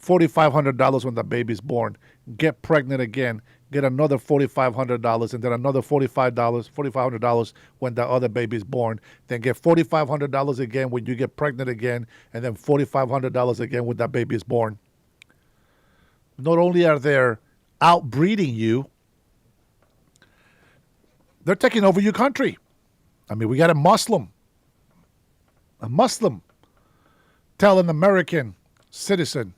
$4,500 when the baby's born. Get pregnant again, get another $4,500, and then another $4,500 when the other baby's born. Then get $4,500 again when you get pregnant again, and then $4,500 again when that baby is born. Not only are they outbreeding you, they're taking over your country. I mean, we got a Muslim tell an American citizen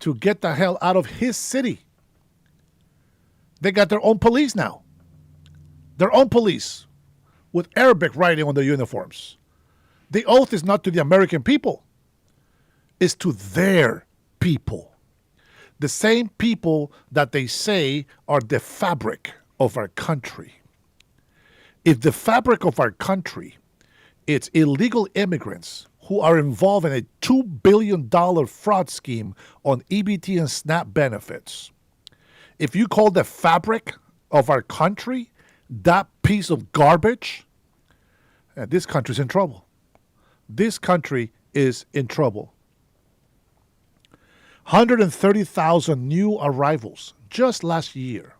to get the hell out of his city. They got their own police now. Their own police with Arabic writing on their uniforms. The oath is not to the American people. It's to their people. The same people that they say are the fabric of our country. If the fabric of our country, it's illegal immigrants who are involved in a $2 billion fraud scheme on EBT and SNAP benefits. If you call the fabric of our country that piece of garbage, this country's in trouble. This country is in trouble. 130,000 new arrivals just last year.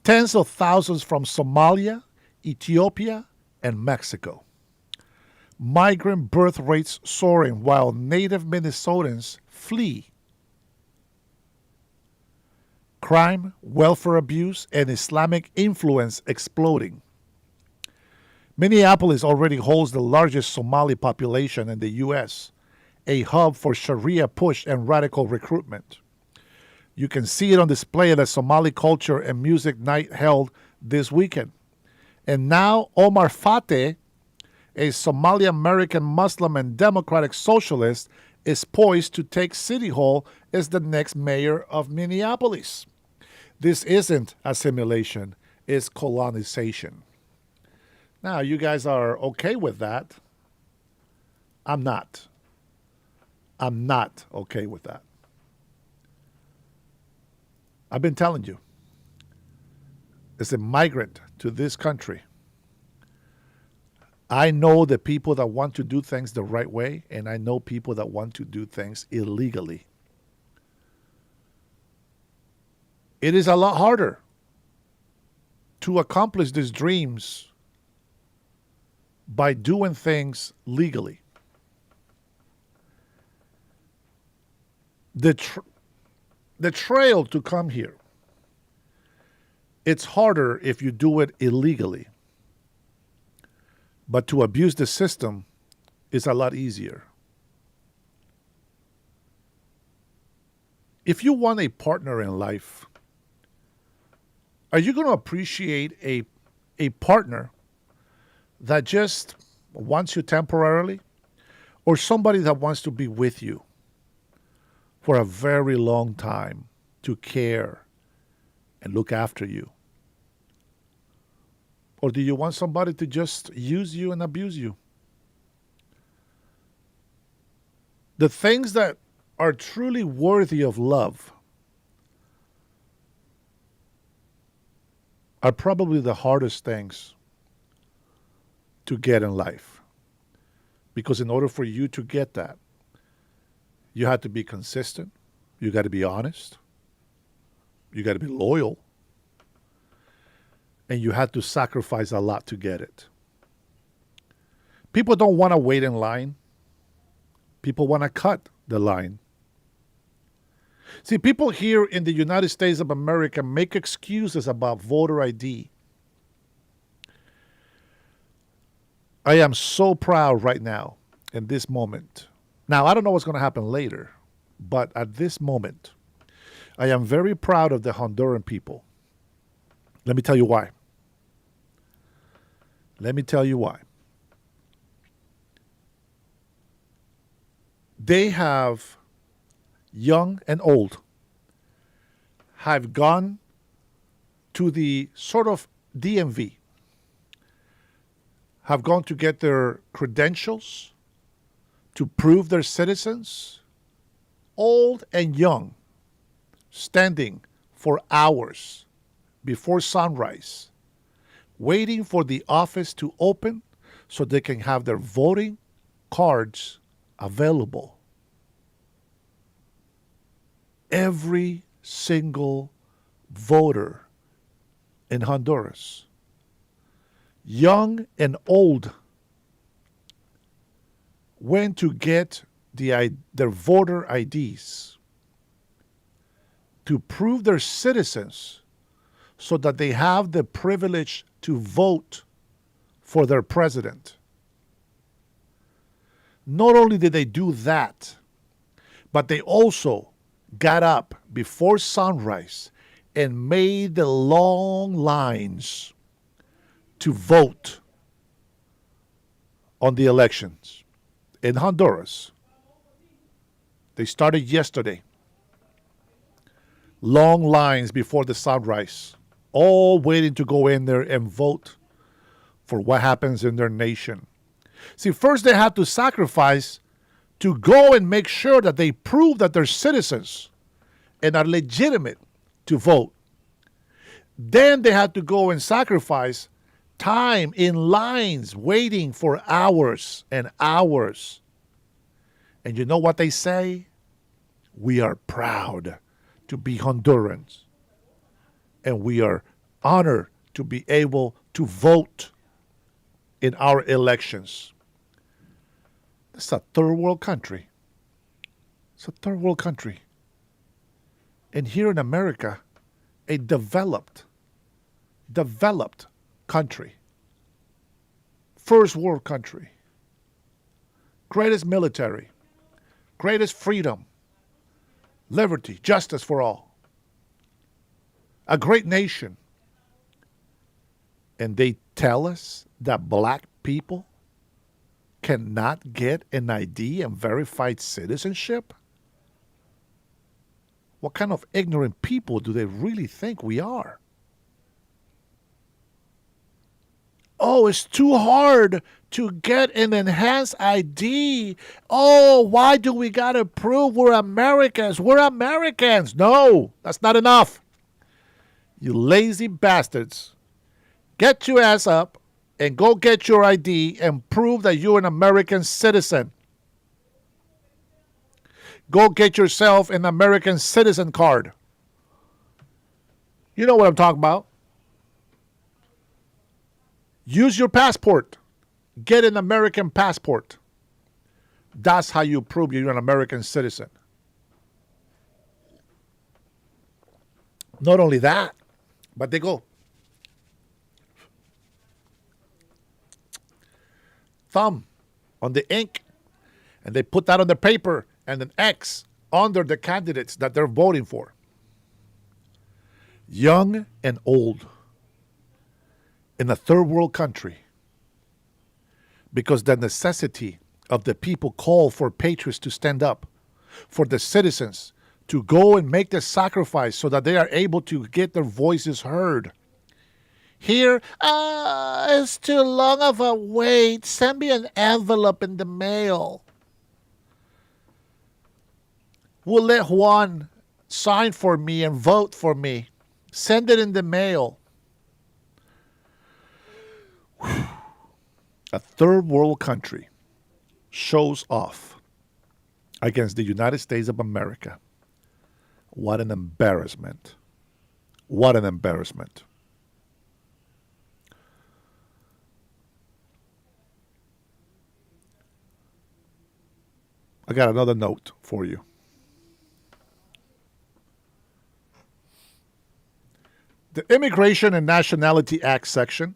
Tens of thousands from Somalia, Ethiopia, and Mexico. Migrant birth rates soaring while native Minnesotans flee. Crime, welfare abuse, and Islamic influence exploding. Minneapolis already holds the largest Somali population in the U.S., a hub for Sharia push and radical recruitment. You can see it on display at a Somali culture and music night held this weekend. And now Omar Fateh, a Somali American Muslim and democratic socialist, is poised to take City Hall as the next mayor of Minneapolis. This isn't assimilation, it's colonization. Now, you guys are okay with that. I'm not. I'm not okay with that. I've been telling you, as a migrant to this country, I know the people that want to do things the right way, and I know people that want to do things illegally. It is a lot harder to accomplish these dreams by doing things legally. The trail to come here, it's harder if you do it illegally. But to abuse the system is a lot easier. If you want a partner in life, are you going to appreciate a partner that just wants you temporarily, or somebody that wants to be with you for a very long time, to care and look after you? Or do you want somebody to just use you and abuse you? The things that are truly worthy of love are probably the hardest things to get in life. Because in order for you to get that, you have to be consistent. You got to be honest. You got to be loyal. And you have to sacrifice a lot to get it. People don't want to wait in line. People want to cut the line. See, people here in the United States of America make excuses about voter ID. I am so proud right now in this moment. Now, I don't know what's going to happen later, but at this moment, I am very proud of the Honduran people. Let me tell you why. Let me tell you why. They have, young and old, have gone to the sort of DMV, have gone to get their credentials to prove they're citizens, old and young, standing for hours before sunrise, waiting for the office to open so they can have their voting cards available. Every single voter in Honduras, young and old, went to get their voter IDs to prove they're citizens so that they have the privilege to vote for their president. Not only did they do that, but they also got up before sunrise and made the long lines to vote on the elections in Honduras. They started yesterday. Long lines before the sunrise, all waiting to go in there and vote for what happens in their nation. See, first they had to sacrifice to go and make sure that they prove that they're citizens and are legitimate to vote. Then they had to go and sacrifice time in lines waiting for hours and hours. And you know what they say? We are proud to be Hondurans. And we are honored to be able to vote in our elections. It's a third world country. It's a third world country. And here in America, a developed country, first world country, greatest military, greatest freedom, liberty, justice for all, a great nation. And they tell us that black people cannot get an ID and verified citizenship? What kind of ignorant people do they really think we are? Oh, it's too hard to get an enhanced ID. Oh, why do we got to prove we're Americans? We're Americans. No, that's not enough. You lazy bastards. Get your ass up and go get your ID and prove that you're an American citizen. Go get yourself an American citizen card. You know what I'm talking about. Use your passport. Get an American passport. That's how you prove you're an American citizen. Not only that, but they go thumb on the ink and they put that on the paper and an X under the candidates that they're voting for. Young and old in a third world country, because the necessity of the people call for patriots to stand up, for the citizens to go and make the sacrifice so that they are able to get their voices heard. Here, it's too long of a wait. Send me an envelope in the mail. We'll let Juan sign for me and vote for me. Send it in the mail. A third world country shows off against the United States of America. What an embarrassment. What an embarrassment. I got another note for you. The Immigration and Nationality Act section.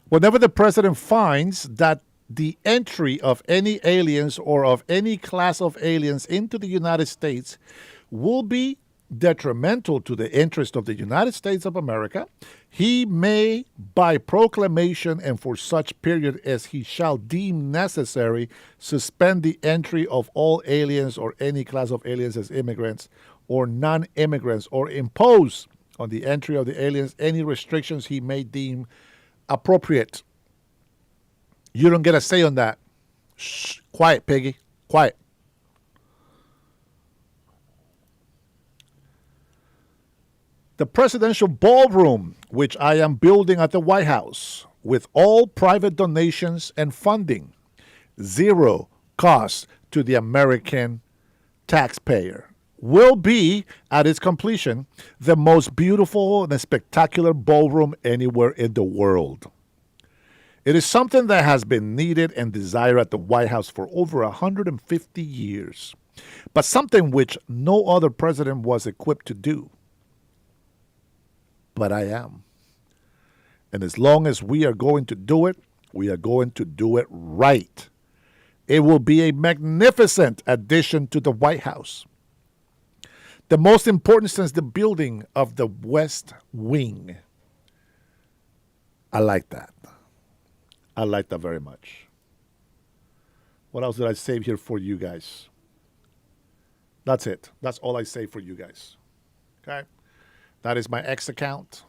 Whenever the president finds that the entry of any aliens or of any class of aliens into the United States will be detrimental to the interest of the United States of America, he may, by proclamation and for such period as he shall deem necessary, suspend the entry of all aliens or any class of aliens as immigrants or non-immigrants, or impose on the entry of the aliens any restrictions he may deem appropriate. You don't get a say on that. Shh, quiet, piggy, quiet. The presidential ballroom, which I am building at the White House, with all private donations and funding, zero cost to the American taxpayer, will be, at its completion, the most beautiful and spectacular ballroom anywhere in the world. It is something that has been needed and desired at the White House for over 150 years, but something which no other president was equipped to do. But I am. And as long as we are going to do it, we are going to do it right. It will be a magnificent addition to the White House. The most important since the building of the West Wing. I like that. I like that very much. What else did I save here for you guys? That's it. That's all I save for you guys. Okay? That is my X account.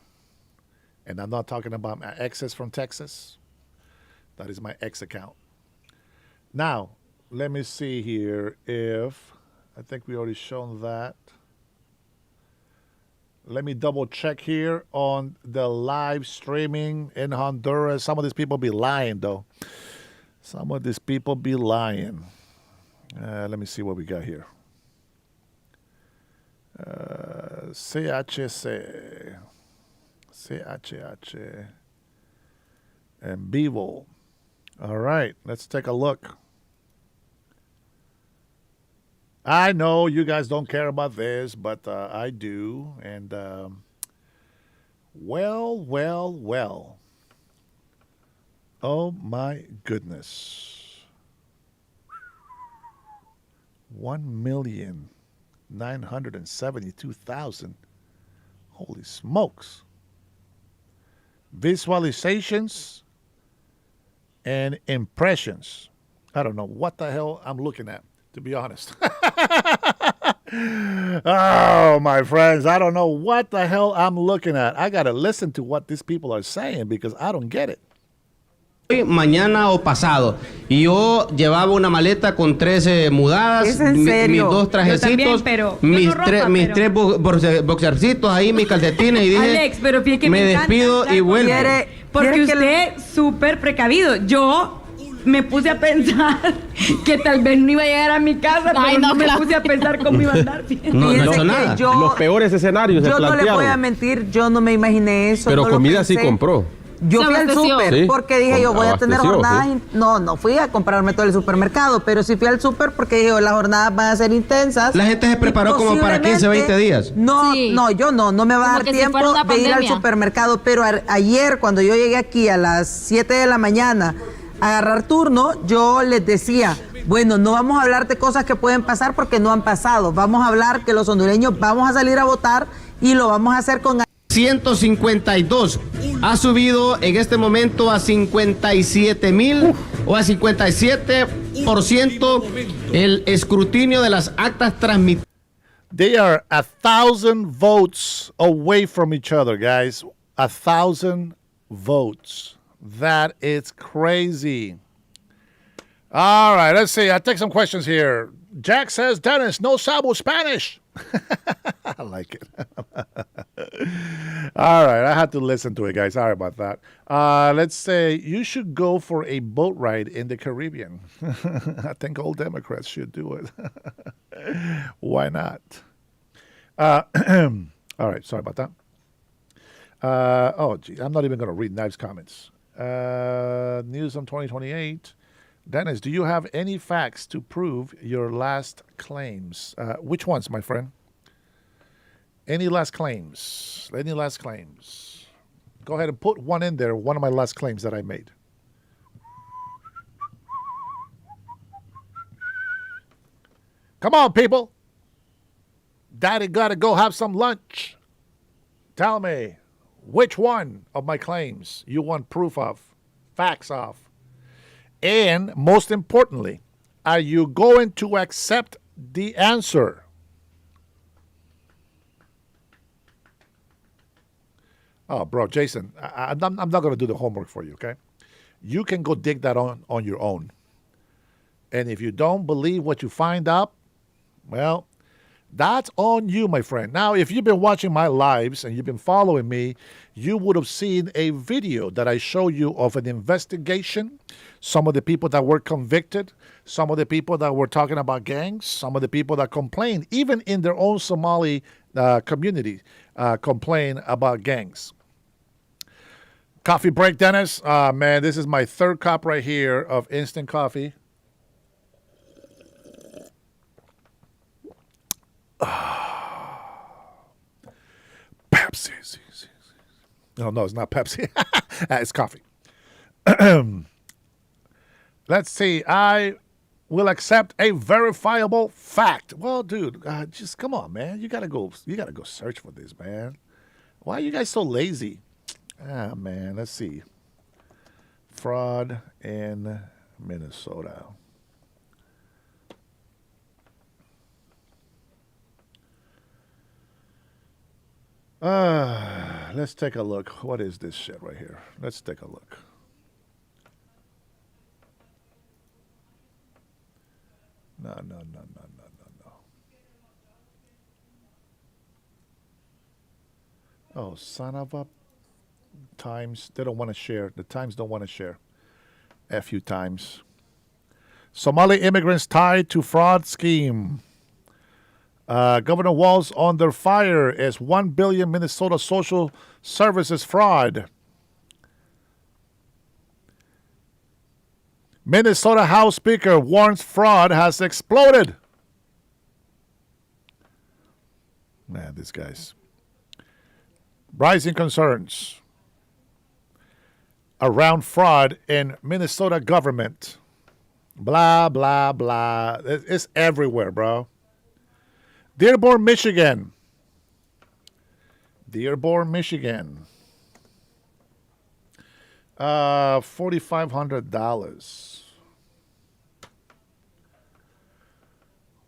And I'm not talking about my exes from Texas. That is my X account. Now, let me see here if, I think we already shown that. Let me double check here on the live streaming in Honduras. Some of these people be lying, though. Some of these people be lying. Let me see what we got here. CHC. CHH. En vivo. All right, let's take a look. I know you guys don't care about this, but I do. And, well. Oh, my goodness. 1,972,000. Holy smokes. Visualizations and impressions. I don't know what the hell I'm looking at, to be honest. Oh, my friends, I don't know what the hell I'm looking at. I got to listen to what these people are saying because I don't get it. Mañana o pasado. Y yo llevaba una maleta con 13 mudadas, ¿Es en serio? mis dos trajecitos, mis tres boxercitos ahí, mis calcetines y dije, Alex, pero fíjate que me despido y vuelvo. Porque usted súper precavido. Yo me puse a pensar que tal vez no iba a llegar a mi casa, pero no me puse a pensar cómo iba a andar. No he hecho nada. Los peores escenarios se plantearon. Yo no le voy a mentir, yo no me imaginé eso. Pero no comida sí compró. Yo fui al súper Sí, porque dije yo voy a tener jornadas. sí. No fui a comprarme todo el supermercado, pero sí fui al súper porque dije las jornadas van a ser intensas. La gente se preparó como para 15, 20 días. No, yo no me va a dar tiempo de ir al supermercado, pero ayer cuando yo llegué aquí a las 7 de la mañana a agarrar turno, yo les decía, bueno, no vamos a hablar de cosas que pueden pasar porque no han pasado. Vamos a hablar que los hondureños vamos a salir a votar y lo vamos a hacer con 152 ha subido en este momento a 57,000 o a 57% el escrutinio de las actas transmitidas. They are 1,000 votes away from each other, guys. 1,000 votes. That is crazy. All right, let's see. I'll take some questions here. Jack says, Dennis, no sabo Spanish. I like it. All right, I had to listen to it, guys. Sorry about that. Let's say you should go for a boat ride in the Caribbean. I think all Democrats should do it. Why not? All right, sorry about that. Oh, gee, I'm not even going to read Knives' comments. News on 2028. Dennis, do you have any facts to prove your last claims? Which ones, my friend? Any last claims? Any last claims? Go ahead and put one in there, one of my last claims that I made. Come on, people. Daddy got to go have some lunch. Tell me, which one of my claims you want proof of, facts of? And most importantly, are you going to accept the answer? Oh, bro, Jason, I'm not going to do the homework for you, okay? You can go dig that on your own. And if you don't believe what you find out, well, that's on you, my friend. Now, if you've been watching my lives and you've been following me, you would have seen a video that I show you of an investigation. Some of the people that were convicted, some of the people that were talking about gangs, some of the people that complained, even in their own Somali community, complain about gangs. Coffee break, Dennis. Man, this is my third cup right here of instant coffee. Pepsi. No, it's not Pepsi. It's coffee. Let's see. I will accept a verifiable fact. Well, dude, just come on, man. You gotta go search for this, man. Why are you guys so lazy? Ah, man. Let's see. Fraud in Minnesota. Let's take a look. What is this shit right here? Let's take a look. No. Oh, son of a Times. They don't want to share. The Times don't want to share. F you, Times. Somali immigrants tied to fraud scheme. Governor Walz under fire as $1 billion Minnesota social services fraud. Minnesota House Speaker warns fraud has exploded. Man, these guys. Rising concerns around fraud in Minnesota government. Blah, blah, blah. It's everywhere, bro. Dearborn, Michigan. $4,500.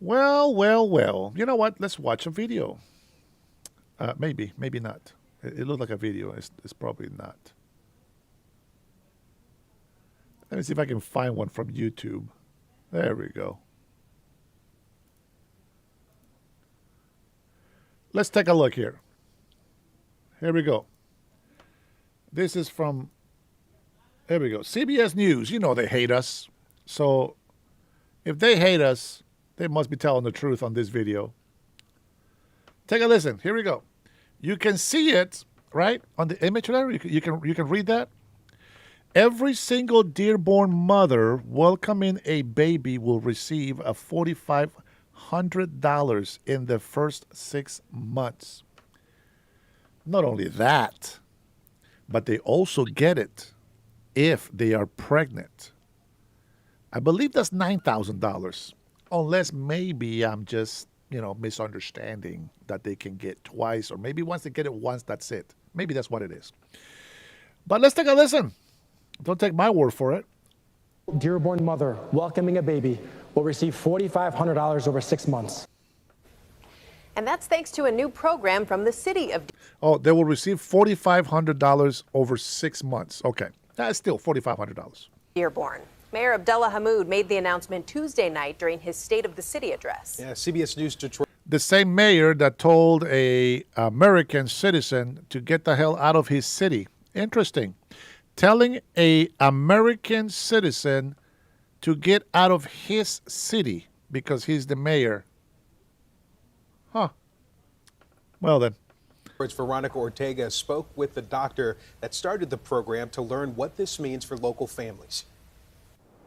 Well. You know what? Let's watch a video. Maybe not. It looked like a video. It's probably not. Let me see if I can find one from YouTube. There we go. Let's take a look here. Here we go. This is from, here we go. CBS News. You know they hate us. So if they hate us, they must be telling the truth on this video. Take a listen. Here we go. You can see it, right, on the image there. You can read that. Every single Dearborn mother welcoming a baby will receive a $4,500 in the first 6 months. Not only that, but they also get it if they are pregnant. I believe that's $9,000, unless maybe I'm just, misunderstanding that they can get twice, or maybe once they get it once, that's it. Maybe that's what it is. But let's take a listen. Don't take my word for it. Dearborn mother welcoming a baby will receive $4,500 over 6 months. And that's thanks to a new program from the city of... Oh, they will receive $4,500 over 6 months. Okay. That's still $4,500. Dearborn. Mayor Abdullah Hammoud made the announcement Tuesday night during his State of the City address. Yeah, CBS News Detroit. the same mayor that told a American citizen to get the hell out of his city. Interesting. Telling a American citizen to get out of his city because he's the mayor. Huh. Well then. Veronica Ortega spoke with the doctor that started the program to learn what this means for local families.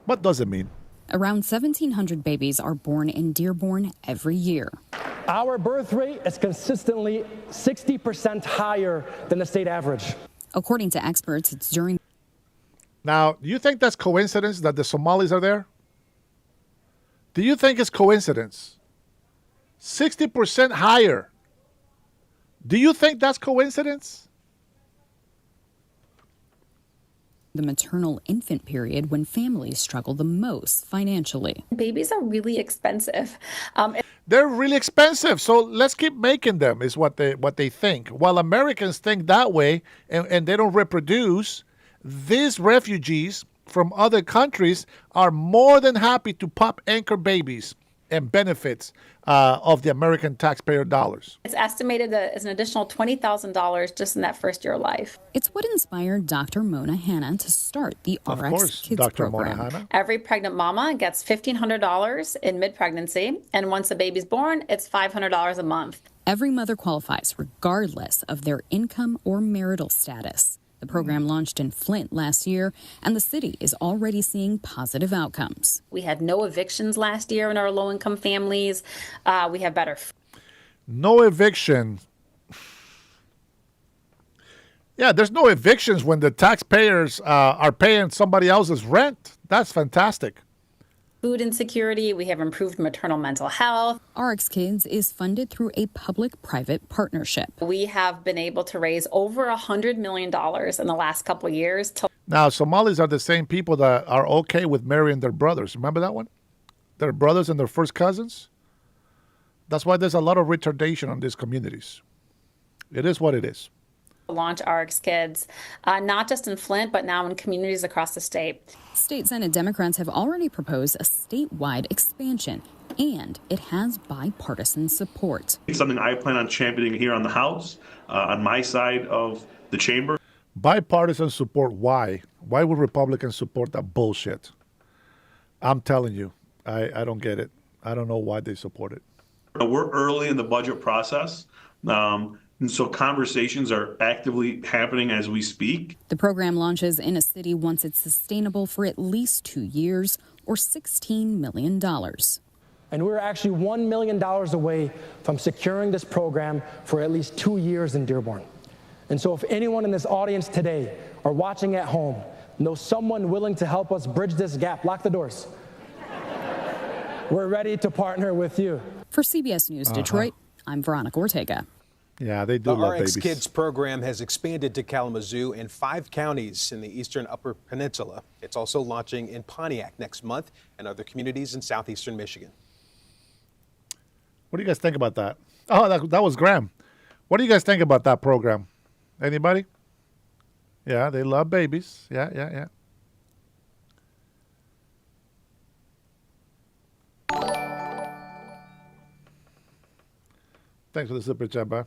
What does it mean? Around 1,700 babies are born in Dearborn every year. Our birth rate is consistently 60% higher than the state average. According to experts, it's during... Now, do you think that's coincidence that the Somalis are there? Do you think it's coincidence? 60% higher. Do you think that's coincidence? The maternal infant period when families struggle the most financially. Babies are really expensive. They're really expensive, so let's keep making them, is what they think. While Americans think that way and they don't reproduce, these refugees from other countries are more than happy to pop anchor babies and benefits of the American taxpayer dollars. It's estimated that it's an additional $20,000 just in that first year of life. It's what inspired Dr. Mona Hanna to start the Of RX course, Kids Dr. program. Mona Hanna. Every pregnant mama gets $1,500 in mid-pregnancy, and once the baby's born, it's $500 a month. Every mother qualifies regardless of their income or marital status. The program launched in Flint last year, and the city is already seeing positive outcomes. We had no evictions last year in our low-income families. We have better. No eviction. Yeah, there's no evictions when the taxpayers are paying somebody else's rent. That's fantastic. Food insecurity. We have improved maternal mental health. RX Kids is funded through a public-private partnership. We have been able to raise over $100 million in the last couple of years. Now, Somalis are the same people that are okay with marrying their brothers. Remember that one? Their brothers and their first cousins? That's why there's a lot of retardation on these communities. It is what it is. Launch RX Kids, not just in Flint, but now in communities across the state. State Senate Democrats have already proposed a statewide expansion, and it has bipartisan support. It's something I plan on championing here on the House, on my side of the chamber. Bipartisan support, why? Why would Republicans support that bullshit? I'm telling you, I don't get it. I don't know why they support it. We're early in the budget process. And so conversations are actively happening as we speak. The program launches in a city once it's sustainable for at least 2 years or $16 million. And we're actually $1 million away from securing this program for at least 2 years in Dearborn. And so if anyone in this audience today or watching at home knows someone willing to help us bridge this gap, lock the doors. We're ready to partner with you. For CBS News Detroit, I'm Veronica Ortega. Yeah, they do The love RX babies. Kids program has expanded to Kalamazoo and 5 counties in the eastern Upper Peninsula. It's also launching in Pontiac next month and other communities in southeastern Michigan. What do you guys think about that? Oh, that was Graham. What do you guys think about that program? Anybody? Yeah, they love babies. Yeah. Thanks for the super chat, bro.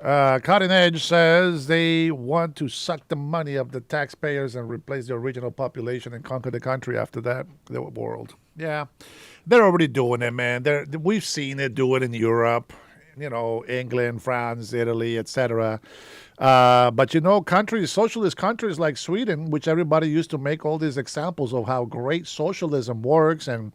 Cutting Edge says they want to suck the money of the taxpayers and replace the original population and conquer the country after that, the world. Yeah, they're already doing it, man. We've seen it do it in Europe, England, France, Italy, etc. But socialist countries like Sweden, which everybody used to make all these examples of how great socialism works, and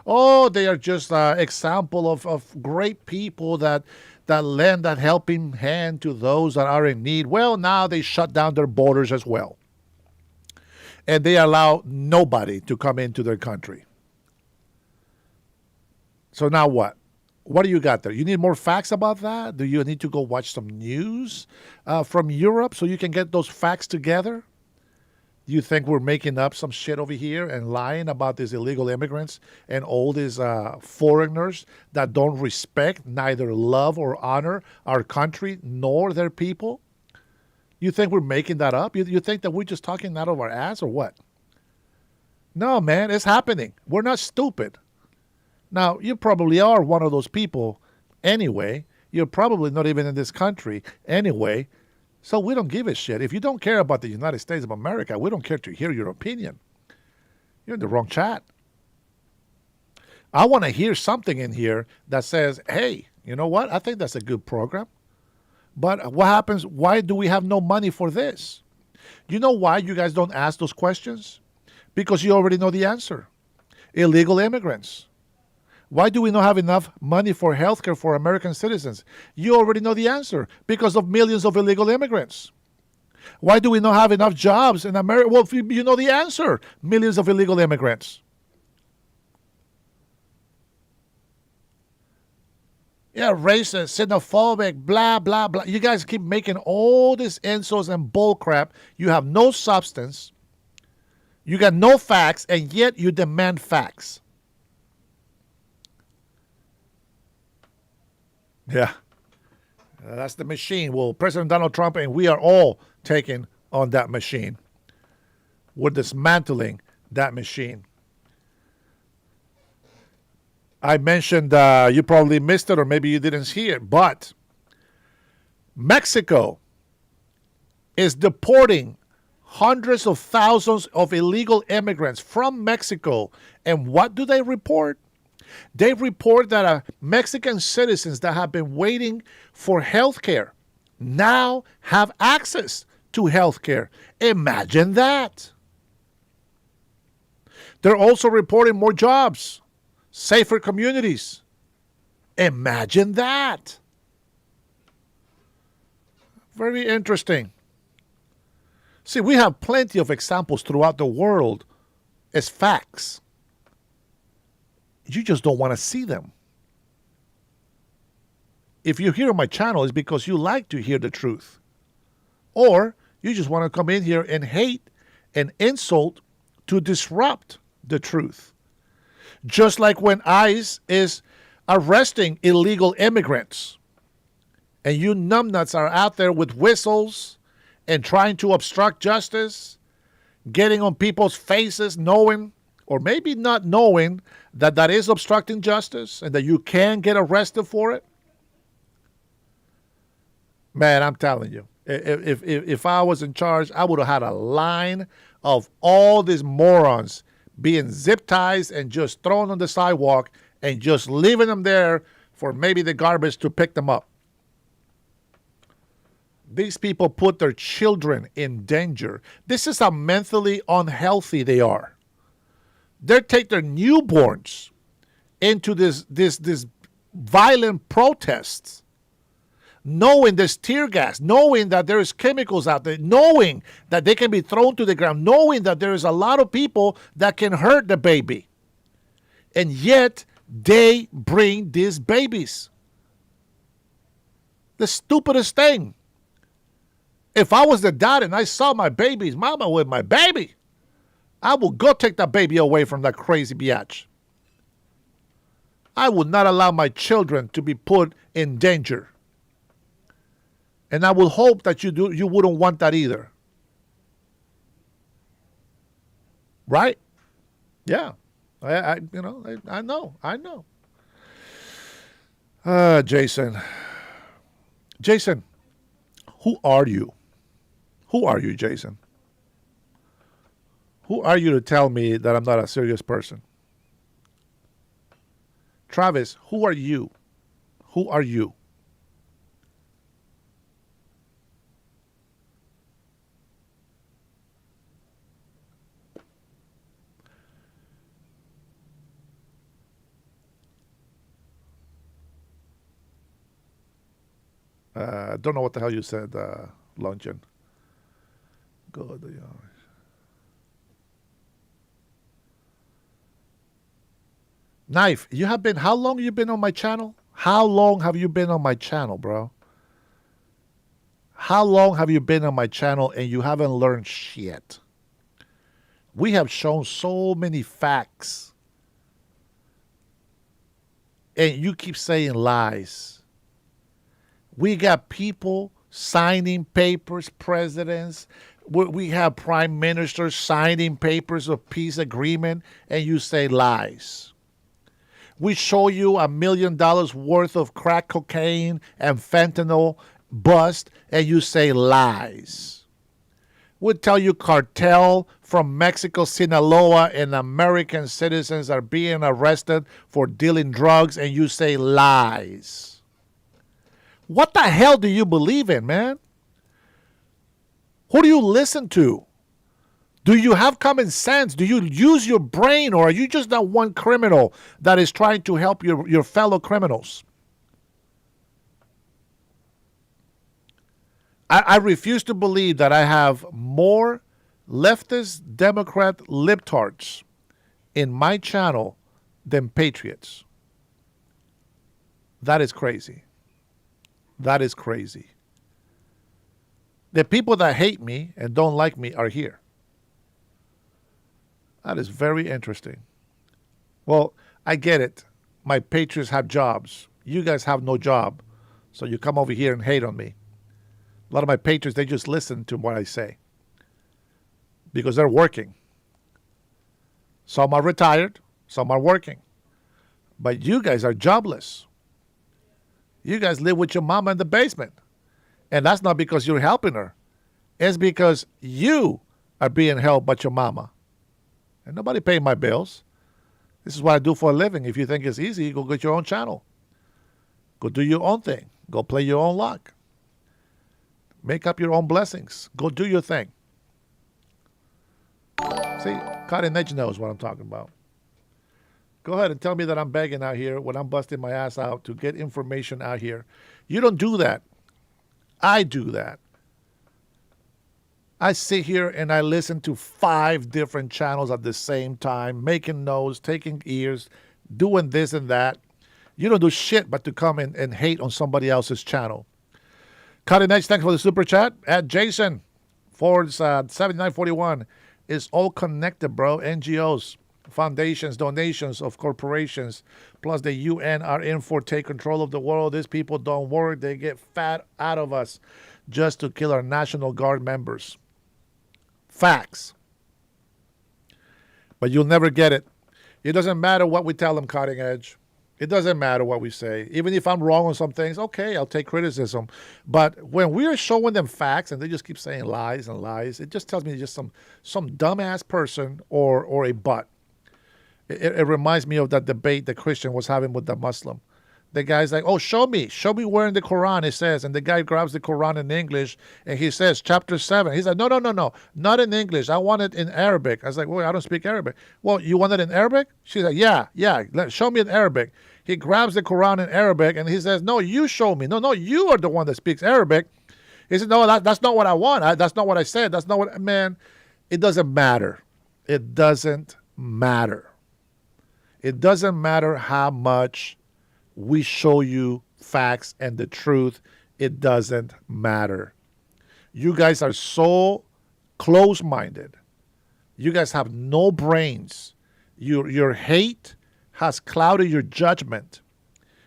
they are just an example of great people that lend that helping hand to those that are in need. Well, now they shut down their borders as well. And they allow nobody to come into their country. So now what? What do you got there? You need more facts about that? Do you need to go watch some news from Europe so you can get those facts together? Do you think we're making up some shit over here and lying about these illegal immigrants and all these foreigners that don't respect, neither love or honor our country nor their people? You think we're making that up? You think that we're just talking out of our ass or what? No, man, it's happening. We're not stupid. Now, you probably are one of those people anyway. You're probably not even in this country anyway. So we don't give a shit. If you don't care about the United States of America, we don't care to hear your opinion. You're in the wrong chat. I want to hear something in here that says, hey, you know what? I think that's a good program. But what happens? Why do we have no money for this? You know why you guys don't ask those questions? Because you already know the answer. Illegal immigrants. Why do we not have enough money for health care for American citizens? You already know the answer. Because of millions of illegal immigrants. Why do we not have enough jobs in America? Well, you know the answer. Millions of illegal immigrants. Yeah, racist, xenophobic, blah, blah, blah. You guys keep making all these insults and bull crap. You have no substance. You got no facts, and yet you demand facts. Yeah. That's the machine. Well, President Donald Trump and we are all taking on that machine. We're dismantling that machine. I mentioned, you probably missed it or maybe you didn't see it, but Mexico is deporting hundreds of thousands of illegal immigrants from Mexico. And what do they report? They report that Mexican citizens that have been waiting for health care now have access to health care. Imagine that. They're also reporting more jobs. Safer communities. Imagine that. Very interesting. See, we have plenty of examples throughout the world as facts. You just don't want to see them. If you're here on my channel, it's because you like to hear the truth. Or you just want to come in here and hate and insult to disrupt the truth. Just like when ICE is arresting illegal immigrants and you numbnuts are out there with whistles and trying to obstruct justice, getting on people's faces knowing or maybe not knowing that that is obstructing justice and that you can get arrested for it. Man, I'm telling you, if I was in charge, I would have had a line of all these morons being zip-tied and just thrown on the sidewalk and just leaving them there for maybe the garbage to pick them up. These people put their children in danger. This is how mentally unhealthy they are. They take their newborns into this violent protests, knowing there's tear gas, knowing that there's chemicals out there, knowing that they can be thrown to the ground, knowing that there is a lot of people that can hurt the baby. And yet, they bring these babies. The stupidest thing. If I was the dad and I saw my baby's mama with my baby, I would go take that baby away from that crazy biatch. I would not allow my children to be put in danger. And I will hope that you wouldn't want that either. Right? Yeah. I know. Jason. Jason, who are you? Who are you, Jason? Who are you to tell me that I'm not a serious person? Travis, who are you? Who are you? Don't know what the hell you said, Luncheon. Go the Knife, you have been, how long you been on my channel? How long have you been on my channel, bro? How long have you been on my channel and you haven't learned shit? We have shown so many facts. And you keep saying lies. We got people signing papers, presidents. We have prime ministers signing papers of peace agreement, and you say lies. We show you $1 million worth of crack cocaine and fentanyl bust, and you say lies. We tell you cartel from Mexico, Sinaloa, and American citizens are being arrested for dealing drugs, and you say lies. What the hell do you believe in, man? Who do you listen to? Do you have common sense? Do you use your brain, or are you just that one criminal that is trying to help your fellow criminals? I refuse to believe that I have more leftist Democrat libtards in my channel than patriots. That is crazy. That is crazy. The people that hate me and don't like me are here. That is very interesting. Well, I get it. My patriots have jobs. You guys have no job. So you come over here and hate on me. A lot of my patriots, they just listen to what I say because they're working. Some are retired. Some are working. But you guys are jobless. You guys live with your mama in the basement. And that's not because you're helping her. It's because you are being helped by your mama. And nobody paying my bills. This is what I do for a living. If you think it's easy, go get your own channel. Go do your own thing. Go play your own luck. Make up your own blessings. Go do your thing. See, Cutting Edge knows what I'm talking about. Go ahead and tell me that I'm begging out here when I'm busting my ass out to get information out here. You don't do that. I do that. I sit here and I listen to 5 different channels at the same time, making notes, taking ears, doing this and that. You don't do shit but to come in and hate on somebody else's channel. Cutting Edge, thanks for the super chat. At Jason, Ford's 7941 is all connected, bro. NGOs, foundations, donations of corporations, plus the UN are in for take control of the world. These people don't work. They get fat out of us just to kill our National Guard members. Facts. But you'll never get it. It doesn't matter what we tell them, Cutting Edge. It doesn't matter what we say. Even if I'm wrong on some things, okay, I'll take criticism. But when we are showing them facts and they just keep saying lies and lies, it just tells me just some dumbass person or a butt. It reminds me of that debate the Christian was having with the Muslim. The guy's like, oh, show me where in the Quran it says. And the guy grabs the Quran in English and he says, chapter 7. He's like, no, not in English. I want it in Arabic. I was like, well, I don't speak Arabic. Well, you want it in Arabic? She's like, yeah, show me in Arabic. He grabs the Quran in Arabic and he says, no, you show me. No, you are the one that speaks Arabic. He said, no, that's not what I want. That's not what I said. That's not what, man, it doesn't matter. It doesn't matter. It doesn't matter how much we show you facts and the truth. It doesn't matter. You guys are so close-minded. You guys have no brains. Your hate has clouded your judgment.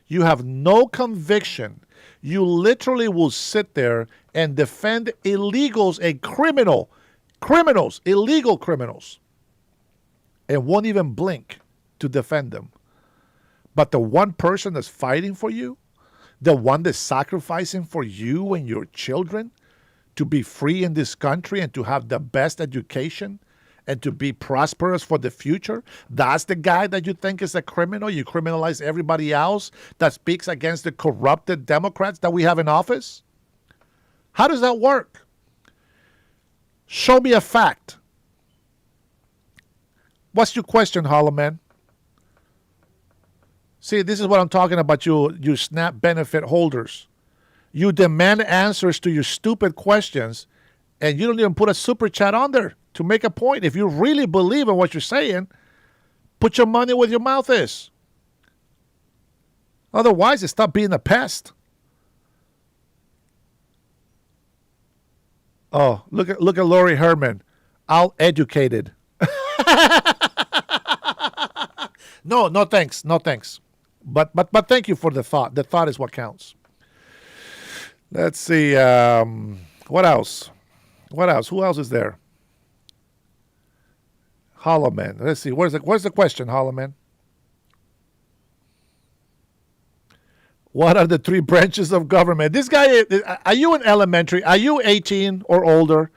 You have no conviction. You literally will sit there and defend illegals and illegal criminals, and won't even blink to defend them. But the one person that's fighting for you, the one that's sacrificing for you and your children to be free in this country and to have the best education and to be prosperous for the future, that's the guy that you think is a criminal. You criminalize everybody else that speaks against the corrupted Democrats that we have in office. How does that work? Show me a fact. What's your question, Holloman? See, this is what I'm talking about, you SNAP benefit holders. You demand answers to your stupid questions, and you don't even put a super chat on there to make a point. If you really believe in what you're saying, put your money where your mouth is. Otherwise, stop being a pest. Oh, look at Lori Herman, all educated. No thanks. But thank you for the thought. The thought is what counts. Let's see. What else? Who else is there? Hollowman. Let's see. Where's the question, Hollowman? What are the three branches of government? This guy, are you in elementary? Are you 18 or older?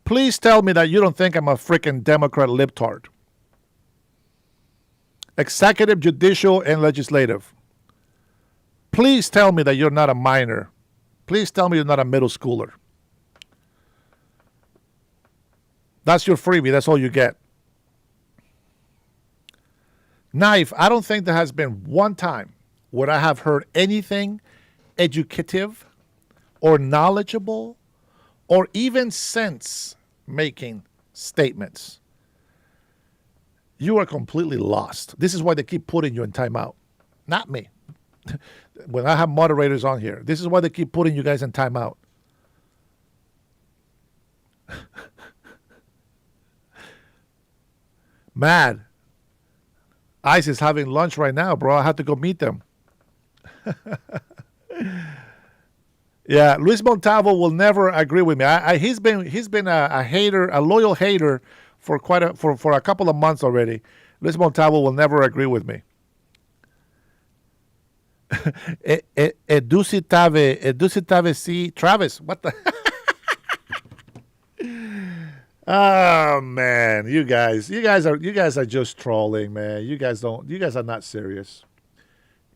Please tell me that you don't think I'm a freaking Democrat libtard. Executive, judicial, and legislative. Please tell me that you're not a minor. Please tell me you're not a middle schooler. That's your freebie. That's all you get. Knife, I don't think there has been one time where I have heard anything educative or knowledgeable or even sense-making statements. You are completely lost. This is why they keep putting you in timeout. Not me. When I have moderators on here, this is why they keep putting you guys in timeout. Mad. ICE is having lunch right now, bro. I have to go meet them. Yeah, Luis Montalvo will never agree with me. He's been a hater, a loyal hater for a couple of months already. Luis Montalvo will never agree with me. Edusitave C. Travis, what the? Oh man, you guys are just trolling, man. You guys are not serious.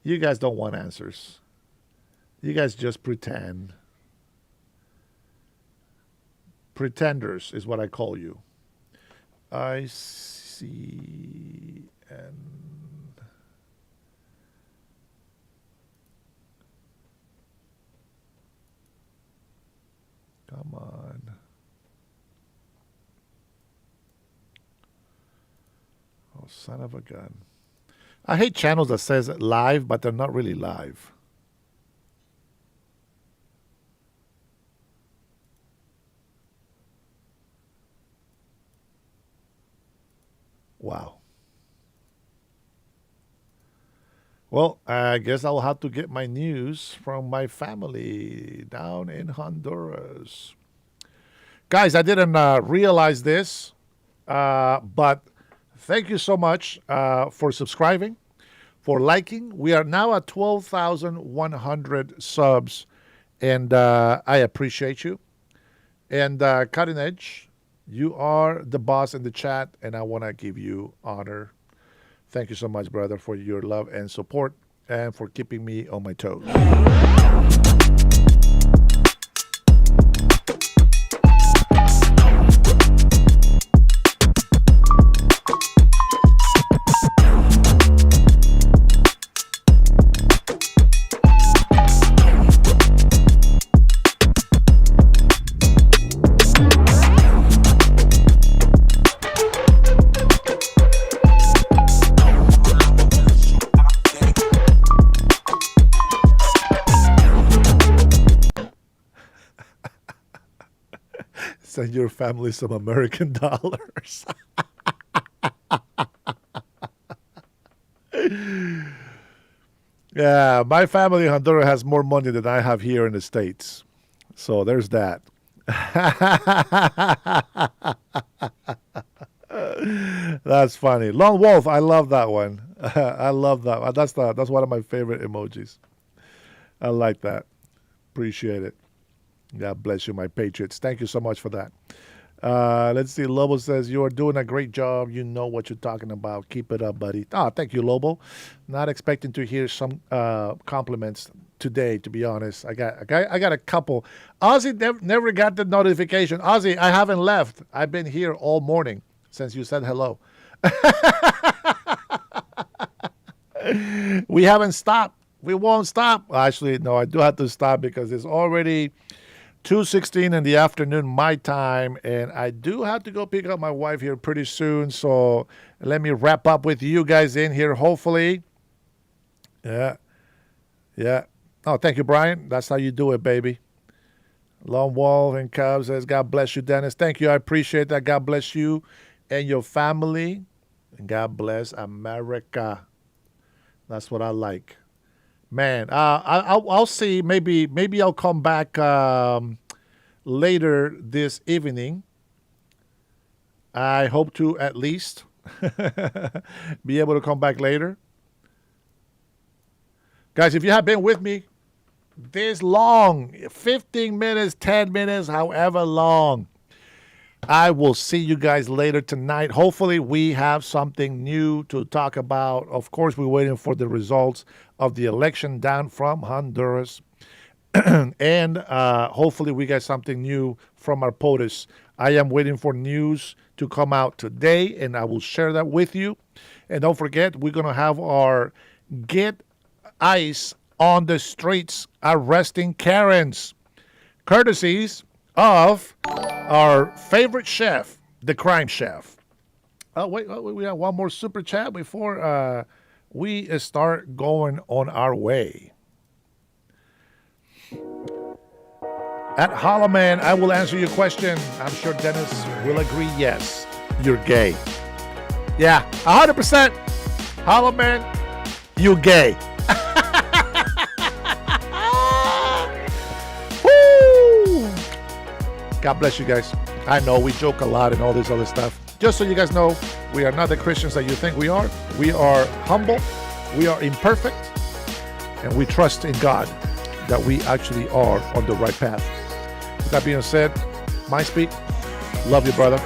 You guys don't want answers. You guys just pretend. Pretenders is what I call you. I see and come on. Oh, son of a gun. I hate channels that says live, but they're not really live. Wow. Well, I guess I'll have to get my news from my family down in Honduras. Guys, I didn't realize this, but thank you so much for subscribing, for liking. We are now at 12,100 subs, and I appreciate you. And Cutting Edge, you are the boss in the chat, and I want to give you honor. Thank you so much, brother, for your love and support and for keeping me on my toes. Send your family some American dollars. Yeah, my family in Honduras has more money than I have here in the States. So there's that. That's funny. Lone Wolf, I love that one. I love that one. That's one of my favorite emojis. I like that. Appreciate it. God bless you, my patriots. Thank you so much for that. Let's see. Lobo says, you are doing a great job. You know what you're talking about. Keep it up, buddy. Oh, thank you, Lobo. Not expecting to hear some compliments today, to be honest. I got a couple. Ozzy never got the notification. Ozzy, I haven't left. I've been here all morning since you said hello. We haven't stopped. We won't stop. Actually, no, I do have to stop because it's already 2:16 in the afternoon, my time, and I do have to go pick up my wife here pretty soon. So let me wrap up with you guys in here, hopefully. Yeah. Oh, thank you, Brian. That's how you do it, baby. Lone Wolf and Cubs says, God bless you, Dennis. Thank you. I appreciate that. God bless you and your family. And God bless America. That's what I like. Man, I'll see. Maybe I'll come back later this evening. I hope to at least be able to come back later. Guys, if you have been with me this long, 15 minutes, 10 minutes, however long, I will see you guys later tonight. Hopefully, we have something new to talk about. Of course, we're waiting for the results of the election down from Honduras. And hopefully, we get something new from our POTUS. I am waiting for news to come out today, and I will share that with you. And don't forget, we're going to have our Get ICE on the streets arresting Karens, courtesies of our favorite chef, the crime chef. Oh, wait, we have one more super chat before we start going on our way. At Hollaman, I will answer your question. I'm sure Dennis will agree, yes, you're gay. Yeah, 100%. Hollaman, you gay. God bless you guys. I know we joke a lot and all this other stuff. Just so you guys know, we are not the Christians that you think we are. We are humble, we are imperfect, and we trust in God that we actually are on the right path. With that being said, my speak, love you, brother.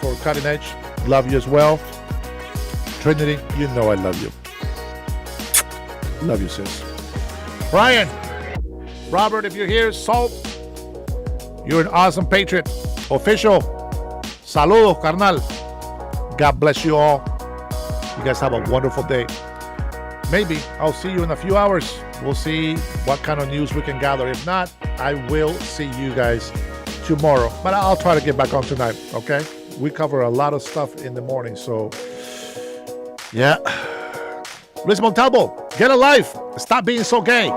For Cutting Edge, love you as well. Trinity, you know I love you. Love you, sis. Brian, Robert, if you're here, Salt, you're an awesome patriot. Official, saludos, carnal. God bless you all. You guys have a wonderful day. Maybe I'll see you in a few hours. We'll see what kind of news we can gather. If not, I will see you guys tomorrow. But I'll try to get back on tonight, okay? We cover a lot of stuff in the morning, so yeah. Luis Montalvo, get a life. Stop being so gay.